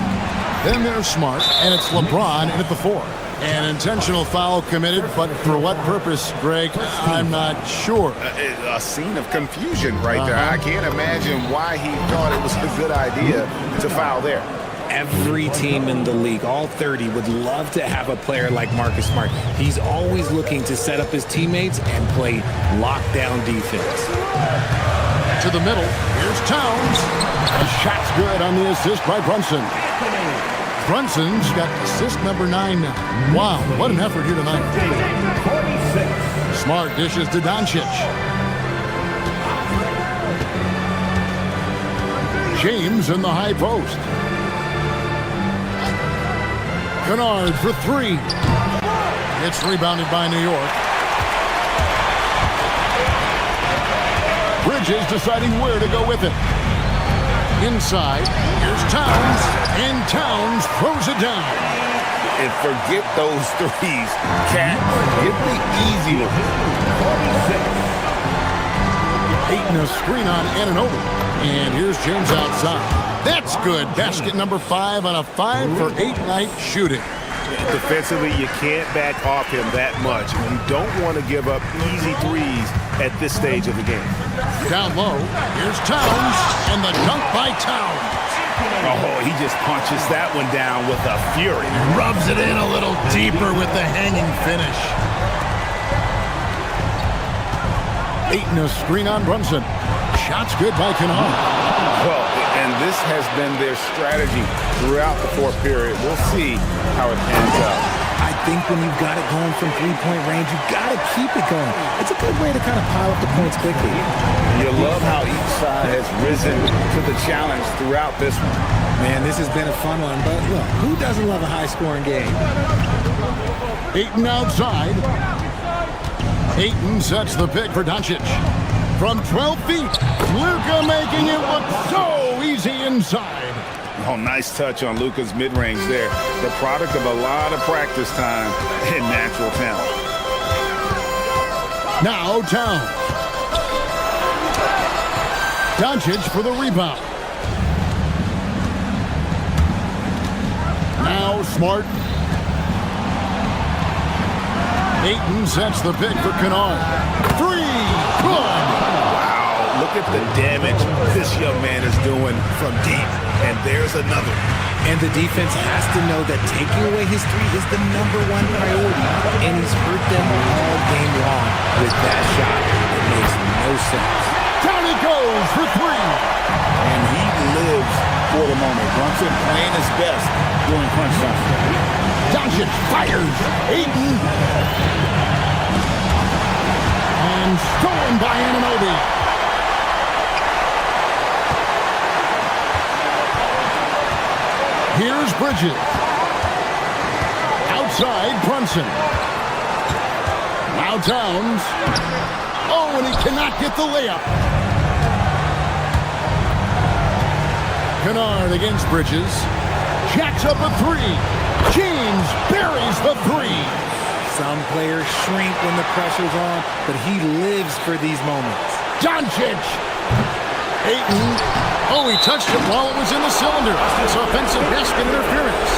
Then there's Smart, and it's LeBron in at the 4. An intentional foul committed, but for what purpose, Greg? I'm not sure. A scene of confusion right there. I can't imagine why he thought it was a good idea to foul there. Every team in the league, all 30, would love to have a player like Marcus Smart. He's always looking to set up his teammates and play lockdown defense. To the middle, here's Towns. A shot's good on the assist by Brunson. Brunson's got assist number 9 now. Wow, what an effort here tonight. Smart dishes to Doncic. James in the high post. Kennard for 3. It's rebounded by New York. Bridges deciding where to go with it. Inside, here's Towns, and Towns throws it down. And forget those threes. Cat, get the easy one. Ayton a screen on Anunoby. And here's James outside. That's good. Basket number 5 on a 5-for-8 night shooting. Defensively, you can't back off him that much. You don't want to give up easy threes at this stage of the game. Down low, here's Towns, and the dunk by Towns. Oh, he just punches that one down with a fury. Rubs it in a little deeper with the hanging finish. Ayton a screen on Brunson. Shot's good by Kennard. Well, and this has been their strategy throughout the fourth period. We'll see how it pans out. I think when you've got it going from three-point range, you've got to keep it going. It's a good way to kind of pile up the points quickly. You love how each side has risen to the challenge throughout this one. Man, this has been a fun one, but look, who doesn't love a high-scoring game? Ayton outside. Ayton sets the pick for Doncic. From 12 feet, Luka making it look so easy inside. Oh, nice touch on Luka's mid-range there. The product of a lot of practice time and natural talent. Now Towns. Doncic for the rebound. Now Smart. Ayton sets the pick for Kennard. 3, good. Wow, look at the damage this young man is doing from deep. And there's another. And the defense has to know that taking away his three is the #1 priority. And he's hurt them all game long with that shot. It makes no sense. Down he goes for 3. And he lives for the moment. Brunson playing his best during crunch time. Doncic fires. Ayton. And stolen by Anunoby. Here's Bridges. Outside, Brunson. Now Towns. Oh, and he cannot get the layup. Kennard against Bridges. Jacks up a 3. James buries the 3. Some players shrink when the pressure's on, but he lives for these moments. Doncic. Ayton. Oh, he touched it while it was in the cylinder. It's offensive basket interference.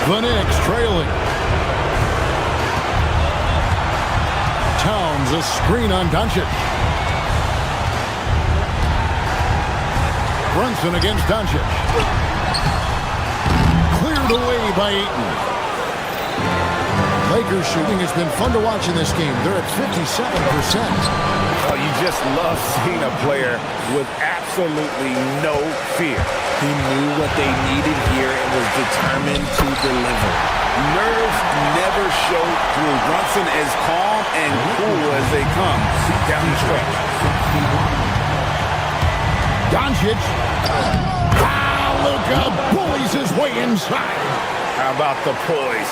The Knicks trailing. Towns a screen on Doncic. Brunson against Doncic. Cleared away by Ayton. Lakers shooting has been fun to watch in this game. They're at 57%. Oh, you just love seeing a player with absolutely no fear. He knew what they needed here and was determined to deliver. Nerves never show through. Brunson is calm and cool as they come down the stretch. Doncic. Luka bullies his way inside. How about the poise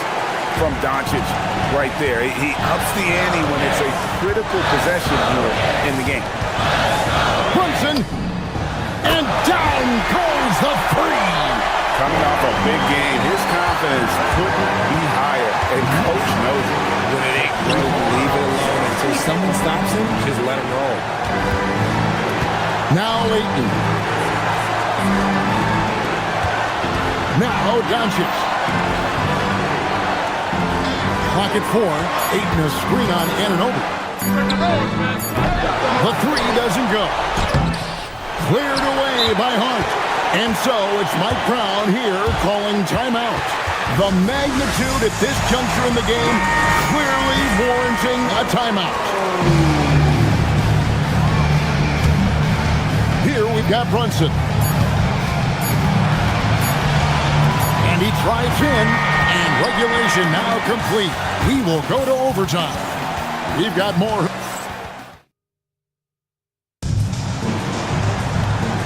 from Doncic right there? He ups the ante when it's a critical possession here in the game. Brunson. And down goes the 3. Coming off a big game, his confidence couldn't be higher, and coach knows it. When it ain't broke, leave it alone until someone stops him. Just let him roll. Now Ayton. Now Doncic. Clock at 4. Ayton a screen on Anunoby. The 3 doesn't go. Cleared away by Hart. And so it's Mike Brown here calling timeout. The magnitude at this juncture in the game clearly warranting a timeout. Here we've got Brunson. And he drives in, and regulation now complete. We will go to overtime. We've got more.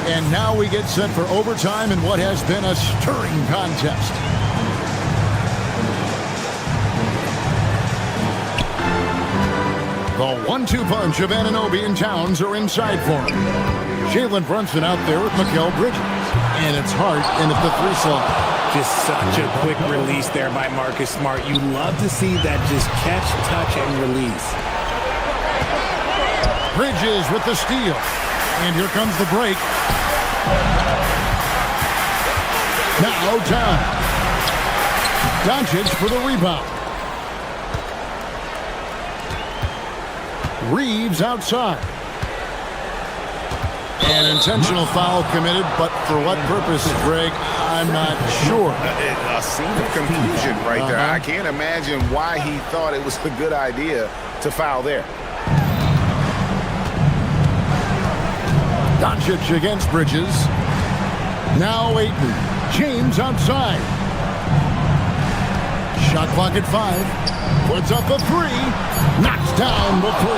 And now we get set for overtime in what has been a stirring contest. The 1-2 punch of Anunoby and Towns are inside for him. Jalen Brunson out there with Mikal Bridges. And it's Hart in at the 3 slot. Just such a quick release there by Marcus Smart. You love to see that just catch, touch, and release. Bridges with the steal. And here comes the break. Now time. Doncic for the rebound. Reeves outside. An intentional foul committed, but for what purpose, Greg? I'm not sure. A scene of confusion right there. I can't imagine why he thought it was a good idea to foul there. Doncic against Bridges. Now Ayton. James outside. Shot clock at 5. Puts up a 3. Knocks down the 3.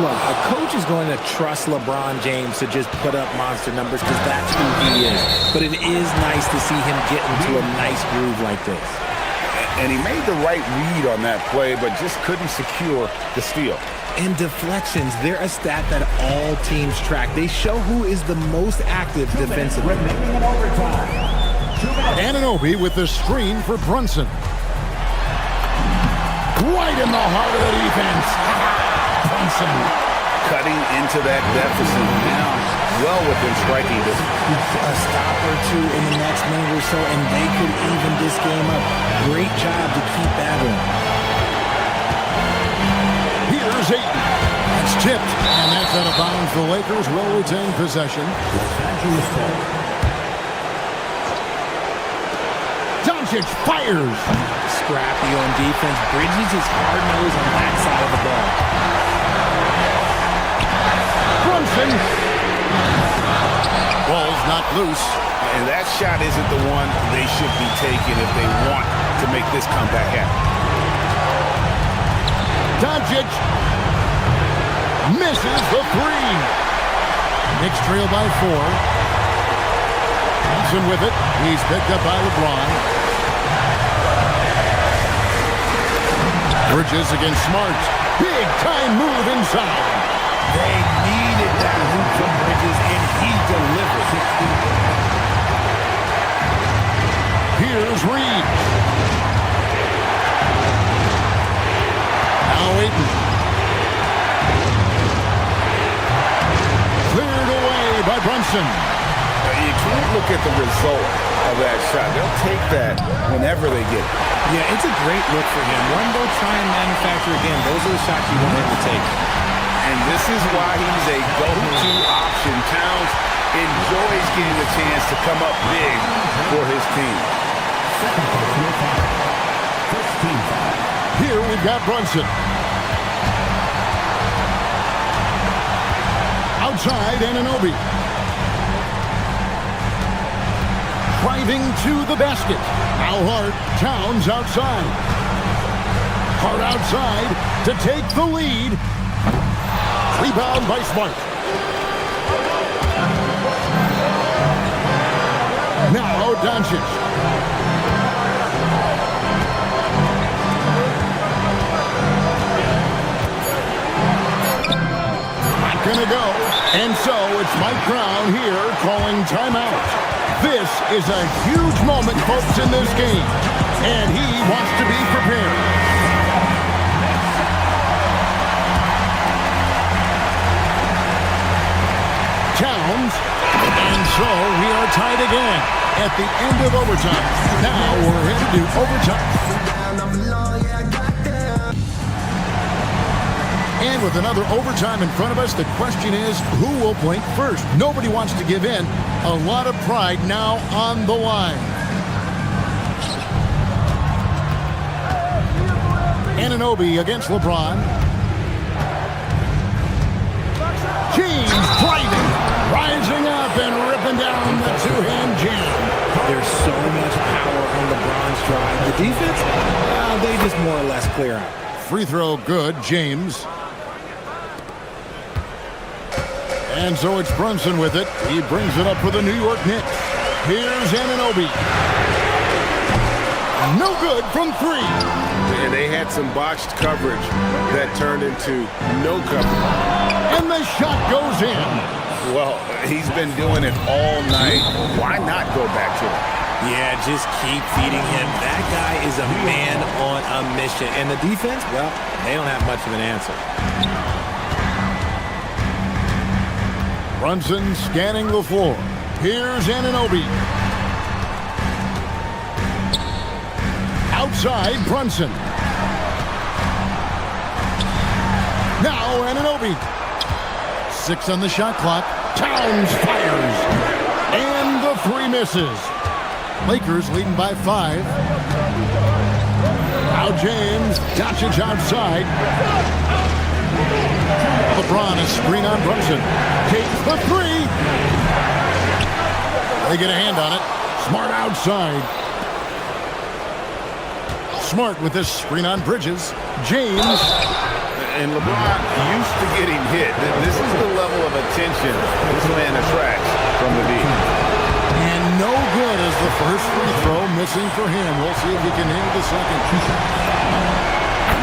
Look, a coach is going to trust LeBron James to just put up monster numbers because that's who he is. But it is nice to see him get into a nice groove like this. And he made the right read on that play, but just couldn't secure the steal. And deflections, they're a stat that all teams track. They show who is the most active defensively. Anunoby with the screen for Brunson. Right in the heart of the defense. Brunson cutting into that deficit now, well within striking distance. A stop or two in the next minute or so, and they could even this game up. Great job to keep battling. Here's Ayton. That's tipped, and that's out of bounds. The Lakers will retain possession. Doncic fires. Scrappy on defense. Bridges is hard-nosed on that side of the ball. Brunson. Ball's not loose. And that shot isn't the one they should be taking if they want to make this comeback happen. Doncic misses the 3. Knicks trail by 4. Thompson with it. He's picked up by LeBron. Bridges against Smart. Big time move inside. They needed that move from Bridges, and he delivered. Here's Reeves. Now Ayton. Cleared away by Brunson. You can't look at the result of that shot. They'll take that whenever they get it. Yeah, it's a great look for him. One, go try and manufacture again. Those are the shots you want him to take. And this is why he's a go-to option. Towns enjoys getting a chance to come up big for his team. Here we've got Brunson. Outside, Anunoby. Driving to the basket. Now Hart. Towns outside. Hart outside to take the lead. Rebound by Smart. Now Doncic. Not gonna go. And so it's Mike Brown here calling timeout. This is a huge moment, folks, in this game. And he wants to be prepared. Towns. And so we are tied again at the end of overtime. Now we're headed to overtime. And with another overtime in front of us, the question is, who will blink first? Nobody wants to give in. A lot of pride now on the line. Anunoby against LeBron. James driving, rising up and ripping down the two-hand jam. There's so much power on LeBron's drive. The defense, they just more or less clear out. Free throw good, James. And so it's Brunson with it. He brings it up for the New York Knicks. Here's Anunoby. No good from 3. And they had some botched coverage that turned into no coverage. And the shot goes in. Well, he's been doing it all night. Why not go back to it? Yeah, just keep feeding him. That guy is a man on a mission. And the defense, well, they don't have much of an answer. Brunson scanning the floor. Here's Anunoby. Outside, Brunson. Now Anunoby. 6 on the shot clock. Towns fires. And the 3 misses. Lakers leading by 5. Now James. Doncic outside. LeBron a screen on Brunson. Takes the 3. They get a hand on it. Smart outside. Smart with this screen on Bridges. James. And LeBron used to getting hit. This is the level of attention this man attracts from the D. And no good as the first free throw missing for him. We'll see if he can hit the second.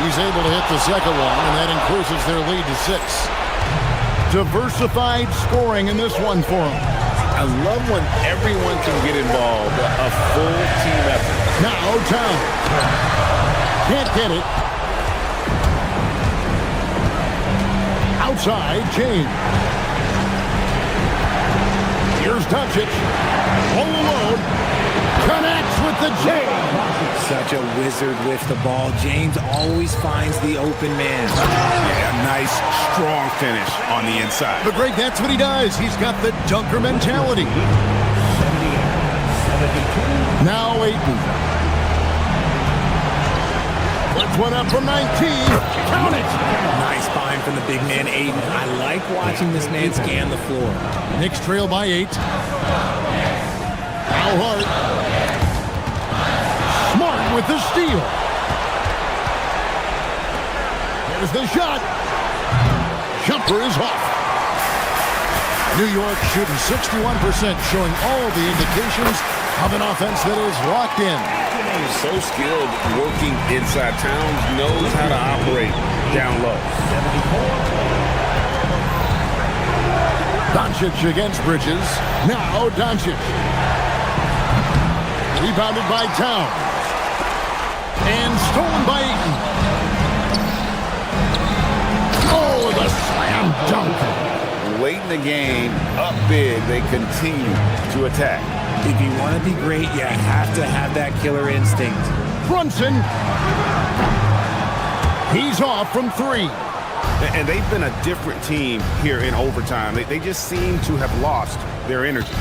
He's able to hit the second one, and that increases their lead to 6. Diversified scoring in this one for him. I love when everyone can get involved. A full team effort. Now Town. Can't get it. Outside, James. Here's Doncic. All alone. Connects with the James. Such a wizard with the ball. James always finds the open man. Yeah, nice, strong finish on the inside. But Greg, that's what he does. He's got the dunker mentality. Now Ayton. Puts one up from 19. Count it. Nice find from the big man, Ayton. I like watching this man scan the floor. Knicks trail by 8. Al Hart. Smart with the steal. There's the shot. Jumper is off. New York shooting 61%, showing all the indications of an offense that is locked in. He's so skilled working inside. Towns knows how to operate down low. Doncic against Bridges. Now Doncic. Rebounded by Towns. And stolen by Ayton. Oh, the slam dunk. Late in the game, up big, they continue to attack. If you want to be great, you have to have that killer instinct. Brunson. He's off from 3. And they've been a different team here in overtime. They just seem to have lost their energy.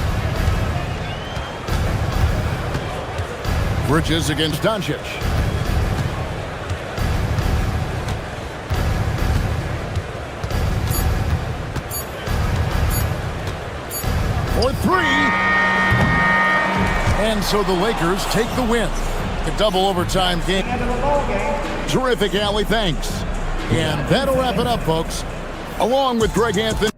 Bridges against Doncic. For 3. And so the Lakers take the win. The double overtime game. Terrific, Allie. Thanks. And that'll wrap it up, folks. Along with Greg Anthony.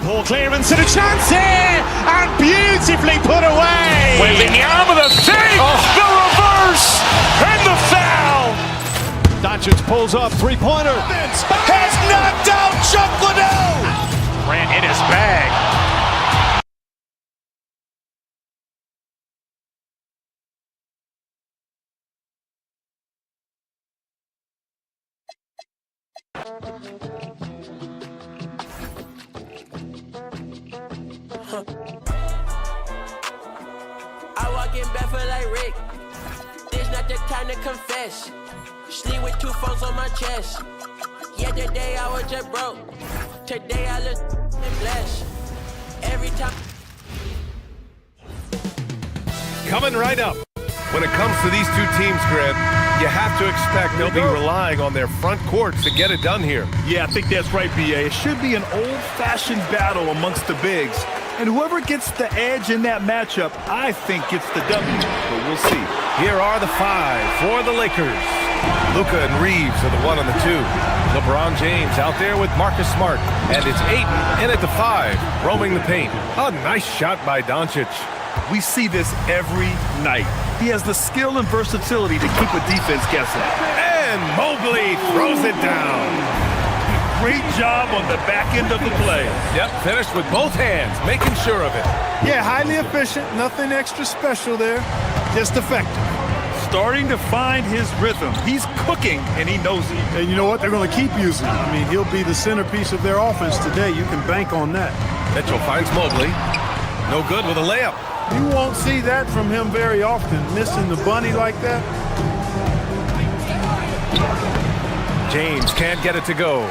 Ball clearance and a chance here, and beautifully put away. Wembanyama the fake, the reverse, and the foul. Doncic pulls up, three-pointer. Has knocked out Chuck Liddell. Ran in his bag. I walk in barefoot like Rick. This not the time to confess. Sleep with 2 phones on my chest. Yeah, today I was just broke. Today I look blessed. Every time. Coming right up. When it comes to these two teams, Grant, you have to expect they'll be relying on their front courts to get it done here. Yeah, I think that's right, B.A. It should be an old-fashioned battle amongst the bigs. And whoever gets the edge in that matchup, I think gets the W. But we'll see. Here are the 5 for the Lakers. Luka and Reeves are the 1 and the 2. LeBron James out there with Marcus Smart. And it's Ayton in at the 5, roaming the paint. A nice shot by Doncic. We see this every night. He has the skill and versatility to keep a defense guessing. And Mobley throws it down. Great job on the back end of the play. Yep, finished with both hands, making sure of it. Yeah, highly efficient. Nothing extra special there. Just effective. Starting to find his rhythm. He's cooking, and he knows it. And you know what? They're going to keep using him. I mean, he'll be the centerpiece of their offense today. You can bank on that. Mitchell finds Mobley. No good with a layup. You won't see that from him very often, missing the bunny like that. James can't get it to go.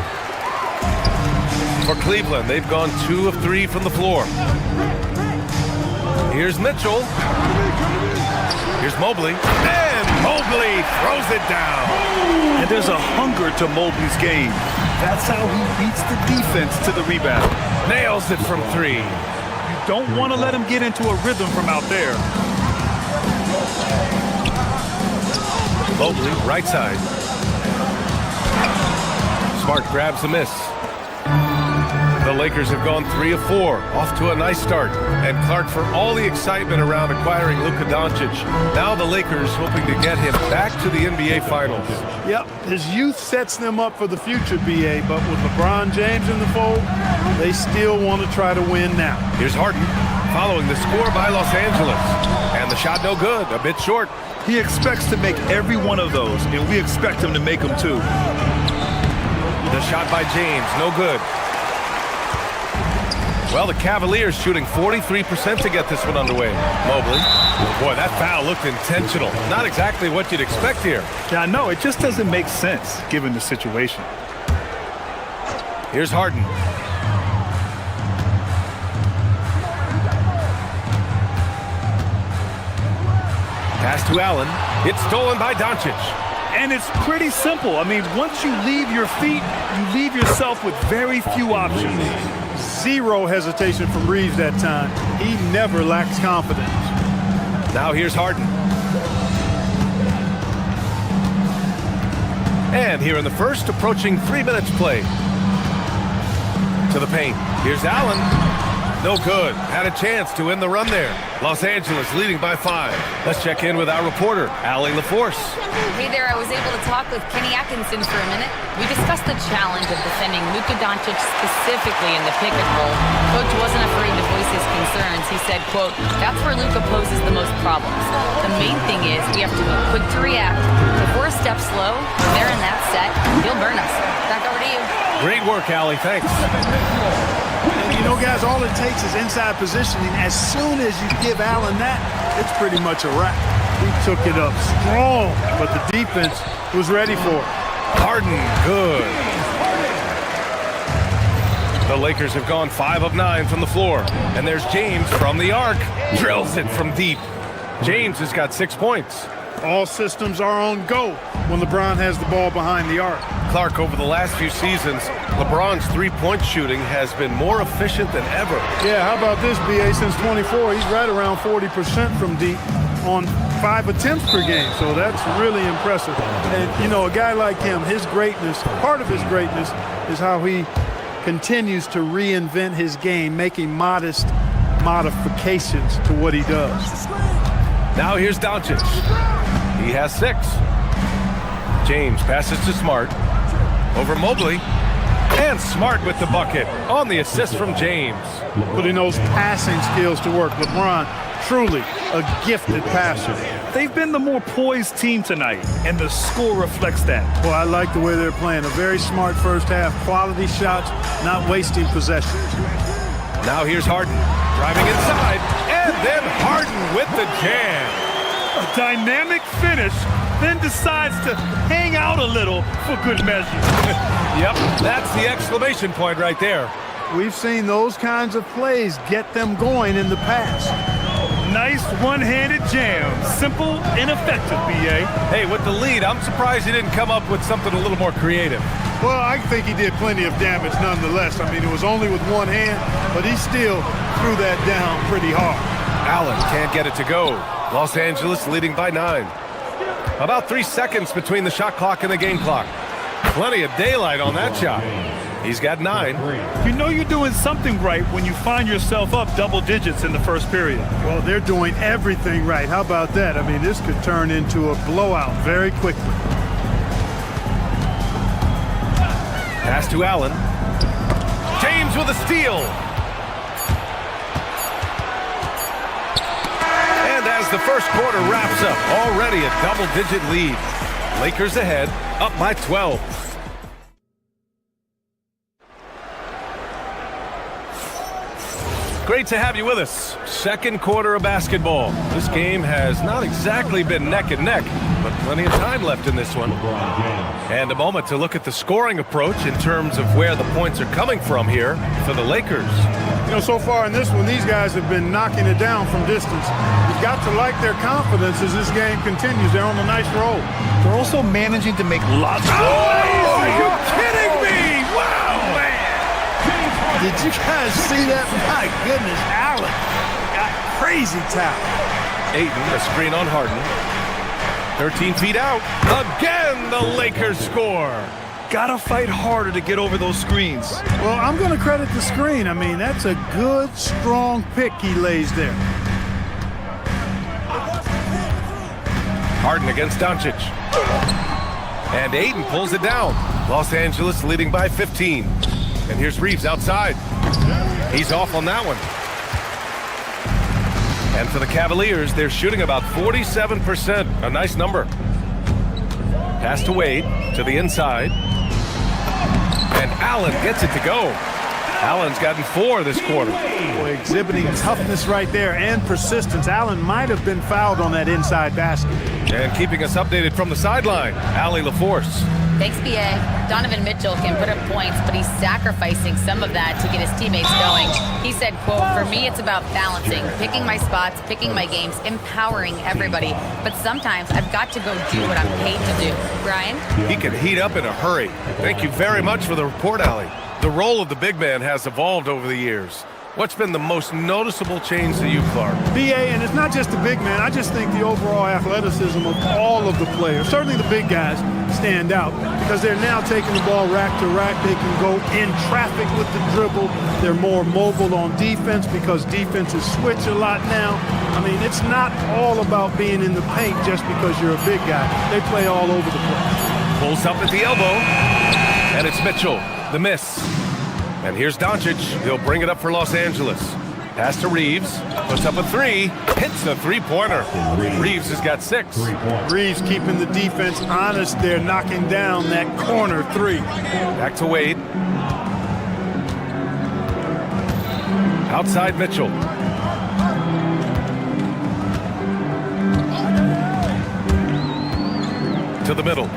For Cleveland, they've gone 2 of 3 from the floor. Here's Mitchell. Here's Mobley. And Mobley throws it down. And there's a hunger to Mobley's game. That's how he beats the defense to the rebound. Nails it from 3. You don't want to let him get into a rhythm from out there. Mobley, right side. Smart grabs the miss. The Lakers have gone 3 of 4, off to a nice start. And Clark, for all the excitement around acquiring Luka Doncic, now the Lakers hoping to get him back to the NBA Finals. Yep, his youth sets them up for the future, B.A., but with LeBron James in the fold, they still want to try to win now. Here's Harden, following the score by Los Angeles. And the shot no good, a bit short. He expects to make every one of those, and we expect him to make them too. The shot by James, no good. Well, the Cavaliers shooting 43% to get this one underway. Mobley. Boy, that foul looked intentional. Not exactly what you'd expect here. Yeah, I know. It just doesn't make sense, given the situation. Here's Harden. Pass to Allen. It's stolen by Doncic. And it's pretty simple. I mean, once you leave your feet, you leave yourself with very few options. Zero hesitation from Reeves that time. He never lacks confidence. Now here's Harden. And here in the first, approaching 3 minutes play. To the paint. Here's Allen. No good. Had a chance to end the run there. Los Angeles leading by 5. Let's check in with our reporter, Allie LaForce. Hey there, I was able to talk with Kenny Atkinson for a minute. We discussed the challenge of defending Luka Doncic specifically in the pick and roll. Coach wasn't afraid to voice his concerns. He said, quote, that's where Luka poses the most problems. The main thing is we have to be quick to react. If we're a step slow, they're in that set, he'll burn us. Back over to you. Great work, Allie. Thanks. And you know, guys, all it takes is inside positioning. As soon as you give Allen that, it's pretty much a wrap. He took it up strong, but the defense was ready for it. Harden, good. The Lakers have gone 5 of 9 from the floor. And there's James from the arc. Drills it from deep. James has got 6 points. All systems are on go when LeBron has the ball behind the arc. Clark, over the last few seasons, LeBron's three-point shooting has been more efficient than ever. Yeah, how about this, B.A.? Since 24, he's right around 40% from deep on 5 attempts per game. So that's really impressive. And, you know, a guy like him, his greatness, part of his greatness is how he continues to reinvent his game, making modest modifications to what he does. Now here's Doncic. He has 6. James passes to Smart. Over Mobley. And Smart with the bucket on the assist from James. Putting those passing skills to work. LeBron, truly a gifted passer. They've been the more poised team tonight, and the score reflects that. Well, I like the way they're playing. A very smart first half. Quality shots, not wasting possession. Now here's Harden. Driving inside. And then Harden with the jam. A dynamic finish, then decides to hang out a little for good measure. Yep, that's the exclamation point right there. We've seen those kinds of plays get them going in the past. Nice one-handed jam. Simple and effective, B.A. Hey, with the lead, I'm surprised he didn't come up with something a little more creative. Well, I think he did plenty of damage nonetheless. I mean, it was only with one hand, but he still threw that down pretty hard. Allen can't get it to go. Los Angeles leading by 9. About 3 seconds between the shot clock and the game clock. Plenty of daylight on that shot. He's got 9. You know you're doing something right when you find yourself up double digits in the first period. Well, they're doing everything right. How about that? I mean, this could turn into a blowout very quickly. Pass to Allen. James with a steal. And as the first quarter wraps up, already a double-digit lead. Lakers ahead, up by 12. Great to have you with us. Second quarter of basketball. This game has not exactly been neck and neck, but plenty of time left in this one. And a moment to look at the scoring approach in terms of where the points are coming from here for the Lakers. You know, so far in this one, these guys have been knocking it down from distance. You've got to like their confidence as this game continues. They're on a nice roll. They're also managing to make lots of... Oh, are you kidding me? Wow, man. Did you guys see that? My goodness, Allen got crazy talent. Ayton, a screen on Harden. 13 feet out. Again, the Lakers score. Gotta fight harder to get over those screens. Well, I'm going to credit the screen. I mean, that's a good, strong pick he lays there. Harden against Doncic. And Ayton pulls it down. Los Angeles leading by 15. And here's Reeves outside. He's off on that one. And for the Cavaliers, they're shooting about 47%. A nice number. Pass to Wade, to the inside. And Allen gets it to go. Allen's gotten 4 this quarter. Boy, exhibiting toughness right there and persistence. Allen might have been fouled on that inside basket. And keeping us updated from the sideline, Allie LaForce. Thanks, B.A. Donovan Mitchell can put up points, but he's sacrificing some of that to get his teammates going. He said, quote, "For me, it's about balancing, picking my spots, picking my games, empowering everybody. But sometimes I've got to go do what I'm paid to do." Brian? He can heat up in a hurry. Thank you very much for the report, Allie. The role of the big man has evolved over the years. What's been the most noticeable change to you, Clark? B.A., and it's not just the big man. I just think the overall athleticism of all of the players, certainly the big guys, stand out because they're now taking the ball rack to rack. They can go in traffic with the dribble. They're more mobile on defense because defenses switch a lot now. I mean, it's not all about being in the paint just because you're a big guy. They play all over the place. Pulls up at the elbow, and it's Mitchell. The miss. And here's Doncic. He'll bring it up for Los Angeles. Pass to Reeves. Puts up a 3. Hits a three-pointer. Reeves has got 6. Reeves keeping the defense honest there, knocking down that corner 3. Back to Wade. Outside Mitchell. To the middle.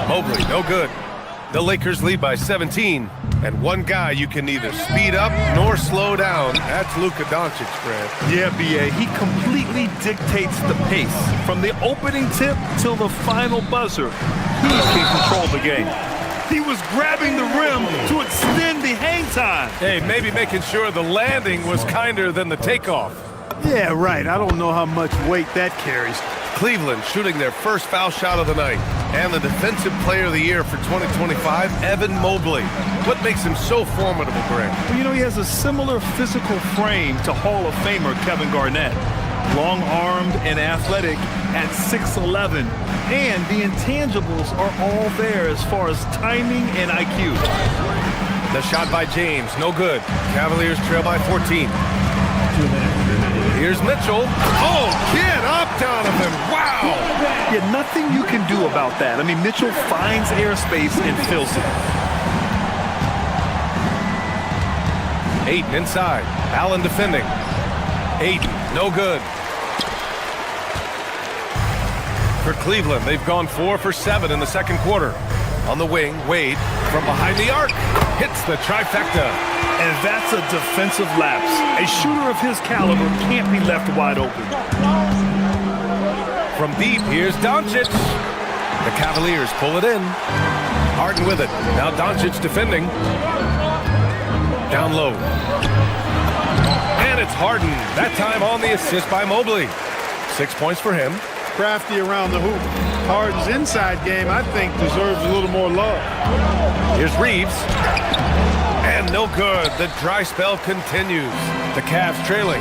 Mobley, no good. The Lakers lead by 17, and one guy you can neither speed up nor slow down. That's Luka Doncic, Fred. Yeah, B.A., he completely dictates the pace. From the opening tip till the final buzzer, he can control the game. He was grabbing the rim to extend the hang time. Hey, maybe making sure the landing was kinder than the takeoff. Yeah, right. I don't know how much weight that carries. Cleveland shooting their first foul shot of the night. And the Defensive Player of the Year for 2025, Evan Mobley. What makes him so formidable, Greg? Well, you know, he has a similar physical frame to Hall of Famer Kevin Garnett. Long-armed and athletic at 6'11". And the intangibles are all there as far as timing and IQ. The shot by James, no good. Cavaliers trail by 14. Here's Mitchell. Oh, get up, Donovan. Wow. Yeah, nothing you can do about that. I mean, Mitchell finds airspace and fills it. Ayton inside. Allen defending. Ayton, no good. For Cleveland, they've gone 4 for 7 in the second quarter. On the wing, Wade from behind the arc hits the trifecta. And that's a defensive lapse. A shooter of his caliber can't be left wide open. From deep, here's Doncic. The Cavaliers pull it in. Harden with it. Now Doncic defending. Down low. And it's Harden. That time on the assist by Mobley. 6 points for him. Crafty around the hoop. Harden's inside game, I think, deserves a little more love. Here's Reeves. And no good. The dry spell continues. The Cavs trailing.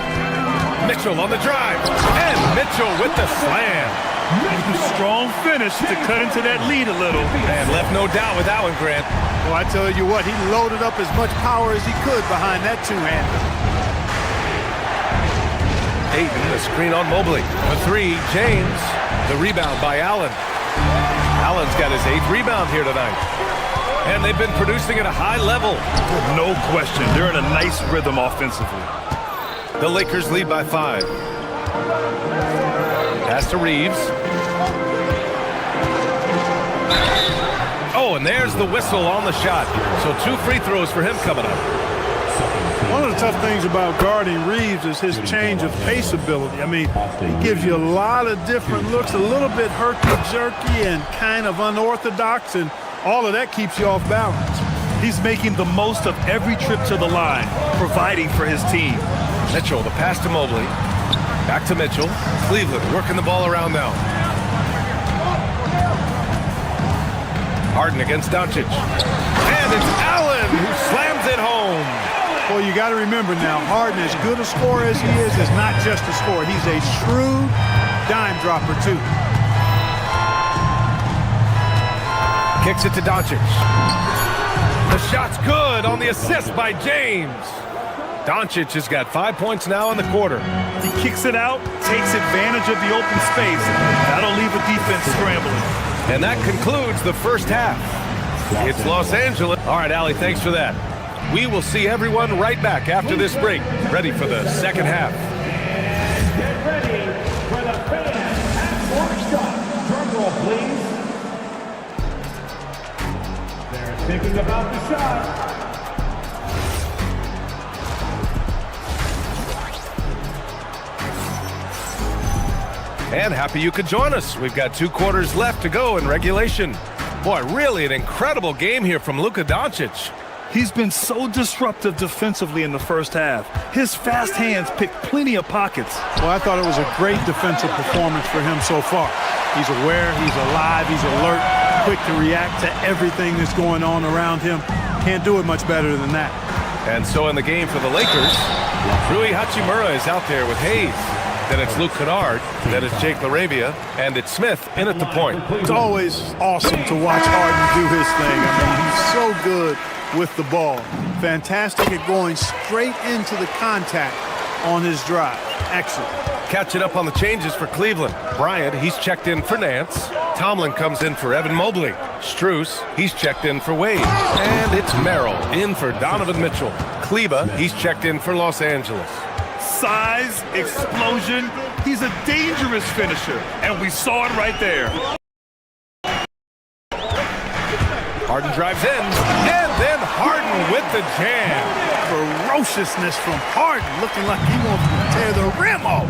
Mitchell on the drive. And Mitchell with the slam. Strong finish to cut into that lead a little. And left no doubt with that one, Grant. Well, I tell you what, he loaded up as much power as he could behind that two-hander. Ayton, the screen on Mobley. The three, James. The rebound by Allen. Allen's got his 8th rebound here tonight. And they've been producing at a high level. No question. They're in a nice rhythm offensively. The Lakers lead by 5. Pass to Reeves. Oh, and there's the whistle on the shot. So 2 free throws for him coming up. One of the tough things about guarding Reeves is his change of pace ability. I mean, he gives you a lot of different looks, a little bit herky-jerky and kind of unorthodox, and all of that keeps you off balance. He's making the most of every trip to the line, providing for his team. Mitchell, the pass to Mobley. Back to Mitchell. Cleveland working the ball around now. Harden against Doncic. And it's Allen who slams it home. Well, you got to remember now, Harden, as good a scorer as he is not just a scorer. He's a shrewd dime dropper, too. Kicks it to Doncic. The shot's good on the assist by James. Doncic has got 5 points now in the quarter. He kicks it out, takes advantage of the open space. That'll leave a defense scrambling. And that concludes the first half. It's Los Angeles. All right, Allie, thanks for that. We will see everyone right back after this break, ready for the second half. Get ready for the fans half-court shot. Drum roll, please. They're thinking about the shot. And happy you could join us. We've got 2 quarters left to go in regulation. Boy, really an incredible game here from Luka Doncic. He's been so disruptive defensively in the first half. His fast hands pick plenty of pockets. Well, I thought it was a great defensive performance for him so far. He's aware, he's alive, he's alert, quick to react to everything that's going on around him. Can't do it much better than that. And so in the game for the Lakers, Rui Hachimura is out there with Hayes. Then it's Luke Kennard, then it's Jake LaRavia, and it's Smith in at the point. It's always awesome to watch Harden do his thing. I mean, he's so good with the ball. Fantastic at going straight into the contact on his drive. Excellent. Catching up on the changes for Cleveland. Bryant, he's checked in for Nance. Tomlin comes in for Evan Mobley. Strus, he's checked in for Wade. And it's Merrill in for Donovan Mitchell. Kleba, he's checked in for Los Angeles. Size, explosion, he's a dangerous finisher, and we saw it right there. Harden drives in, and then Harden with the jam. Ferociousness from Harden, looking like he wants to tear the rim off.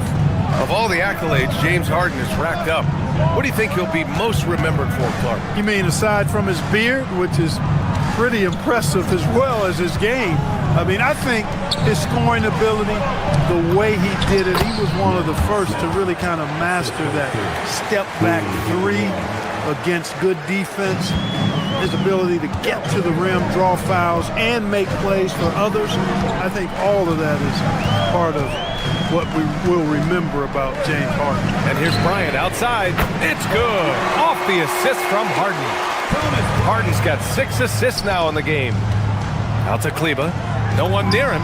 Of all the accolades James Harden has racked up, what do you think he'll be most remembered for, Clark? You mean aside from his beard, which is pretty impressive as well as his game? I mean, I think his scoring ability, the way he did it, he was one of the first to really kind of master that step-back 3 against good defense. His ability to get to the rim, draw fouls, and make plays for others. I think all of that is part of what we will remember about James Harden. And here's Bryant outside. It's good. Off the assist from Harden. Harden's got 6 assists now in the game. Out to Kleba. No one near him.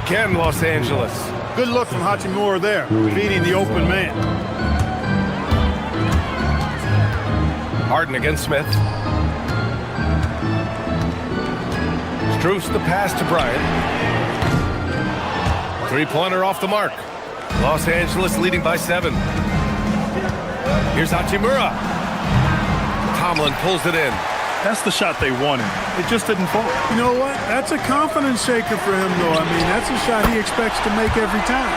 Again, Los Angeles. Good look from Hachimura there, beating the open man. Harden against Smith. Strus the pass to Bryant. 3-pointer off the mark. Los Angeles leading by 7. Here's Hachimura. Tomlin pulls it in. That's the shot they wanted. It just didn't fall. You know what? That's a confidence shaker for him, though. I mean, that's a shot he expects to make every time.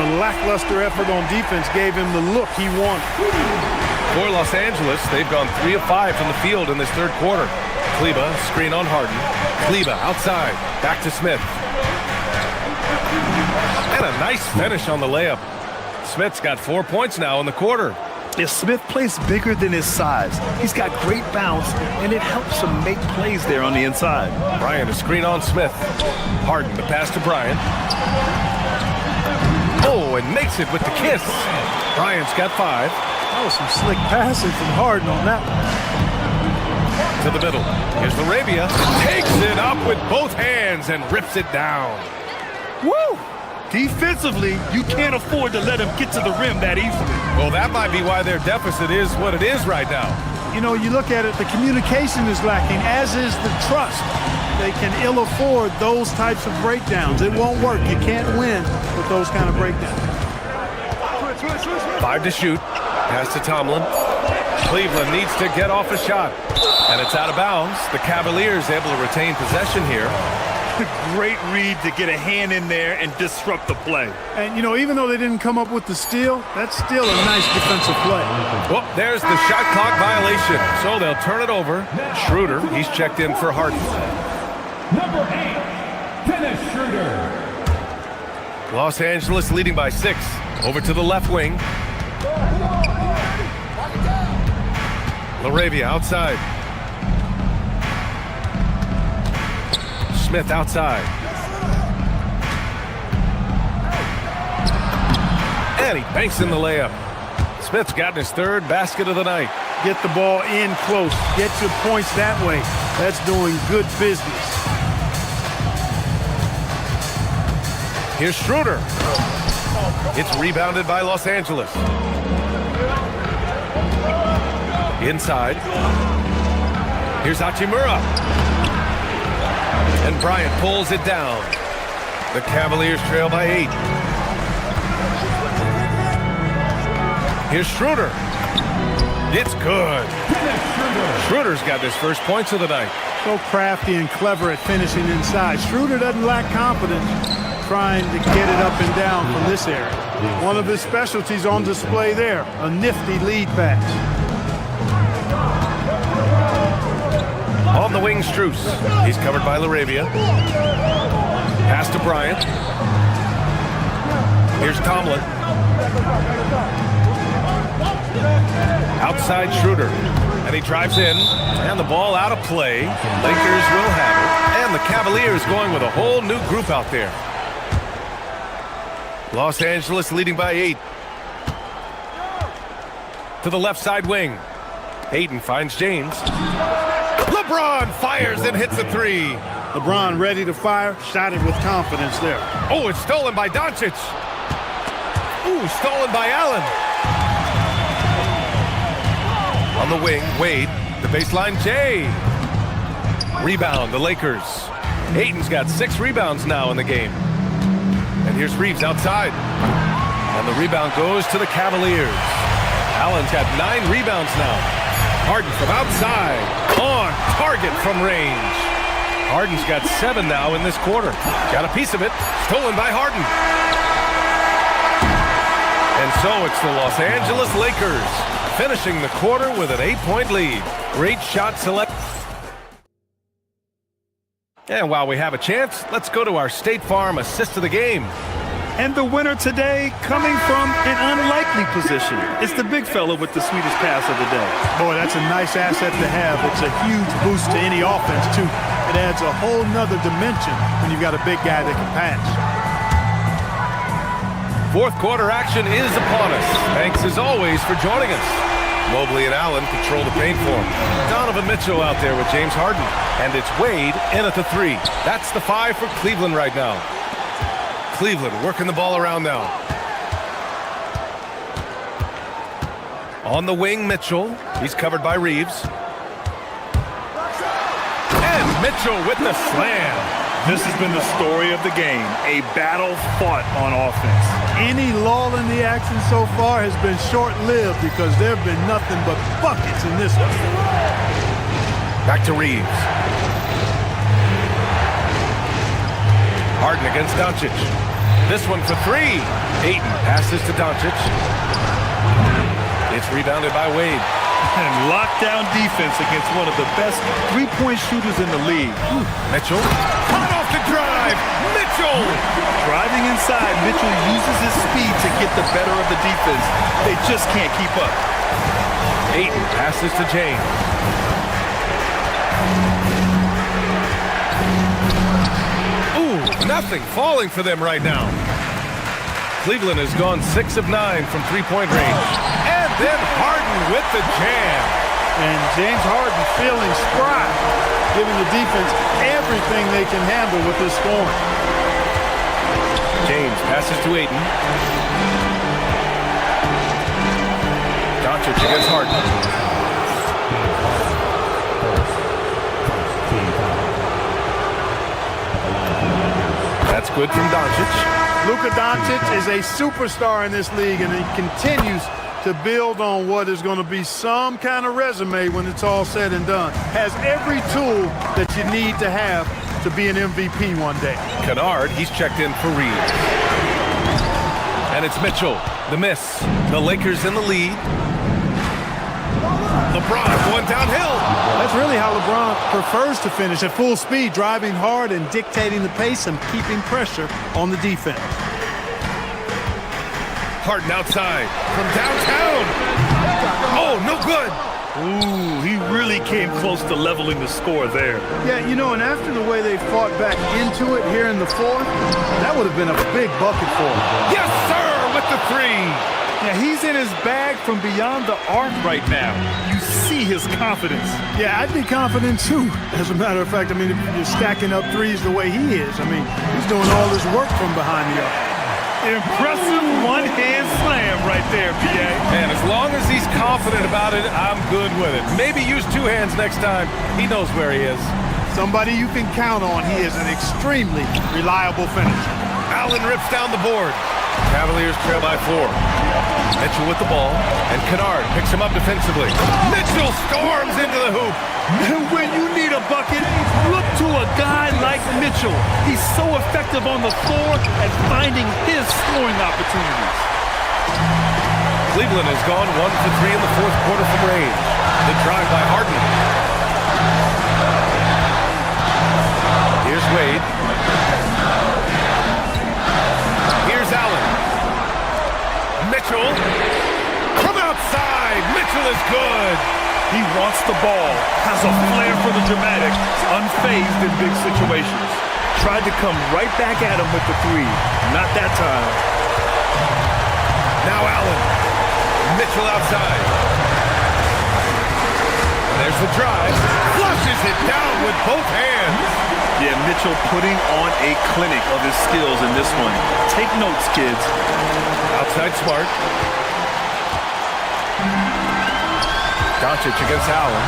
A lackluster effort on defense gave him the look he wanted. For Los Angeles, they've gone 3 of 5 from the field in this third quarter. Kleba, screen on Harden. Kleba outside. Back to Smith. And a nice finish on the layup. Smith's got 4 points now in the quarter. Yeah, Smith plays bigger than his size. He's got great bounce, and it helps him make plays there on the inside. Bryant, a screen on Smith. Harden, the pass to Bryant. Oh, and makes it with the kiss. Bryant's got 5. That was some slick passing from Harden on that one. To the middle. Here's Laravia. Takes it up with both hands and rips it down. Woo! Defensively, you can't afford to let him get to the rim that easily. Well, that might be why their deficit is what it is right now. You know, you look at it, the communication is lacking, as is the trust. They can ill afford those types of breakdowns. It won't work. You can't win with those kind of breakdowns. 5 to shoot. Pass to Tomlin. Cleveland needs to get off a shot. And it's out of bounds. The Cavaliers able to retain possession here. Great read to get a hand in there and disrupt the play. And, you know, even though they didn't come up with the steal, that's still a nice defensive play. Well, there's the shot clock violation. So they'll turn it over. Schroeder, he's checked in for Harden. Number 8, Dennis Schroeder. Los Angeles leading by 6. Over to the left wing. Laravia outside. Smith outside. And he banks in the layup. Smith's gotten his 3rd basket of the night. Get the ball in close. Get your points that way. That's doing good business. Here's Schroeder. It's rebounded by Los Angeles. Inside. Here's Hachimura. And Bryant pulls it down. The Cavaliers trail by 8. Here's Schroeder. It's good. Schroeder's got his first points of the night. So crafty and clever at finishing inside. Schroeder doesn't lack confidence trying to get it up and down from this area. One of his specialties on display there, a nifty lead pass. On the wing, Strus. He's covered by Laravia. Pass to Bryant. Here's Tomlin. Outside Schroeder. And he drives in. And the ball out of play. Lakers will have it. And the Cavaliers going with a whole new group out there. Los Angeles leading by 8. To the left side wing. Hayden finds James. LeBron fires and hits a 3. LeBron ready to fire, shot it with confidence there. Oh, it's stolen by Doncic. Ooh, stolen by Allen. On the wing, Wade, the baseline, Jay. Rebound, the Lakers. Ayton's got 6 rebounds now in the game. And here's Reeves outside. And the rebound goes to the Cavaliers. Allen's got 9 rebounds now. Harden from outside, on target from range. Harden's got 7 now in this quarter. Got a piece of it, stolen by Harden. And so it's the Los Angeles Lakers finishing the quarter with an 8-point lead. Great shot select. And while we have a chance, let's go to our State Farm assist of the game. And the winner today coming from an unlikely position. It's the big fella with the sweetest pass of the day. Boy, that's a nice asset to have. It's a huge boost to any offense, too. It adds a whole nother dimension when you've got a big guy that can pass. Fourth quarter action is upon us. Thanks, as always, for joining us. Mobley and Allen control the paint for him. Donovan Mitchell out there with James Harden. And it's Wade in at the 3. That's the 5 for Cleveland right now. Cleveland working the ball around now. On the wing, Mitchell. He's covered by Reeves. And Mitchell with the slam. This has been the story of the game. A battle fought on offense. Any lull in the action so far has been short-lived because there have been nothing but buckets in this one. Back to Reeves. Harden against Doncic. This one for 3. Ayton passes to Doncic. It's rebounded by Wade. And lockdown defense against one of the best three-point shooters in the league. Mitchell, hot off the drive. drive. Mitchell! Driving inside, Mitchell uses his speed to get the better of the defense. They just can't keep up. Ayton passes to James. Ooh, nothing falling for them right now. Cleveland has gone 6 of 9 from three-point range. And then Harden with the jam. And James Harden feeling spry, giving the defense everything they can handle with this scoring. James passes to Ayton. Doncic against Harden. That's good from Doncic. Luka Doncic is a superstar in this league, and he continues to build on what is going to be some kind of resume when it's all said and done. Has every tool that you need to have to be an MVP one day. Kennard, he's checked in for Reed. And it's Mitchell, the miss. The Lakers in the lead. LeBron going downhill. That's really how LeBron prefers to finish, at full speed, driving hard and dictating the pace and keeping pressure on the defense. Harden outside from downtown. Oh, no good. Ooh, he really came close to leveling the score there. Yeah, you know, and after the way they fought back into it here in the fourth, that would have been a big bucket for him. Yes, sir, with the three. Yeah, he's in his bag from beyond the arc right now. You see his confidence. Yeah, I'd be confident too. As a matter of fact, I mean, if you're stacking up threes the way he is, I mean, he's doing all this work from behind the arc. Impressive one-hand slam right there, PA. And as long as he's confident about it, I'm good with it. Maybe use two hands next time. He knows where he is. Somebody you can count on. He is an extremely reliable finisher. Allen rips down the board. Cavaliers trail by 4. Mitchell with the ball, and Kennard picks him up defensively. Mitchell storms into the hoop. And when you need a bucket, look to a guy like Mitchell. He's so effective on the floor at finding his scoring opportunities. Cleveland has gone 1 for 3 in the fourth quarter from range. The drive by Harden. Here's Wade. Here's Allen. Mitchell from outside. Mitchell is good. He wants the ball, has a flair for the dramatic, unfazed in big situations. Tried to come right back at him with the three. Not that time. Now Allen. Mitchell outside. There's the drive. Flushes it down with both hands. Yeah, Mitchell putting on a clinic of his skills in this one. Take notes, kids. Outside Smart. Doncic against Allen.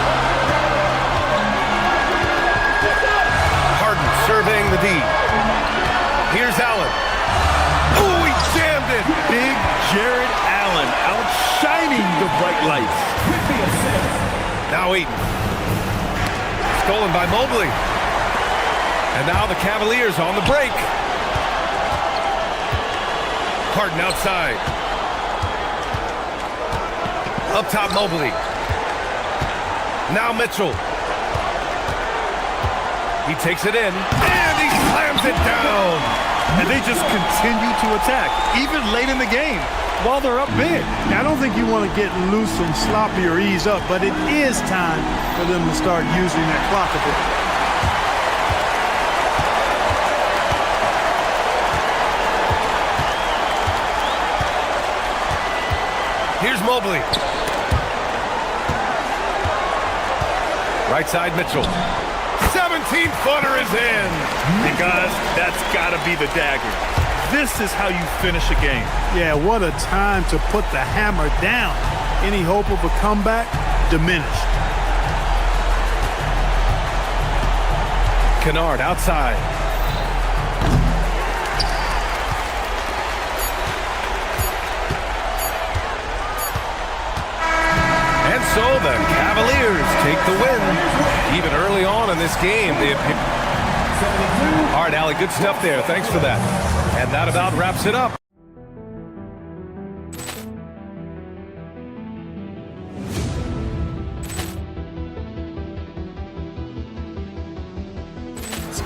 Harden surveying the D. Here's Allen. Oh, he jammed it. Big Jared Allen outshining the bright lights. Now Ayton. Stolen by Mobley. And now the Cavaliers on the break. Harden outside. Up top Mobley. Now Mitchell. He takes it in, and he slams it down. And they just continue to attack, even late in the game, while they're up big. I don't think you want to get loose and sloppy or ease up, but it is time for them to start using that clock a bit. Here's Mobley. Right side Mitchell. 17-footer is in. And guys, that's got to be the dagger. This is how you finish a game. Yeah, what a time to put the hammer down. Any hope of a comeback diminished. Kennard outside. And so the Cavaliers take the win. Even early on in this game, they appear. All right, Allie, good stuff there. Thanks for that. And that about wraps it up.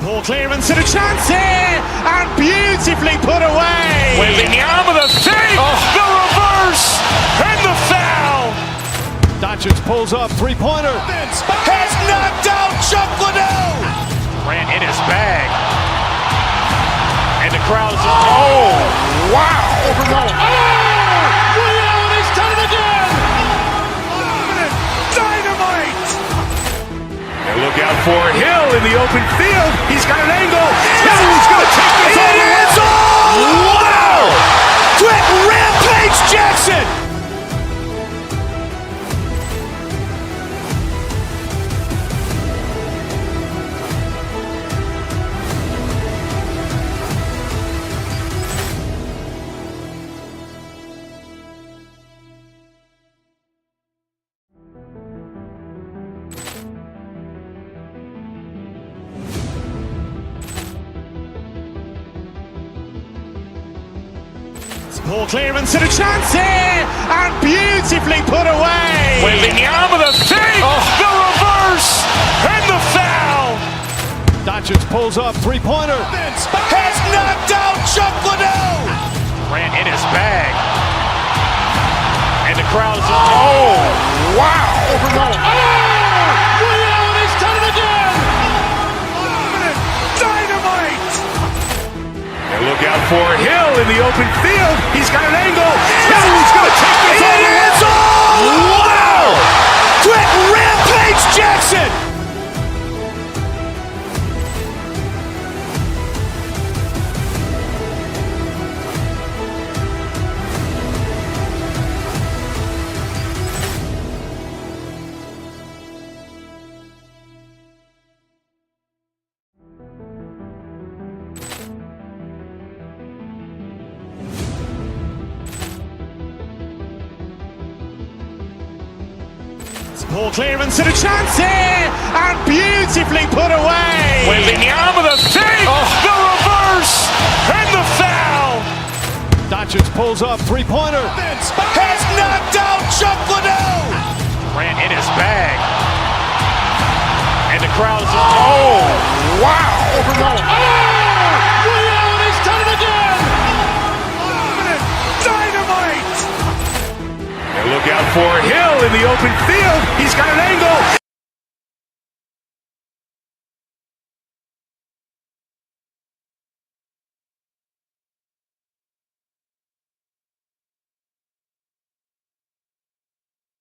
Ball clearance and a chance here, and beautifully put away. Wembanyama the fake, the reverse, and the foul. Doncic pulls up, three-pointer. Has knocked out Chuck Liddell. Ran in his bag. And the crowd is, oh, wow. Ray Allen, he's done it again. Dynamite. And look out for Hill in the open field. He's got an angle. Hill's going to take this all the way. Wow. Quick rampage Jackson. Ball clearance and a chance here, and beautifully put away. Wembanyama the fake, the reverse, and the foul. Doncic pulls up, three-pointer. Has knocked out Chuck Liddell. Ran in his bag. And the crowd is, oh, wow. Ray Allen, he's done it again. Dynamite. And look out for Hill in the open field. He's got an angle. Hill's going to take this all the way. Wow. Quick rampage Jackson. Ball clearance and a chance here, and beautifully put away. Wembanyama the fake, the reverse, and the foul. Doncic pulls up, three-pointer. Has knocked out Chuck Liddell. Ran in his bag. And the crowd is, oh, wow. Ray Allen, he's done it again. Dynamite. And look out for Hill in the open field. He's got an angle.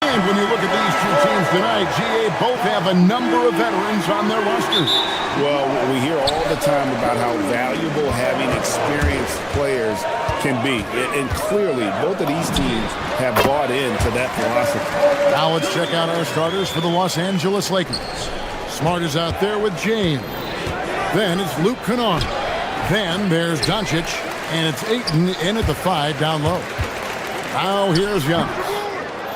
And when you look at these two teams tonight, GA both have a number of veterans on their rosters. Well, we hear all the time about how valuable having experienced players can be. And clearly, both of these teams have bought into that philosophy. Now let's check out our starters for the Los Angeles Lakers. Smart is out there with James. Then it's Luke Kennard. Then there's Doncic. And it's Ayton in at the 5 down low. Now here's Giannis.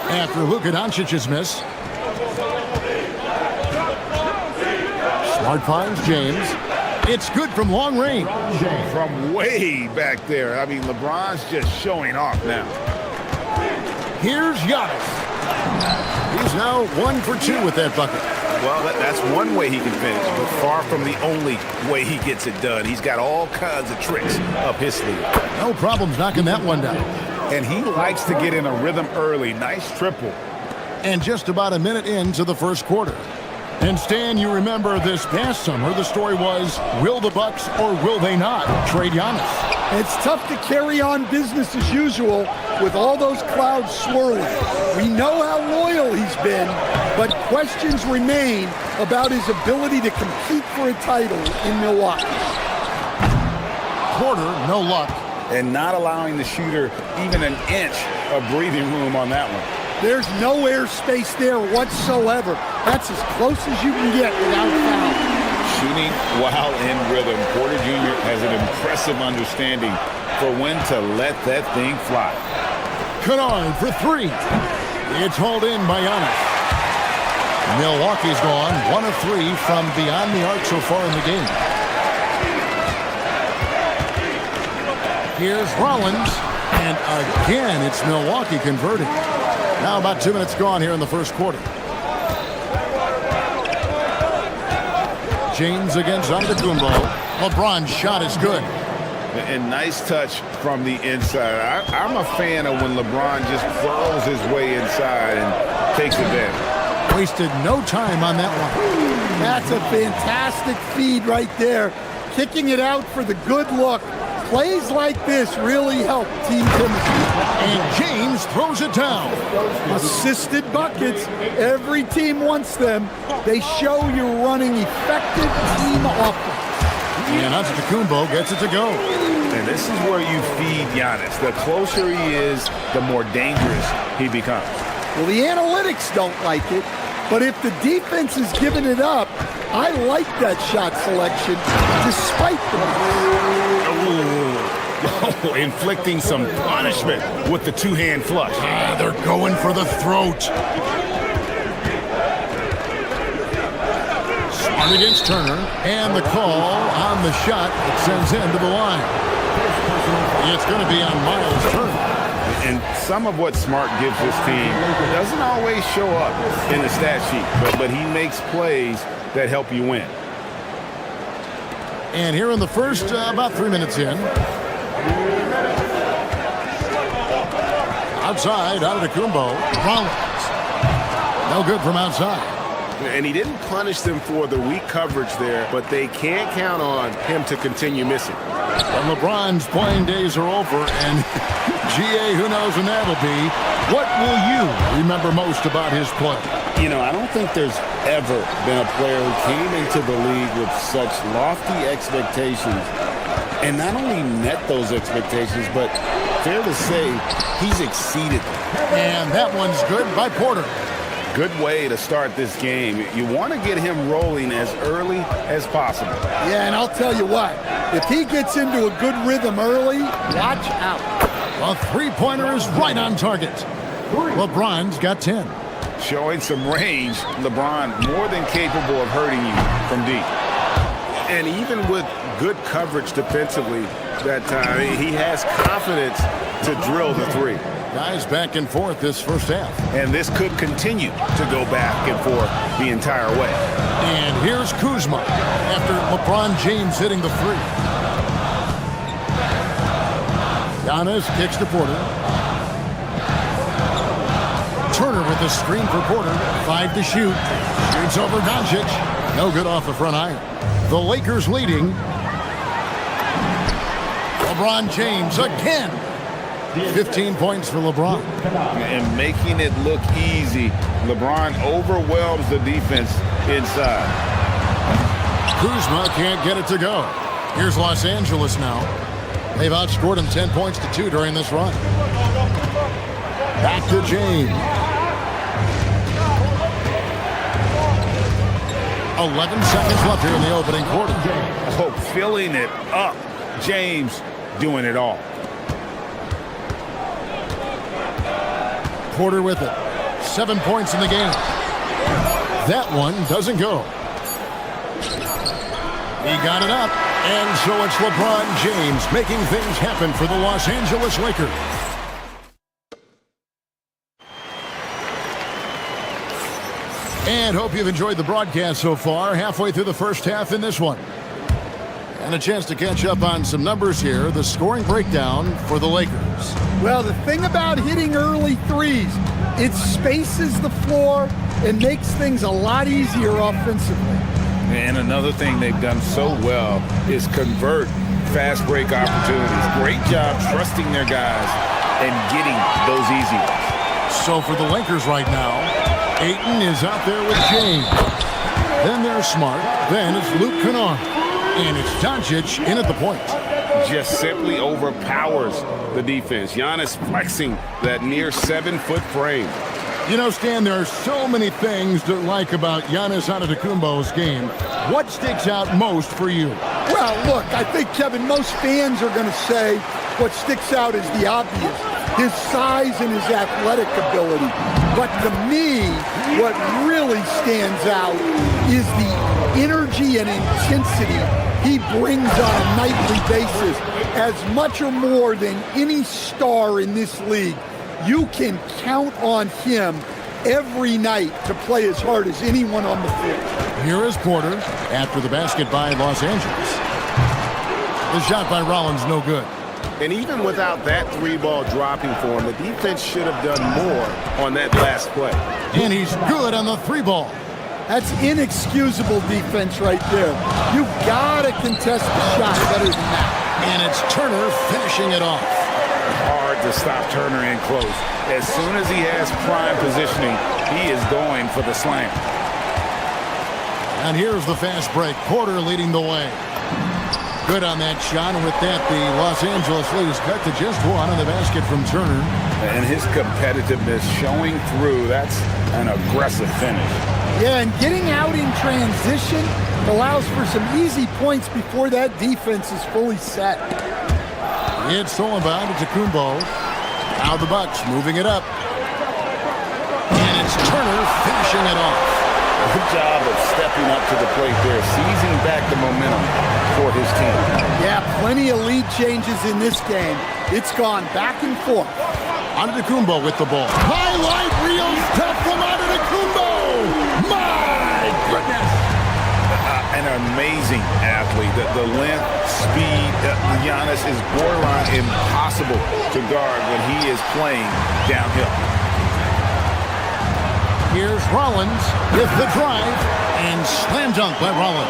After Luka Doncic's miss, Smart finds James. It's good from long range. From way back there. I mean, LeBron's just showing off now. Here's Giannis. He's now 1 for 2 with that bucket. Well, that's one way he can finish, but far from the only way he gets it done. He's got all kinds of tricks up his sleeve. No problems knocking that one down. And he likes to get in a rhythm early. Nice triple. And just about a minute into the first quarter. And Stan, you remember this past summer, the story was, will the Bucks or will they not trade Giannis? It's tough to carry on business as usual with all those clouds swirling. We know how loyal he's been, but questions remain about his ability to compete for a title in Milwaukee. Porter, no luck. And not allowing the shooter even an inch of breathing room on that one. There's no airspace there whatsoever. That's as close as you can get without foul. Shooting while in rhythm. Porter Jr. has an impressive understanding for when to let that thing fly. Kennard for 3. It's hauled in by Giannis. Milwaukee's gone 1 of 3 from beyond the arc so far in the game. Here's Rollins, and again, it's Milwaukee converting. Now about 2 minutes gone here in the first quarter. James against Antetokounmpo. LeBron's shot is good. And nice touch from the inside. I'm a fan of when LeBron just burrows his way inside and takes advantage. Wasted no time on that one. That's a fantastic feed right there. Kicking it out for the good look. Plays like this really help team chemistry. And James throws it down. Assisted buckets. Every team wants them. They show you're running effective team offense. And Antetokounmpo gets it to go. And this is where you feed Giannis. The closer he is, the more dangerous he becomes. Well, the analytics don't like it, but if the defense is giving it up, I like that shot selection despite the inflicting some punishment with the two-hand flush. They're going for the throat. Smart against Turner, and the call on the shot that sends him to the line. It's going to be on Miles Turner. And some of what Smart gives this team doesn't always show up in the stat sheet, but he makes plays that help you win. And here in the first, about 3 minutes in. Outside, Antetokounmpo. Rollins. No good from outside. And he didn't punish them for the weak coverage there, but they can't count on him to continue missing. And LeBron's playing days are over, and GA, who knows when that'll be. What will you remember most about his play? You know, I don't think there's ever been a player who came into the league with such lofty expectations and not only met those expectations, but fair to say, he's exceeded them. And that one's good by Porter. Good way to start this game. You want to get him rolling as early as possible. Yeah, and I'll tell you what, if he gets into a good rhythm early, watch out. A three-pointer is right on target. LeBron's got 10. Showing some range, LeBron more than capable of hurting you from deep. And even with good coverage defensively that time, he has confidence to drill the three. Guys back and forth this first half. And this could continue to go back and forth the entire way. And here's Kuzma after LeBron James hitting the three. Giannis kicks to Porter. Turner with the screen for Porter. 5 to shoot. Shoots over Doncic. No good off the front iron. The Lakers leading. LeBron James again. 15 points for LeBron. And making it look easy. LeBron overwhelms the defense inside. Kuzma can't get it to go. Here's Los Angeles now. They've outscored him 10 points to 2 during this run. Back to James. 11 seconds left here in the opening quarter. Oh, filling it up. James doing it all. Porter with it. 7 points in the game. That one doesn't go. He got it up. And so it's LeBron James making things happen for the Los Angeles Lakers. And hope you've enjoyed the broadcast so far. Halfway through the first half in this one. And a chance to catch up on some numbers here. The scoring breakdown for the Lakers. Well, the thing about hitting early threes, it spaces the floor and makes things a lot easier offensively. And another thing they've done so well is convert fast break opportunities. Great job trusting their guys and getting those easy ones. So for the Lakers right now, Ayton is out there with James. Then there's Smart. Then it's Luke Kennard. And it's Doncic in at the point. Just simply overpowers the defense. Giannis flexing that near 7-foot frame. You know, Stan, there are so many things to like about Giannis Antetokounmpo's game. What sticks out most for you? Well, look, I think, Kevin, most fans are going to say what sticks out is the obvious. His size and his athletic ability. But to me, what really stands out is the energy and intensity he brings on a nightly basis, as much or more than any star in this league. You can count on him every night to play as hard as anyone on the field. Here is Porter after the basket by Los Angeles. The shot by Rollins, no good. And even without that three-ball dropping for him, the defense should have done more on that last play. And he's good on the three-ball. That's inexcusable defense right there. You've got to contest the shot better than that. And it's Turner finishing it off. Hard to stop Turner in close. As soon as he has prime positioning, he is going for the slam. And here's the fast break. Porter leading the way. Good on that shot, and with that, the Los Angeles lead is cut to just one on the basket from Turner. And his competitiveness showing through. That's an aggressive finish. Yeah, and getting out in transition allows for some easy points before that defense is fully set. It's stolen by Antetokounmpo. Now the Bucks moving it up. And it's Turner finishing it off. Good job of stepping up to the plate there, seizing back the momentum for his team. Yeah, plenty of lead changes in this game. It's gone back and forth. Antetokounmpo with the ball. Highlight reel stuff from Antetokounmpo. My goodness. An amazing athlete. The length, speed, Giannis is borderline impossible to guard when he is playing downhill. Here's Rollins with the drive and slam dunk by Rollins.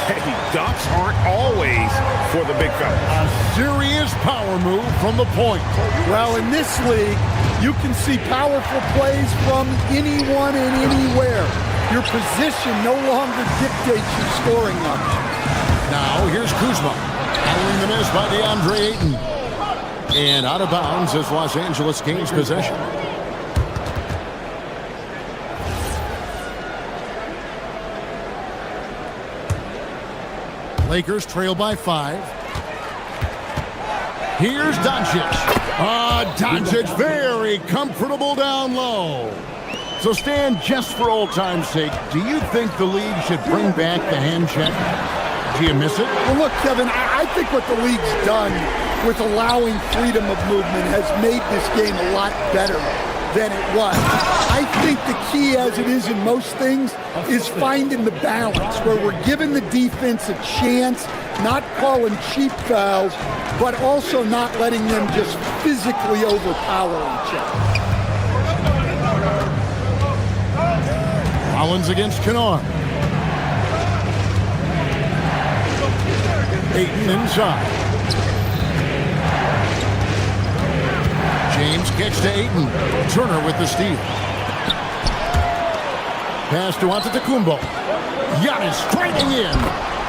Hey, dunks aren't always for the big fella. A serious power move from the point. Well, in this league, you can see powerful plays from anyone and anywhere. Your position no longer dictates your scoring options. Now, here's Kuzma. Handling the miss by DeAndre Ayton. And out of bounds as Los Angeles gains possession. Lakers trail by 5. Here's Doncic. Doncic very comfortable down low. So Stan, just for old time's sake, do you think the league should bring back the hand check? Do you miss it? Well, look, Kevin, I think what the league's done with allowing freedom of movement has made this game a lot better than it was. I think the key, as it is in most things, is finding the balance where we're giving the defense a chance, not calling cheap fouls, but also not letting them just physically overpower each other. Rollins against Kennard. Ayton inside. James kicks to Ayton. Turner with the steal. Pass to Antetokounmpo. Giannis striking in.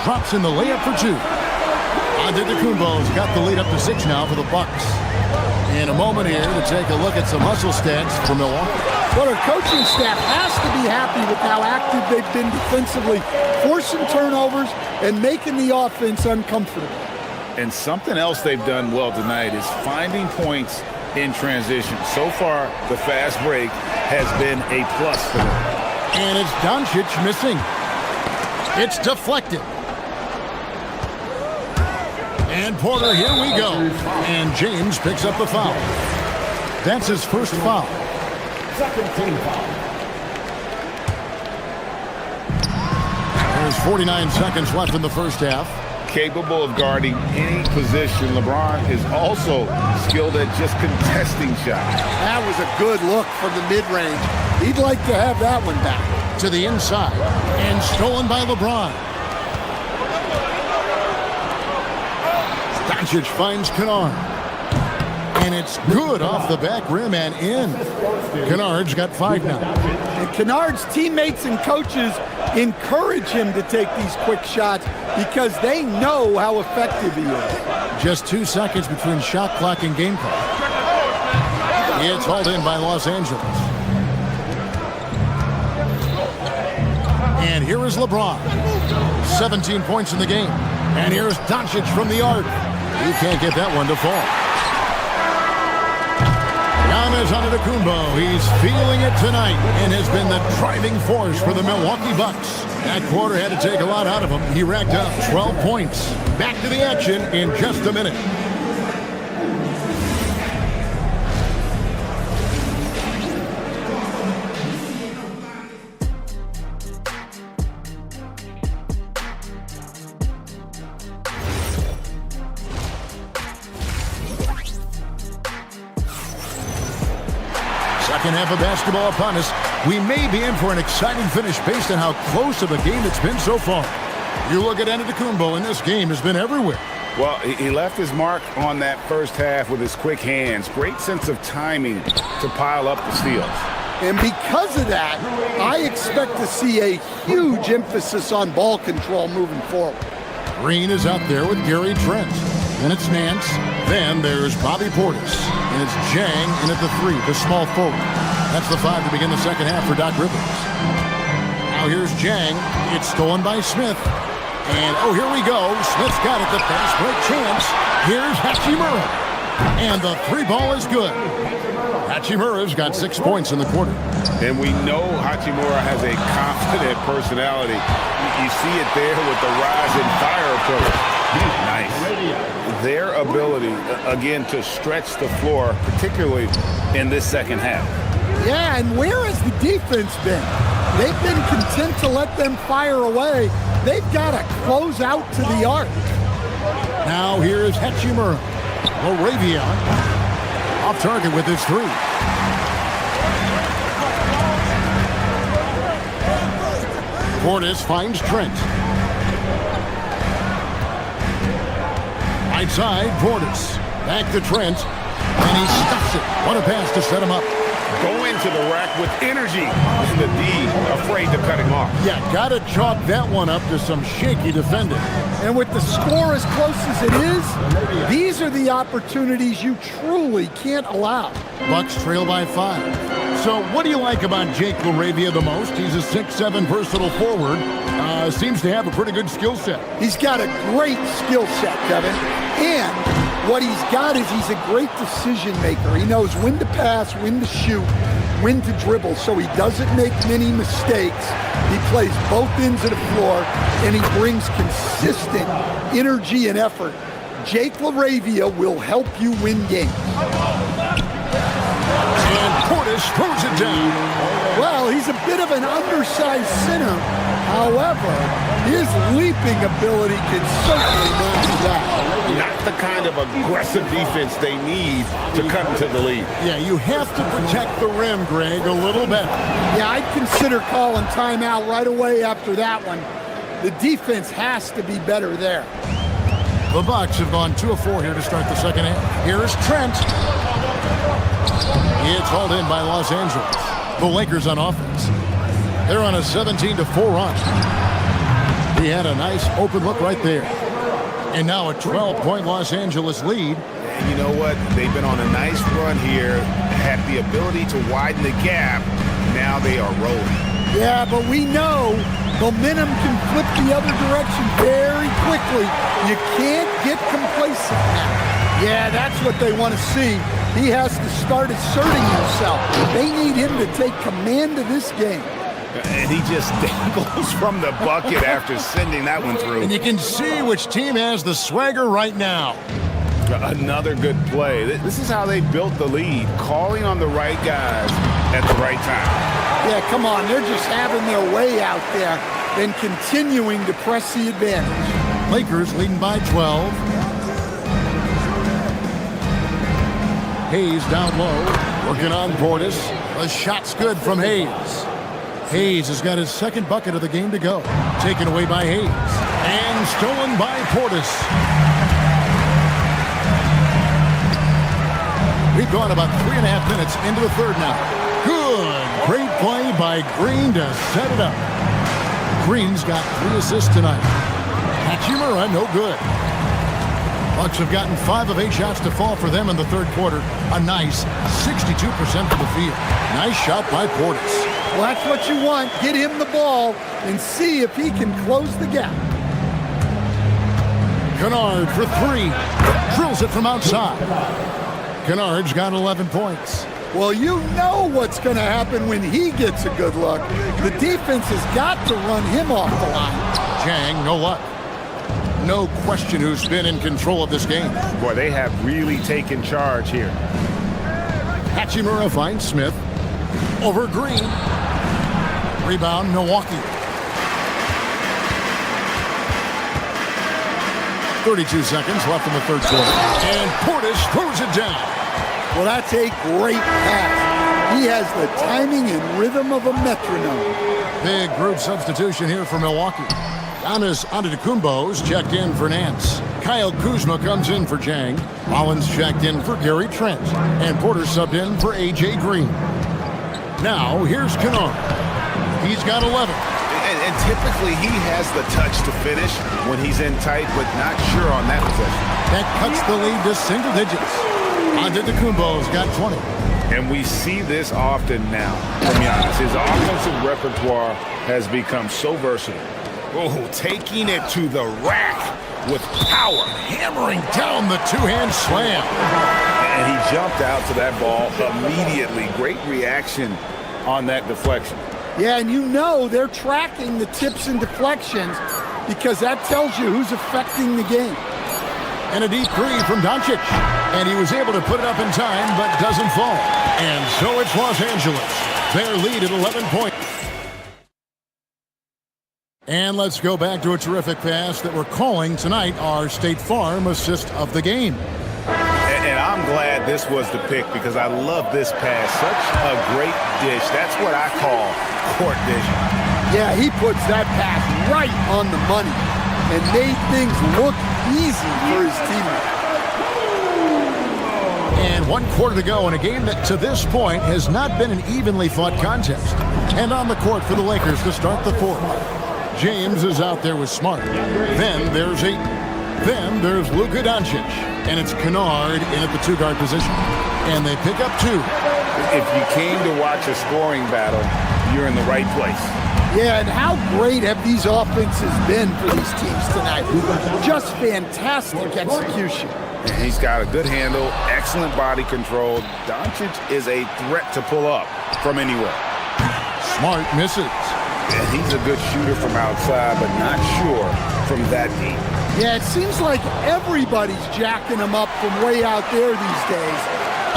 Drops in the layup for 2. Antetokounmpo's got the lead up to 6 now for the Bucks. In a moment here to take a look at some hustle stats for Milwaukee. Well, our coaching staff has to be happy with how active they've been defensively, forcing turnovers and making the offense uncomfortable. And something else they've done well tonight is finding points in transition. So far, the fast break has been a plus for them. And it's Doncic missing. It's deflected. And Porter, here we go. And James picks up the foul. That's his first foul. Second team foul. There's 49 seconds left in the first half. Capable of guarding any position. LeBron is also skilled at just contesting shots. That was a good look from the mid-range. He'd like to have that one back. To the inside. And stolen by LeBron. Doncic finds Kennard. And it's good off the back rim and in. Kennard's got 5 now. And Kennard's teammates and coaches encourage him to take these quick shots because they know how effective he is. Just 2 seconds between shot clock and game clock. It's hauled in by Los Angeles. And here is LeBron. 17 points in the game. And here's Doncic from the arc. He can't get that one to fall. Giannis Antetokounmpo, he's feeling it tonight and has been the driving force for the Milwaukee Bucks. That quarter had to take a lot out of him. He racked up 12 points. Back to the action in just a minute. Second half of basketball upon us. We may be in for an exciting finish based on how close of a game it's been so far. You look at Antetokounmpo, and this game has been everywhere. Well, he left his mark on that first half with his quick hands. Great sense of timing to pile up the steals. And because of that, I expect to see a huge emphasis on ball control moving forward. Green is out there with Gary Trent. Then it's Nance. Then there's Bobby Portis. And it's Jang in at the 3, the small forward. That's the 5 to begin the second half for Doc Rivers. Now here's Jang. It's stolen by Smith. And, oh, here we go. Smith's got it. The fast break chance. Here's Hachimura. And the 3 ball is good. Hachimura's got 6 points in the quarter. And we know Hachimura has a confident personality. You see it there with the rise and fire approach. Nice. Their ability, again, to stretch the floor, particularly in this second half. Yeah, and where has the defense been? They've been content to let them fire away. They've got to close out to the arc. Now here is Hachimura. Laravia off target with his 3. Portis finds Trent. Right side, Portis. Back to Trent. And he stuffs it. What a pass to set him up. Go into the rack with energy. And the D afraid to cut him off. Yeah, gotta chalk that one up to some shaky defending. And with the score as close as it is, these are the opportunities you truly can't allow. Bucks trail by 5. So what do you like about Jake LaRavia the most? He's a 6'7" versatile forward. Seems to have a pretty good skill set. He's got a great skill set, Kevin. And what he's got is he's a great decision maker. He knows when to pass, when to shoot, when to dribble, so he doesn't make many mistakes. He plays both ends of the floor, and he brings consistent energy and effort. Jake LaRavia will help you win games. And Portis throws it down. Well, he's a bit of an undersized center. However, his leaping ability can certainly match that. Not the kind of aggressive defense they need to cut into the lead. Yeah, you have to protect the rim, Greg, a little better. Yeah, I'd consider calling timeout right away after that one. The defense has to be better there. The Bucks have gone 2 of 4 here to start the second half. Here's Trent. It's hauled in by Los Angeles. The Lakers on offense. They're on a 17-4 run. He had a nice open look right there. And now a 12-point Los Angeles lead. And you know what? They've been on a nice run here, had the ability to widen the gap. Now they are rolling. Yeah, but we know momentum can flip the other direction very quickly. You can't get complacent now. Yeah, that's what they want to see. He has to start asserting himself. They need him to take command of this game. And he just dangles from the bucket after sending that one through. And you can see which team has the swagger right now. Another good play. This is how they built the lead, calling on the right guys at the right time. Yeah, come on. They're just having their way out there and continuing to press the advantage. Lakers leading by 12. Hayes down low, working on Portis. The shot's good from Hayes. Hayes has got his second bucket of the game to go. Taken away by Hayes. And stolen by Portis. We've gone about 3.5 minutes into the third now. Good. Great play by Green to set it up. Green's got 3 assists tonight. Hachimura, no good. Bucks have gotten 5 of 8 shots to fall for them in the third quarter. A nice 62% from the field. Nice shot by Portis. Well, that's what you want. Get him the ball and see if he can close the gap. Kennard for 3. Drills it from outside. Kennard's got 11 points. Well, you know what's going to happen when he gets a good look. The defense has got to run him off the line. Jang, no luck. No question who's been in control of this game. Boy, they have really taken charge here. Hachimura finds Smith. Over Green. Rebound, Milwaukee. 32 seconds left in the third quarter. And Portis throws it down. Well, that's a great pass. He has the timing and rhythm of a metronome. Big group substitution here for Milwaukee. Giannis Antetokounmpo's checked in for Nance. Kyle Kuzma comes in for Jang. Rollins checked in for Gary Trent. And Porter subbed in for A.J. Green. Now, here's Kennard. He's got 11. And typically he has the touch to finish when he's in tight, but not sure on that possession. That cuts the lead to single digits. Antetokounmpo's got 20. And we see this often now from Giannis. His offensive repertoire has become so versatile. Oh, taking it to the rack with power, hammering down the two-hand slam. And he jumped out to that ball immediately. Great reaction on that deflection. Yeah, and you know they're tracking the tips and deflections because that tells you who's affecting the game. And a deep three from Doncic. And he was able to put it up in time, but doesn't fall. And so it's Los Angeles. Their lead at 11 points. And let's go back to a terrific pass that we're calling tonight our State Farm assist of the game. And I'm glad this was the pick because I love this pass. Such a great dish. That's what I call court vision. Yeah, he puts that pass right on the money and made things look easy for his teammates. And 1 quarter to go in a game that to this point has not been an evenly fought contest. And on the court for the Lakers to start the fourth. James is out there with Smart. Then there's Luka Doncic. And it's Kennard in at the two-guard position. And they pick up 2. If you came to watch a scoring battle, you're in the right place. Yeah, and how great have these offenses been for these teams tonight? Just fantastic execution. And he's got a good handle, excellent body control. Doncic is a threat to pull up from anywhere. Smart misses. And he's a good shooter from outside, but not sure from that deep. Yeah, it seems like everybody's jacking them up from way out there these days.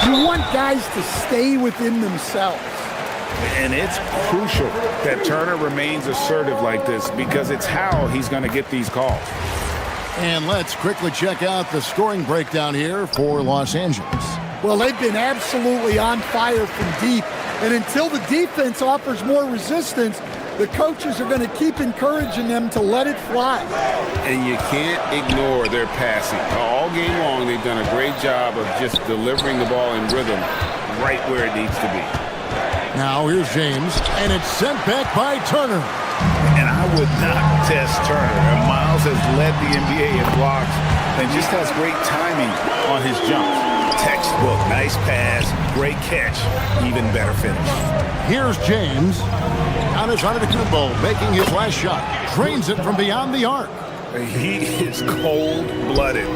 You want guys to stay within themselves. And it's crucial that Turner remains assertive like this because it's how he's going to get these calls. And let's quickly check out the scoring breakdown here for Los Angeles. Well, they've been absolutely on fire from deep. And until the defense offers more resistance, the coaches are going to keep encouraging them to let it fly. And you can't ignore their passing. All game long, they've done a great job of just delivering the ball in rhythm right where it needs to be. Now here's James, and it's sent back by Turner. And I would not test Turner. And Miles has led the NBA in blocks and just has great timing on his jumps. Textbook, nice pass, great catch, even better finish. Here's James. Giannis Antetokounmpo making his last shot. Drains it from beyond the arc. He is cold-blooded.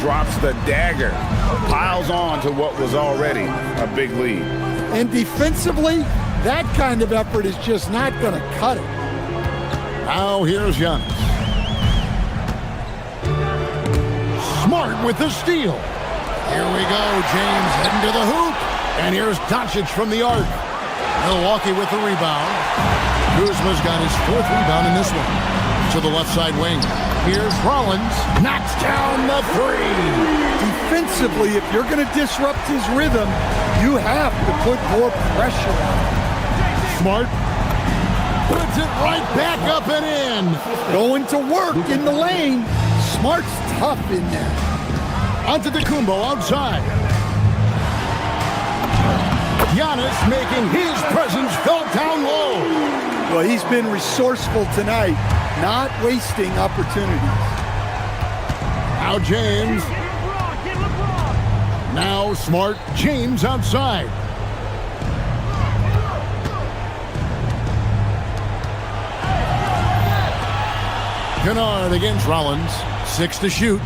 Drops the dagger. Piles on to what was already a big lead. And defensively, that kind of effort is just not going to cut it. Now here's Giannis. Smart with the steal. Here we go, James heading to the hoop. And here's Doncic from the arc. Milwaukee with the rebound. Kuzma's got his 4th rebound in this one. To the left side wing. Here's Rollins. Knocks down the 3. Defensively, if you're going to disrupt his rhythm, you have to put more pressure on him. Smart puts it right back up and in. Going to work in the lane. Smart's tough in there. Antetokounmpo outside. Giannis making his presence felt down low. Well, he's been resourceful tonight, not wasting opportunities. Now James. Now Smart. James outside. Kennard against Rollins. 6 to shoot.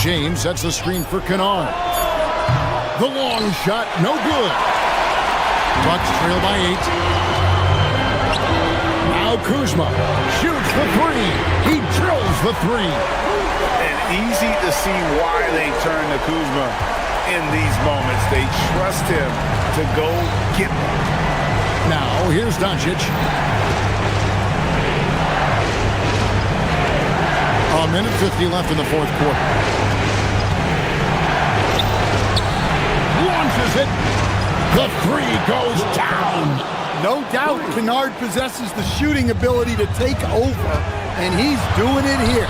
James sets the screen for Kennard. The long shot, no good. Bucks trail by 8. Now Kuzma shoots the 3. He drills the 3. And easy to see why they turn to Kuzma in these moments. They trust him to go get one. Now here's Doncic. A minute 50 left in the 4th quarter. Launches it. The three goes down. No doubt Kennard possesses the shooting ability to take over, and he's doing it here.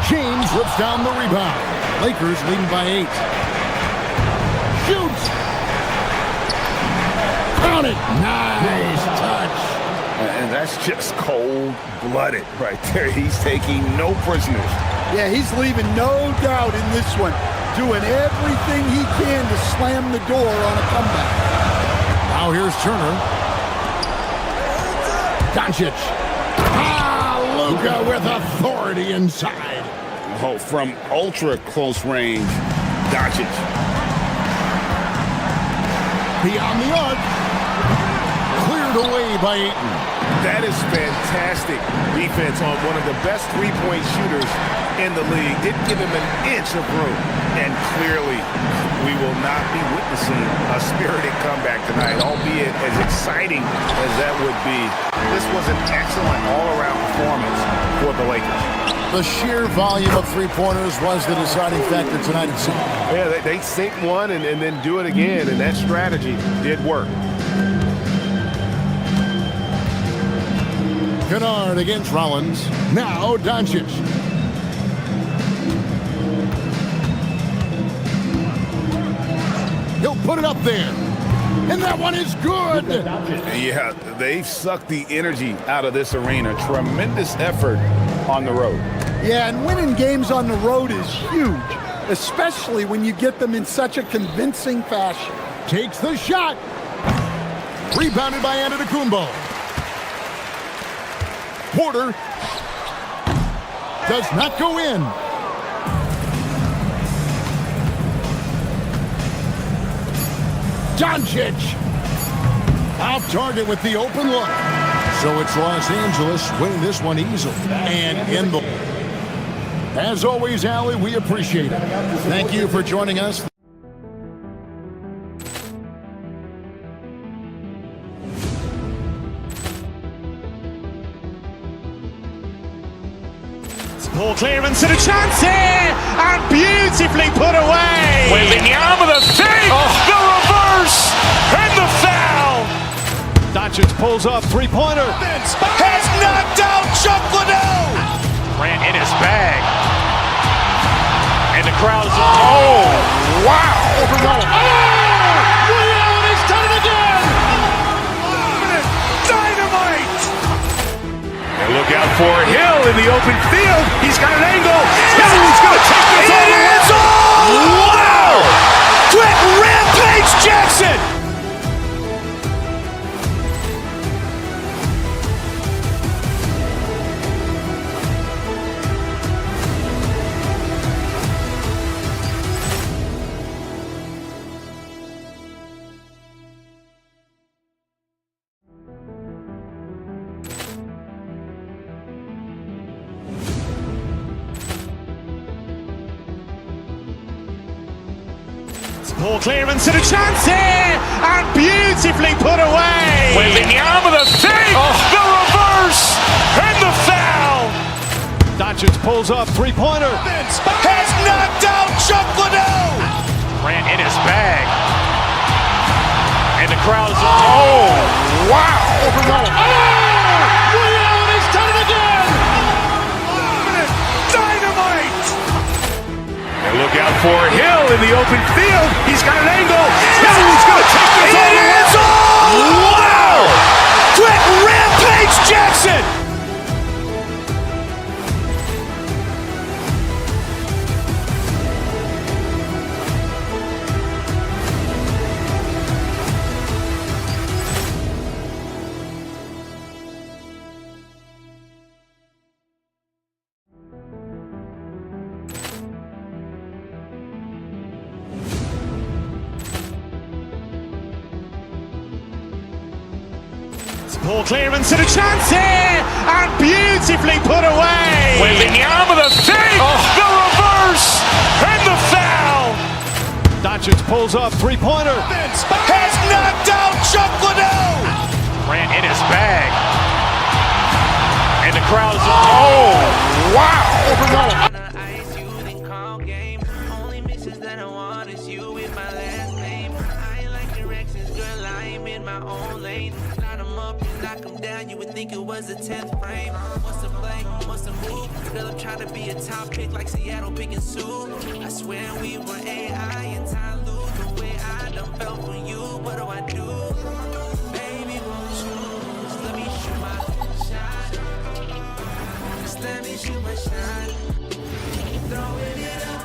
James rips down the rebound. Lakers leading by 8. Shoots. Count it. Nice touch. And that's just cold-blooded right there. He's taking no prisoners. Yeah, he's leaving no doubt in this one. Doing everything he can to slam the door on a comeback. Now here's Turner. Doncic. Luka with authority inside. Oh, from ultra-close range, Doncic. Beyond the arc. Cleared away by Ayton. That is fantastic defense on one of the best three-point shooters in the league. Didn't give him an inch of room. And clearly, we will not be witnessing a spirited comeback tonight, albeit as exciting as that would be. This was an excellent all-around performance for the Lakers. The sheer volume of three-pointers was the deciding factor tonight, it seemed. Yeah, they sink one and then do it again, and that strategy did work. Kennard against Rollins. Now Doncic. He'll put it up there. And that one is good. Yeah, they've sucked the energy out of this arena. Tremendous effort on the road. Yeah, and winning games on the road is huge, especially when you get them in such a convincing fashion. Takes the shot. Rebounded by Antetokounmpo. Porter does not go in. Doncic off target with the open look. So it's Los Angeles winning this one easily. And in the... As always, Allie, we appreciate it. Thank you for joining us. Ball clearance and a chance here, and beautifully put away. Wembanyama the save, the reverse, and the foul. Doncic pulls up, three-pointer. Has knocked out Chuck Liddell. Grant in his bag. And the crowd is... Oh, wow. Ray Allen has done it again. Dynamite. And look out for Hill in the open field. He's got an angle. Hill's going to take this all the way. Wow! Quick Rampage Jackson. Ball clearance and a chance here, and beautifully put away. Wembanyama the save, the reverse, and the foul. Doncic pulls up, three-pointer. Has knocked out Chuck Liddell. Grant in his bag. And the crowd is... Oh, wow. Ray Allen has done it again. Dynamite. And look out for Hill in the open field. He's got an angle. Hill's going to take this all the way. Wow! Quick Rampage Jackson. Ball clearance and a chance here, and beautifully put away. Wembanyama the save, the reverse, and the foul. Doncic pulls up, three-pointer. Has knocked out Chuck Liddell. Grant in his bag. And the crowd is... Oh, wow. think it was the 10th frame. What's the play? What's the move? Girl, I'm trying to be a top pick like Seattle picking Sue. I swear we were AI and time lose the way I done felt for you. What do I do? Baby, won't you just let me shoot my shot? Just let me shoot my shot. Throwing it up.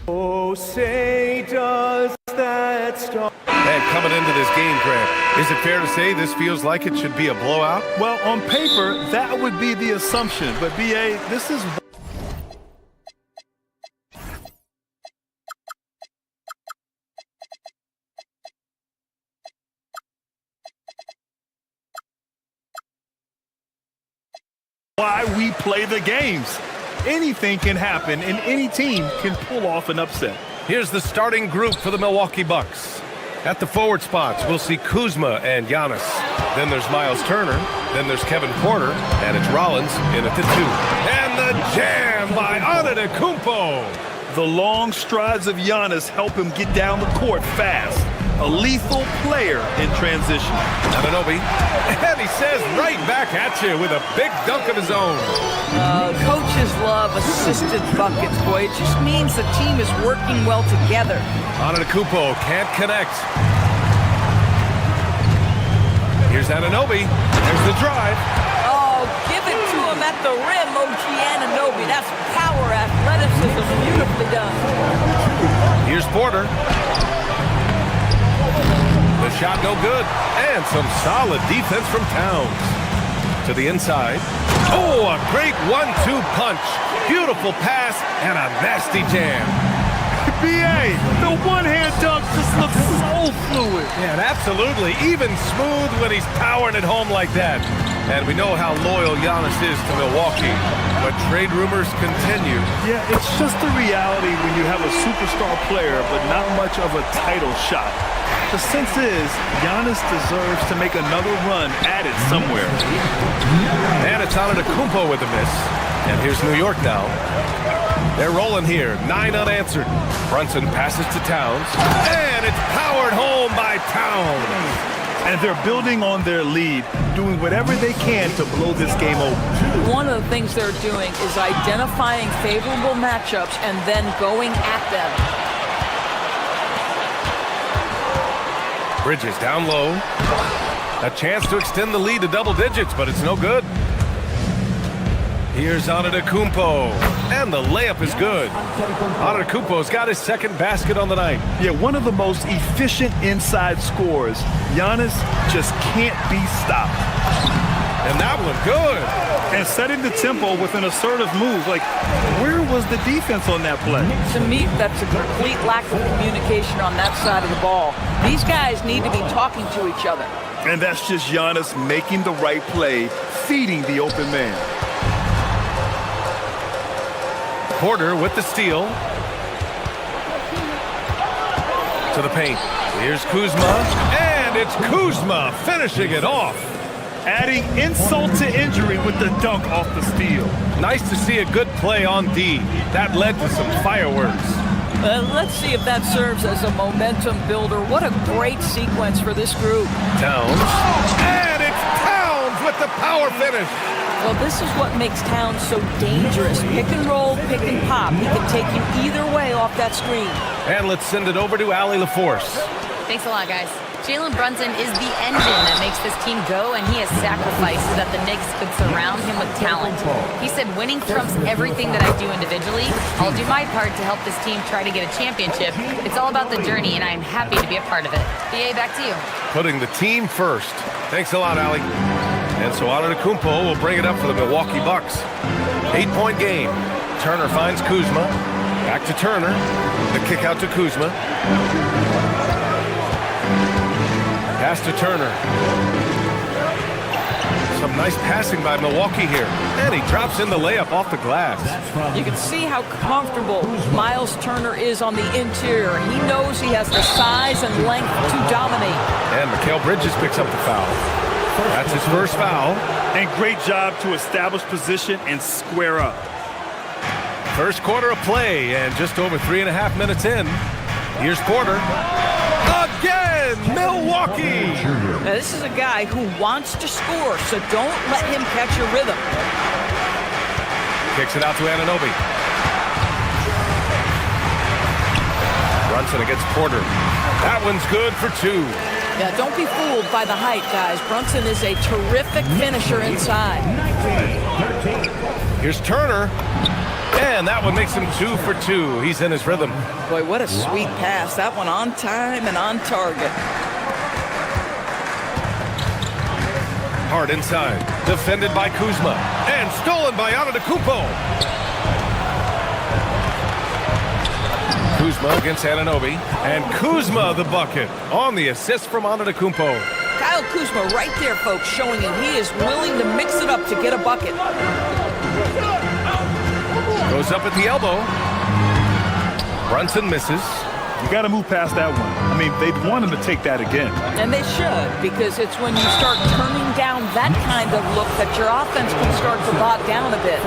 Oh, say does that start? And coming into this game, Grant, is it fair to say this feels like it should be a blowout? Well, on paper, that would be the assumption. But, B.A., this is... why we play the games. Anything can happen, and any team can pull off an upset. Here's the starting group for the Milwaukee Bucks. At the forward spots, we'll see Kuzma and Giannis. Then there's Miles Turner. Then there's Kevin Porter. And it's Rollins in at the 2. And the jam by Antetokounmpo. The long strides of Giannis help him get down the court fast. A lethal player in transition. Anunoby. And he says right back at you with a big dunk of his own. Coaches love assisted buckets, boy. It just means the team is working well together. Antetokounmpo can't connect. Here's Anunoby. There's the drive. Oh, give it to him at the rim, OG Anunoby. That's power, athleticism, beautifully done. Here's Porter. The shot no good. And some solid defense from Towns. To the inside. Oh, a great 1-2 punch. Beautiful pass and a nasty jam. B.A., the one-hand dunk just looks so fluid. Yeah, absolutely. Even smooth when he's powering it home like that. And we know how loyal Giannis is to Milwaukee. But trade rumors continue. Yeah, it's just the reality when you have a superstar player but not much of a title shot. The sense is Giannis deserves to make another run at it somewhere. And it's Antetokounmpo with a miss. And here's New York now. They're rolling here, 9 unanswered. Brunson passes to Towns. And it's powered home by Towns. And they're building on their lead, doing whatever they can to blow this game open. One of the things they're doing is identifying favorable matchups and then going at them. Bridges down low. A chance to extend the lead to double digits, but it's no good. Here's Antetokounmpo, and the layup is good. Antetokounmpo's got his second basket on the night. Yeah, one of the most efficient inside scorers. Giannis just can't be stopped. And that one good. And setting the tempo with an assertive move. Like, where was the defense on that play? To me, that's a complete lack of communication on that side of the ball. These guys need to be talking to each other. And that's just Giannis making the right play, feeding the open man. Porter with the steal. To the paint. Here's Kuzma. And it's Kuzma finishing it off. Adding insult to injury with the dunk off the steal. Nice to see a good play on D. That led to some fireworks. Let's see if that serves as a momentum builder. What a great sequence for this group. Towns. And it's Towns with the power finish. Well, this is what makes Towns so dangerous. Pick and roll, pick and pop. He can take you either way off that screen. And let's send it over to Allie LaForce. Thanks a lot, guys. Jalen Brunson is the engine that makes this team go, and he has sacrificed so that the Knicks could surround him with talent. He said, winning trumps everything that I do individually. I'll do my part to help this team try to get a championship. It's all about the journey, and I'm happy to be a part of it. BA, back to you. Putting the team first. Thanks a lot, Allie. And so Antetokounmpo will bring it up for the Milwaukee Bucks. 8-point game. Turner finds Kuzma. Back to Turner. The kick out to Kuzma. Pass to Turner. Some nice passing by Milwaukee here. And he drops in the layup off the glass. You can see how comfortable Miles Turner is on the interior. He knows he has the size and length to dominate. And Mikal Bridges picks up the foul. That's his first foul. And great job to establish position and square up. First quarter of play and just over 3.5 minutes in. Here's Porter. Again! again, Milwaukee. Now, this is a guy who wants to score, so don't let him catch your rhythm. Kicks it out to Anunoby. Brunson against Porter. That one's good for 2. Yeah, don't be fooled by the height, guys. Brunson is a terrific finisher inside. Here's Turner. And that one makes him 2 for 2. He's in his rhythm. Boy, what a sweet pass. That one on time and on target. Hard inside. Defended by Kuzma. And stolen by Antetokounmpo. Kuzma against Anunoby. And Kuzma the bucket on the assist from Antetokounmpo. Kyle Kuzma right there, folks, showing you he is willing to mix it up to get a bucket. Goes up at the elbow. Brunson misses. You got to move past that one. I mean, they'd want him to take that again. And they should, because it's when you start turning down that kind of look that your offense can start to bog down a bit.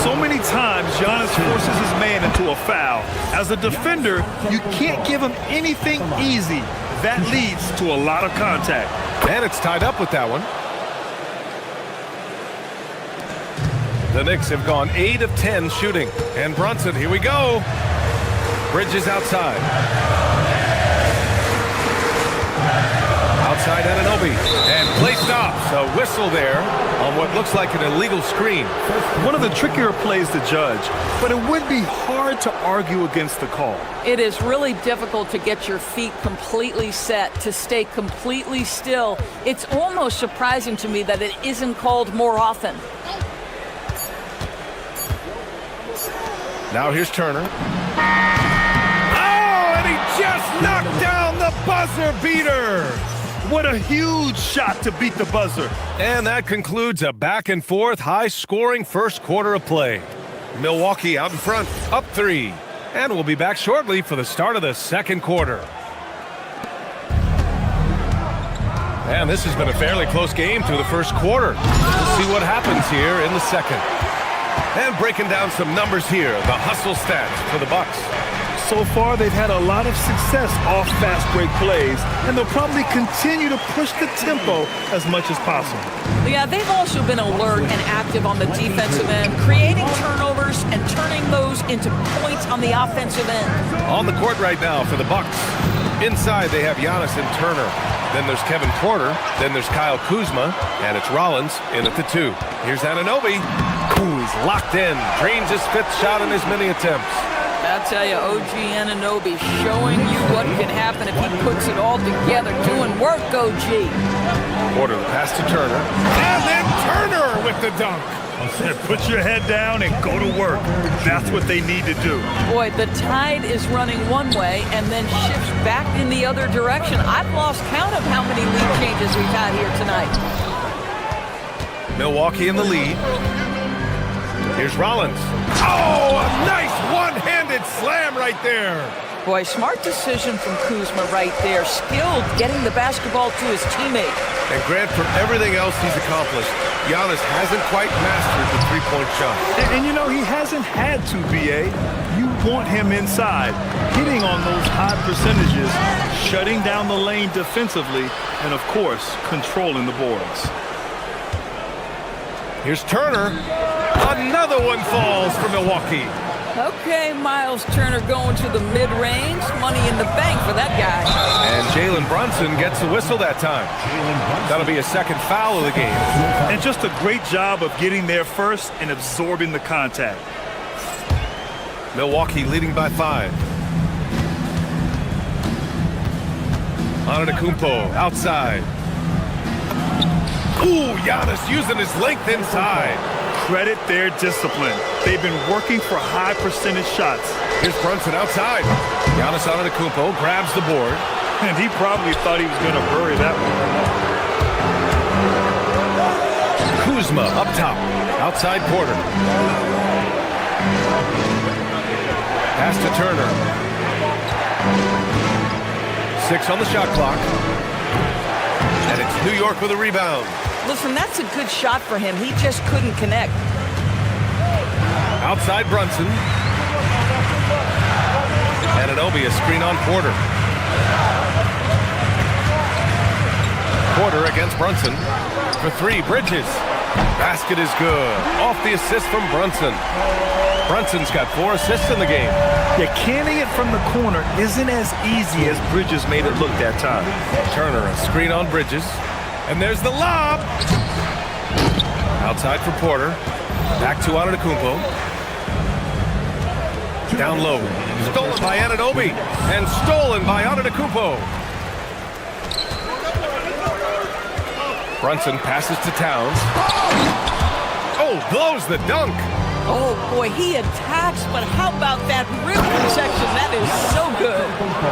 So many times, Giannis forces his man into a foul. As a defender, you can't give him anything easy. That leads to a lot of contact. And it's tied up with that one. The Knicks have gone 8 of 10 shooting. And Brunson, here we go. Bridges outside. Outside Anunoby. And play stops. A whistle there on what looks like an illegal screen. One of the trickier plays to judge, but it would be hard to argue against the call. It is really difficult to get your feet completely set, to stay completely still. It's almost surprising to me that it isn't called more often. Now here's Turner. Oh, and he just knocked down the buzzer beater. What a huge shot to beat the buzzer. And that concludes a back-and-forth, high-scoring first quarter of play. Milwaukee out in front, up 3. And we'll be back shortly for the start of the second quarter. And this has been a fairly close game through the first quarter. We'll see what happens here in the second. And breaking down some numbers here, the hustle stats for the Bucks. So far, they've had a lot of success off fast break plays, and they'll probably continue to push the tempo as much as possible. Yeah, they've also been alert and active on the defensive end, creating turnovers and turning those into points on the offensive end. On the court right now for the Bucks. Inside, they have Giannis and Turner. Then there's Kevin Porter. Then there's Kyle Kuzma. And it's Rollins in at the 2. Here's Anunoby. Ooh, he's locked in. Drains his 5th shot in as many attempts. I tell you, OG Anunoby showing you what can happen if he puts it all together. Doing work, OG. Porter, the pass to Turner. And then Turner with the dunk. Put your head down and go to work. That's what they need to do. Boy, the tide is running one way and then shifts back in the other direction. I've lost count of how many lead changes we've had here tonight. Milwaukee in the lead. Here's Rollins. Oh, a nice one-handed slam right there. Boy, smart decision from Kuzma right there. Skilled getting the basketball to his teammate. And Grant, for everything else he's accomplished, Giannis hasn't quite mastered the three-point shot. And you know, he hasn't had to, B.A. You want him inside, hitting on those high percentages, shutting down the lane defensively, and, of course, controlling the boards. Here's Turner. Another one falls for Milwaukee. Okay, Miles Turner going to the mid-range. Money in the bank for that guy. And Jalen Brunson gets the whistle that time. That'll be a second foul of the game. And just a great job of getting there first and absorbing the contact. Milwaukee leading by 5. Antetokounmpo outside. Ooh, Giannis using his length inside. Credit their discipline. They've been working for high percentage shots. Here's Brunson outside. Giannis Antetokounmpo grabs the board. And he probably thought he was going to bury that one. Kuzma up top. Outside Porter. Pass to Turner. 6 on the shot clock. And it's New York with a rebound. Listen, that's a good shot for him. He just couldn't connect. Outside Brunson. Anunoby, a screen on Porter. Porter against Brunson. For three, Bridges. Basket is good. Off the assist from Brunson. Brunson's got 4 assists in the game. Yeah, canning it from the corner isn't as easy as Bridges made it look that time. Turner, a screen on Bridges. And there's the lob. Outside for Porter. Back to Antetokounmpo. Down low. Stolen by Anunoby. And stolen by Antetokounmpo. Brunson passes to Towns. Oh, blows the dunk. Oh, boy, he attacks, but how about that rim protection? That is so good.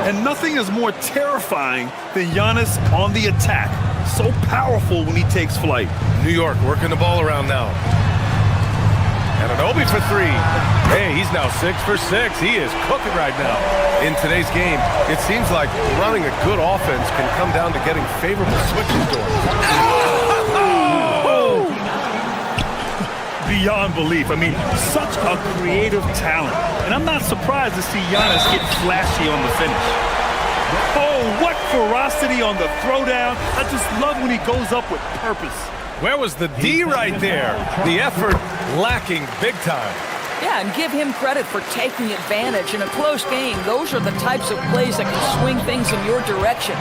And nothing is more terrifying than Giannis on the attack. So powerful when he takes flight. New York working the ball around now. Anunoby for three. Hey, he's now 6 for 6. He is cooking right now. In today's game, it seems like running a good offense can come down to getting favorable switches to him. Beyond belief. I mean, such a creative talent. And I'm not surprised to see Giannis get flashy on the finish. Oh, what ferocity on the throwdown. I just love when he goes up with purpose. Where was the D right there? The effort lacking big time. Yeah, and give him credit for taking advantage in a close game. Those are the types of plays that can swing things in your direction.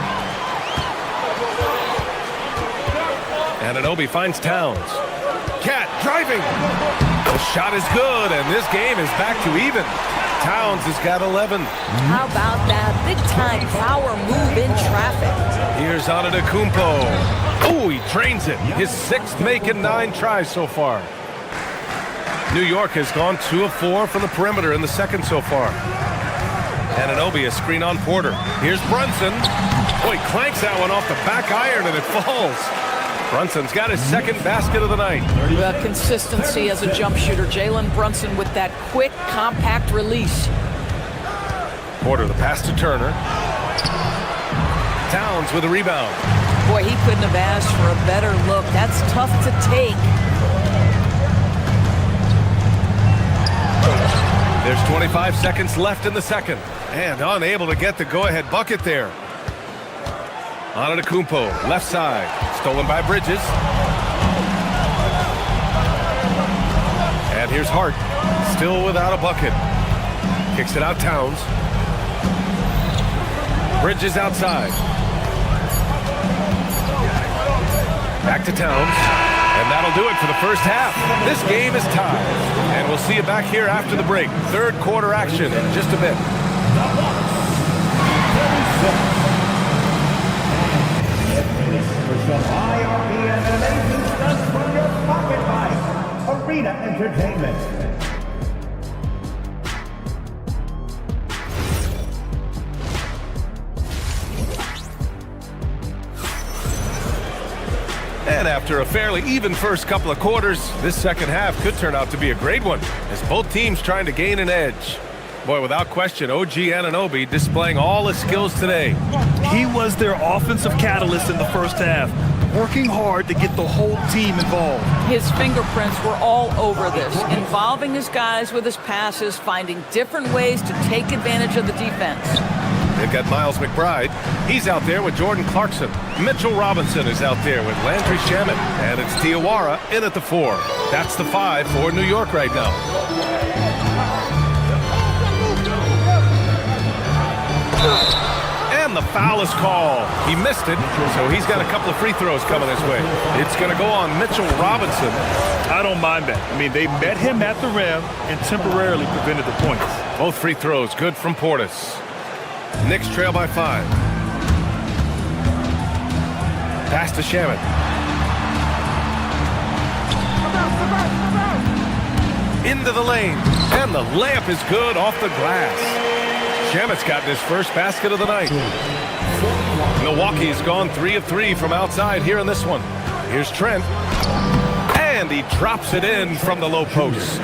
Anunoby finds Towns. Cat driving. The shot is good, and this game is back to even. Towns has got 11. How about that big-time power move in traffic? Here's Antetokounmpo. Oh, he drains it. His 6th make in 9 tries so far. New York has gone 2 of 4 from the perimeter in the second so far. Anunoby, a screen on Porter. Here's Brunson. Oh, he clanks that one off the back iron, and it falls. Brunson's got his 2nd basket of the night. The consistency as a jump shooter. Jalen Brunson with that quick, compact release. Porter, the pass to Turner. Towns with a rebound. Boy, he couldn't have asked for a better look. That's tough to take. There's 25 seconds left in the second. And unable to get the go-ahead bucket there. Antetokounmpo, left side. Stolen by Bridges. And here's Hart. Still without a bucket. Kicks it out Towns. Bridges outside. Back to Towns. And that'll do it for the first half. This game is tied. And we'll see you back here after the break. Third quarter action in just a bit. For some IRB and amazing stunts from your pocket bike, Arena Entertainment. And after a fairly even first couple of quarters, this second half could turn out to be a great one, as both teams trying to gain an edge. Boy, without question, OG Anunoby displaying all his skills today. He was their offensive catalyst in the first half, working hard to get the whole team involved. His fingerprints were all over this, involving his guys with his passes, finding different ways to take advantage of the defense. They've got Miles McBride. He's out there with Jordan Clarkson. Mitchell Robinson is out there with Landry Shamet. And it's Diawara in at the 4. That's the 5 for New York right now. And the foul is called. He missed it, so he's got a couple of free throws coming his way. It's going to go on Mitchell Robinson. I don't mind that. I mean, they met him at the rim and temporarily prevented the points. Both free throws good from Portis. Knicks trail by 5. Pass to Shamet. Into the lane. And the layup is good off the glass. Shamet's gotten his first basket of the night. Milwaukee's gone 3 of 3 from outside here in this one. Here's Trent. And he drops it in from the low post.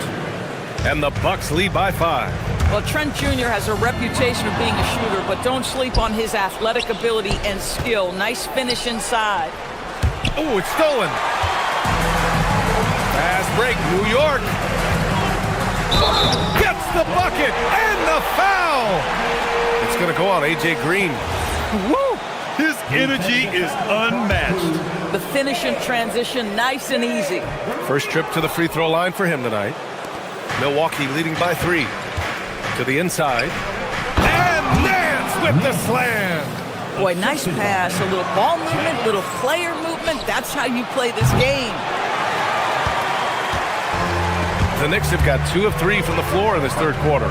And the Bucks lead by 5. Well, Trent Jr. has a reputation of being a shooter, but don't sleep on his athletic ability and skill. Nice finish inside. Oh, it's stolen. Fast break, New York. Gets the bucket and the foul. It's going to go on A.J. Green. Woo! His energy is unmatched. The finish in transition, nice and easy. First trip to the free throw line for him tonight. Milwaukee leading by 3. To the inside. And Nance with the slam. Boy, nice pass, a little ball movement, little player movement. That's how you play this game. The Knicks have got 2 of 3 from the floor in this third quarter.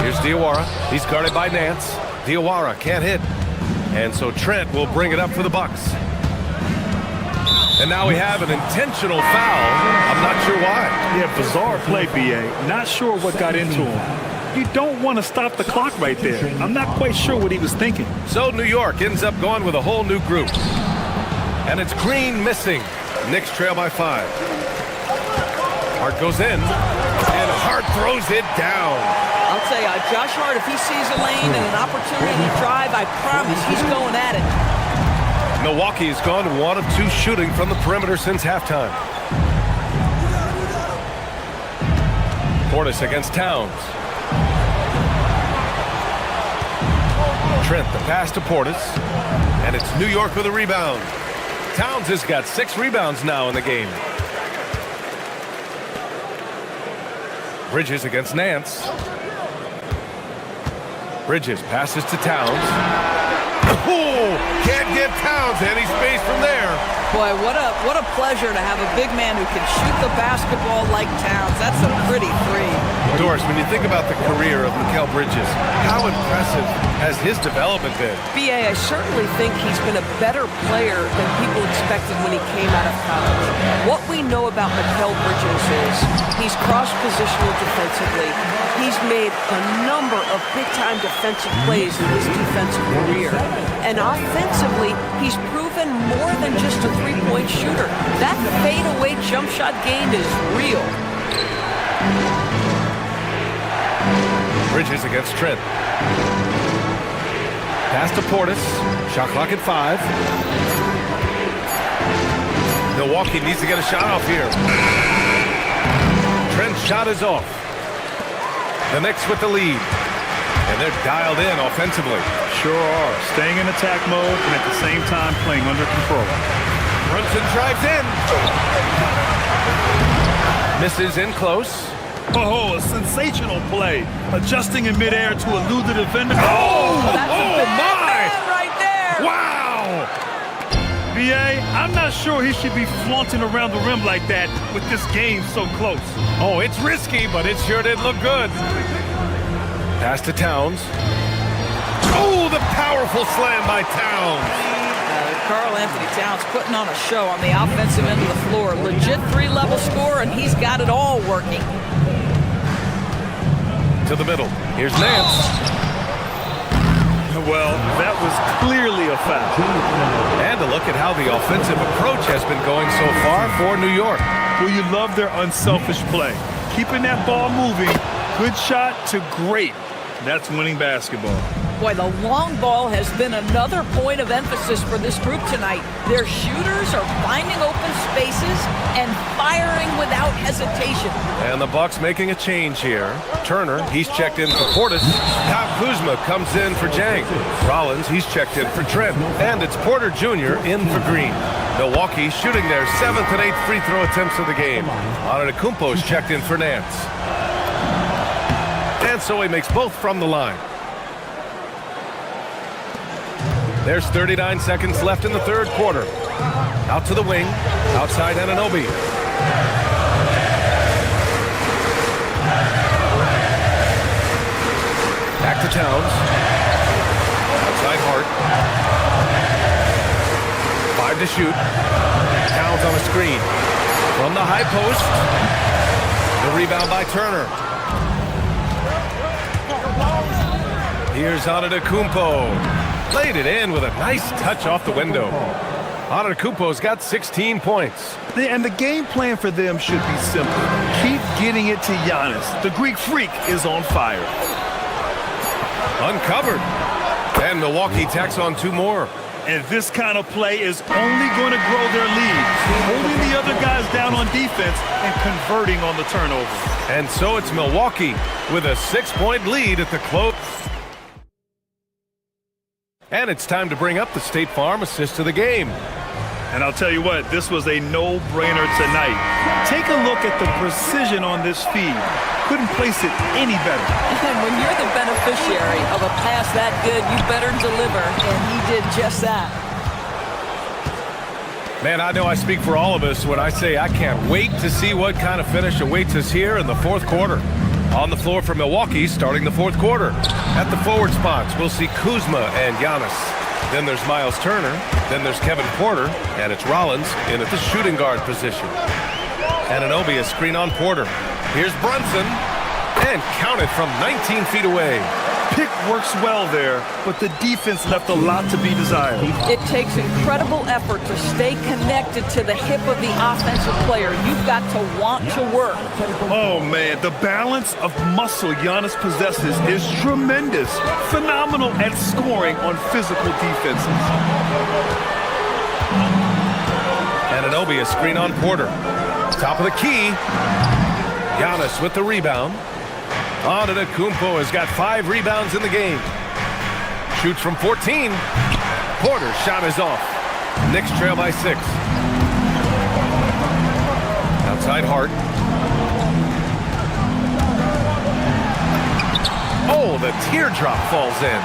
Here's Diawara. He's guarded by Nance. Diawara can't hit. And so Trent will bring it up for the Bucks. And now we have an intentional foul. I'm not sure why. Yeah, bizarre play, B.A. Not sure what got into him. You don't want to stop the clock right there. I'm not quite sure what he was thinking. So New York ends up going with a whole new group. And it's Green missing. Knicks trail by 5. Hart goes in. And Hart throws it down. I'll tell you, Josh Hart, if he sees a lane and an opportunity to drive, I promise he's going at it. Milwaukee has gone 1 of 2 shooting from the perimeter since halftime. Portis against Towns. Trent, the pass to Portis. And it's New York with a rebound. Towns has got 6 rebounds now in the game. Bridges against Nance. Bridges passes to Towns. Oh, can't get Towns any space from there. Boy, what a pleasure to have a big man who can shoot the basketball like Towns. That's a pretty three. Doris, when you think about the career of Mikal Bridges, how impressive has his development been? B.A., I certainly think he's been a better player than people expected when he came out of college. What we know about Mikal Bridges is he's cross-positional defensively. He's made a number of big-time defensive plays in his defensive career. And offensively, he's proven more than just a three-point shooter. That fadeaway jump shot game is real. Bridges against Trent. Pass to Portis. Shot clock at 5. Milwaukee needs to get a shot off here. Trent's shot is off. The Knicks with the lead. And they're dialed in offensively. Sure are. Staying in attack mode and at the same time playing under control. Brunson drives in. Misses in close. Oh, a sensational play. Adjusting in midair to elude the defender. Oh, that's a bad man right there. Wow. B.A., I'm not sure he should be flaunting around the rim like that with this game so close. Oh, it's risky, but it sure did look good. Pass to Towns. Oh, the powerful slam by Towns. Karl Anthony Towns putting on a show on the offensive end of the floor. Legit 3-level score, and he's got it all working. To the middle. Here's Nance. Well, that was clearly a foul. And a look at how the offensive approach has been going so far for New York. Well, you love their unselfish play. Keeping that ball moving, good shot to great. That's winning basketball. Boy, the long ball has been another point of emphasis for this group tonight. Their shooters are finding open spaces and firing without hesitation. And the Bucks making a change here. Turner, he's checked in for Portis. Kyle Kuzma comes in for Jang. Rollins, he's checked in for Trent. And it's Porter Jr. in for Green. Milwaukee shooting their 7th and 8th free throw attempts of the game. Antetokounmpo's checked in for Nance. And so he makes both from the line. There's 39 seconds left in the third quarter. Out to the wing. Outside Anunoby. Back to Towns. Outside Hart. 5 to shoot. Towns on a screen. From the high post. The rebound by Turner. Here's Antetokounmpo. Played it in with a nice touch off the window. Antetokounmpo's got 16 points. And the game plan for them should be simple. Keep getting it to Giannis. The Greek freak is on fire. Uncovered. And Milwaukee tacks on 2 more. And this kind of play is only going to grow their lead. Holding the other guys down on defense and converting on the turnover. And so it's Milwaukee with a 6-point lead at the close. And it's time to bring up the State Farm assist of the game. And I'll tell you what, this was a no-brainer tonight. Take a look at the precision on this feed. Couldn't place it any better. And when you're the beneficiary of a pass that good, you better deliver, and he did just that. Man, I know I speak for all of us when I say I can't wait to see what kind of finish awaits us here in the fourth quarter. On the floor for Milwaukee, starting the fourth quarter. At the forward spots, we'll see Kuzma and Giannis. Then there's Miles Turner. Then there's Kevin Porter. And it's Rollins in at the shooting guard position. Anunoby a screen on Porter. Here's Brunson. And counted from 19 feet away. Pick works well there, but the defense left a lot to be desired. It takes incredible effort to stay connected to the hip of the offensive player. You've got to want to work. Oh, man, the balance of muscle Giannis possesses is tremendous. Phenomenal at scoring on physical defenses. Anunoby a screen on Porter. Top of the key. Giannis with the rebound. Antetokounmpo has got 5 rebounds in the game. Shoots from 14. Porter's shot is off. Knicks trail by 6. Outside Hart. Oh, the teardrop falls in.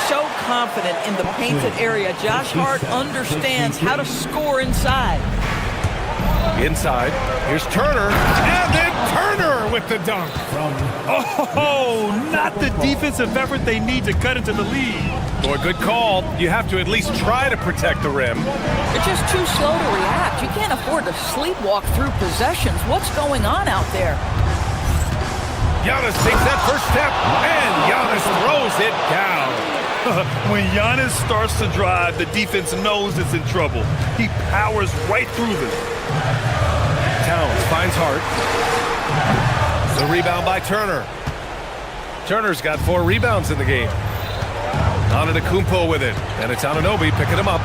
So confident in the painted area. Josh Hart understands how to score inside. Inside, here's Turner, and then Turner with the dunk. Oh, not the defensive effort they need to cut into the lead. Boy, good call. You have to at least try to protect the rim. You're just too slow to react. You can't afford to sleepwalk through possessions. What's going on out there? Giannis takes that first step, and Giannis throws it down. When Giannis starts to drive, the defense knows it's in trouble. He powers right through them. Towns finds Hart. The rebound by Turner. Turner's got 4 rebounds in the game. Antetokounmpo with it, and it's Anunoby picking him up.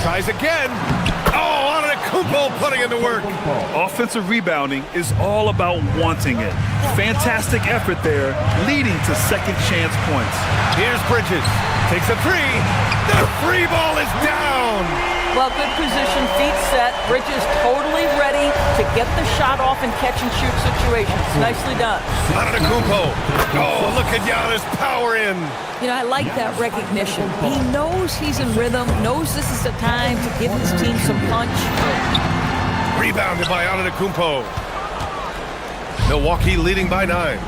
Tries again. Oh, Antetokounmpo putting in the work. Offensive rebounding is all about wanting it. Fantastic effort there, leading to second chance points. Here's Bridges. Takes a 3. The free ball is down. Well, good position, feet set. Bridges totally ready to get the shot off in catch-and-shoot situations. Nicely done. Antetokounmpo. Oh, look at Giannis power in. You know, I like that recognition. He knows he's in rhythm, knows this is the time to give his team some punch. Rebounded by Antetokounmpo. Milwaukee leading by 9.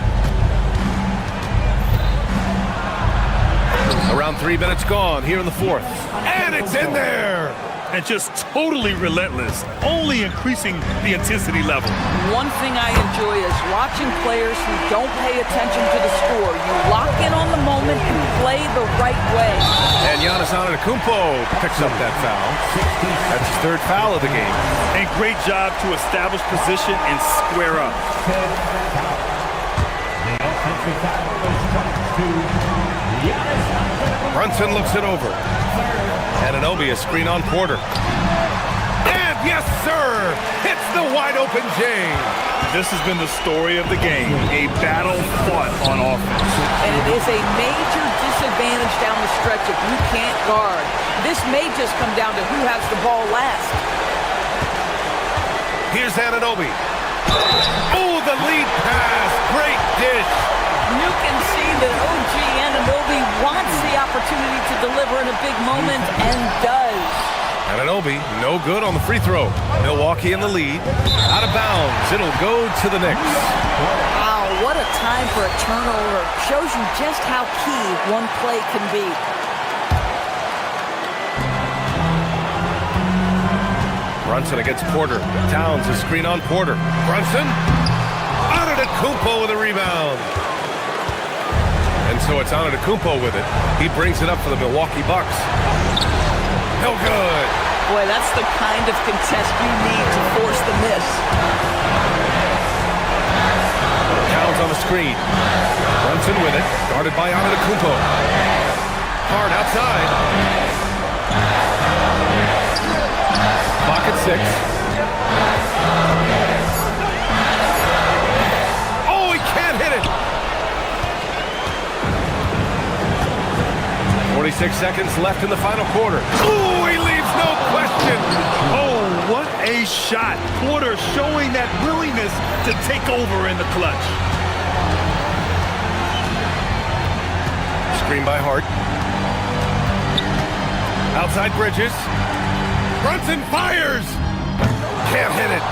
Around 3 minutes gone here in the fourth. And it's in there. And just totally relentless, only increasing the intensity level. One thing I enjoy is watching players who don't pay attention to the score. You lock in on the moment and play the right way. And Giannis Antetokounmpo picks up that foul. That's his 3rd foul of the game. And great job to establish position and square up. Brunson looks it over. Anunoby a screen on Porter. And yes, sir! Hits the wide-open J. This has been the story of the game, a battle fought on offense. And it is a major disadvantage down the stretch if you can't guard. This may just come down to who has the ball last. Here's Anunoby. Oh, the lead pass. Great dish. You can see that OG Anunoby wants the opportunity to deliver in a big moment and does. Anunoby, no good on the free throw. Milwaukee in the lead. Out of bounds. It'll go to the Knicks. Wow, what a time for a turnover. Shows you just how key one play can be. Brunson against Porter. Towns a screen on Porter. Brunson. Antetokounmpo with a rebound. And so it's Antetokounmpo with it. He brings it up for the Milwaukee Bucks. No good. Boy, that's the kind of contest you need to force the miss. Towns on the screen. Brunson with it. Guarded by Antetokounmpo. Hard outside. Clock at 6. Oh, he can't hit it. 46 36 seconds left in the final quarter. Ooh, he leaves no question. Oh, what a shot. Porter showing that willingness to take over in the clutch. Screen by Hart. Outside Bridges. Brunson fires. Can't hit it.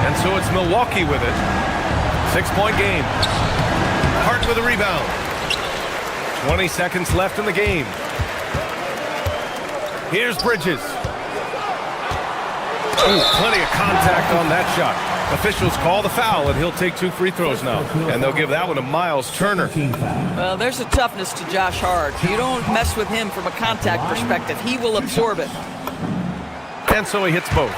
And so it's Milwaukee with it. 6-point game. Hart with a rebound. 20 seconds left in the game. Here's Bridges. Ooh, plenty of contact on that shot. Officials call the foul, and he'll take 2 free throws now. And they'll give that one to Miles Turner. Well, there's a toughness to Josh Hart. You don't mess with him from a contact perspective. He will absorb it. And so he hits both.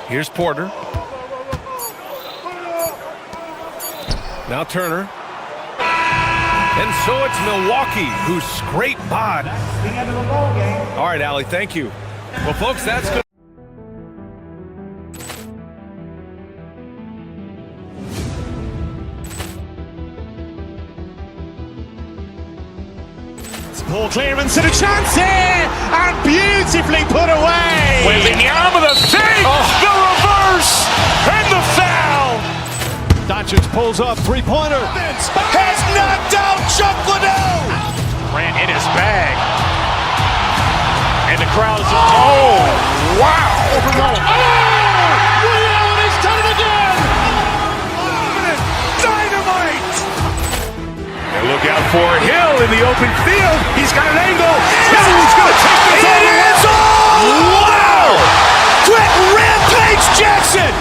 Here's Porter. Now Turner. And so it's Milwaukee who scraped by. All right, Allie, thank you. Well, folks, that's good. Ball clearance and a chance here, and beautifully put away. Wembanyama the save, the reverse, and the foul. Doncic pulls up, three-pointer. Has knocked out Chuck Liddell. Ran in his bag. And the crowd is, oh, wow. Reality's done it again. Dynamite. And look out for Hill in the open field. He's got an angle. Hill's going to take this all the way. Wow. Quick rampage Jackson.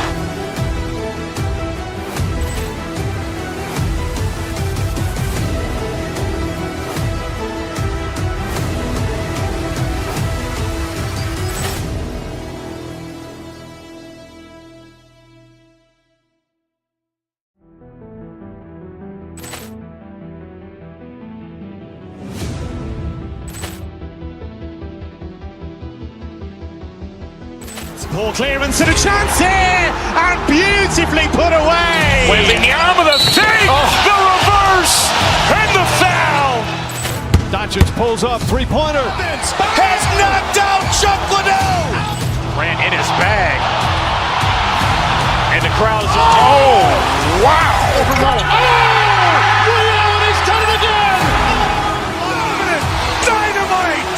Ball clearance and a chance here, and beautifully put away. Wembanyama the save, the reverse, and the foul. Doncic pulls up, three-pointer. Has knocked out Chuck Liddell. Ran in his bag. And the crowd is, oh, wow. Reality's done it again. Dynamite.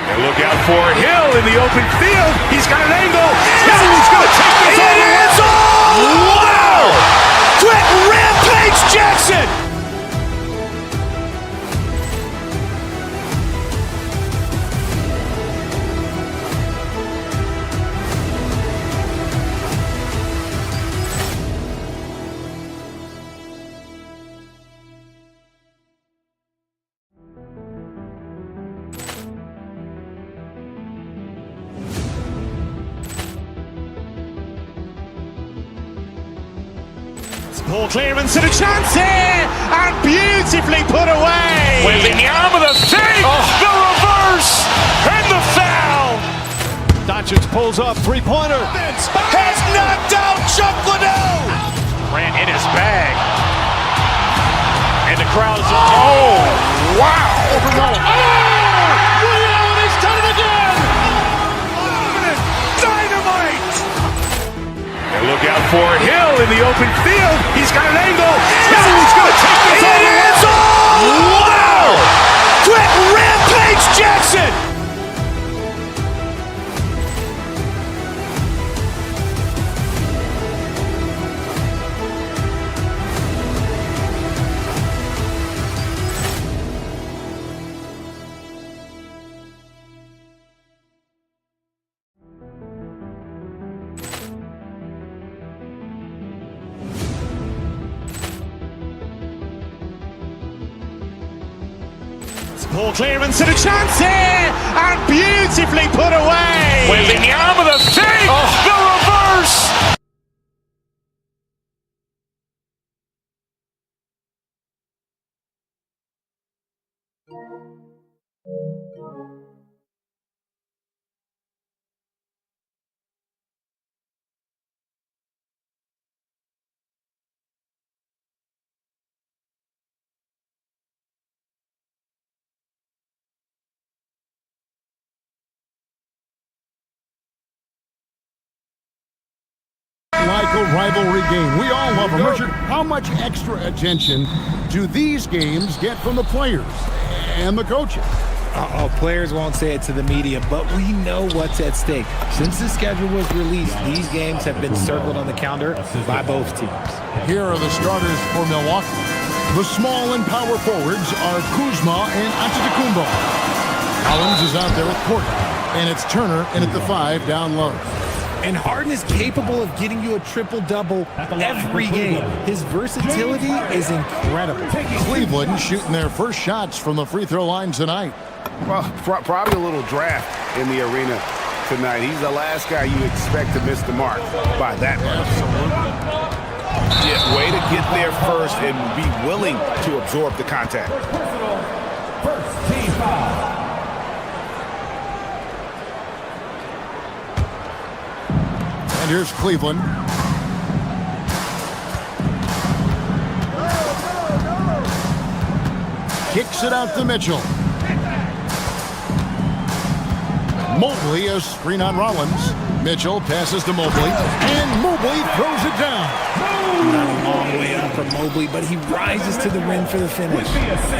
And look out for Hill in the open field. He's got an angle. Hill's going to take this all the way. Wow. Quick rampage Jackson. Ball clearance and a chance here, and beautifully put away. Wembanyama the save, the reverse, and the foul. Doncic pulls up, three-pointer. Has knocked out Chuck Liddell. Ran in his bag. And the crowd is, oh, wow. Reality's done it again. Dynamite. And look out for Hill in the open field. He's got an angle. Hill's going to take this all the way. Wow. Quick rampage Jackson. Ball clearance and a chance here, and beautifully put away. Wembanyama the save, the reverse. real rivalry game. We all love them. Richard, how much extra attention do these games get from the players and the coaches? Players won't say it to the media, but we know what's at stake. Since the schedule was released, these games have been circled on the calendar by both teams. Here are the starters for Milwaukee. The small and power forwards are Kuzma and Antetokounmpo. Collins is out there with Porter, and it's Turner in at the 5 down low. And Harden is capable of getting you a triple-double every game. His versatility is incredible. Cleveland shooting their first shots from the free throw line tonight. Well, probably a little draft in the arena tonight. He's the last guy you expect to miss the mark by that much. Yeah, way to get there first and be willing to absorb the contact. First team foul. And here's Cleveland. Kicks it out to Mitchell. Mobley, a screen on Rollins. Mitchell passes to Mobley, and Mobley throws it down. Not a long way up for Mobley, but he rises to the rim for the finish.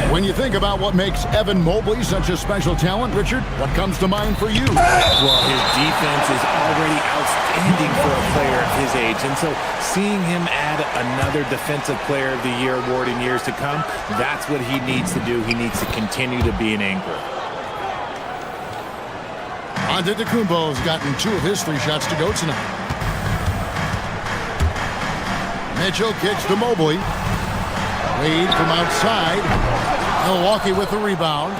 When you think about what makes Evan Mobley such a special talent, Richard, what comes to mind for you? Well, his defense is already outstanding for a player of his age, and so seeing him add another Defensive Player of the Year award in years to come, that's what he needs to do. He needs to continue to be an anchor. Antetokounmpo's gotten 2 of his 3 shots to go tonight. Mitchell kicks to Mobley. Wade from outside. Milwaukee with the rebound.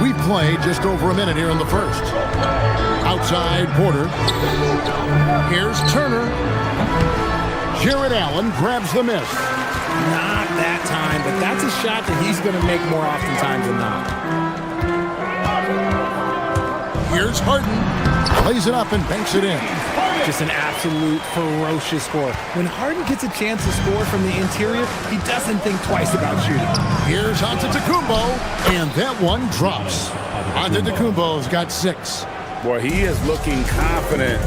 We played just over a minute here in the first. Outside Porter. Here's Turner. Jared Allen grabs the miss. Not that time, but that's a shot that he's going to make more oftentimes than not. Here's Harden. Plays it up and banks it in. Just an absolute ferocious score. When Harden gets a chance to score from the interior, he doesn't think twice about shooting. Here's Antetokounmpo, and that one drops. Antetokounmpo's got 6. Boy, he is looking confident.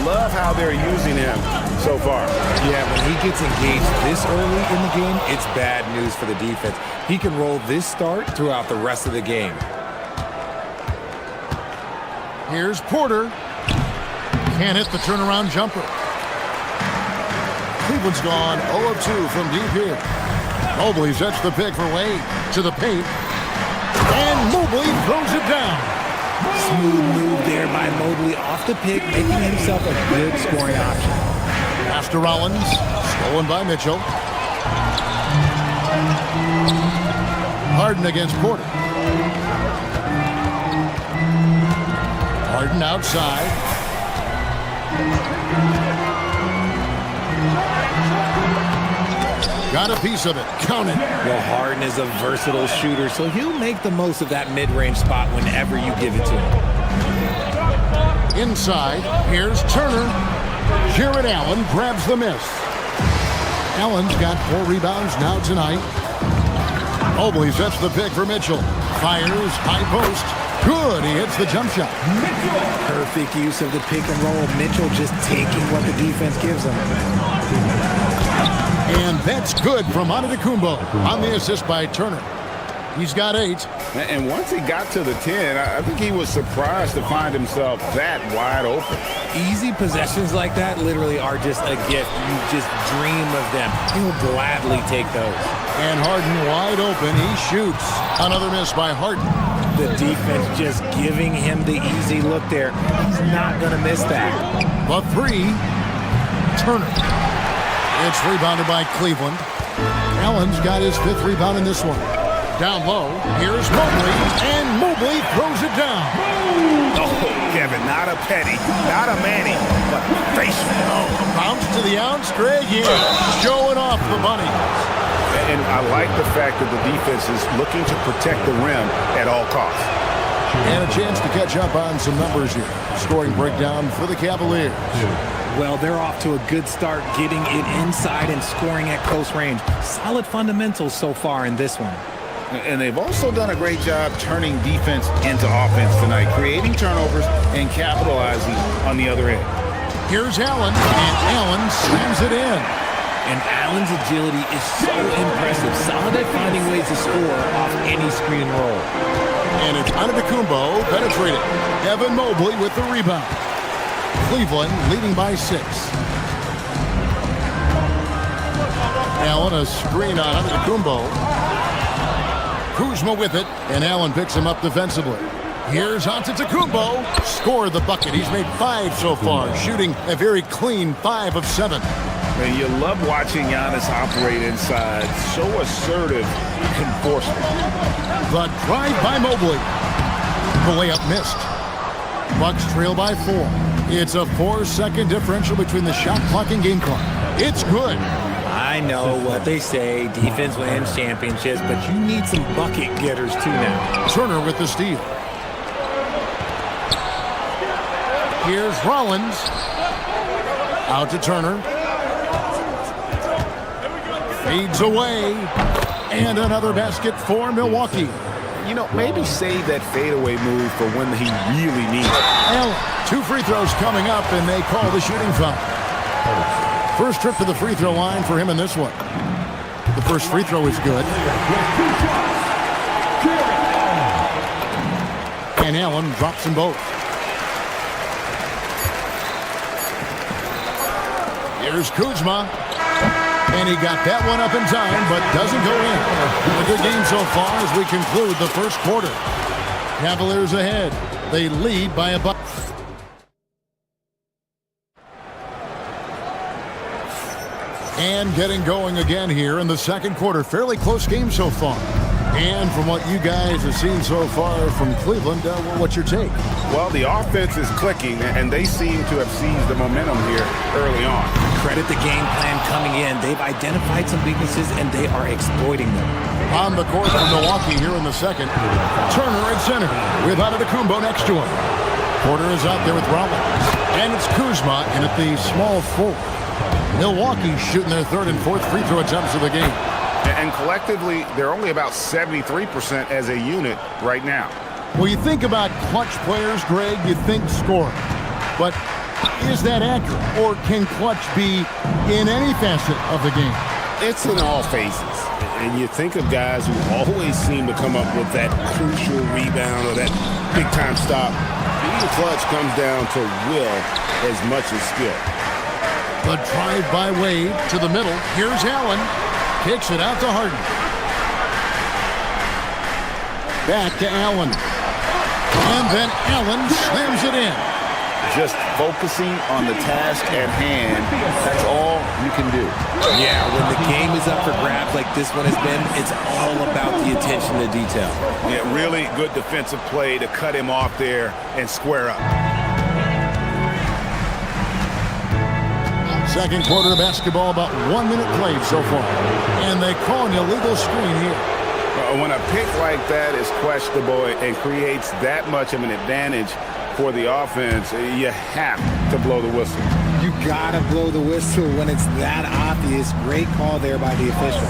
Love how they're using him so far. Yeah, when he gets engaged this early in the game, it's bad news for the defense. He can roll this start throughout the rest of the game. Here's Porter. Can't hit the turnaround jumper. Cleveland's gone 0 of 2 from deep here. Mobley sets the pick for Wade to the paint. And Mobley throws it down. Smooth move there by Mobley off the pick, making himself a good scoring option. Pass to Rollins. Stolen by Mitchell. Harden against Porter. Harden outside. Got a piece of it. Count it. Well, Harden is a versatile shooter, so he'll make the most of that mid-range spot whenever you give it to him. Inside, here's Turner. Jared Allen grabs the miss. Allen's got 4 rebounds now tonight. Mobley sets the pick for Mitchell. Fires, high post. Good, he hits the jump shot. Perfect use of the pick and roll. Mitchell just taking what the defense gives him. And that's good from Antetokounmpo on the assist by Turner. He's got 8. And once he got to the 10, I think he was surprised to find himself that wide open. Easy possessions like that literally are just a gift. You just dream of them. He'll gladly take those. And Harden wide open. He shoots. Another miss by Harden. The defense just giving him the easy look there. He's not going to miss that. The 3, Turner. It's rebounded by Cleveland. Allen's got his 5th rebound in this one. Down low, here's Mobley, and Mobley throws it down. Oh, Kevin, not a penny, not a Manny, but face. Oh, bounce to the ounce, Greg, yeah, showing off the money. And I like the fact that the defense is looking to protect the rim at all costs. And a chance to catch up on some numbers here. Scoring breakdown for the Cavaliers. Well, they're off to a good start getting it inside and scoring at close range. Solid fundamentals so far in this one. And they've also done a great job turning defense into offense tonight, creating turnovers and capitalizing on the other end. Here's Allen, and Allen slams it in. And Allen's agility is so impressive. Solid at finding ways to score off any screen and roll. And it's Antetokounmpo penetrating. Evan Mobley with the rebound. Cleveland leading by 6. Allen a screen on Antetokounmpo. Kuzma with it, and Allen picks him up defensively. Here's Antetokounmpo. Scored the bucket. He's made 5 so far, shooting a very clean 5 of 7. And you love watching Giannis operate inside. So assertive, he can force it. The drive by Mobley. The layup missed. Bucks trail by 4. It's a 4-second differential between the shot clock and game clock. It's good. I know what they say, defense wins championships, but you need some bucket getters too now. Turner with the steal. Here's Rollins. Out to Turner. Fades away. And another basket for Milwaukee. You know, maybe save that fadeaway move for when he really needs it. Allen, 2 free throws coming up, and they call the shooting foul. First trip to the free throw line for him in this one. The first free throw is good. And Allen drops them both. Here's Kuzma. And he got that one up in time, but doesn't go in. A good game so far as we conclude the first quarter. Cavaliers ahead. They lead by a bucket. And getting going again here in the second quarter. Fairly close game so far. And from what you guys have seen so far from Cleveland, what's your take? Well, the offense is clicking, and they seem to have seized the momentum here early on. Credit the game plan coming in. They've identified some weaknesses, and they are exploiting them. On the court for Milwaukee here in the second. Turner at center with Antetokounmpo next to him. Porter is out there with Rollins. And it's Kuzma in at the small 4. Milwaukee shooting their 3rd and 4th free throw attempts of the game. And collectively, they're only about 73% as a unit right now. Well, you think about clutch players, Greg, you think scoring. But is that accurate? Or can clutch be in any facet of the game? It's in all phases. And you think of guys who always seem to come up with that crucial rebound or that big-time stop. Being clutch comes down to will as much as skill. The drive by Wade to the middle. Here's Allen. Kicks it out to Harden. Back to Allen. And then Allen slams it in. Just focusing on the task at hand. That's all you can do. Yeah, when the game is up for grabs like this one has been, it's all about the attention to detail. Yeah, really good defensive play to cut him off there and square up. Second quarter of basketball, about 1 minute played so far. And they call an illegal screen here. When a pick like that is questionable and creates that much of an advantage for the offense, you have to blow the whistle. You gotta blow the whistle when it's that obvious. Great call there by the official.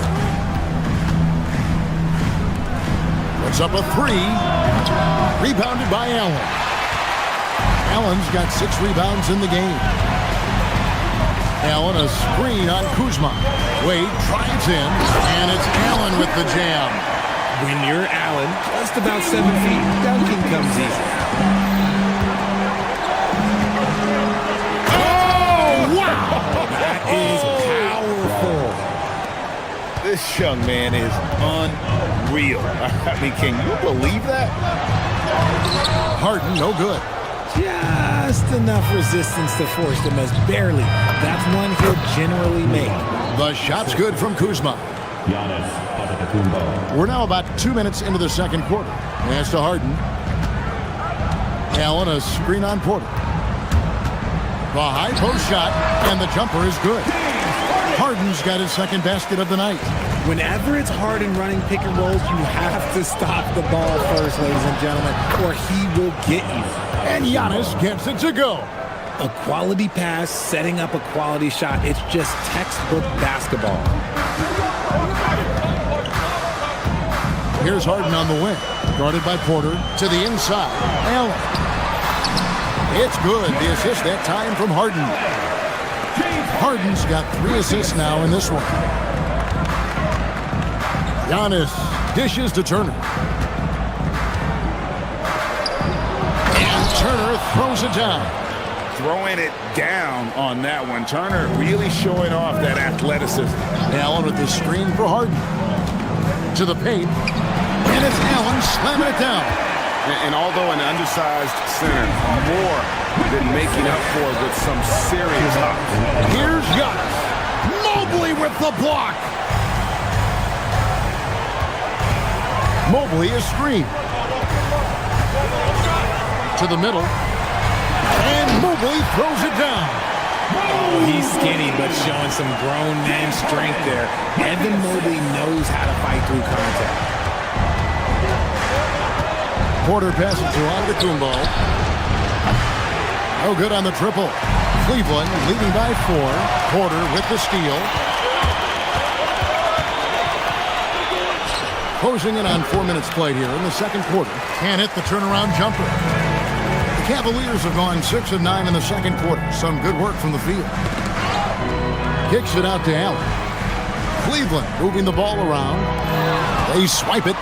Puts up a 3. Rebounded by Allen. Allen's got 6 rebounds in the game. Allen a screen on Kuzma. Wade drives in, and it's Allen with the jam. When you're Allen, just about 7 feet, dunking comes easy. Oh, wow! That is powerful. This young man is unreal. I mean, can you believe that? Harden, no good. Just enough resistance to force them as barely. That's one he'll generally make. The shot's good from Kuzma. We're now about 2 minutes into the second quarter. Pass to Harden. Allen a screen on Porter. The high post shot, and the jumper is good. Harden's got his second basket of the night. Whenever it's Harden running pick and rolls, you have to stop the ball first, ladies and gentlemen, or he will get you. And Giannis gets it to go. A quality pass, setting up a quality shot. It's just textbook basketball. Here's Harden on the wing. Guarded by Porter to the inside. Allen. It's good. The assist that time from Harden. Harden's got 3 assists now in this one. Giannis dishes to Turner. And Turner throws it down. Throwing it down on that one. Turner really showing off that athleticism. Allen with the screen for Harden. To the paint. And it's Allen slamming it down. And although an undersized center, more than making up for it with some serious hops. Here's Giannis. Mobley with the block. Mobley is screened. To the middle. And Mobley throws it down. Oh, he's skinny, but showing some grown man strength there. Evan Mobley knows how to fight through contact. Porter passes to Antetokounmpo. No good on the triple. Cleveland leading by 4. Porter with the steal. Closing in on 4 minutes played here in the second quarter. Can't hit the turnaround jumper. The Cavaliers have gone 6 of 9 in the second quarter. Some good work from the field. Kicks it out to Allen. Cleveland moving the ball around. They swipe it.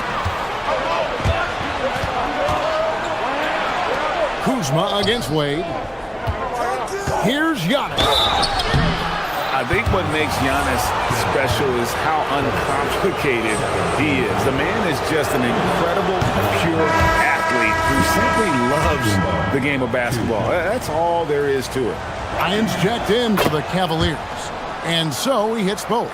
Kuzma against Wade. Here's Giannis. I think what makes Giannis special is how uncomplicated he is. The man is just an incredible, pure athlete who simply loves the game of basketball. That's all there is to it. Irons checked in for the Cavaliers. And so he hits both.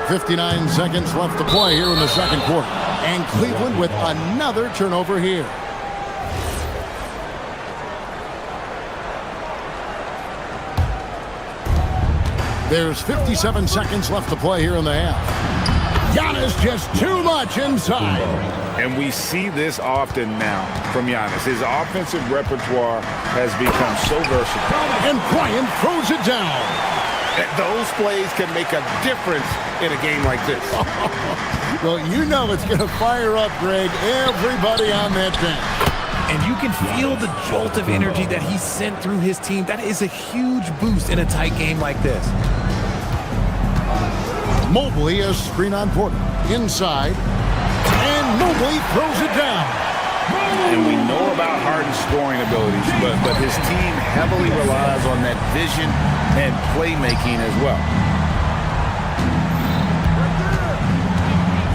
59 seconds left to play here in the second quarter. And Cleveland with another turnover here. There's 57 seconds left to play here in the half. Giannis just too much inside. And we see this often now from Giannis. His offensive repertoire has become so versatile. And Bryant throws it down. Those plays can make a difference in a game like this. Well, you know it's going to fire up, Greg, everybody on that bench. And you can feel the jolt of energy that he sent through his team. That is a huge boost in a tight game like this. Mobley is screen on Porter. Inside. And Mobley throws it down. And we know about Harden's scoring abilities, but his team heavily relies on that vision and playmaking as well.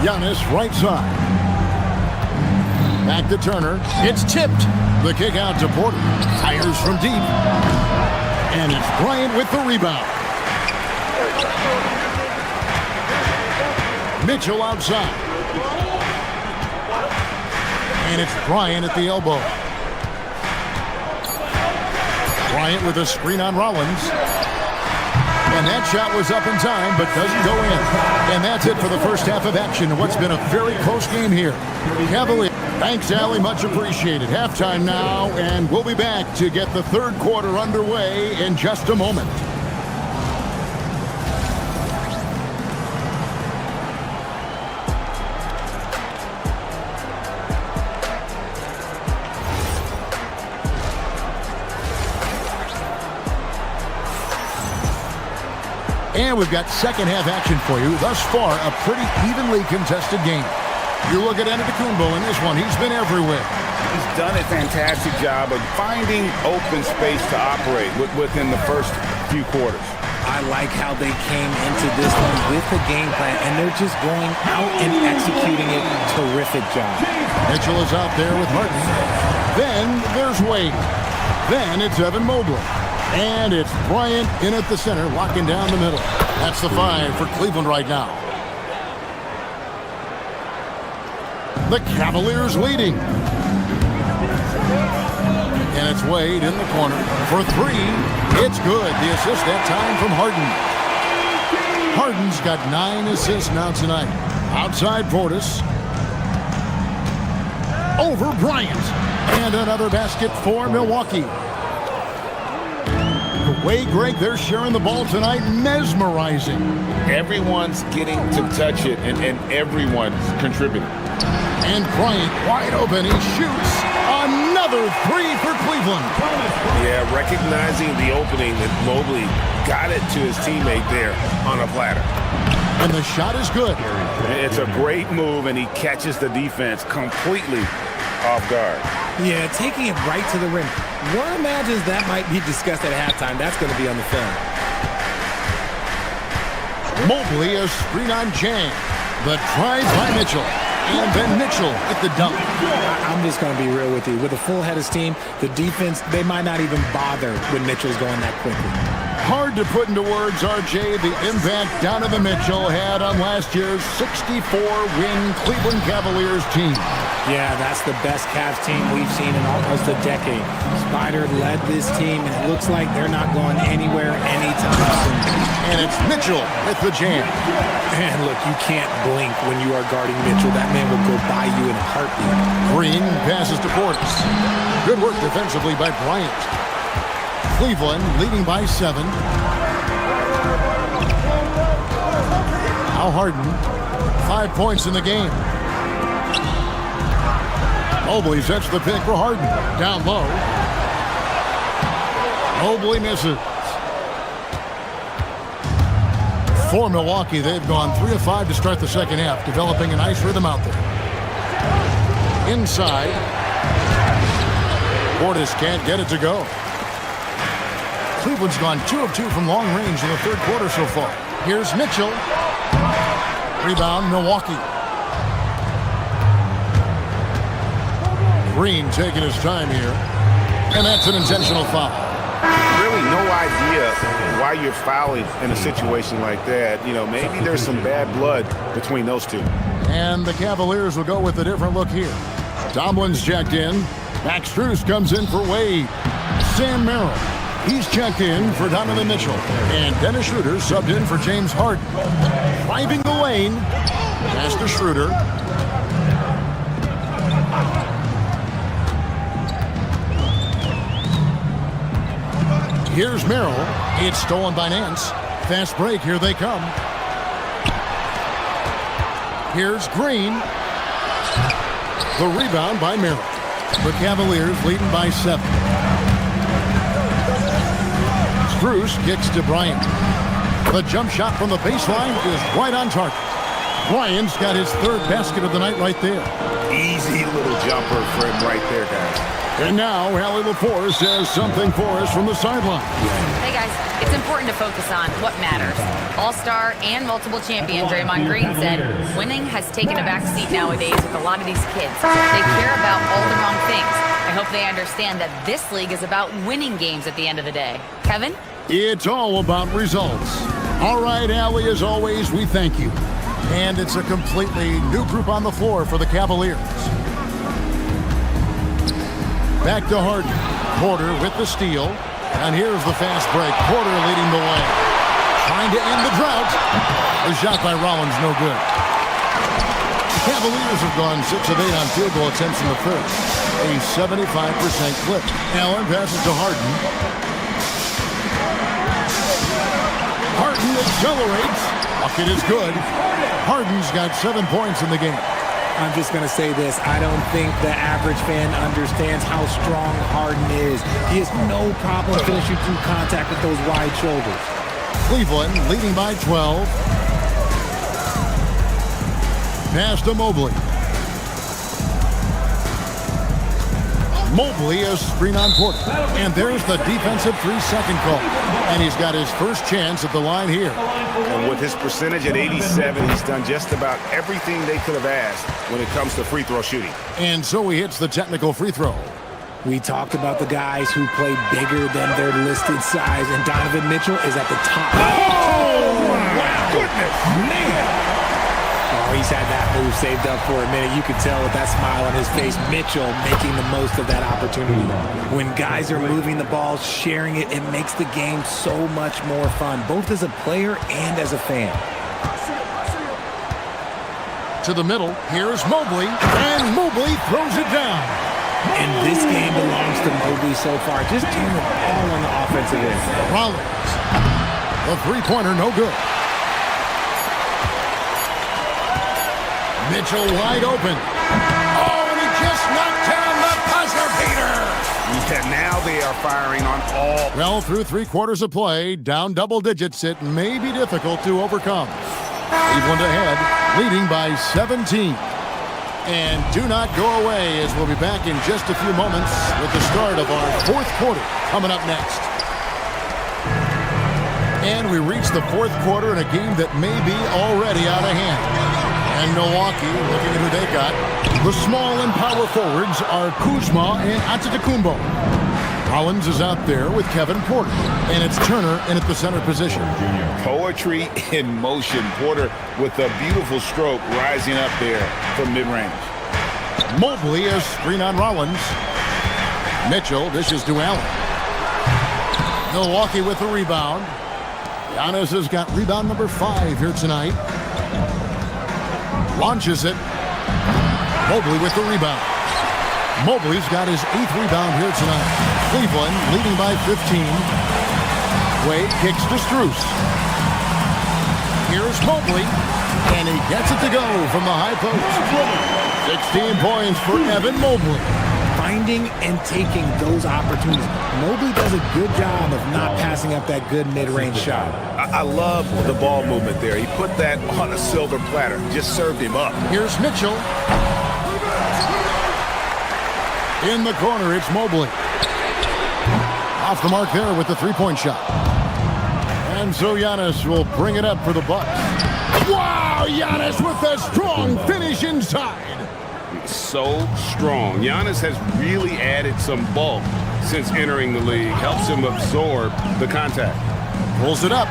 Giannis right side. Back to Turner. It's tipped. The kick out to Porter. Fires from deep. And it's Bryant with the rebound. Mitchell outside. And it's Bryant at the elbow. Bryant with a screen on Rollins. And that shot was up in time, but doesn't go in. And that's it for the first half of action in what's been a very close game here. Cavaliers. Thanks, Allie. Much appreciated. Halftime now, and we'll be back to get the third quarter underway in just a moment. And we've got second half action for you. Thus far, a pretty evenly contested game. You look at Antetokounmpo in this one. He's been everywhere. He's done a fantastic job of finding open space to operate within the first few quarters. I like how they came into this one with a game plan, and they're just going out and executing it. Terrific job. Mitchell is out there with Harden. Then there's Wade. Then it's Evan Mobley. And it's Bryant in at the center, locking down the middle. That's the 5 for Cleveland right now. The Cavaliers leading. And it's Wade in the corner for 3. It's good. The assist that time from Harden. Harden's got 9 assists now tonight. Outside Portis. Over Bryant. And another basket for Milwaukee. The way, Greg, they're sharing the ball tonight, mesmerizing. Everyone's getting to touch it, and everyone's contributing. And Bryant wide open. He shoots another. Another three for Cleveland. Yeah, recognizing the opening that Mobley got it to his teammate there on a platter. And the shot is good. It's a great move, and he catches the defense completely off guard. Yeah, taking it right to the rim. One imagines that might be discussed at halftime. That's going to be on the film. Mobley, a screen on Jang. The try by Mitchell. And then Mitchell at the dunk. I'm just going to be real with you. With a full head of steam, the defense, they might not even bother when Mitchell's going that quickly. Hard to put into words, RJ, the impact Donovan Mitchell had on last year's 64-win Cleveland Cavaliers team. Yeah, that's the best Cavs team we've seen in almost a decade. Spider led this team, and it looks like they're not going anywhere anytime soon. And it's Mitchell with the jam. And look, you can't blink when you are guarding Mitchell. That man will go by you in a heartbeat. Green passes to Portis. Good work defensively by Bryant. Cleveland leading by 7. Now Harden, 5 points in the game. Mobley sets the pick for Harden. Down low. Mobley misses. For Milwaukee, they've gone 3 of 5 to start the second half, developing a nice rhythm out there. Inside. Portis can't get it to go. Cleveland's gone 2 of 2 from long range in the third quarter so far. Here's Mitchell. Rebound, Milwaukee. Green taking his time here. And that's an intentional foul. Really no idea why you're fouling in a situation like that. You know, maybe there's some bad blood between those two. And the Cavaliers will go with a different look here. Tomlin's checked in. Max Strus comes in for Wade. Sam Merrill. He's checked in for Donovan Mitchell. And Dennis Schroeder subbed in for James Harden. Driving the lane. Pass to Schroeder. Here's Merrill. It's stolen by Nance. Fast break. Here they come. Here's Green. The rebound by Merrill. The Cavaliers leading by 7. Strus kicks to Bryant. The jump shot from the baseline is right on target. Bryant's got his 3rd basket of the night right there. Easy little jumper for him right there, guys. And now, Allie LaForce says something for us from the sideline. Hey, guys, it's important to focus on what matters. All-star and multiple champion Draymond Green said winning has taken a back seat nowadays with a lot of these kids. They care about all the wrong things. I hope they understand that this league is about winning games at the end of the day. Kevin? It's all about results. All right, Allie, as always, we thank you. And it's a completely new group on the floor for the Cavaliers. Back to Harden. Porter with the steal. And here's the fast break. Porter leading the way. Trying to end the drought. The shot by Rollins, no good. The Cavaliers have gone 6 of 8 on field goal attempts in the third. A 75% clip. Allen passes to Harden. Harden accelerates. Bucket is good. Harden's got 7 points in the game. I'm just going to say this. I don't think the average fan understands how strong Harden is. He has no problem finishing through contact with those wide shoulders. Cleveland leading by 12. Pass to Mobley. Mobley is screen on Porter. And there's the defensive 3-second call. And he's got his first chance at the line here. And with his percentage at 87, he's done just about everything they could have asked when it comes to free throw shooting. And so he hits the technical free throw. We talked about the guys who play bigger than their listed size, and Donovan Mitchell is at the top. Oh, my goodness, man. Oh, he's had that move saved up for a minute. You can tell with that smile on his face, Mitchell making the most of that opportunity. When guys are moving the ball, sharing it, it makes the game so much more fun, both as a player and as a fan. To the middle, here's Mobley, and Mobley throws it down. And this game belongs to Mobley so far, just doing it all on the offensive end. Rollins, the three-pointer, no good. Mitchell wide open. Oh, and he just knocked down the buzzer beater. And now they are firing on all. Well, through 3 quarters of play, down double digits, it may be difficult to overcome. Cleveland ahead, leading by 17. And do not go away, as we'll be back in just a few moments with the start of our 4th quarter coming up next. And we reach the 4th quarter in a game that may be already out of hand. And Milwaukee, looking at who they got, the small and power forwards are Kuzma and Antetokounmpo. Rollins is out there with Kevin Porter, and it's Turner in at the center position. Poetry in motion. Porter with a beautiful stroke rising up there from mid-range. Mobley is screen on Rollins. Mitchell dishes to Allen. Milwaukee with the rebound. Giannis has got rebound number 5 here tonight. Launches it. Mobley with the rebound. Mobley's got his 8th rebound here tonight. Cleveland leading by 15. Wade kicks to Strus. Here's Mobley, and he gets it to go from the high post. 16 points for Evan Mobley. Finding and taking those opportunities. Mobley does a good job of not passing up that good mid-range shot. I love the ball movement there. He put that on a silver platter. Just served him up. Here's Mitchell. In the corner, it's Mobley. Off the mark there with the 3-point shot. And so Giannis will bring it up for the Bucks. Wow, Giannis with a strong finish inside. So strong. Giannis has really added some bulk since entering the league. Helps him absorb the contact. Pulls it up.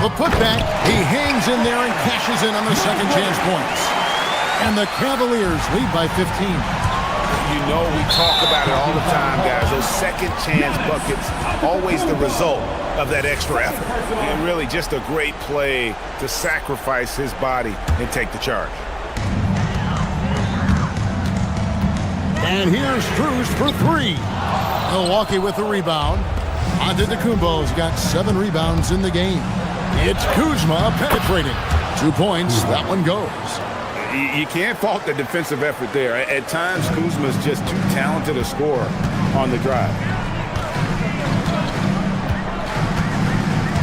The putback. He hangs in there and cashes in on the second chance points. And the Cavaliers lead by 15. You know we talk about it all the time, guys. Those second chance buckets, always the result of that extra effort. And really just a great play to sacrifice his body and take the charge. And here's Strus for 3. Milwaukee with the rebound. Antetokounmpo's got 7 rebounds in the game. It's Kuzma penetrating. 2 points. That one goes. You can't fault the defensive effort there. At times, Kuzma's just too talented a scorer on the drive.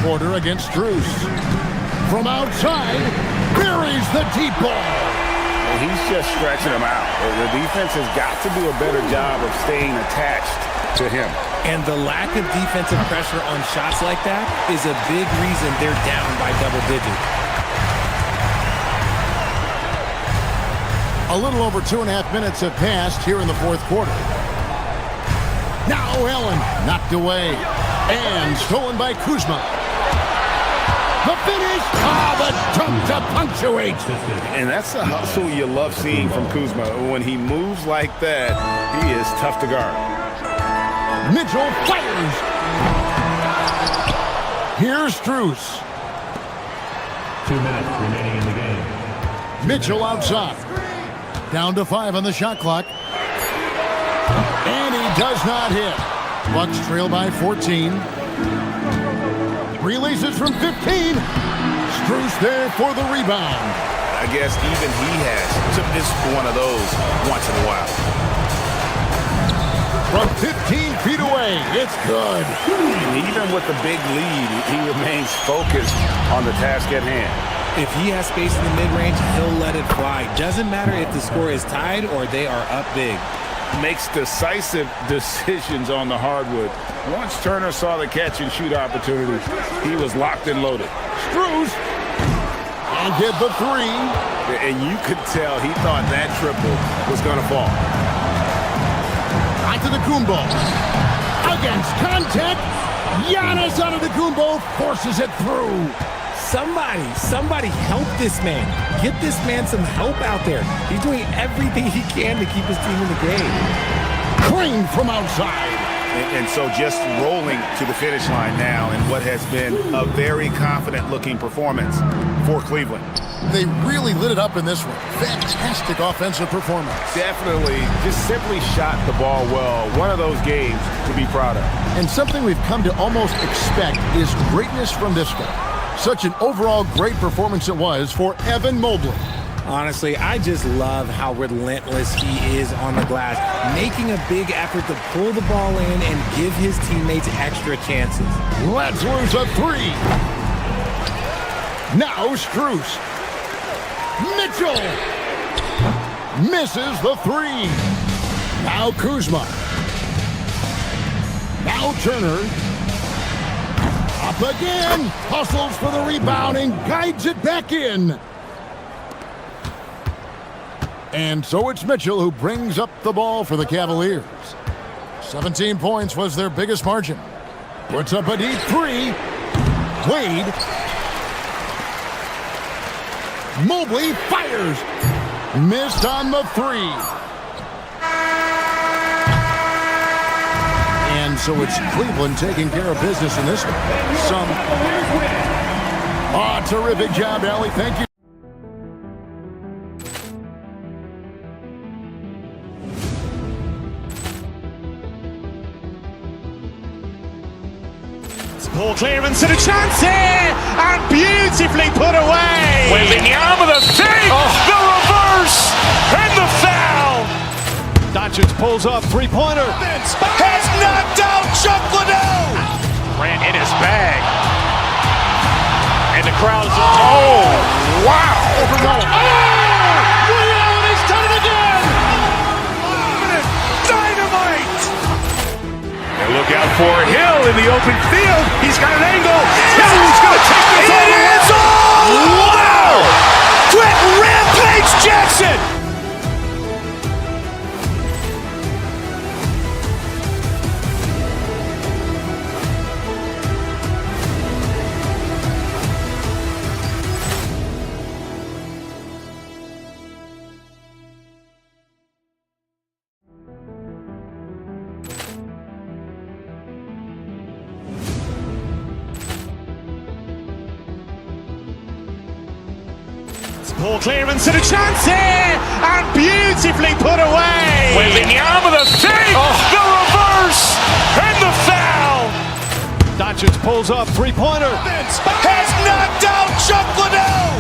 Porter against Strus. From outside, buries the deep ball. He's just stretching him out. The defense has got to do a better job of staying attached to him. And the lack of defensive pressure on shots like that is a big reason they're down by double digits. A little over 2.5 minutes have passed here in the 4th quarter. Now Allen knocked away and stolen by Kuzma. The finish! The dunk to punctuate! And that's the hustle you love seeing from Kuzma. When he moves like that, he is tough to guard. Mitchell fires! Here's Strus. 2 minutes remaining in the game. Mitchell outside. Down to 5 on the shot clock. And he does not hit. Bucks trail by 14. Releases from 15. Strus there for the rebound. I guess even he has to miss one of those once in a while. From 15 feet away, it's good. And even with the big lead, he remains focused on the task at hand. If he has space in the mid-range, he'll let it fly. Doesn't matter if the score is tied or they are up big. Makes decisive decisions on the hardwood. Once Turner saw the catch-and-shoot opportunity, he was locked and loaded. Strus and get the 3. And you could tell he thought that triple was going to fall. Antetokounmpo against contact. Giannis Antetokounmpo forces it through. Somebody help this man. Get this man some help out there. He's doing everything he can to keep his team in the game. Clean from outside. And so just rolling to the finish line now in what has been a very confident-looking performance for Cleveland. They really lit it up in this one. Fantastic offensive performance. Definitely just simply shot the ball well. One of those games to be proud of. And something we've come to almost expect is greatness from this guy. Such an overall great performance it was for Evan Mobley. Honestly, I just love how relentless he is on the glass, making a big effort to pull the ball in and give his teammates extra chances. Let's lose a three. Now Strus. Mitchell misses the three. Now Kuzma. Now Turner. Up again. Hustles for the rebound and guides it back in. And so it's Mitchell who brings up the ball for the Cavaliers. 17 points was their biggest margin. Puts up a deep three. Wade. Mobley fires. Missed on the three. And so it's Cleveland taking care of business in this one. Terrific job, Allie. Thank you. Ball clearance and a chance here, and beautifully put away. Wembanyama the fake, the reverse, and the foul. Doncic pulls up, three-pointer. Has knocked out Chuck Liddell. Ran in his bag. And the crowd is, oh, wow. Reality's done it again. Dynamite. And look out for Hill in the open field. He's got an angle. He's going to take this all the way. Wow! Quick Rampage Jackson. Ball clearance and a chance here, and beautifully put away. Wembanyama the fake, the reverse, and the foul. Doncic pulls up, three-pointer. Has knocked out Chuck Liddell.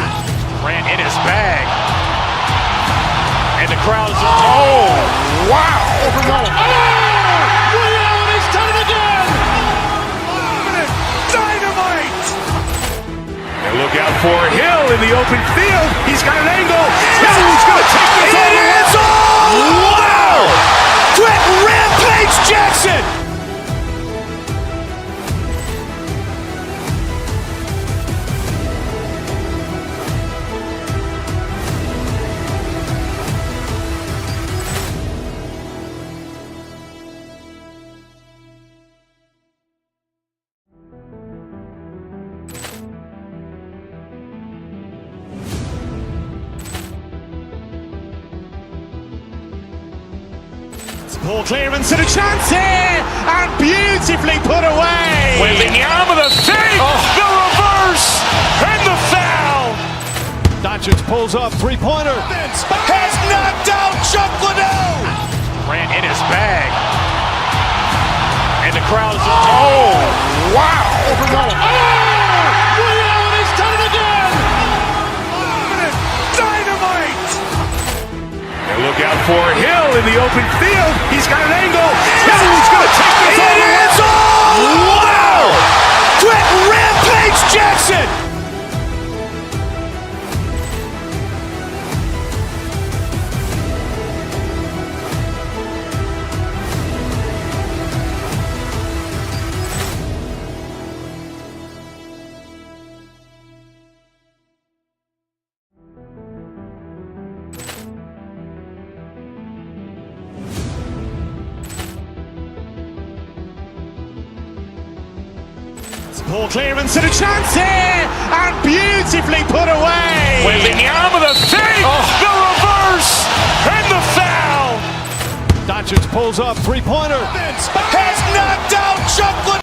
Ran in his bag. And the crowd is, oh, wow. Reality's done it again. Dynamite. And look out for Hill in the open field. He's got an angle. He's going to take this all the way. Wow! Quick Rampage Jackson. Ball clearance and a chance here, and beautifully put away. Wembanyama the fake, the reverse, and the foul. Doncic pulls up, three-pointer. Has knocked out Chuck Liddell. Ran in his bag. And the crowd is, oh, wow. Reality's done it again. Dynamite. And look out for Hill in the open field. He's got an angle. He's going to take this all the way. Wow! Quick Rampage Jackson. Ball clearance and a chance here, and beautifully put away. Wembanyama the fake, the reverse, and the foul. Doncic pulls up, three-pointer. Has knocked out Chuck Liddell.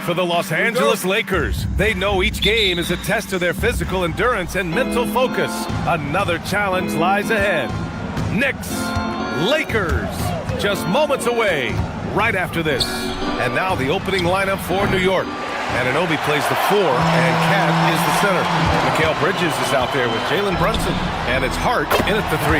for the Los Angeles Lakers. They know each game is a test of their physical endurance and mental focus. Another challenge lies ahead. Knicks, Lakers, just moments away right after this. And now the opening lineup for New York. Anunoby plays the 4, and Cat is the center. Mikal Bridges is out there with Jalen Brunson, and it's Hart in at the 3.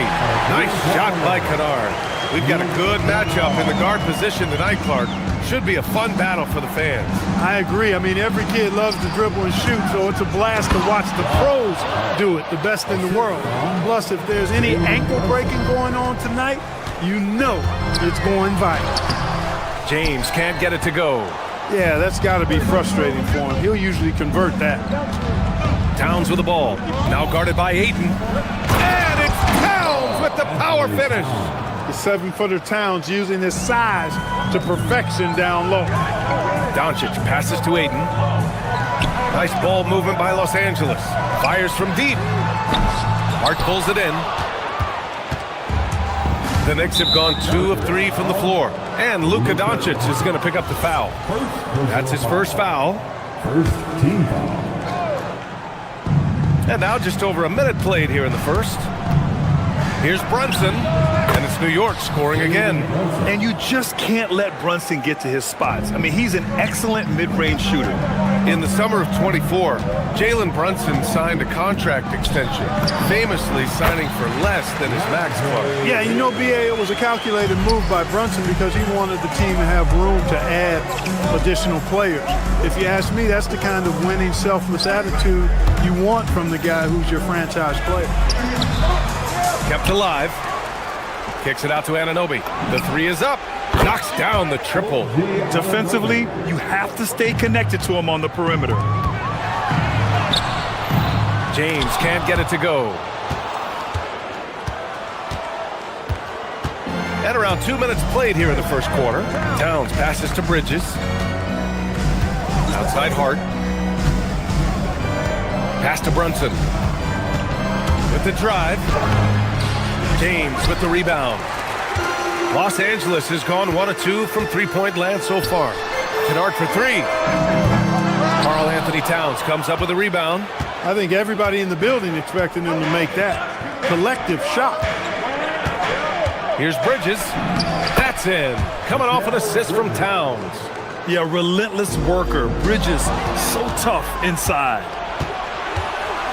Nice shot by Kennard. We've got a good matchup in the guard position tonight, Clark. Should be a fun battle for the fans. I agree. I mean, every kid loves to dribble and shoot, so it's a blast to watch the pros do it, the best in the world. Plus, if there's any ankle breaking going on tonight, you know it's going viral. James can't get it to go. Yeah, that's got to be frustrating for him. He'll usually convert that. Towns with the ball. Now guarded by Ayton. And it's Towns with the power finish. The 7-footer Towns using his size to perfection down low. Doncic passes to Ayton. Nice ball movement by Los Angeles. Fires from deep. Hart pulls it in. The Knicks have gone 2 of 3 from the floor. And Luka Doncic is going to pick up the foul. That's his first foul. First team foul. And now just over a minute played here in the first. Here's Brunson, and it's New York scoring again. And you just can't let Brunson get to his spots. I mean, he's an excellent mid-range shooter. In the summer of 24, Jalen Brunson signed a contract extension, famously signing for less than his max quota. Yeah, you know, BA, it was a calculated move by Brunson because he wanted the team to have room to add additional players. If you ask me, that's the kind of winning, selfless attitude you want from the guy who's your franchise player. Kept alive. Kicks it out to Anunoby. The 3 is up. Knocks down the triple. Defensively, you have to stay connected to him on the perimeter. James can't get it to go. And around 2 minutes played here in the first quarter. Towns passes to Bridges. Outside Hart. Pass to Brunson. With the drive. James with the rebound. Los Angeles has gone 1 of 2 from three-point land so far. Kennard for 3. Karl Anthony Towns comes up with a rebound. I think everybody in the building expecting him to make that collective shot. Here's Bridges. That's in. Coming off an assist from Towns. Yeah, relentless worker. Bridges, so tough inside.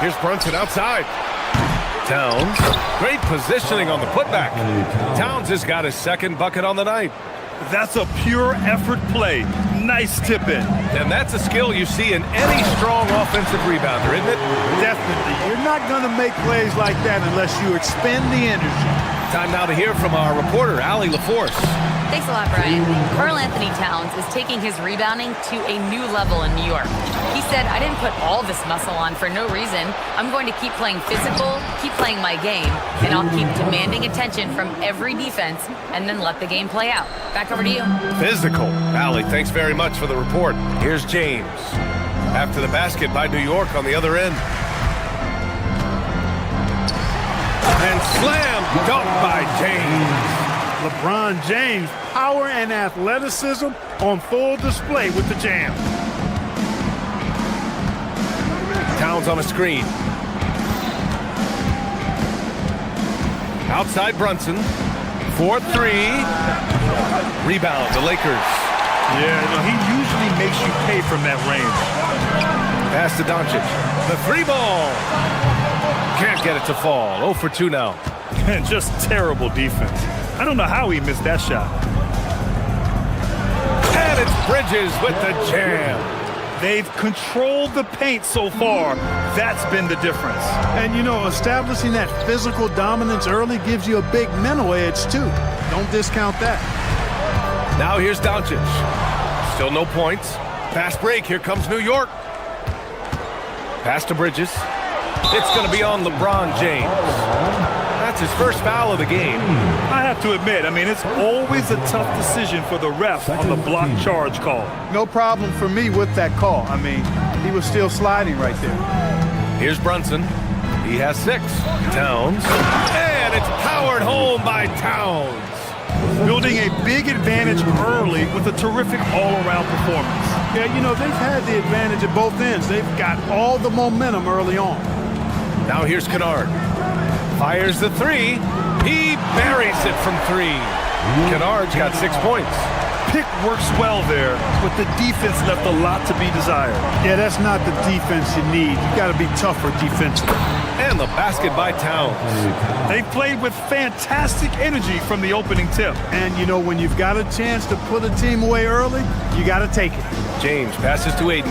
Here's Brunson outside. Towns, great positioning on the putback. Towns has got his second bucket on the night. That's a pure effort play. Nice tip in. And that's a skill you see in any strong offensive rebounder, isn't it? Definitely. You're not going to make plays like that unless you expend the energy. Time now to hear from our reporter, Allie LaForce. Thanks a lot, Brian. Karl Anthony Towns is taking his rebounding to a new level in New York. He said, I didn't put all this muscle on for no reason. I'm going to keep playing physical, keep playing my game, and I'll keep demanding attention from every defense and then let the game play out. Back over to you. Physical. Allie, thanks very much for the report. Here's James. After the basket by New York on the other end. And slam dunk by James. LeBron James, power and athleticism on full display with the jam. Towns on a screen. Outside Brunson. 4-3. Rebound, the Lakers. Yeah, no, he usually makes you pay from that range. Pass to Doncic. The 3 ball. Can't get it to fall. 0 for 2 now. And just terrible defense. I don't know how he missed that shot. And it's Bridges with the jam. They've controlled the paint so far. That's been the difference. And, you know, establishing that physical dominance early gives you a big mental edge, too. Don't discount that. Now here's Doncic. Still no points. Fast break. Here comes New York. Pass to Bridges. It's going to be on LeBron James. That's his first foul of the game. I have to admit, I mean, it's always a tough decision for the ref on the block charge call. No problem for me with that call. I mean, he was still sliding right there. Here's Brunson. He has 6. Towns. And it's powered home by Towns. Building a big advantage early with a terrific all-around performance. Yeah, you know, they've had the advantage at both ends. They've got all the momentum early on. Now here's Kennard. Fires the three. He buries it from three. Kennard's got 6 points. Pick works well there, but the defense left a lot to be desired. Yeah, that's not the defense you need. You got to be tougher defensively. And the basket by Towns. They played with fantastic energy from the opening tip. And, you know, when you've got a chance to put a team away early, you got to take it. James passes to Aiden.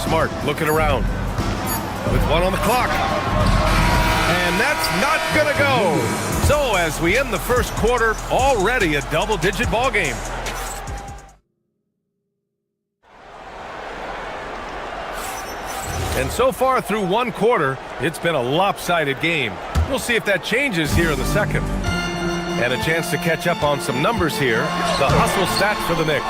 Smart looking around with 1 on the clock. And that's not going to go. So as we end the first quarter, already a double-digit ball game. And so far through 1 quarter, it's been a lopsided game. We'll see if that changes here in the second. And a chance to catch up on some numbers here. The hustle stats for the Knicks.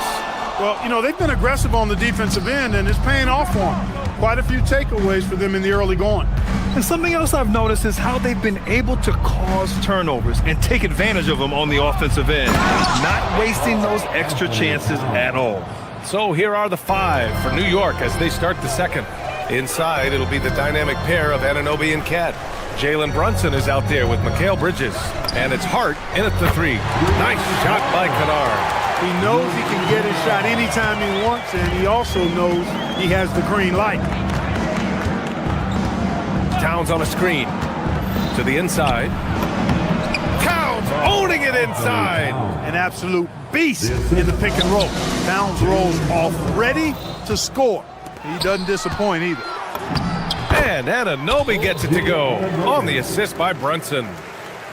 Well, you know, they've been aggressive on the defensive end, and it's paying off for them. Quite a few takeaways for them in the early going. And something else I've noticed is how they've been able to cause turnovers and take advantage of them on the offensive end, not wasting those extra chances at all. So here are the 5 for New York as they start the second. Inside, it'll be the dynamic pair of Anunoby and Cat. Jalen Brunson is out there with Mikal Bridges. And it's Hart in at the 3. Nice shot by Kennard. He knows he can get his shot anytime he wants, and he also knows he has the green light. Towns on a screen. To the inside. Towns owning it inside. An absolute beast in the pick and roll. Towns rolls off ready to score. He doesn't disappoint either. And Anunoby gets it to go on the assist by Brunson.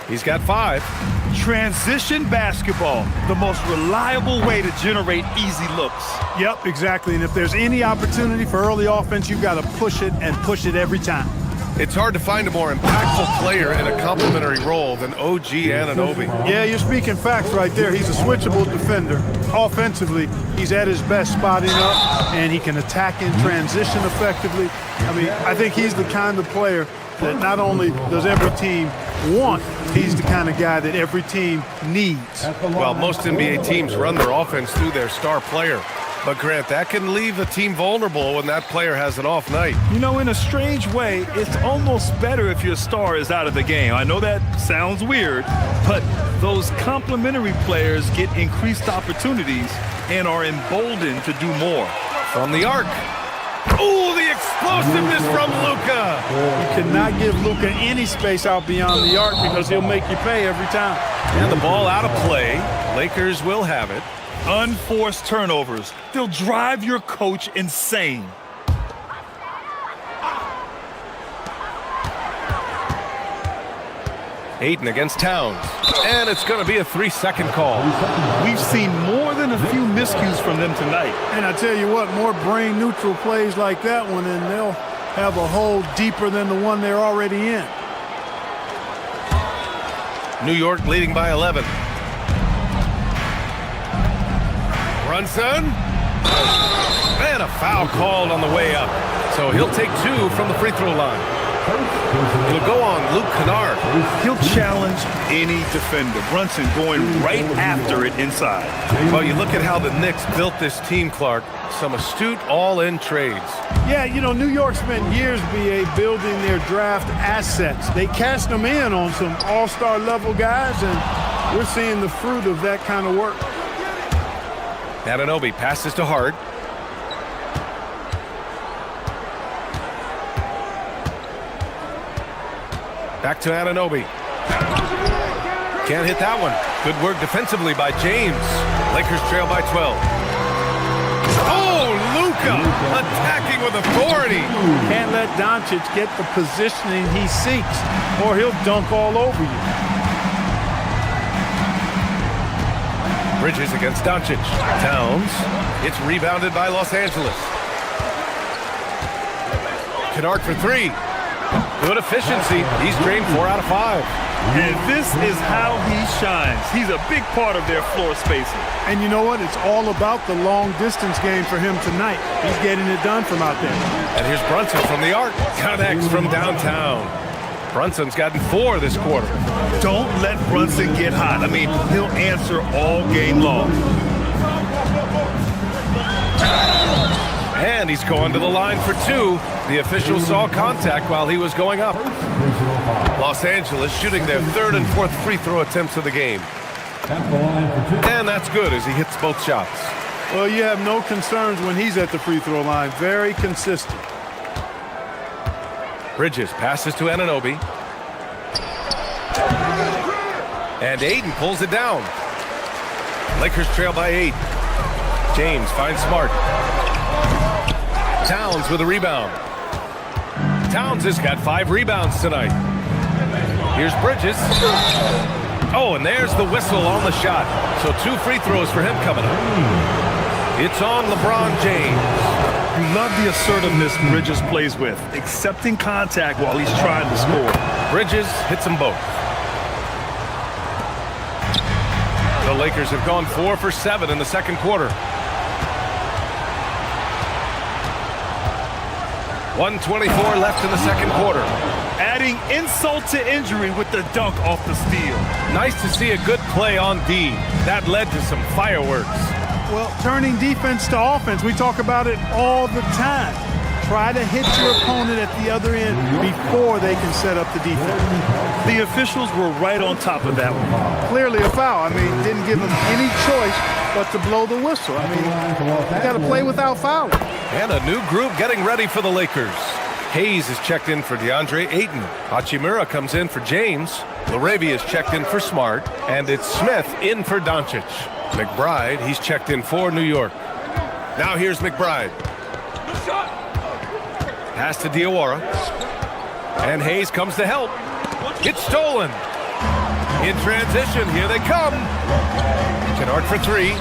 He's got 5. Transition basketball, the most reliable way to generate easy looks. Yep, exactly. And if there's any opportunity for early offense, you've got to push it and push it every time. It's hard to find a more impactful player in a complementary role than OG Anunoby. Yeah, you're speaking facts right there. He's a switchable defender. Offensively, he's at his best spotting up, and he can attack in transition effectively. I mean, I think he's the kind of player that not only does every team want, he's the kind of guy that every team needs. Well, most NBA teams run their offense through their star player. But, Grant, that can leave a team vulnerable when that player has an off night. You know, in a strange way, it's almost better if your star is out of the game. I know that sounds weird, but those complementary players get increased opportunities and are emboldened to do more. From the arc. Oh, the explosiveness from Luka. You cannot give Luka any space out beyond the arc because he'll make you pay every time. And the ball out of play. Lakers will have it. Unforced turnovers. They'll drive your coach insane. Aiden against Towns. And it's going to be a 3-second call. We've seen more than a few miscues from them tonight. And I tell you what, more brain-neutral plays like that one, and they'll have a hole deeper than the one they're already in. New York leading by 11. Brunson. And a foul called on the way up. So he'll take 2 from the free throw line. It'll go on Luke Kennard. He'll challenge any defender. Brunson going right after it inside. Well, you look at how the Knicks built this team, Clark. Some astute all-in trades. Yeah, you know, New York spent years, BA, building their draft assets. They cast them in on some all-star level guys, and we're seeing the fruit of that kind of work. Anunoby passes to Hart. Back to Anunoby. Can't hit that one. Good work defensively by James. Lakers trail by 12. Oh, Luka attacking with authority. Can't let Doncic get the positioning he seeks, or he'll dunk all over you. Bridges against Doncic. Towns. It's rebounded by Los Angeles. Kennard for 3. Good efficiency. He's drained 4 out of 5. And this is how he shines. He's a big part of their floor spacing. And you know what? It's all about the long distance game for him tonight. He's getting it done from out there. And here's Brunson from the arc. Connects from downtown. Brunson's gotten 4 this quarter. Don't let Brunson get hot. I mean, he'll answer all game long. And he's going to the line for 2. The official saw contact while he was going up. Los Angeles shooting their 3rd and 4th free throw attempts of the game. And that's good as he hits both shots. Well, you have no concerns when he's at the free throw line. Very consistent. Bridges passes to Anunoby. And Ayton pulls it down. Lakers trail by 8. James finds Smart. Towns with a rebound. Towns has got 5 rebounds tonight. Here's Bridges. Oh, and there's the whistle on the shot. So 2 free throws for him coming up. It's on LeBron James. I love the assertiveness Bridges plays with, accepting contact while he's trying to score. Bridges hits them both. The Lakers have gone 4 for 7 in the second quarter. 1:24 left in the second quarter. Adding insult to injury with the dunk off the steal. Nice to see a good play on D. That led to some fireworks. Well, turning defense to offense, we talk about it all the time. Try to hit your opponent at the other end before they can set up the defense. The officials were right on top of that one. Clearly a foul. I mean, didn't give them any choice but to blow the whistle. I mean, you got to play without fouling. And a new group getting ready for the Lakers. Hayes is checked in for DeAndre Ayton. Hachimura comes in for James. Laravia is checked in for Smart. And it's Smith in for Doncic. McBride, he's checked in for New York. Now here's McBride. Pass to Diawara. And Hayes comes to help. It's stolen. In transition, here they come. Kennard for 3.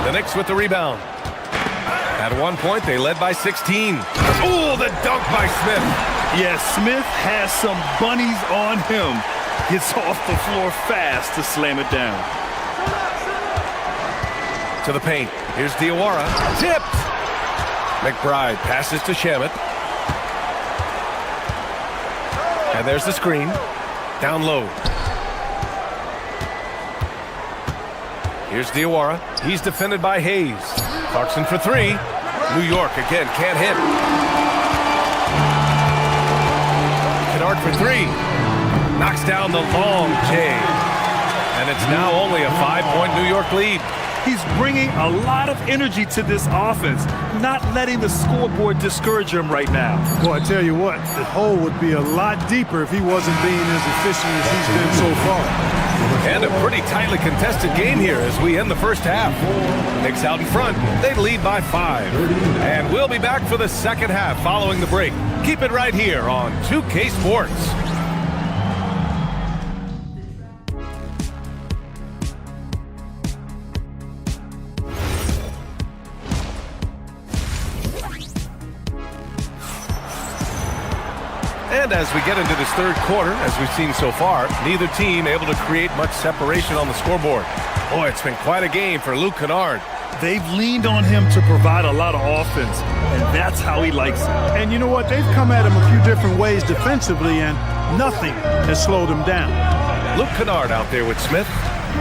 The Knicks with the rebound. At one point, they led by 16. Ooh, the dunk by Smith. Yeah, Smith has some bunnies on him. Gets off the floor fast to slam it down. To the paint. Here's Diawara. Tipped. McBride passes to Shamet. And there's the screen. Down low. Here's Diawara. He's defended by Hayes. Clarkson for 3. New York again can't hit. Kennard for 3. Knocks down the long J. And it's now only a 5-point New York lead. He's bringing a lot of energy to this offense, not letting the scoreboard discourage him right now. Well, I tell you what, the hole would be a lot deeper if he wasn't being as efficient as he's been so far. And a pretty tightly contested game here as we end the first half. Knicks out in front. They lead by 5. And we'll be back for the second half following the break. Keep it right here on 2K Sports. And as we get into this third quarter, as we've seen so far, neither team able to create much separation on the scoreboard. Boy, it's been quite a game for Luke Kennard. They've leaned on him to provide a lot of offense, and that's how he likes it. And you know what? They've come at him a few different ways defensively, and nothing has slowed him down. Luke Kennard out there with Smith.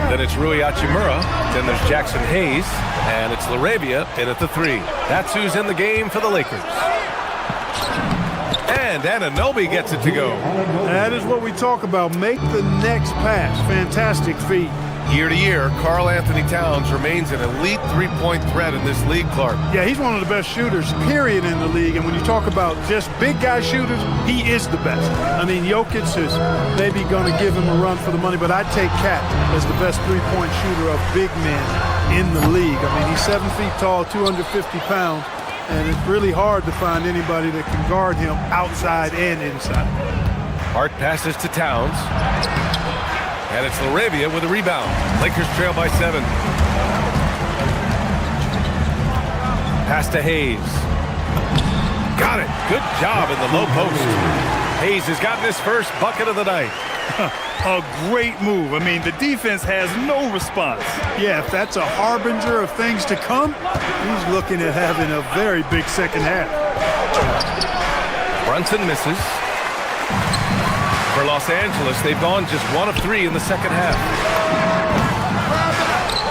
Then it's Rui Hachimura. Then there's Jackson Hayes. And it's Laravia in at the 3. That's who's in the game for the Lakers. And Anunoby gets it to go. That is what we talk about. Make the next pass. Fantastic feat. Year to year, Karl Anthony Towns remains an elite three-point threat in this league, Clark. Yeah, he's one of the best shooters, period, in the league. And when you talk about just big guy shooters, he is the best. I mean, Jokic is maybe going to give him a run for the money, but I'd take Cat as the best three-point shooter of big men in the league. I mean, he's 7 feet tall, 250 pounds. And it's really hard to find anybody that can guard him outside and inside. Hart passes to Towns. And it's Laravia with a rebound. Lakers trail by 7. Pass to Hayes. Got it. Good job in the low post. Hayes has gotten his first bucket of the night. A great move. I mean, the defense has no response. Yeah, if that's a harbinger of things to come, he's looking at having a very big second half. Brunson misses. For Los Angeles, they've gone just 1 of 3 in the second half.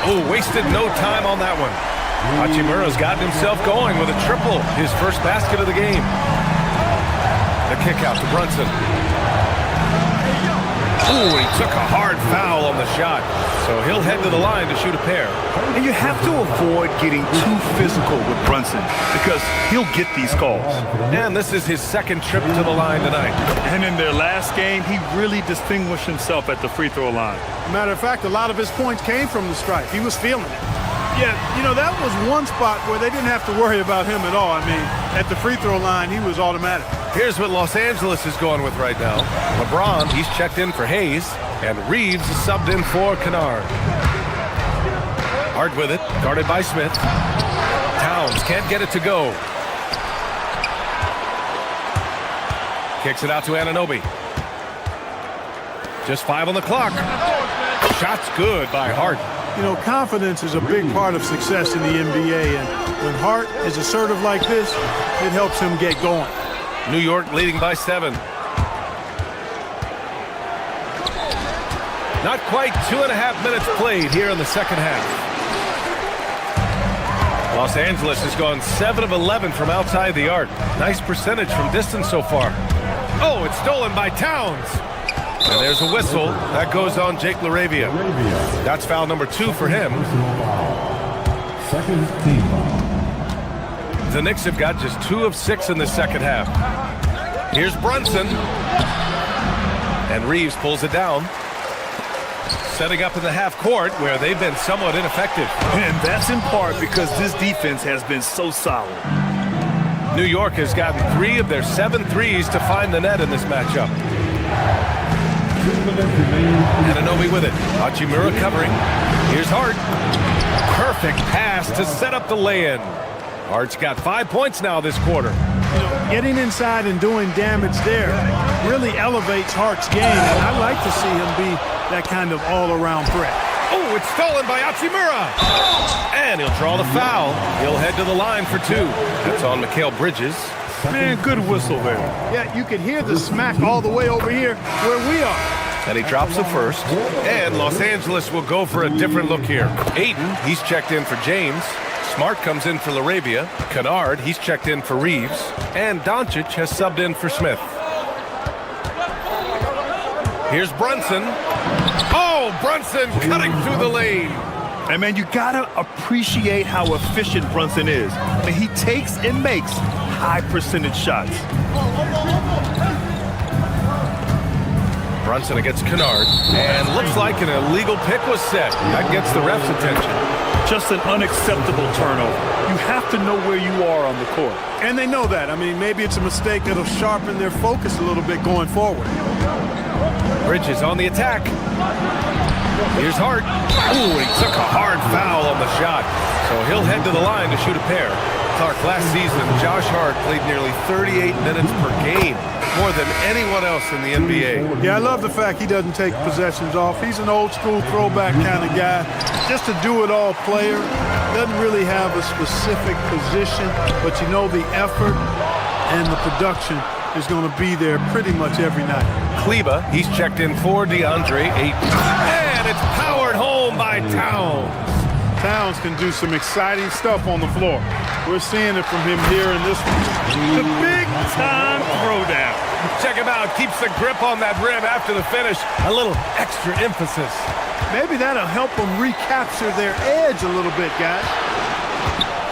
Oh, wasted no time on that one. Hachimura's gotten himself going with a triple, his first basket of the game. The kick out to Brunson. Ooh, he took a hard foul on the shot. So he'll head to the line to shoot a pair. And you have to avoid getting too physical with Brunson because he'll get these calls. And this is his second trip to the line tonight. And in their last game, he really distinguished himself at the free throw line. Matter of fact, a lot of his points came from the stripe. He was feeling it. Yeah, you know, that was one spot where they didn't have to worry about him at all. I mean, at the free throw line, he was automatic. Here's what Los Angeles is going with right now. LeBron, he's checked in for Hayes, and Reeves is subbed in for Kennard. Hard with it, guarded by Smith. Towns can't get it to go. Kicks it out to Anunoby. Just 5 on the clock. Shot's good by Hart. You know, confidence is a big part of success in the NBA, and when Hart is assertive like this, it helps him get going. New York leading by 7. Not quite 2.5 minutes played here in the second half. Los Angeles has gone 7 of 11 from outside the arc. Nice percentage from distance so far. Oh, it's stolen by Towns. And there's a whistle. That goes on Jake LaRavia. That's foul number 2 for him. Second team foul. The Knicks have got just 2 of 6 in the second half. Here's Brunson. And Reeves pulls it down. Setting up in the half court where they've been somewhat ineffective. And that's in part because this defense has been so solid. New York has gotten 3 of their 7 threes to find the net in this matchup. Anunoby with it. Hachimura covering. Here's Hart. Perfect pass to set up the lay-in. Hart's got 5 points now this quarter. You know, getting inside and doing damage there really elevates Hart's game, and I like to see him be that kind of all-around threat. Oh, it's stolen by Hachimura. And he'll draw the foul. He'll head to the line for 2. That's on Mikal Bridges. Man, good whistle there. Yeah, you can hear the smack all the way over here where we are. And he drops the first. And Los Angeles will go for a different look here. Aiden, he's checked in for James. Smart comes in for LaRavia. Kennard, he's checked in for Reeves. And Doncic has subbed in for Smith. Here's Brunson. Oh, Brunson cutting through the lane. And man, you gotta appreciate how efficient Brunson is. I mean, he takes and makes high percentage shots. Brunson against Kennard. And looks like an illegal pick was set. That gets the ref's attention. Just an unacceptable turnover. You have to know where you are on the court. And they know that. I mean, maybe it's a mistake that'll sharpen their focus a little bit going forward. Bridges on the attack. Here's Hart. Ooh, he took a hard foul on the shot. So he'll head to the line to shoot a pair. Clark, last season, Josh Hart played nearly 38 minutes per game, more than anyone else in the NBA. Yeah, I love the fact he doesn't take possessions off. He's an old-school throwback kind of guy. Just a do-it-all player. Doesn't really have a specific position, but you know the effort and the production is going to be there pretty much every night. Kleba, he's checked in for DeAndre Ayton. And it's powered home by Towns. Towns can do some exciting stuff on the floor. We're seeing it from him here in this one. The big-time throwdown. Check him out. Keeps the grip on that rim after the finish. A little extra emphasis. Maybe that'll help them recapture their edge a little bit, guys.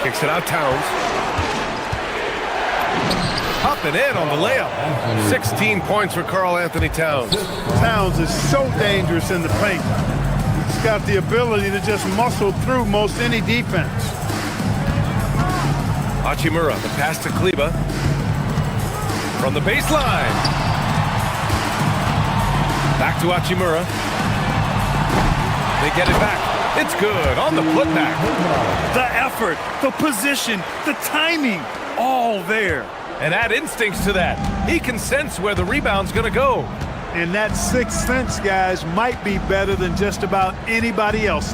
Kicks it out, Towns. Popping in on the layup. 16 points for Karl Anthony Towns. Towns is so dangerous in the paint. He's got the ability to just muscle through most any defense. Hachimura, the pass to Kleba. From the baseline. Back to Hachimura. They get it back. It's good on the putback. The effort, the position, the timing, all there. And add instincts to that. He can sense where the rebound's going to go. And that sixth sense, guys, might be better than just about anybody else's.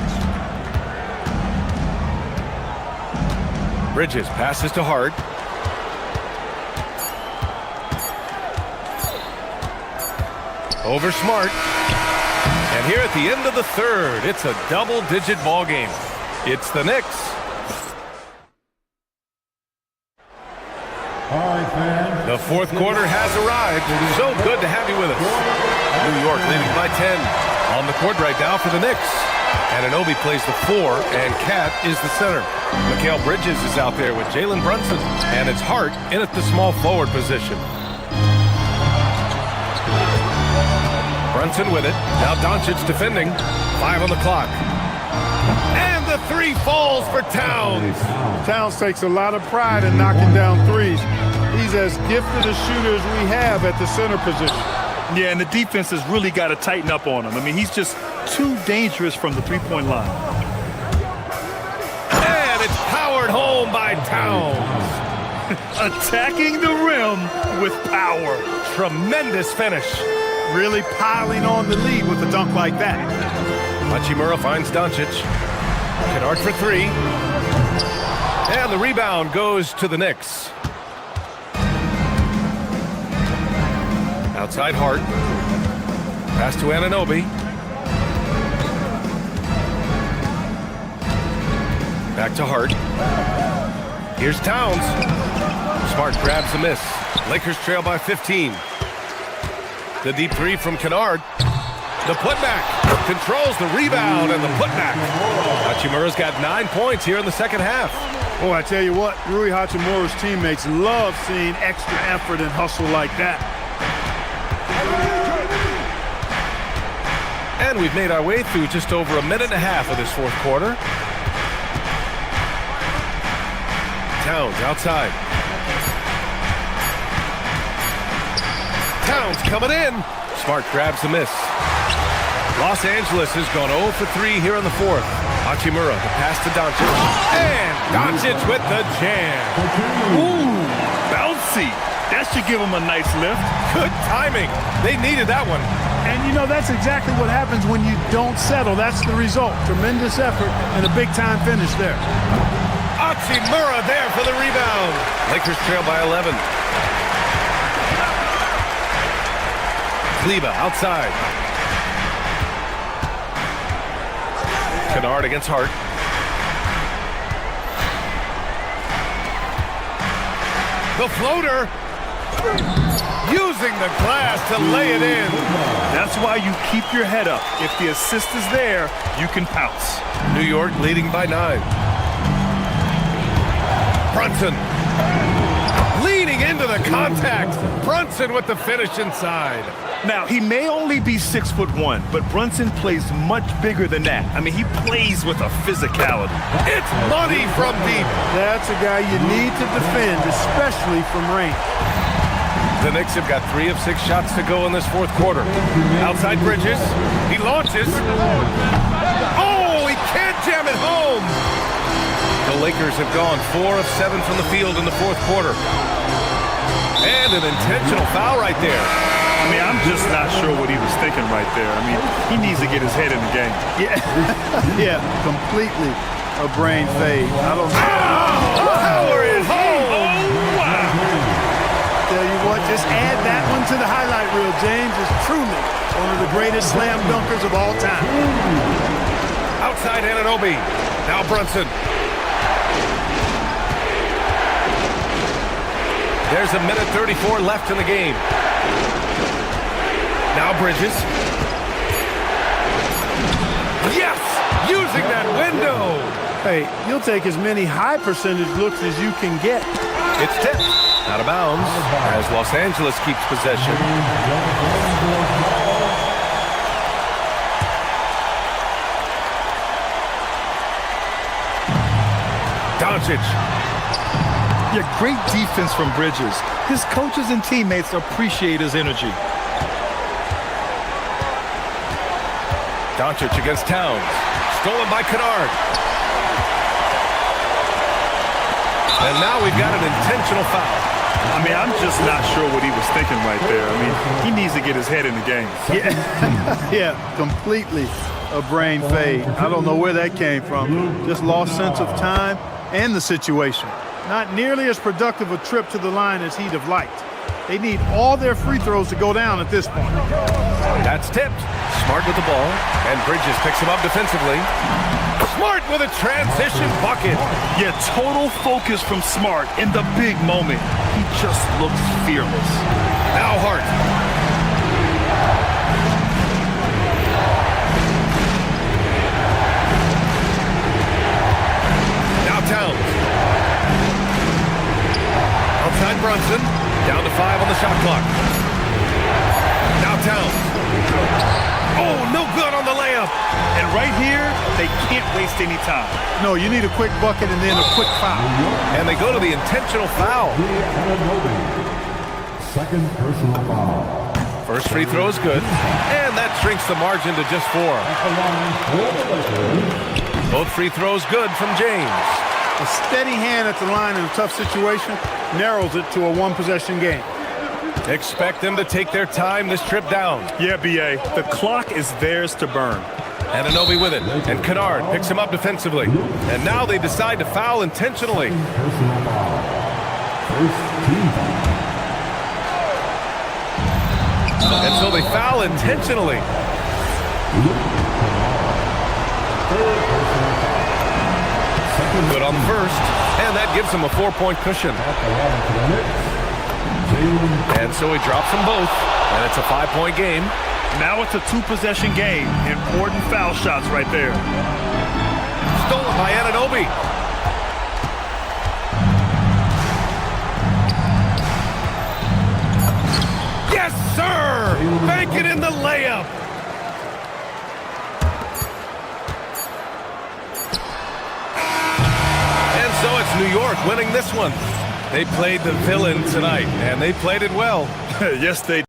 Bridges passes to Hart. over Smart. And here at the end of the third, it's a double-digit ball game. It's the Knicks. The fourth quarter has arrived. So good to have you with us. New York leading by 10. On the court right now for the Knicks. Anunoby plays the 4, and Cat is the center. Mikal Bridges is out there with Jalen Brunson, and it's Hart in at the small forward position. Brunson with it. Now Doncic defending. 5 on the clock. And the 3 falls for Towns. Towns takes a lot of pride in knocking down threes. He's as gifted a shooter as we have at the center position. Yeah, and the defense has really got to tighten up on him. I mean, he's just too dangerous from the three-point line. And it's powered home by Towns. Attacking the rim with power. Tremendous finish. Really piling on the lead with a dunk like that. Hachimura finds Doncic. Kennard for 3. And the rebound goes to the Knicks. Outside Hart. Pass to Anunoby. Back to Hart. Here's Towns. Smart grabs the miss. Lakers trail by 15. The deep 3 from Kennard. The putback. Controls the rebound and the putback. Hachimura's got 9 points here in the second half. Oh, I tell you what, Rui Hachimura's teammates love seeing extra effort and hustle like that. And we've made our way through just over a minute and a half of this fourth quarter. Towns outside. Towns coming in. Smart grabs the miss. Los Angeles has gone 0 for 3 here in the fourth. Hachimura, the pass to Doncic. And Doncic with the jam. Ooh, bouncy. That should give him a nice lift. Good timing. They needed that one. And, you know, that's exactly what happens when you don't settle. That's the result. Tremendous effort and a big-time finish there. Hachimura there for the rebound. Lakers trail by 11. Kleber outside. Kennard against Hart. The floater. Using the glass to lay it in. That's why you keep your head up. If the assist is there, you can pounce. New York leading by 9. Brunson. Leaning into the contact. Brunson with the finish inside. Now, he may only be 6'1", but Brunson plays much bigger than that. I mean, he plays with a physicality. It's money from deep. That's a guy you need to defend, especially from range. The Knicks have got 3 of 6 shots to go in this fourth quarter. Outside Bridges. He launches. Oh, he can't jam it home. The Lakers have gone 4 of 7 from the field in the fourth quarter. And an intentional foul right there. I mean, I'm just not sure what he was thinking right there. I mean, he needs to get his head in the game. Yeah, completely a brain fade. I don't know. Power is home. Oh, wow. Tell you what, just add that one to the highlight reel. James is truly one of the greatest slam dunkers of all time. Outside Anunoby. Now Brunson. There's a minute 34 left in the game. Now Bridges. Yes! Using that window! Hey, you'll take as many high percentage looks as you can get. It's tipped. Out of bounds as Los Angeles keeps possession. Doncic. Yeah, great defense from Bridges. His coaches and teammates appreciate his energy. Doncic against Towns. Stolen by Kennard. And now we've got an intentional foul. I mean, I'm just not sure what he was thinking right there. I mean, he needs to get his head in the game. Yeah, completely a brain fade. I don't know where that came from. Just lost sense of time and the situation. Not nearly as productive a trip to the line as he'd have liked. They need all their free throws to go down at this point. That's tipped. Smart with the ball, and Bridges picks him up defensively. Smart with a transition bucket. Yeah, total focus from Smart in the big moment. He just looks fearless. Now Hart. Now Towns. Outside Brunson. Down to 5 on the shot clock. Now Towns. Oh, no good on the layup. And right here, they can't waste any time. No, you need a quick bucket and then a quick foul. And they go to the intentional foul. Second personal foul. First free throw is good. And that shrinks the margin to just 4. Both free throws good from James. A steady hand at the line in a tough situation narrows it to a one-possession game. Expect them to take their time this trip down. Yeah, B.A., the clock is theirs to burn. Anunoby with it, and Kennard picks him up defensively. And now they decide to foul intentionally. And so they foul intentionally. Good on the first, and that gives him a 4-point cushion. And so he drops them both, and it's a 5-point game. Now it's a 2-possession game. Important foul shots right there. Stolen by Anunoby. Yes, sir! Bank it in the layup. And so it's New York winning this one. They played the villain tonight, and they played it well. Yes, they did.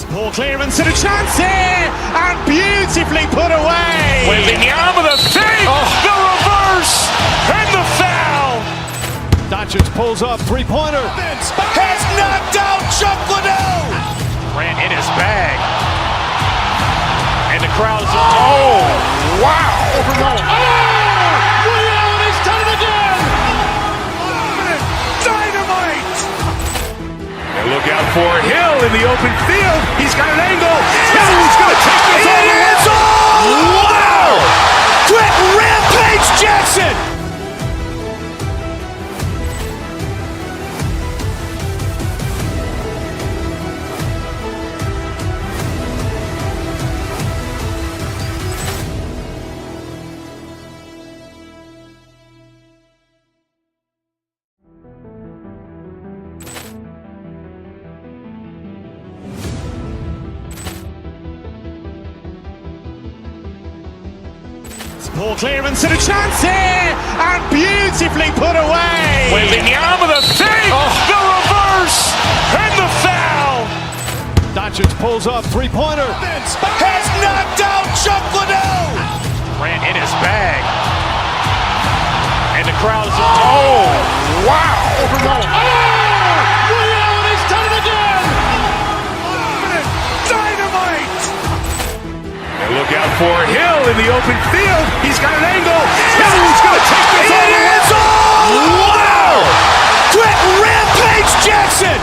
Ball clearance and a chance here, and beautifully put away. Wembanyama the fake, the reverse, and the foul. Doncic pulls up, three-pointer. Has knocked out Chuck Liddell. Ran in his bag. And the crowd is, oh, wow. He's done it again. Dynamite. And look out for Hill in the open field. He's got an angle. Hill's going to take this all the way. Wow. Quick Rampage Jackson. Ball clearance and a chance here, and beautifully put away. Wembanyama the fake, the reverse, and the foul. Doncic pulls up, three-pointer. Has knocked out Chuck Liddell. Ran in his bag. And the crowd is, oh, wow. He's done it again. Dynamite. And look out for Hill in the open field. He's got an angle. Hill's going to take this all the way. Wow. Quick Rampage Jackson.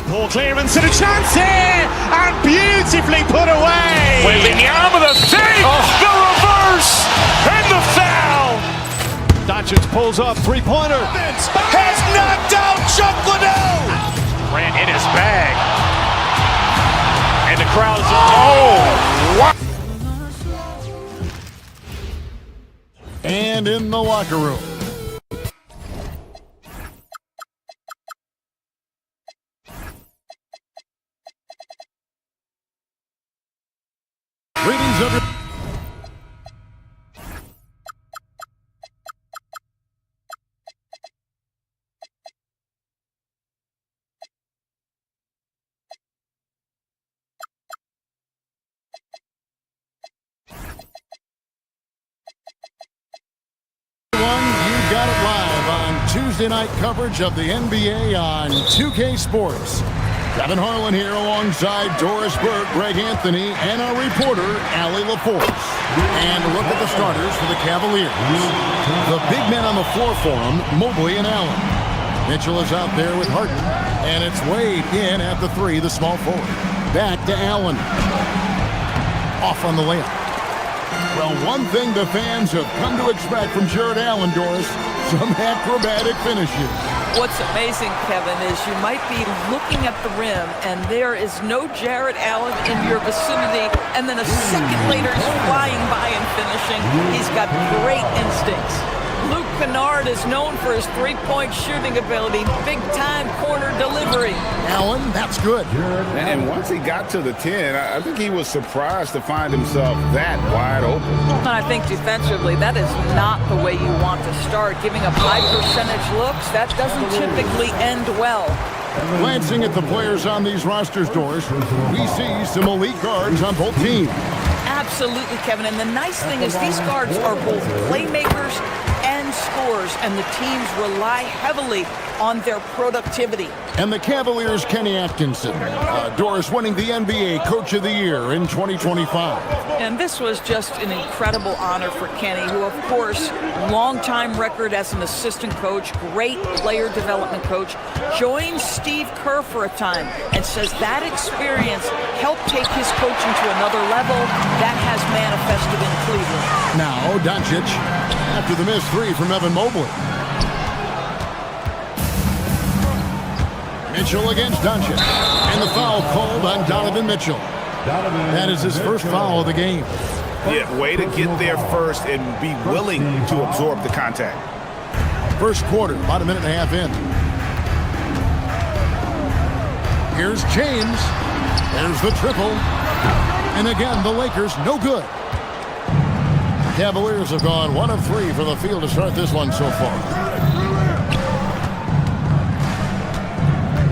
Ball clearance and a chance here, and beautifully put away. Wembanyama the fake, the reverse, and the foul. Doncic pulls up, three-pointer. Has knocked out Chuck Liddell. Ran in his bag. And the crowd is, oh, wow. And in the locker room. Greetings, everyone. Thursday night coverage of the NBA on 2K Sports. Kevin Harlan here alongside Doris Burke, Greg Anthony, and our reporter, Allie LaForce. And a look at the starters for the Cavaliers. The big men on the floor for them, Mobley and Allen. Mitchell is out there with Harden, and it's Wade in at the 3, the small forward. Back to Allen. Off on the layup. Well, one thing the fans have come to expect from Jared Allen, Doris, some acrobatic finishes. What's amazing, Kevin, is you might be looking at the rim, and there is no Jared Allen in your vicinity, and then a second later he's flying by and finishing. He's got great instincts. Luke Kennard is known for his three-point shooting ability, big-time corner delivery. Allen, that's good. And once he got to the 10, I think he was surprised to find himself that wide open. And I think defensively, that is not the way you want to start. Giving up high percentage looks, that doesn't typically end well. Glancing at the players on these rosters, Doris, we see some elite guards on both teams. Absolutely, Kevin. And the nice thing is these guards are both playmakers and scorers, and the teams rely heavily on their productivity. And the Cavaliers' Kenny Atkinson, Doris winning the NBA Coach of the Year in 2025. And this was just an incredible honor for Kenny, who, of course, long-time record as an assistant coach, great player development coach, joined Steve Kerr for a time and says that experience helped take his coaching to another level. That has manifested in Cleveland. Now, Doncic, after the missed 3 from Evan Mobley. Mitchell against Doncic. And the foul called on Donovan Mitchell. That is his first foul of the game. Yeah, way to get there first and be willing to absorb the contact. First quarter, about a minute and a half in. Here's James. There's the triple. And again, the Lakers no good. Cavaliers have gone 1 of 3 for the field to start this one so far.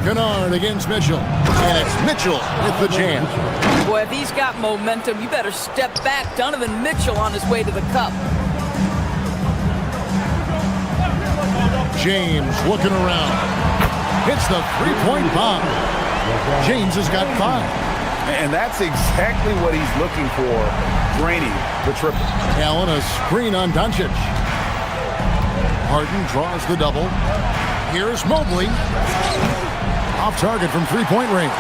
Kennard against Mitchell. And it's Mitchell with the jam. Boy, if he's got momentum, you better step back. Donovan Mitchell on his way to the cup. James looking around. Hits the three-point bomb. James has got 5. And that's exactly what he's looking for, draining the triple. Allen, a screen on Doncic. Harden draws the double. Here's Mobley. Off target from three-point range.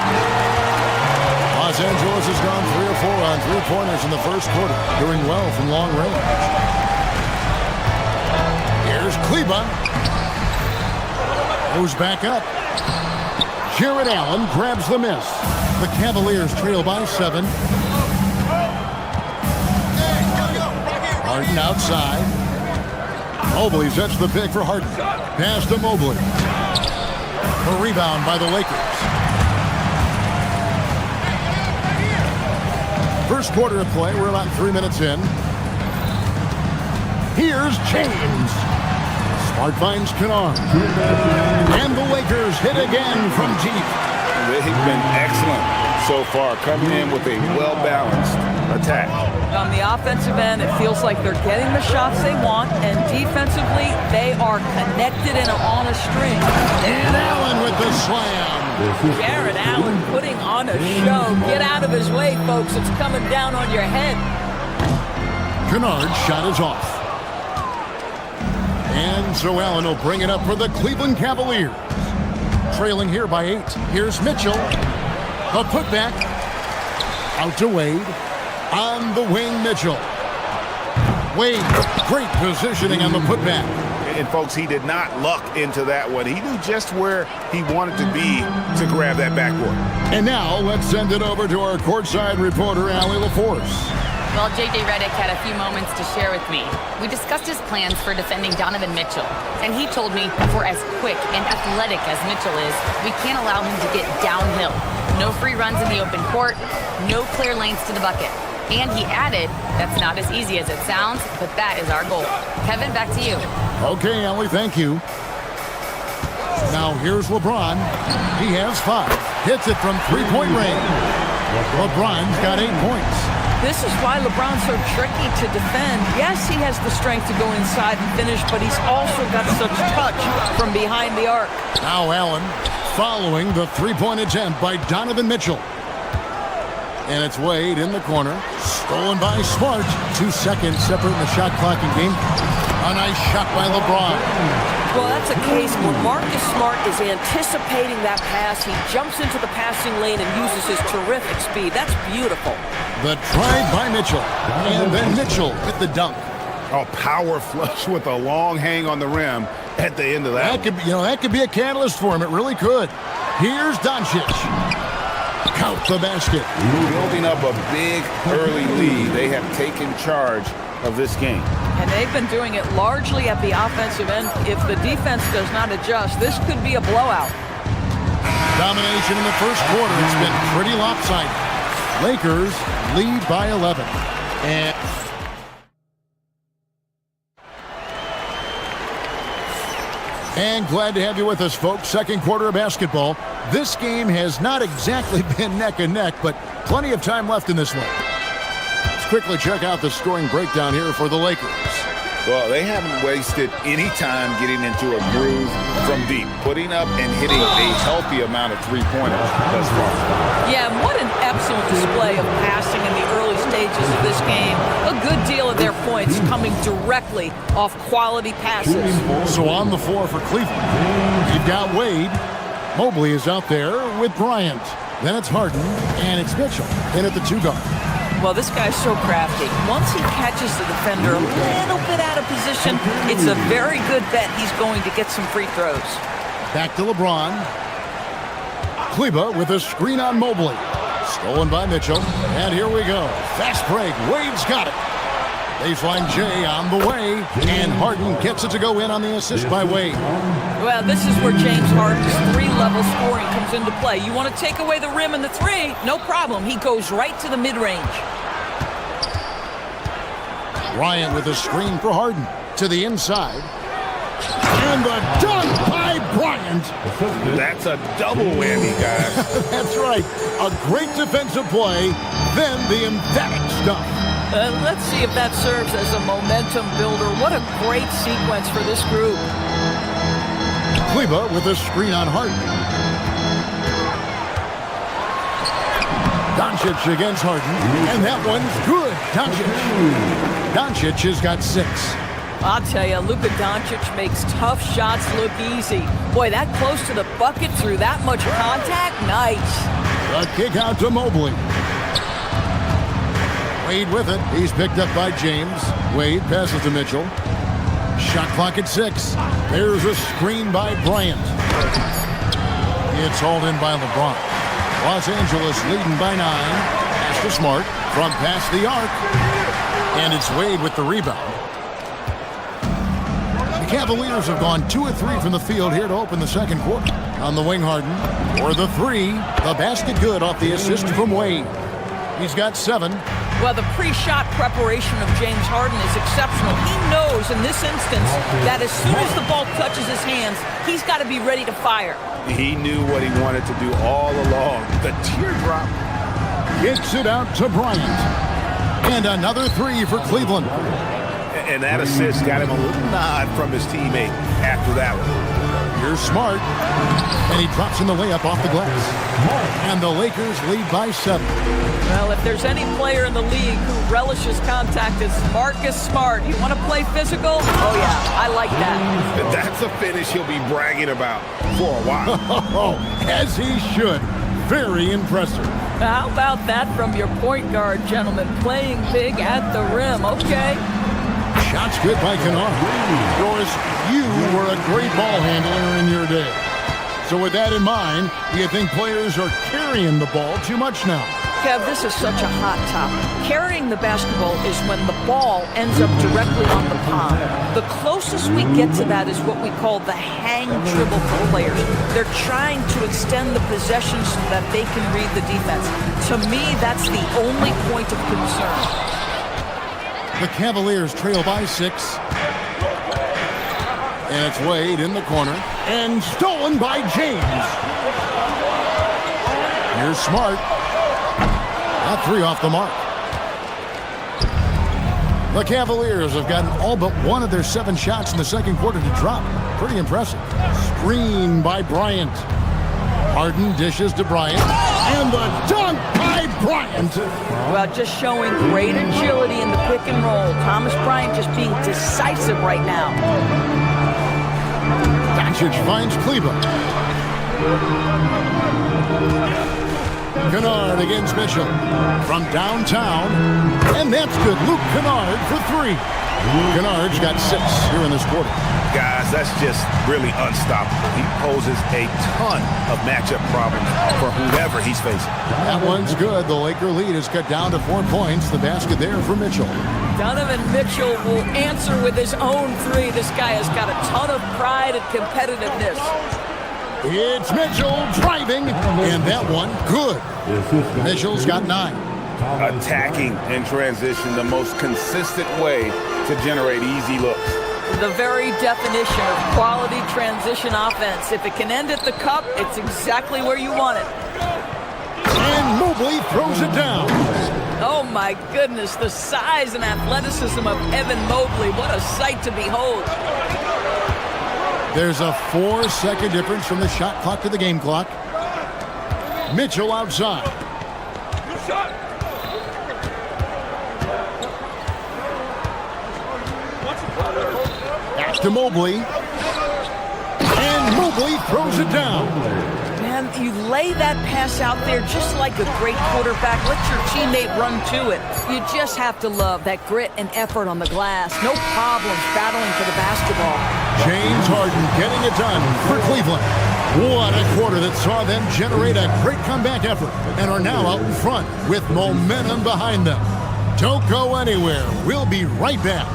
Los Angeles has gone 3 or 4 on three-pointers in the first quarter, doing well from long range. Here's Kleba. Goes back up. Jared Allen grabs the miss. The Cavaliers trail by 7. Harden outside. Mobley sets the pick for Harden. Pass to Mobley. A rebound by the Lakers. First quarter of play. We're about 3 minutes in. Here's James. Smart finds Kennard. And the Lakers hit again from deep. They've been excellent so far, coming in with a well-balanced attack. On the offensive end, it feels like they're getting the shots they want, and defensively, they are connected and on a string. And Allen with the slam. Jared Allen putting on a show. Get out of his way, folks. It's coming down on your head. Kennard's shot is off. And so Allen will bring it up for the Cleveland Cavaliers. Trailing here by 8. Here's Mitchell. A putback. Out to Wade. On the wing, Mitchell. Wade, great positioning on the putback. And folks, he did not luck into that one. He knew just where he wanted to be to grab that backboard. And now let's send it over to our courtside reporter, Allie LaForce. Well, J.J. Redick had a few moments to share with me. We discussed his plans for defending Donovan Mitchell, and he told me for as quick and athletic as Mitchell is, we can't allow him to get downhill. No free runs in the open court, no clear lanes to the bucket. And he added, that's not as easy as it sounds, but that is our goal. Kevin, back to you. Okay, Allie, thank you. Now here's LeBron. He has 5. Hits it from three-point range. LeBron's got 8 points. This is why LeBron's so tricky to defend. Yes, he has the strength to go inside and finish, but he's also got such touch from behind the arc. Now Allen following the three-point attempt by Donovan Mitchell. And it's Wade in the corner. Stolen by Smart. 2 seconds separating the shot clock and game. A nice shot by LeBron. Well, that's a case where Marcus Smart is anticipating that pass. He jumps into the passing lane and uses his terrific speed. That's beautiful. The drive by Mitchell. And then Mitchell with the dunk. A power flush with a long hang on the rim at the end of that. That could be a catalyst for him. It really could. Here's Doncic. Count the basket. Building up a big early lead. They have taken charge of this game. And they've been doing it largely at the offensive end. If the defense does not adjust, this could be a blowout. Domination in the first quarter. It's been pretty lopsided. Lakers lead by 11. And glad to have you with us, folks. Second quarter of basketball. This game has not exactly been neck and neck, but plenty of time left in this one. Let's quickly check out the scoring breakdown here for the Lakers. Well, they haven't wasted any time getting into a groove from deep, putting up and hitting a healthy amount of three-pointers thus far. Yeah, what an excellent display of passing in the early stages of this game. A good deal of their points coming directly off quality passes. So on the floor for Cleveland, you've got Wade. Mobley is out there with Bryant. Then it's Harden, and it's Mitchell in at the 2-guard. Well, this guy's so crafty. Once he catches the defender a little bit out of position, it's a very good bet he's going to get some free throws. Back to LeBron. Kleba with a screen on Mobley. Stolen by Mitchell. And here we go. Fast break. Wade's got it. Baseline J on the way. And Harden gets it to go in on the assist by Wade. Well, this is where James Harden's three-level scoring comes into play. You want to take away the rim and the three? No problem. He goes right to the mid-range. Bryant with a screen for Harden. To the inside. And the dunk by Bryant. That's a double whammy, guys. That's right. A great defensive play, then the emphatic stuff. Let's see if that serves as a momentum builder. What a great sequence for this group. Kleba with a screen on Harden. Doncic against Harden, and that one's good. Doncic has got 6. I'll tell you, Luka Doncic makes tough shots look easy. Boy, that close to the bucket through that much contact, nice. A kick out to Mobley. Wade with it. He's picked up by James. Wade passes to Mitchell. Shot clock at 6. There's a screen by Bryant. It's hauled in by LeBron. Los Angeles leading by 9. Pass to Smart from past the arc. And it's Wade with the rebound. The Cavaliers have gone 2 of 3 from the field here to open the second quarter. On the wing, Harden. For the 3. The basket good off the assist from Wade. He's got 7. Well, the pre-shot preparation of James Harden is exceptional. He knows in this instance that as soon as the ball touches his hands, he's got to be ready to fire. He knew what he wanted to do all along. The teardrop. Kicks it out to Bryant. And another 3 for Cleveland. And that assist got him a little nod from his teammate after that one. Here's Smart. And he drops in the layup off the glass. And the Lakers lead by 7. Well, if there's any player in the league who relishes contact, it's Marcus Smart. You want to play physical? Oh, yeah, I like that. That's a finish he'll be bragging about for a while. As he should. Very impressive. How about that from your point guard, gentlemen? Playing big at the rim. Okay. Shots good by Kennard. Doris, you were a great ball handler in your day. So with that in mind, do you think players are carrying the ball too much now? Kev, this is such a hot topic. Carrying the basketball is when the ball ends up directly on the palm. The closest we get to that is what we call the hang dribble for players. They're trying to extend the possession so that they can read the defense. To me, that's the only point of concern. The Cavaliers trail by 6. And it's Wade in the corner. And stolen by James. Here's Smart. That 3 off the mark. The Cavaliers have gotten all but one of their 7 shots in the second quarter to drop. Pretty impressive. Screen by Bryant. Harden dishes to Bryant. And the dunk by Bryant. Well, just showing great agility in the pick and roll. Thomas Bryant just being decisive right now. Doncic finds Cleveland. Kennard against Mitchell from downtown, and that's good. Luke Kennard for 3. Kennard's got 6 here in this quarter. Guys, that's just really unstoppable. He poses a ton of matchup problems for whoever he's facing. That one's good. The Laker lead is cut down to 4 points. The basket there for Mitchell. Donovan Mitchell will answer with his own 3. This guy has got a ton of pride and competitiveness. It's Mitchell driving, and that one good. Mitchell's got 9. Attacking in transition, the most consistent way to generate easy looks. The very definition of quality transition offense. If it can end at the cup, it's exactly where you want it. And Mobley throws it down. Oh my goodness, the size and athleticism of Evan Mobley. What a sight to behold. There's a 4-second difference from the shot clock to the game clock. Mitchell outside. Back to Mobley. And Mobley throws it down. Man, you lay that pass out there just like a great quarterback. Let your teammate run to it. You just have to love that grit and effort on the glass. No problems battling for the basketball. James Harden getting it done for Cleveland. What a quarter that saw them generate a great comeback effort and are now out in front with momentum behind them. Don't go anywhere. We'll be right back.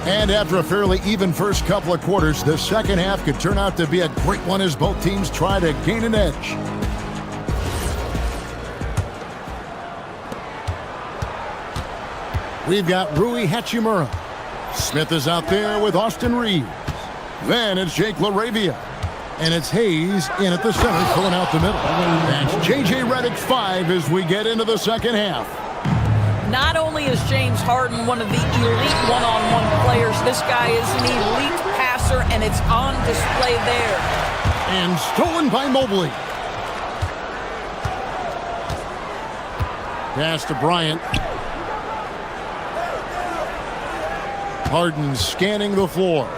And after a fairly even first couple of quarters, the second half could turn out to be a great one as both teams try to gain an edge. We've got Rui Hachimura. Smith is out there with Austin Reeves. Then it's Jake LaRavia. And it's Hayes in at the center, filling out the middle. That's J.J. Redick 5 as we get into the second half. Not only is James Harden one of the elite one-on-one players, this guy is an elite passer, and it's on display there. And stolen by Mobley. Pass to Bryant. Harden scanning the floor.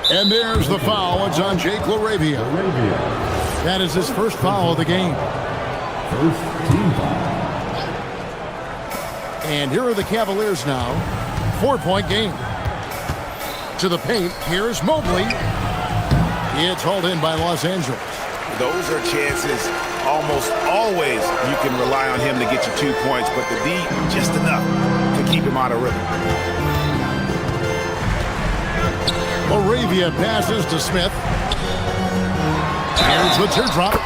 And there's the foul. It's on Jake LaRavia. That is his first foul of the game. First team foul. And here are the Cavaliers now. 4-point game. To the paint, here's Mobley. It's hauled in by Los Angeles. Those are chances almost always you can rely on him to get you 2 points, but the D just enough to keep him out of rhythm. LaRavia passes to Smith. Here's the teardrop.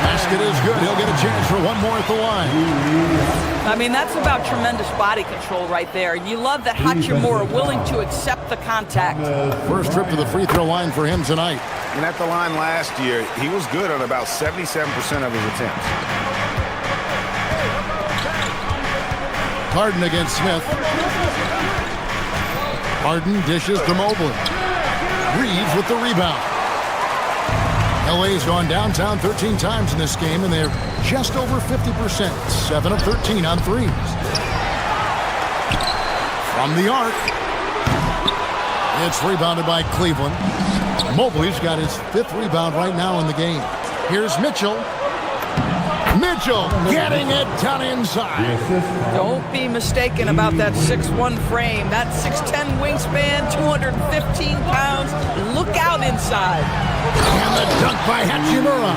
Basket is good. He'll get a chance for one more at the line. I mean, that's about tremendous body control right there. You love that Hachimura willing to accept the contact. First trip to the free throw line for him tonight. And at the line last year, he was good on about 77% of his attempts. Harden against Smith. Harden dishes to Mobley. Reeves with the rebound. LA's gone downtown 13 times in this game, and they're just over 50%. 7 of 13 on threes. From the arc. It's rebounded by Cleveland. Mobley's got his 5th rebound right now in the game. Here's Mitchell. Mitchell getting it done inside. Don't be mistaken about that 6'1 frame. That 6'10 wingspan, 215 pounds. Look out inside. And the dunk by Hachimura.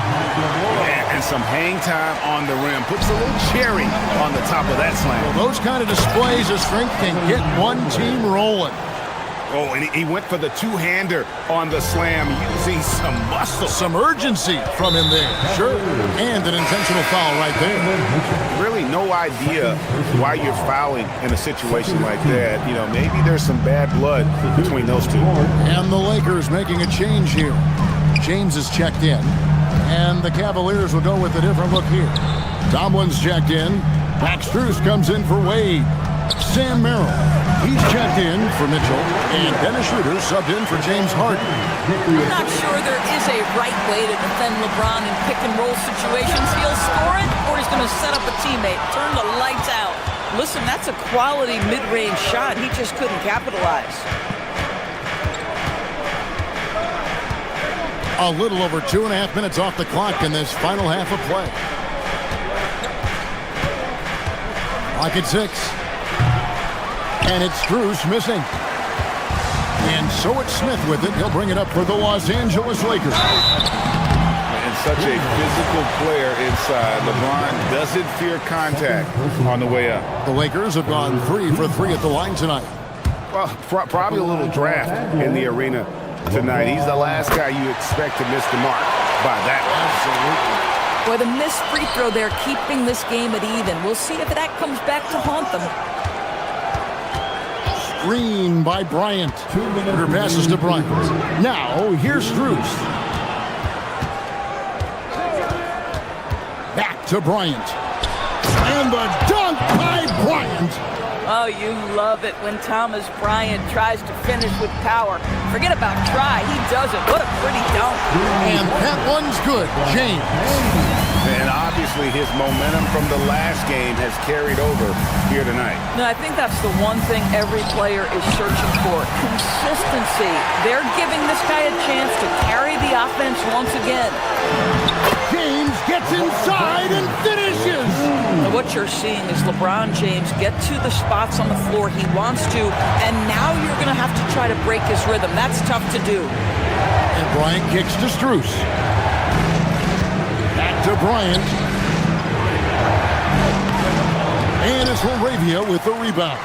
And some hang time on the rim. Puts a little cherry on the top of that slam. Well, those kind of displays of strength can get one team rolling. Oh, and he went for the two-hander on the slam, using some muscle. Some urgency from him there. Sure. And an intentional foul right there. really no idea why you're fouling in a situation like that. You know, maybe there's some bad blood between those two. And the Lakers making a change here. James is checked in, and the Cavaliers will go with a different look here. Tomlin's checked in. Max Strus comes in for Wade. Sam Merrill, he's checked in for Mitchell, and Dennis Schroeder subbed in for James Harden. I'm not sure there is a right way to defend LeBron in pick-and-roll situations. He'll score it, or he's going to set up a teammate, turn the lights out. Listen, that's a quality mid-range shot. He just couldn't capitalize. A little over 2.5 minutes off the clock in this final half of play. Clock at 6. And it's Strus missing. And so it's Smith with it. He'll bring it up for the Los Angeles Lakers. And such a physical player inside. LeBron doesn't fear contact on the way up. The Lakers have gone 3 for 3 at the line tonight. Well, probably a little draft in the arena tonight. He's the last guy you expect to miss the mark by that. Absolutely. Boy, the missed free throw there, keeping this game at even. We'll see if that comes back to haunt them. Screen by Bryant. 2-minute passes to Bryant. Now, here's Strus. Back to Bryant. And the dunk by Bryant. Oh, you love it when Thomas Bryant tries to finish with power. Forget about try. He does it. What a pretty dunk. And that one's good. James. And obviously his momentum from the last game has carried over here tonight. No, I think that's the one thing every player is searching for. Consistency. They're giving this guy a chance to carry the offense once again. James gets inside and finishes. Now what you're seeing is LeBron James get to the spots on the floor he wants to, and now you're going to have to try to break his rhythm. That's tough to do. And Bryant kicks to Strus. Back to Bryant. And it's Laravia with the rebound.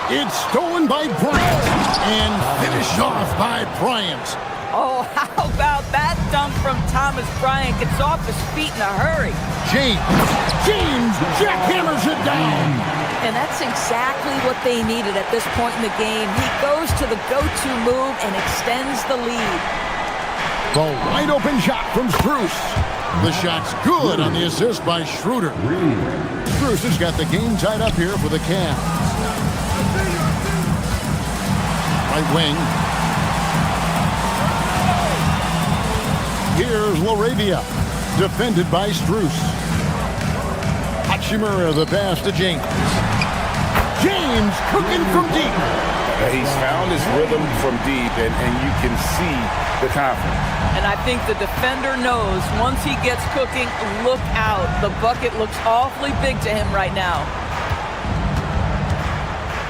It's stolen by Bryant and finished off by Bryant. Oh, how about that dunk from Thomas Bryant? Gets off his feet in a hurry. James jackhammers it down. And that's exactly what they needed at this point in the game. He goes to the go-to move and extends the lead. The wide open shot from Strus. The shot's good on the assist by Schroeder. Strus has got the game tied up here for the Cavs. Right wing. Here's Laravia, defended by Strus. Hachimura the pass to James. James cooking from deep. He's found his rhythm from deep, and you can see the confidence. And I think the defender knows once he gets cooking, look out. The bucket looks awfully big to him right now.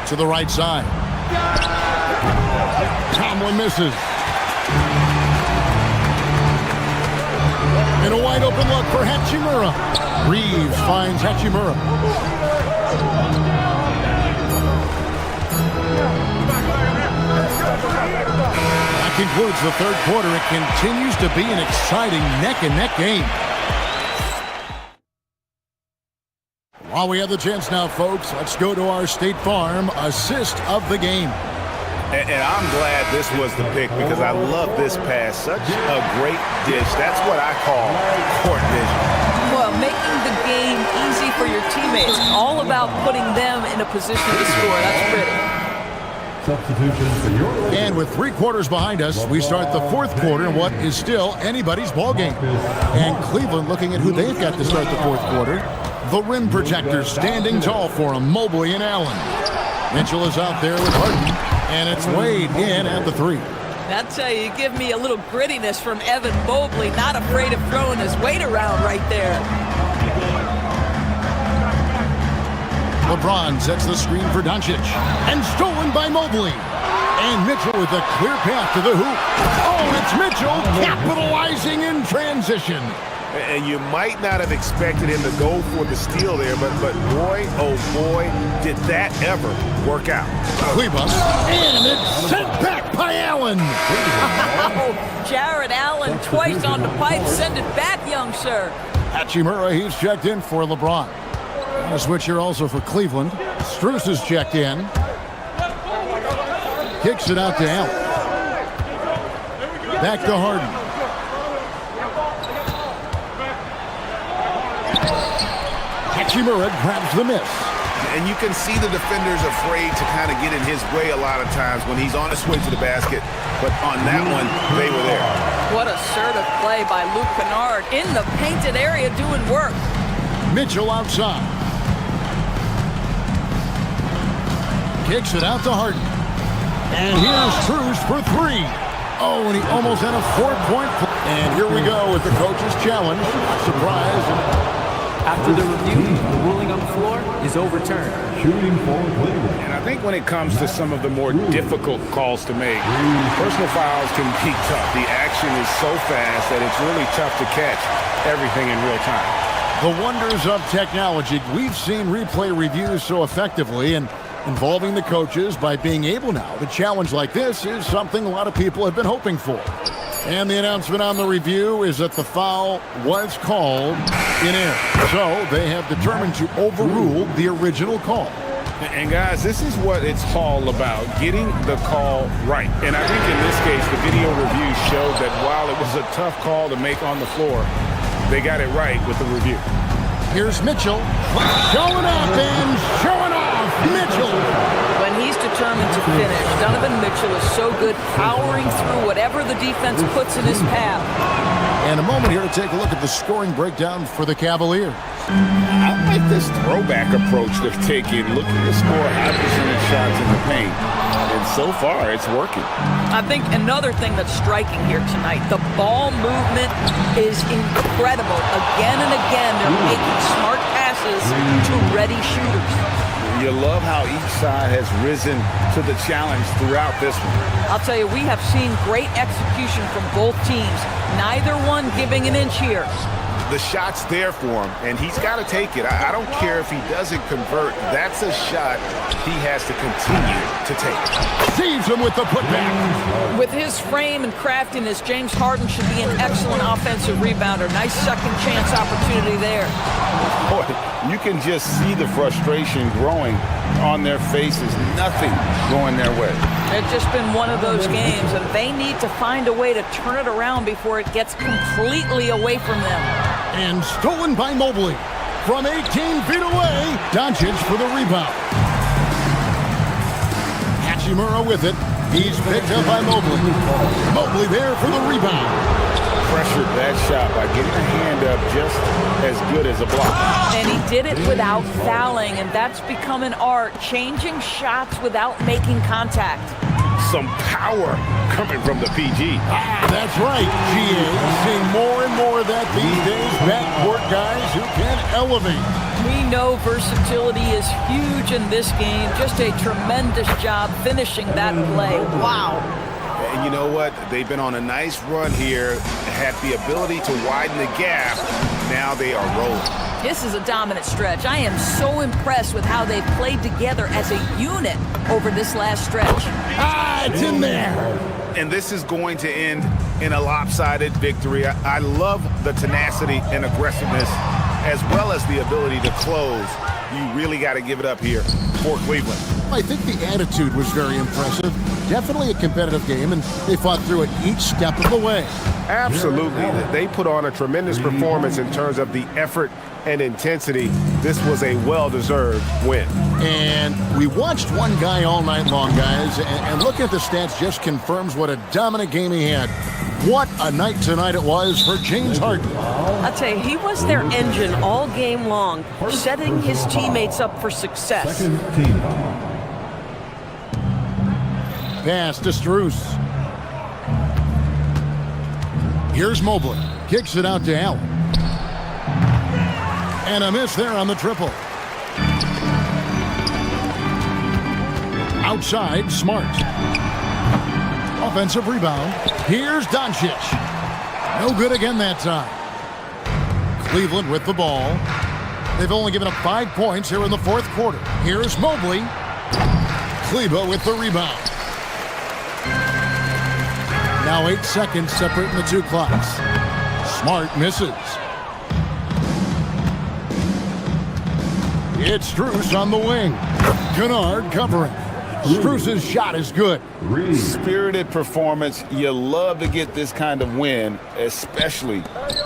To the right side. Tomlin misses. And a wide open look for Hachimura. Reeves finds Hachimura. That concludes the third quarter. It continues to be an exciting neck-and-neck game. While we have the chance now, folks, let's go to our State Farm assist of the game. And I'm glad this was the pick because I love this pass. Such a great dish. That's what I call court vision. Well, making the game easy for your teammates. All about putting them in a position to score. That's pretty. And with 3 quarters behind us, we start the fourth quarter in what is still anybody's ball game. And Cleveland looking at who they've got to start the fourth quarter. The rim protectors standing tall for them, Mobley and Allen. Mitchell is out there with Harden, and it's Wade in at the 3. I'll tell you, give me a little grittiness from Evan Mobley, not afraid of throwing his weight around right there. LeBron sets the screen for Doncic, and stolen by Mobley. And Mitchell with a clear path to the hoop. Oh, it's Mitchell capitalizing in transition. And you might not have expected him to go for the steal there, but boy, oh boy, did that ever work out. Cleveland, and it's sent back by Allen. Oh, Jared Allen twice on the pipe. Send it back, young sir. Hachimura, he's checked in for LeBron. A switch here also for Cleveland. Strus is checked in. Kicks it out to Allen. Back to Harden. Hachimura grabs the miss. And you can see the defenders afraid to kind of get in his way a lot of times when he's on his way to the basket. But on that one, they were there. What assertive play by Luke Kennard in the painted area doing work. Mitchell outside. Kicks it out to Harden. And here's Strus for three. Oh, and he almost had a 4-point play. And here we go with the coach's challenge. Surprise. After the review, the ruling on the floor is overturned. Shooting for Cleveland. And I think when it comes to some of the more difficult calls to make, personal fouls can be tough. The action is so fast that it's really tough to catch everything in real time. The wonders of technology. We've seen replay reviews so effectively, and involving the coaches by being able now to challenge like this is something a lot of people have been hoping for. And the announcement on the review is that the foul was called in error. So they have determined to overrule the original call. And guys, this is what it's all about, getting the call right. And I think in this case, the video review showed that while it was a tough call to make on the floor, they got it right with the review. Here's Mitchell showing up and showing off. Mitchell. When he's determined to finish, Donovan Mitchell is so good powering through whatever the defense puts in his path. And a moment here to take a look at the scoring breakdown for the Cavaliers. I like this throwback approach they're taking, looking to score high percentage shots in the paint. And so far, it's working. I think another thing that's striking here tonight, the ball movement is incredible. Again and again, they're making smart passes to ready shooters. You love how each side has risen to the challenge throughout this one. I'll tell you, we have seen great execution from both teams. Neither one giving an inch here. The shot's there for him, and he's got to take it. I don't care if he doesn't convert. That's a shot he has to continue to take. Saves him with the putback. With his frame and craftiness, James Harden should be an excellent offensive rebounder. Nice second chance opportunity there. Boy, you can just see the frustration growing on their faces. Nothing going their way. It's just been one of those games, and they need to find a way to turn it around before it gets completely away from them. And stolen by Mobley. From 18 feet away, Doncic for the rebound. Hachimura with it. He's picked up by Mobley. Mobley there for the rebound. Pressured that shot by getting a hand up just as good as a block. And he did it without fouling, and that's become an art, changing shots without making contact. Some power coming from the PG. That's right, GA. Seeing more and more of that these days. Backcourt guys who can elevate. We know versatility is huge in this game. Just a tremendous job finishing that play. Wow. And you know what? They've been on a nice run here, had the ability to widen the gap. Now they are rolling. This is a dominant stretch. I am so impressed with how they've played together as a unit over this last stretch. It's in there. And this is going to end in a lopsided victory. I love the tenacity and aggressiveness as well as the ability to close. You really got to give it up here for Cleveland. I think the attitude was very impressive. Definitely a competitive game, and they fought through it each step of the way. Absolutely. They put on a tremendous performance in terms of the effort and intensity. This was a well-deserved win. And we watched one guy all night long, guys, and looking at the stats just confirms what a dominant game he had. What a night tonight it was for James Harden. I'll tell you, he was their engine all game long, setting his teammates up for success. Pass to Strus. Here's Mobley. Kicks it out to Allen. And a miss there on the triple. Outside, Smart. Offensive rebound. Here's Doncic. No good again that time. Cleveland with the ball. They've only given up 5 points here in the fourth quarter. Here's Mobley. Kleba with the rebound. Now 8 seconds separating the two clocks. Smart misses. It's Strus on the wing. Kennard covering. Strus's shot is good. Spirited performance. You love to get this kind of win, especially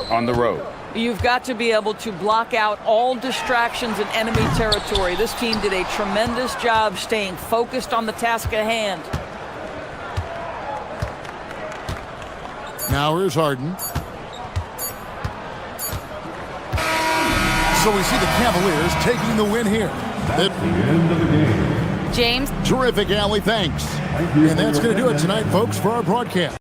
on the road. You've got to be able to block out all distractions in enemy territory. This team did a tremendous job staying focused on the task at hand. Now here's Harden. So we see the Cavaliers taking the win here. At the end of the game. James. Terrific, Allie. Thanks. And that's going to do it tonight, folks, for our broadcast.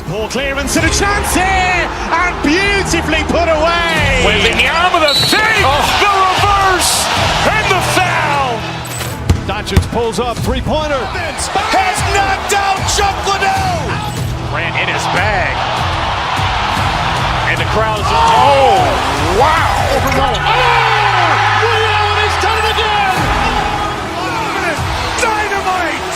Ball clearance and a chance here, and beautifully put away. Wembanyama the save, the reverse, and the foul. Doncic pulls up, three-pointer. Has knocked out Chuck Liddell. Ran in his bag. And the crowd is... Oh, wow. Liddell, he's done it again. Dynamite.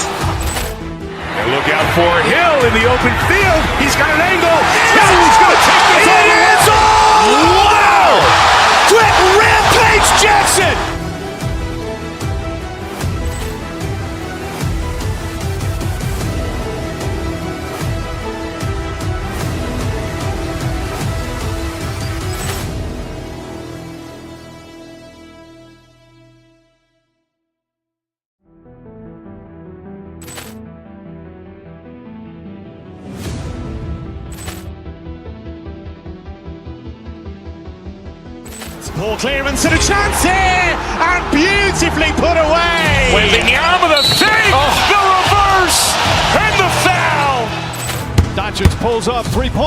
And look out for Hill in the open field. He's got an angle. Hill's going to take this all the way. Wow. Quick rampage Jackson. Ball clearance and a chance here, and beautifully put away. Wembanyama the save, the reverse, and the foul. Doncic pulls up, three-pointer.